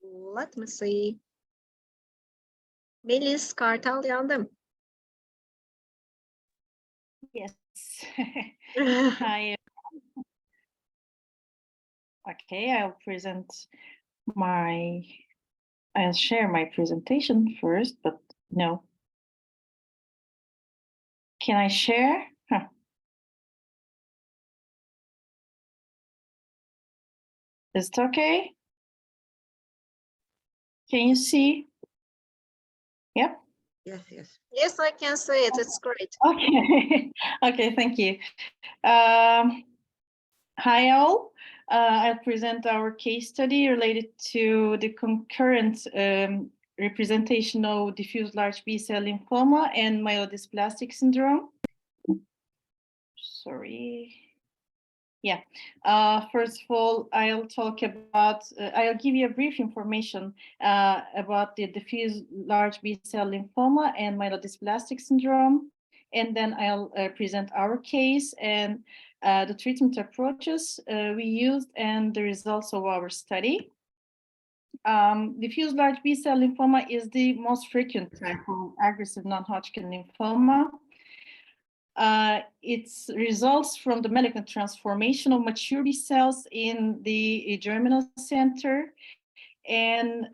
let me see, Melis Kartalyandım. Yes. Hi. Okay, I'll share my presentation first, but no. Can I share? Huh. Is it okay? Can you see? Yep. Yes, yes. Yes, I can see it. It's great. Okay. Okay, thank you. Hi all. I'll present our case study related to the concurrent representation of diffuse large B-cell lymphoma and myelodysplastic syndrome. Sorry. Yeah. First of all, I'll give you a brief information about the diffuse large B-cell lymphoma and myelodysplastic syndrome. And then I'll present our case and the treatment approaches we used and the results of our study. Diffuse large B-cell lymphoma is the most frequent type of aggressive non-Hodgkin lymphoma. It results from the malignant transformation of mature B cells in the germinal center, and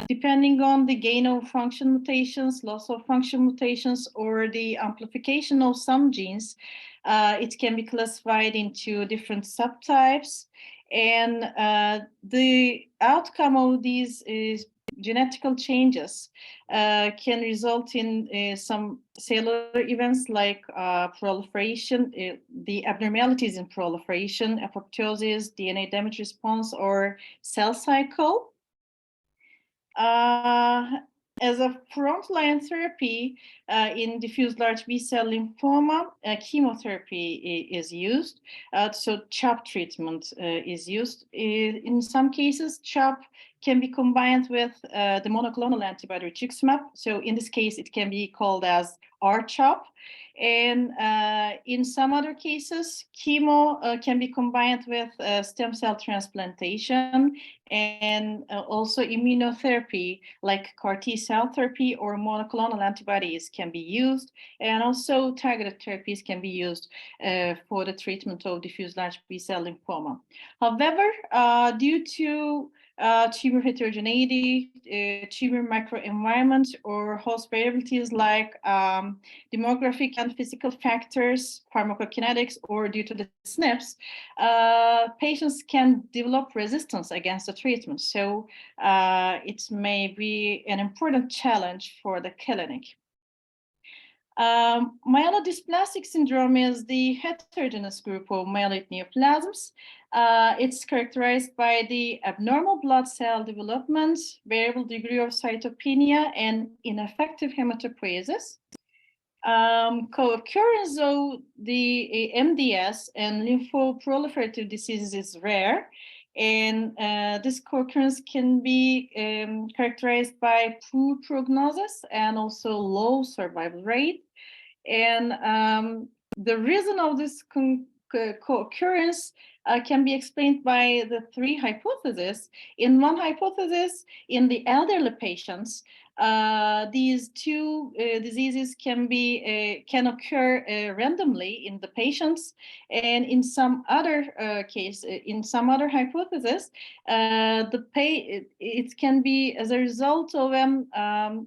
depending on the gain of function mutations, loss of function mutations, or the amplification of some genes, it can be classified into different subtypes. And the outcome of these genetical changes can result in some cellular events like proliferation, the abnormalities in proliferation, apoptosis, DNA damage response, or cell cycle. As a frontline therapy in diffuse large B-cell lymphoma, chemotherapy is used. So CHOP treatment is used. In some cases, CHOP can be combined with the monoclonal antibody rituximab. So in this case, it can be called as R-CHOP. And in some other cases, chemo can be combined with stem cell transplantation and also immunotherapy like CAR T cell therapy or monoclonal antibodies can be used. And also targeted therapies can be used for the treatment of diffuse large B-cell lymphoma. However, due to tumor heterogeneity, tumor microenvironment, or host variabilities like demographic and physical factors, pharmacokinetics, or due to the SNPs, patients can develop resistance against the treatment. So it may be an important challenge for the clinic. Myelodysplastic syndrome is the heterogeneous group of myeloid neoplasms. It's characterized by the abnormal blood cell development, variable degree of cytopenia, and ineffective hematopoiesis. Co-occurrence of the MDS and lymphoproliferative diseases is rare, and this co-occurrence can be characterized by poor prognosis and also low survival rate. And the reason of this co-occurrence can be explained by the three hypotheses. In one hypothesis, in the elderly patients, these two diseases can occur randomly in the patients, and in some other case, in some other hypothesis, it can be as a result of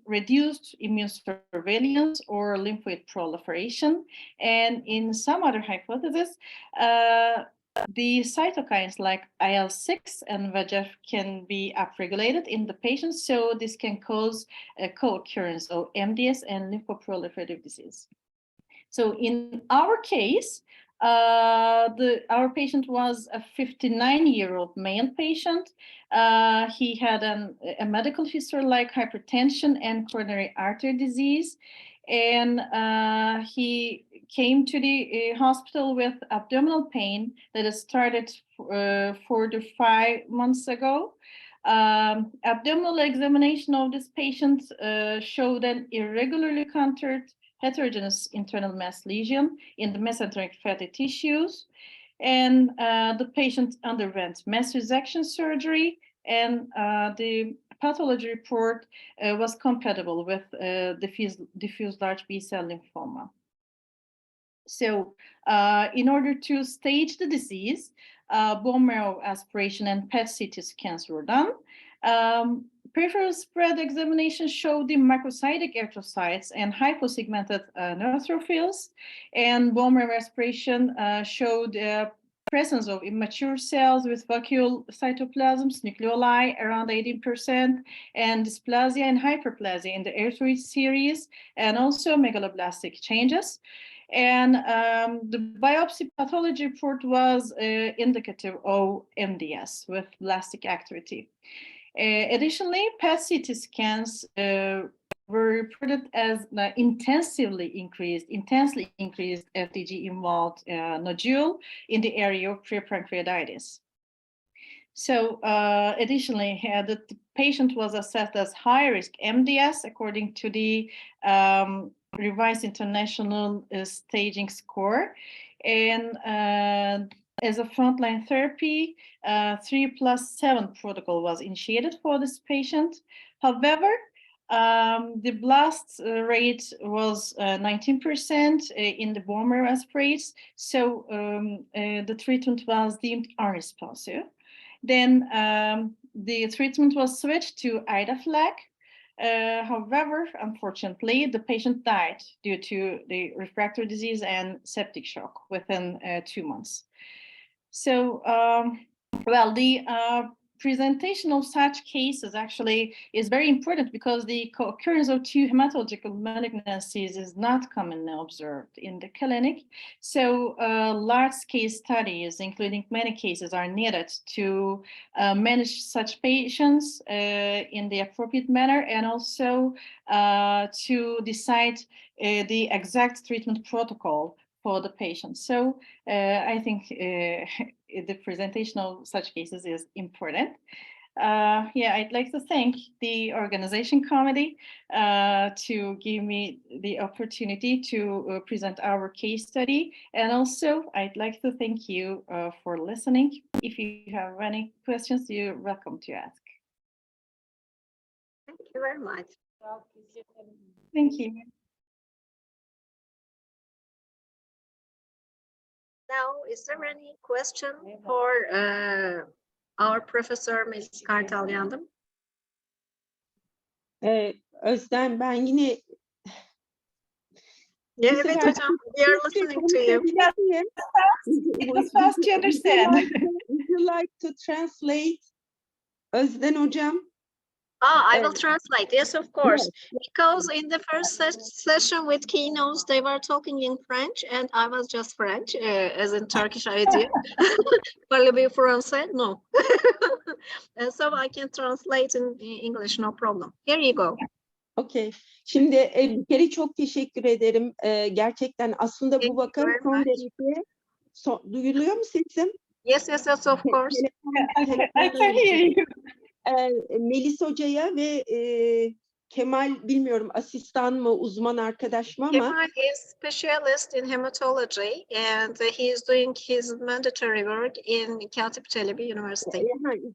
reduced immune surveillance or lymphoid proliferation, and in some other hypothesis, the cytokines like IL-6 and VEGF can be upregulated in the patients, so this can cause a co-occurrence of MDS and lymphoproliferative disease. So in our case, our patient was a 59-year-old male patient. He had a medical history like hypertension and coronary artery disease, and he came to the hospital with abdominal pain that has started 4 to 5 months ago. Abdominal examination of this patient showed an irregularly contoured heterogeneous internal mass lesion in the mesenteric fatty tissues, and the patient underwent mass resection surgery, and the pathology report was compatible with diffuse large B-cell lymphoma. So in order to stage the disease, bone marrow aspiration and PET-CT scans were done. Peripheral spread examination showed the macrocytic erythrocytes and hyposegmented neutrophils, and bone marrow aspiration showed presence of immature cells with vacuole cytoplasms, nucleoli around 18%, and dysplasia and hyperplasia in the erythroid series, and also megaloblastic changes. And the biopsy pathology report was indicative of MDS with blastic activity. Additionally, PET-CT scans were reported as intensely increased FDG-involved nodule in the area of prepancreatitis. So additionally, the patient was assessed as high-risk MDS according to the revised international staging score. And as a frontline therapy, 3+7 protocol was initiated for this patient. However, the blast rate was 19% in the bone marrow aspirates, so the treatment was deemed unresponsive. Then the treatment was switched to Idaflag. However, unfortunately, the patient died due to the refractory disease and septic shock within 2 months. So, well, the presentation of such cases actually is very important because the occurrence of 2 hematological malignancies is not commonly observed in the clinic. So large-scale studies, including many cases, are needed to manage such patients in the appropriate manner, and also to decide the exact treatment protocol for the patient. So I think the presentation of such cases is important. Yeah, I'd like to thank the organization committee to give me the opportunity to present our case study. And also, I'd like to thank you for listening. If you have any questions, you're welcome to ask. Thank you very much. Thank you. Now, is there any question for our professor, Ms. Kartal Yandım? Özlem, ben yine... Yeah, evet hocam, we are listening to you. It's fast to understand. Would you like to translate, Özlem hocam? I will translate. Yes, of course. Because in the first session with keynotes, they were talking in French, and I was just French, as in Turkish idea. Parlez-vous français? No. So I can translate in English, no problem. Here you go. Okay. Şimdi bir kere çok teşekkür ederim. Gerçekten aslında bu vaka son derece duyuluyor mu sesim? Yes, of course. I can hear you. Melis Hoca'ya ve Kemal bilmiyorum asistan mı uzman arkadaş mı ama Kemal is specialist in hematology and he is doing his mandatory work in Katip Çelebi University.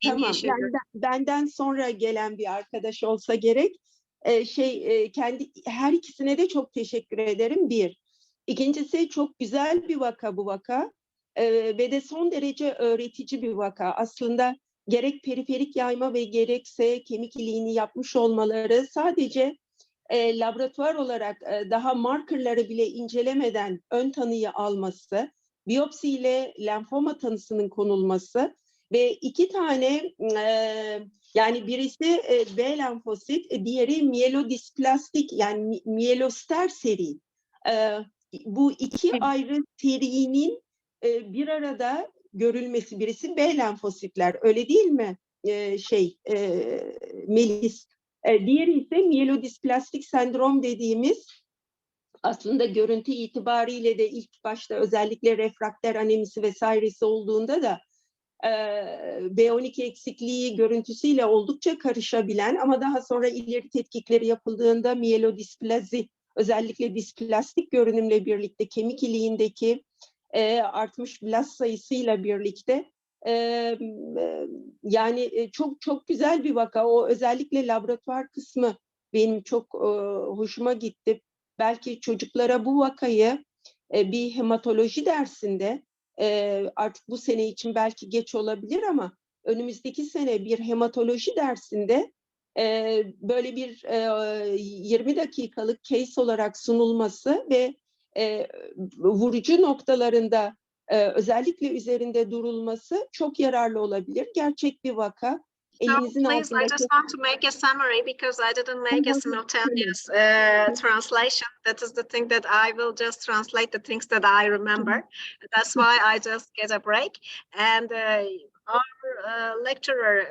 Tamam. Yani benden sonra gelen bir arkadaş olsa gerek. Her ikisine de çok teşekkür ederim. Bir. İkincisi çok güzel bir vaka bu vaka ve de son derece öğretici bir vaka. Aslında gerek periferik yayma ve gerekse kemik iliğini yapmış olmaları sadece laboratuvar olarak daha markerları bile incelemeden ön tanıyı alması, biyopsiyle lenfoma tanısının konulması ve 2 tane yani birisi B lenfosit, diğeri mielodisplastik yani mieloster seri. Bu 2 ayrı serinin bir arada görülmesi, birisi B lenfositler, öyle değil mi Melis? Diğeri ise mielodisplastik sendrom dediğimiz aslında görüntü itibariyle de ilk başta özellikle refrakter anemisi vesairesi olduğunda da B12 eksikliği görüntüsüyle oldukça karışabilen ama daha sonra ileri tetkikleri yapıldığında mielodisplazi özellikle displastik görünümle birlikte kemik iliğindeki artmış blast sayısıyla birlikte yani çok güzel bir vaka. O özellikle laboratuvar kısmı benim çok hoşuma gitti. Belki çocuklara bu vakayı bir hematoloji dersinde artık bu sene için belki geç olabilir ama önümüzdeki sene bir hematoloji dersinde böyle bir 20 dakikalık case olarak sunulması ve vurucu noktalarında özellikle üzerinde durulması çok yararlı olabilir. Gerçek bir vaka. Elinizin Please, I just want to make a summary because I didn't make a simultaneous translation. That is the thing that I will just translate the things that I remember. That's why I just get a break. And our lecturer,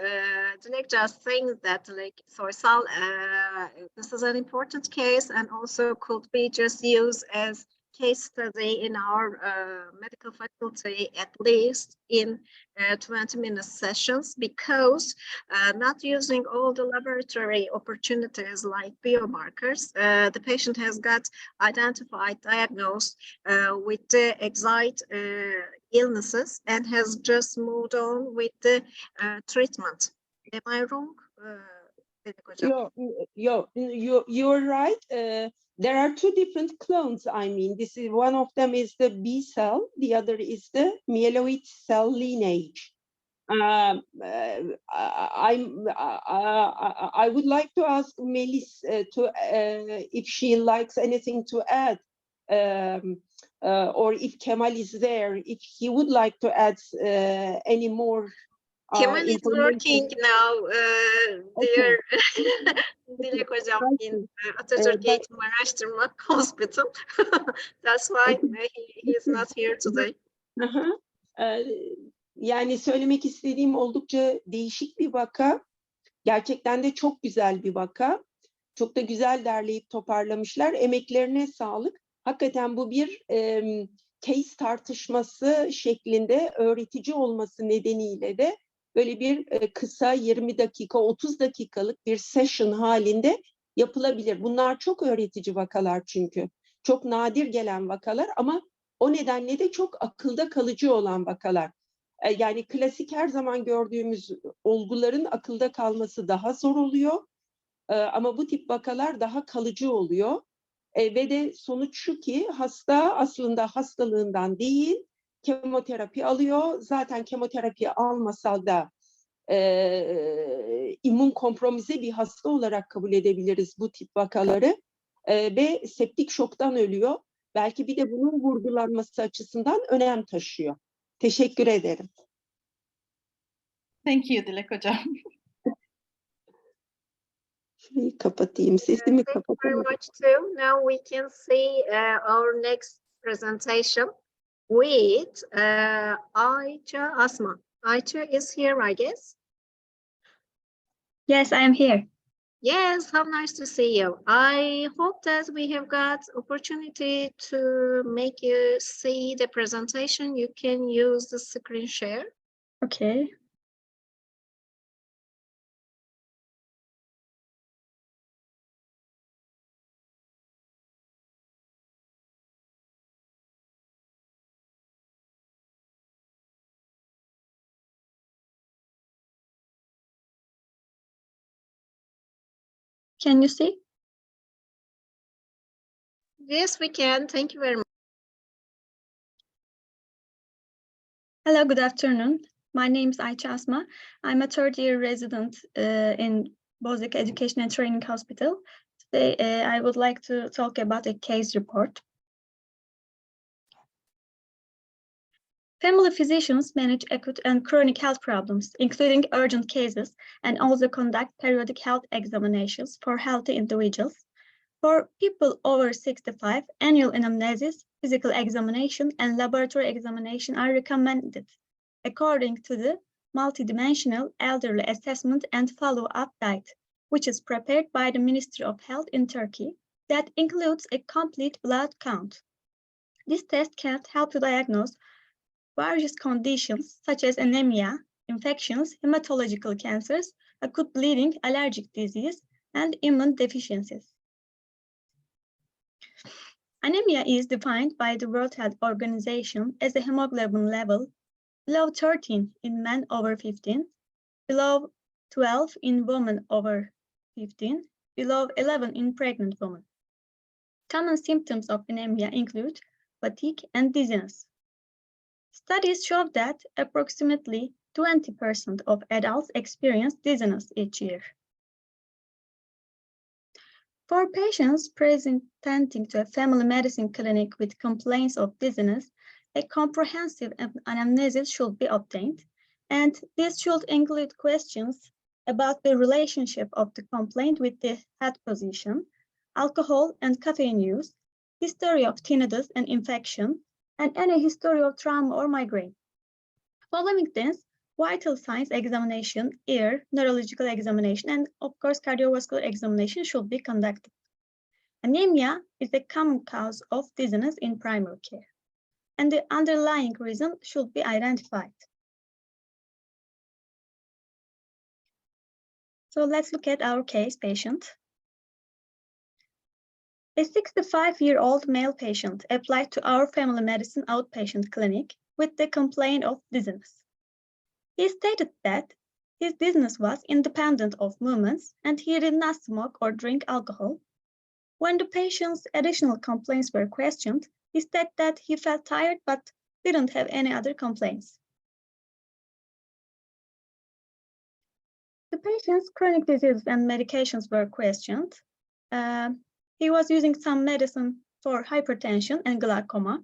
Dilek, just thinks that like Soysal, this is an important case and also could be just used as case study in our medical faculty, at least in 20-minute sessions, because not using all the laboratory opportunities like biomarkers, the patient has got identified, diagnosed with the exact illnesses and has just moved on with the treatment. Am I wrong? You're right. There are 2 different clones. I mean, one of them is the B cell, the other is the myeloid cell lineage. I would like to ask Melis if she likes anything to add, or if Kemal is there, if he would like to add any more. Kemal is working now, dear Dilek Hocam, in Atatürk Eğitim Araştırma Hospital. That's why he is not here today. Yani söylemek istediğim oldukça değişik bir vaka. Gerçekten de çok güzel bir vaka. Çok da güzel derleyip toparlamışlar. Emeklerine sağlık. Hakikaten bu bir case tartışması şeklinde öğretici olması nedeniyle de böyle bir kısa 20 dakika, 30 dakikalık bir session halinde yapılabilir. Bunlar çok öğretici vakalar çünkü. Çok nadir gelen vakalar ama o nedenle de çok akılda kalıcı olan vakalar. Yani klasik her zaman gördüğümüz olguların akılda kalması daha zor oluyor. Ama bu tip vakalar daha kalıcı oluyor. Ve de sonuç şu ki hasta aslında hastalığından değil, kemoterapi alıyor. Zaten kemoterapi almasa da immün kompromize bir hasta olarak kabul edebiliriz bu tip vakaları. Ve septik şoktan ölüyor. Belki bir de bunun vurgulanması açısından önem taşıyor. Teşekkür ederim. Thank you, Dilek Hocam. Şurayı kapatayım. Sesimi Thank you very kapatamadım. much too. Now we can see our next presentation with Ayça Asma. Ayça is here, I guess. Yes, I am here. Yes, how nice to see you. I hope that we have got opportunity to make you see the presentation. You can use the screen share. Okay. Can you see? Yes, we can. Thank you very much. Hello, good afternoon. My name is Ayça Asma. I'm a third-year resident in Bozüyük Education and Training Hospital. Today, I would like to talk about a case report. Family physicians manage acute and chronic health problems, including urgent cases, and also conduct periodic health examinations for healthy individuals. For people over 65, annual anamnesis, physical examination, and laboratory examination are recommended, according to the multidimensional elderly assessment and follow-up guide, which is prepared by the Ministry of Health in Turkey, that includes a complete blood count. This test can help to diagnose various conditions such as anemia, infections, hematological cancers, acute bleeding, allergic disease, and immune deficiencies. Anemia is defined by the World Health Organization as a hemoglobin level below 13 in men over 15, below 12 in women over 15, below 11 in pregnant women. Common symptoms of anemia include fatigue and dizziness. Studies show that approximately 20% of adults experience dizziness each year. For patients presenting to a family medicine clinic with complaints of dizziness, a comprehensive anamnesis should be obtained, and this should include questions about the relationship of the complaint with the head position, alcohol and caffeine use, history of tinnitus and infection, and any history of trauma or migraine. Following this, vital signs examination, ear, neurological examination, and of course, cardiovascular examination should be conducted. Anemia is a common cause of dizziness in primary care, and the underlying reason should be identified. So let's look at our case patient. A 65-year-old male patient applied to our family medicine outpatient clinic with the complaint of dizziness. He stated that his dizziness was independent of movements and he did not smoke or drink alcohol. When the patient's additional complaints were questioned, he said that he felt tired but didn't have any other complaints. The patient's chronic diseases and medications were questioned. He was using some medicine for hypertension and glaucoma.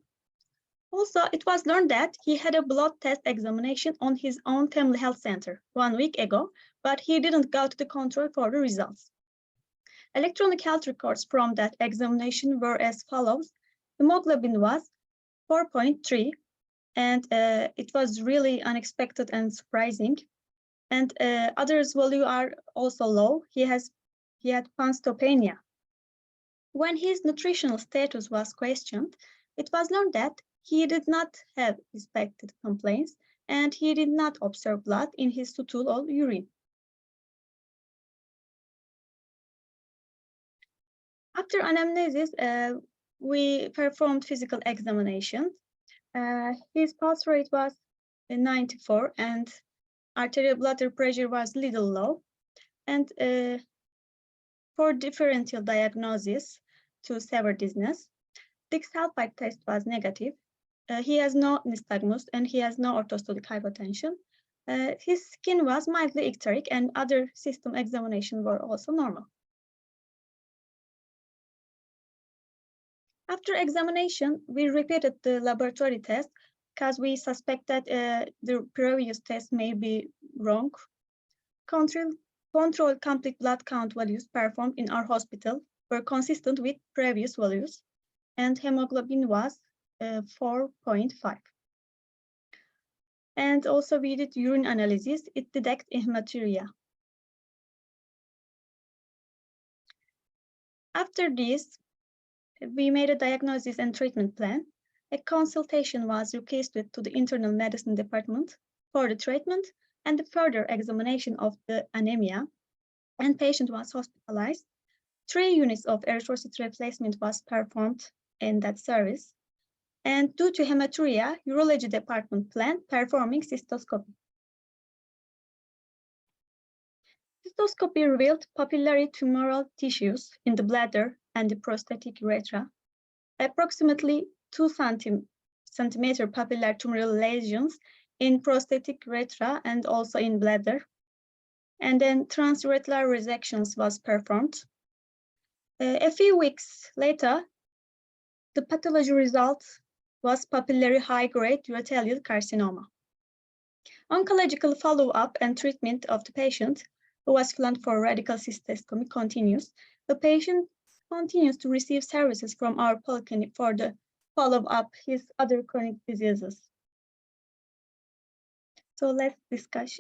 Also, it was learned that he had a blood test examination on his own family health center 1 week ago, but he didn't go to the control for the results. Electronic health records from that examination were as follows. Hemoglobin was 4.3, and it was really unexpected and surprising. And others' value are also low. He had panstopenia. When his nutritional status was questioned, it was learned that he did not have suspected complaints and he did not observe blood in his stool or urine. After anamnesis, we performed physical examination. His pulse rate was 94 and arterial blood pressure was little low. And for differential diagnosis to severe dizziness, thick sulfide test was negative. He has no nystagmus and he has no orthostatic hypotension. His skin was mildly icteric and other system examinations were also normal. After examination, we repeated the laboratory test because we suspect that the previous test may be wrong. controlled complete blood count values performed in our hospital were consistent with previous values, and hemoglobin was 4.5. And also we did urine analysis, it detected hematuria. After this, we made a diagnosis and treatment plan. A consultation was requested to the internal medicine department for the treatment and the further examination of the anemia, and patient was hospitalized. 3 units of erythrocyte replacement was performed in that service. And due to hematuria, urology department planned performing cystoscopy. Cystoscopy revealed papillary tumoral tissues in the bladder and the prostatic urethra. Approximately 2 centimeter papillary tumoral lesions in prostatic urethra and also in bladder. And then transurethral resections was performed. A few weeks later, the pathology result was papillary high-grade urothelial carcinoma. Oncological follow-up and treatment of the patient who was planned for radical cystectomy continues. The patient continues to receive services from our polyclinic for the follow-up his other chronic diseases. So let's discuss.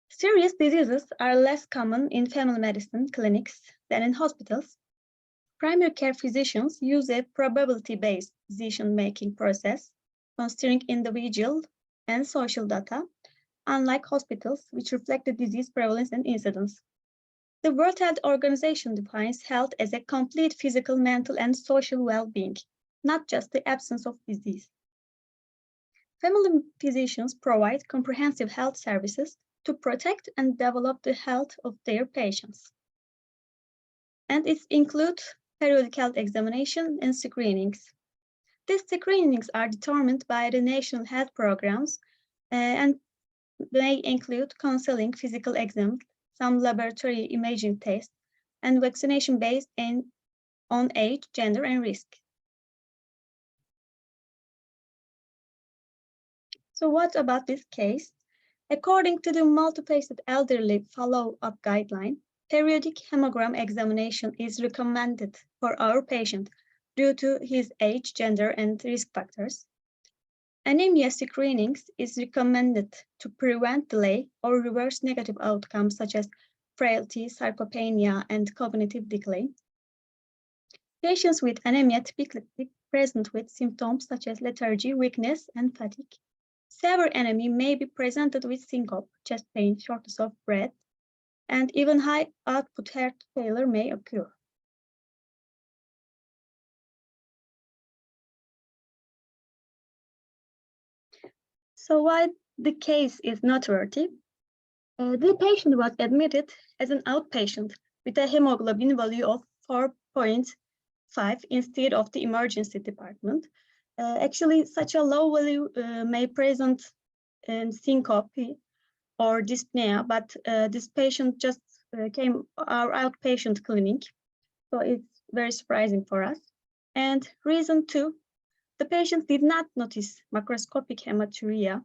Serious diseases are less common in family medicine clinics than in hospitals. Primary care physicians use a probability-based decision-making process, considering individual and social data, unlike hospitals, which reflect the disease prevalence and incidence. The World Health Organization defines health as a complete physical, mental, and social well-being, not just the absence of disease. Family physicians provide comprehensive health services to protect and develop the health of their patients. And it includes periodic health examination and screenings. These screenings are determined by the national health programs and may include counseling, physical exams, some laboratory imaging tests, and vaccination based on age, gender, and risk. So what about this case? According to the multifaceted elderly follow-up guideline, periodic hemogram examination is recommended for our patient due to his age, gender, and risk factors. Anemia screenings is recommended to prevent delay or reverse negative outcomes such as frailty, sarcopenia, and cognitive decline. Patients with anemia typically present with symptoms such as lethargy, weakness, and fatigue. Severe anemia may be presented with syncope, chest pain, shortness of breath, and even high output heart failure may occur. So why the case is noteworthy? The patient was admitted as an outpatient with a hemoglobin value of 4.5 instead of the emergency department. Actually, such a low value may present in syncope or dyspnea, but this patient just came our outpatient clinic, so it's very surprising for us. And reason 2, the patient did not notice macroscopic hematuria,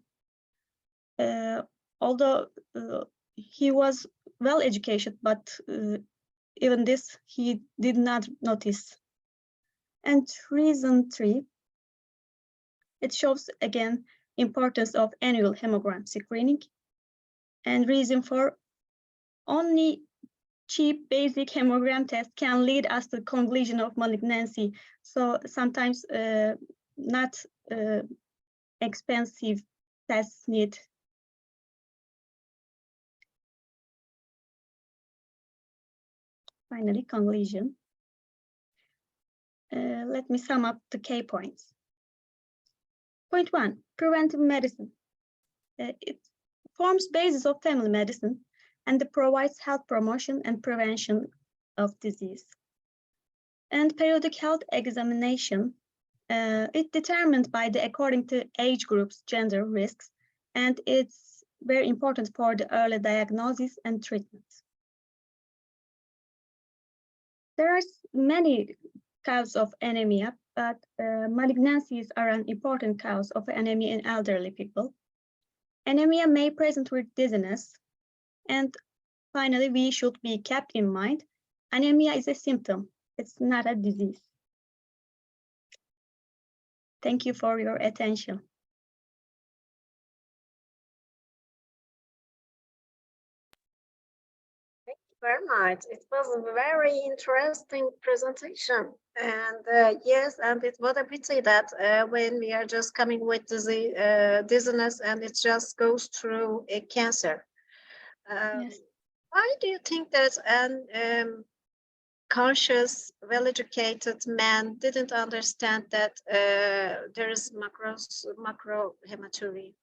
although he was well educated, but even this he did not notice. And reason 3, it shows again importance of annual hemogram screening. And reason 4, only cheap basic hemogram test can lead us to the conclusion of malignancy. So sometimes not expensive tests need. Finally, conclusion. Let me sum up the key points. Point 1, preventive medicine. It forms basis of family medicine and it provides health promotion and prevention of disease. And periodic health examination, it's determined by the according to age groups, gender, risks, and it's very important for the early diagnosis and treatment. There are many causes of anemia, but malignancies are an important cause of anemia in elderly people. Anemia may present with dizziness, And finally, we should be kept in mind, anemia is a symptom. It's not a disease. Thank you for your attention. Thank you very much. It was a very interesting presentation. And yes, and it was a pity that when we are just coming with dizziness and it just goes through a cancer. Yes. Why do you think that an conscious, well-educated man didn't understand that there is macrohematuria?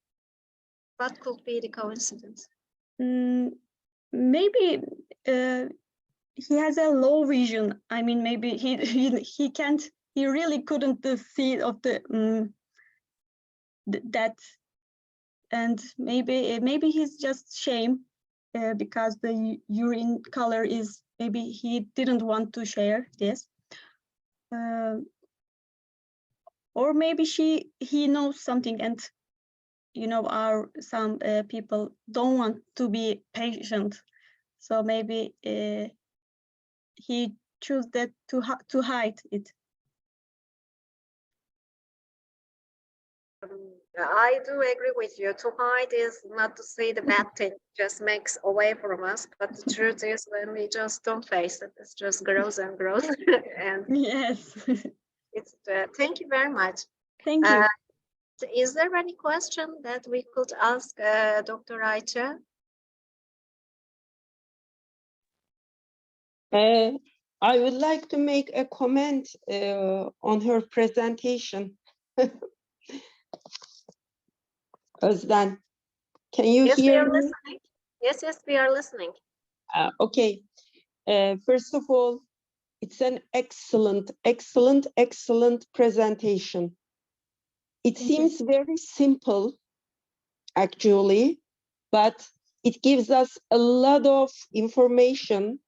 What could be the coincidence? Maybe he has a low vision. I mean, maybe he can't. He really couldn't see of the that, and maybe he's just shame because the urine color is. Maybe he didn't want to share this, or maybe he knows something, and you know, some people don't want to be patient, so maybe he chose that to hide it. I do agree with you. To hide is not to say the bad thing, just makes away from us. But the truth is, when we just don't face it, it just grows and grows. And yes, it's. Thank you very much. Thank you. Is there any question that we could ask Dr. Ayça? I would like to make a comment on her presentation. Özden, can you Yes, we hear are me? listening. Yes, we are listening. Okay. First of all, it's an excellent presentation. It seems very simple, actually, but it gives us a lot of information.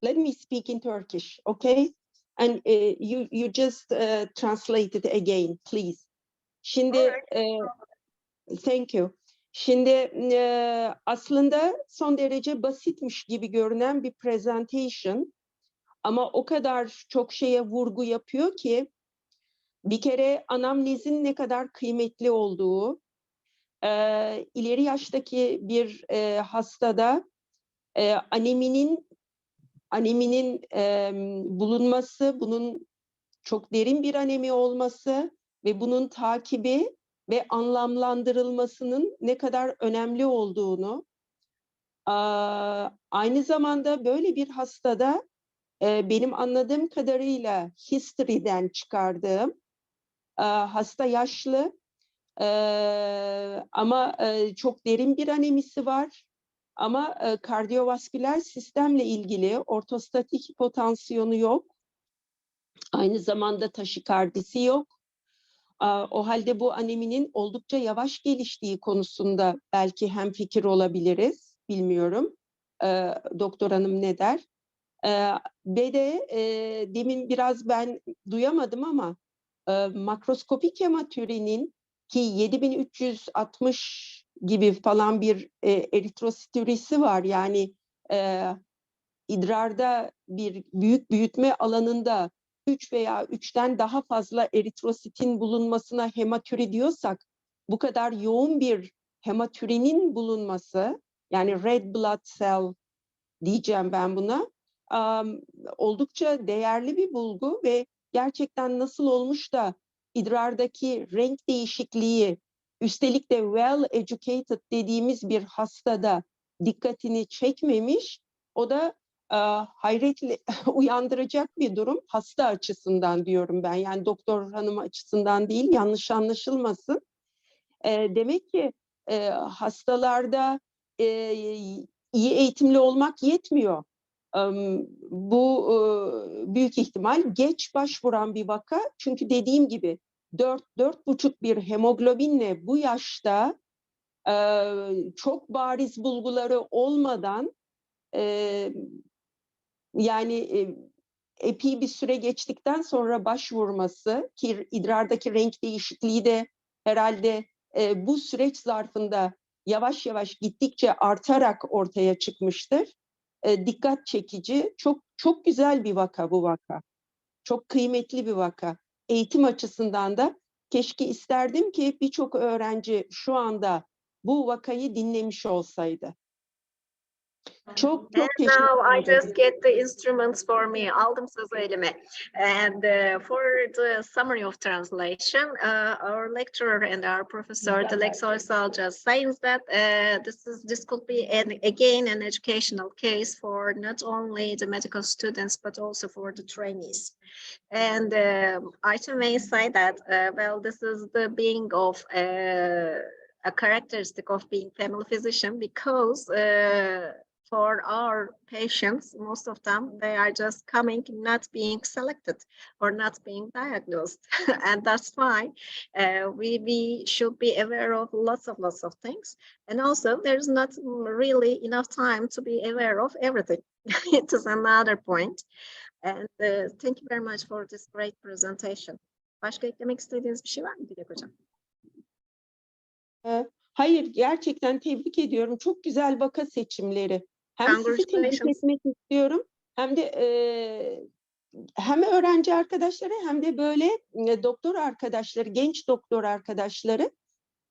Let me speak in Turkish, okay? And you just translate it again, please. Şimdi, thank you. Şimdi aslında son derece basitmiş gibi görünen bir presentation, ama o kadar çok şeye vurgu yapıyor ki, bir kere anamnezin ne kadar kıymetli olduğu, ileri yaştaki bir hastada aneminin bulunması, bunun çok derin bir anemi olması ve bunun takibi ve anlamlandırılmasının ne kadar önemli olduğunu, aynı zamanda böyle bir hastada benim anladığım kadarıyla history'den çıkardığım, hasta yaşlı ama çok derin bir anemisi var. Ama kardiyovasküler sistemle ilgili ortostatik hipotansiyonu yok. Aynı zamanda taşikardisi yok. O halde bu aneminin oldukça yavaş geliştiği konusunda belki hemfikir olabiliriz. Bilmiyorum. Doktor hanım ne der? Ve de demin biraz ben duyamadım ama makroskopik hematürinin ki 7360 gibi falan bir eritrositürisi var. Yani idrarda bir büyük büyütme alanında 3 veya 3'ten daha fazla eritrositin bulunmasına hematüri diyorsak, bu kadar yoğun bir hematürinin bulunması, yani red blood cell diyeceğim ben buna, oldukça değerli bir bulgu ve gerçekten nasıl olmuş da idrardaki renk değişikliği, üstelik de well educated dediğimiz bir hastada dikkatini çekmemiş, o da hayretle uyandıracak bir durum hasta açısından diyorum ben. Yani doktor hanım açısından değil, yanlış anlaşılmasın. Demek ki hastalarda iyi eğitimli olmak yetmiyor. Bu büyük ihtimal geç başvuran bir vaka. Çünkü dediğim gibi 4-4,5 bir hemoglobinle bu yaşta çok bariz bulguları olmadan yani epey bir süre geçtikten sonra başvurması ki idrardaki renk değişikliği de herhalde bu süreç zarfında yavaş yavaş gittikçe artarak ortaya çıkmıştır. Dikkat çekici, çok güzel bir vaka bu vaka. Çok kıymetli bir vaka. Eğitim açısından da keşke isterdim ki birçok öğrenci şu anda bu vakayı dinlemiş olsaydı. Çok teşekkür Now I ederim. just get the instruments for me. Aldım sözü elime. And for the summary of translation, our lecturer and our professor, Dilek Soysal, just saying that this could be again an educational case for not only the medical students but also for the trainees. And I too may say that well, this is the being of a characteristic of being family physician, because for our patients, most of them, they are just coming, not being selected or not being diagnosed. And that's why we should be aware of lots of things. And also, there's not really enough time to be aware of everything. It is another point. And thank you very much for this great presentation. Başka eklemek istediğiniz bir şey var mı Dilek Hocam? Hayır, gerçekten tebrik ediyorum. Çok güzel vaka seçimleri. Hem sizi tebrik etmek istiyorum, hem de hem öğrenci arkadaşları hem de böyle doktor arkadaşları, genç doktor arkadaşları.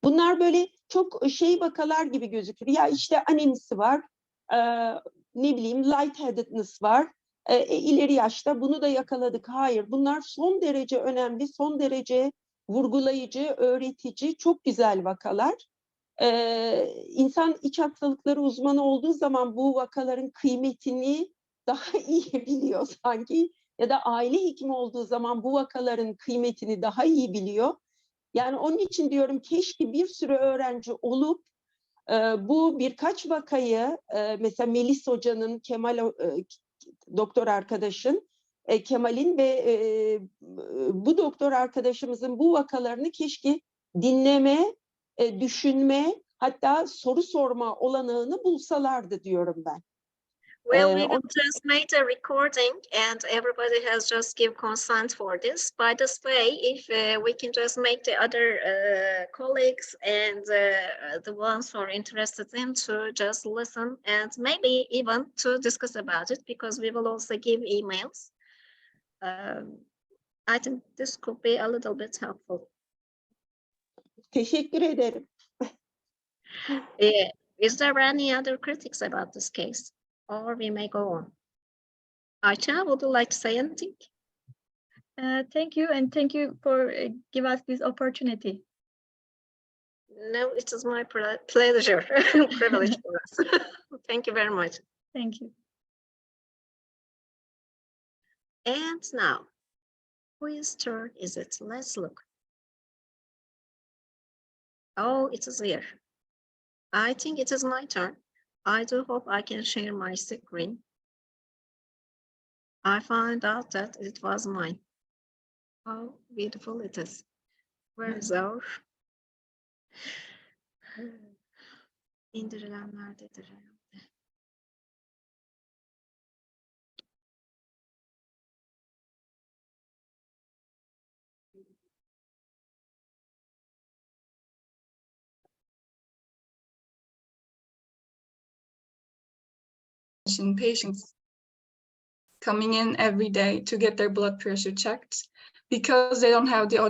Bunlar böyle çok vakalar gibi gözükür. Ya işte anemisi var, ne bileyim lightheadedness var. İleri yaşta bunu da yakaladık. Hayır, bunlar son derece önemli, son derece vurgulayıcı, öğretici, çok güzel vakalar. İnsan iç hastalıkları uzmanı olduğu zaman bu vakaların kıymetini daha iyi biliyor sanki, ya da aile hekimi olduğu zaman bu vakaların kıymetini daha iyi biliyor. Yani onun için diyorum, keşke bir sürü öğrenci olup bu birkaç vakayı mesela Melis Hoca'nın, Kemal doktor arkadaşın, Kemal'in ve bu doktor arkadaşımızın bu vakalarını keşke dinleme, düşünme, hatta soru sorma olanağını bulsalardı diyorum ben. Well, we will just make a recording and everybody has just give consent for this. By this way, if we can just make the other colleagues and the ones who are interested in to just listen and maybe even to discuss about it, because we will also give emails. I think this could be a little bit helpful. Teşekkür ederim. Is there any other critics about this case? Or we may go on. Ayça, would you like to say anything? Thank you, and thank you for giving us this opportunity. No, it is my pleasure, privilege for us. Thank you very much. Thank you. And now, whose turn is it? Let's look. Oh, it is here. I think it is my turn. I do hope I can share my screen. I found out that it was mine. How beautiful it is. Where is our? İndirilenlerdedir herhalde. Patients coming in every day to get their blood pressure checked because they don't have the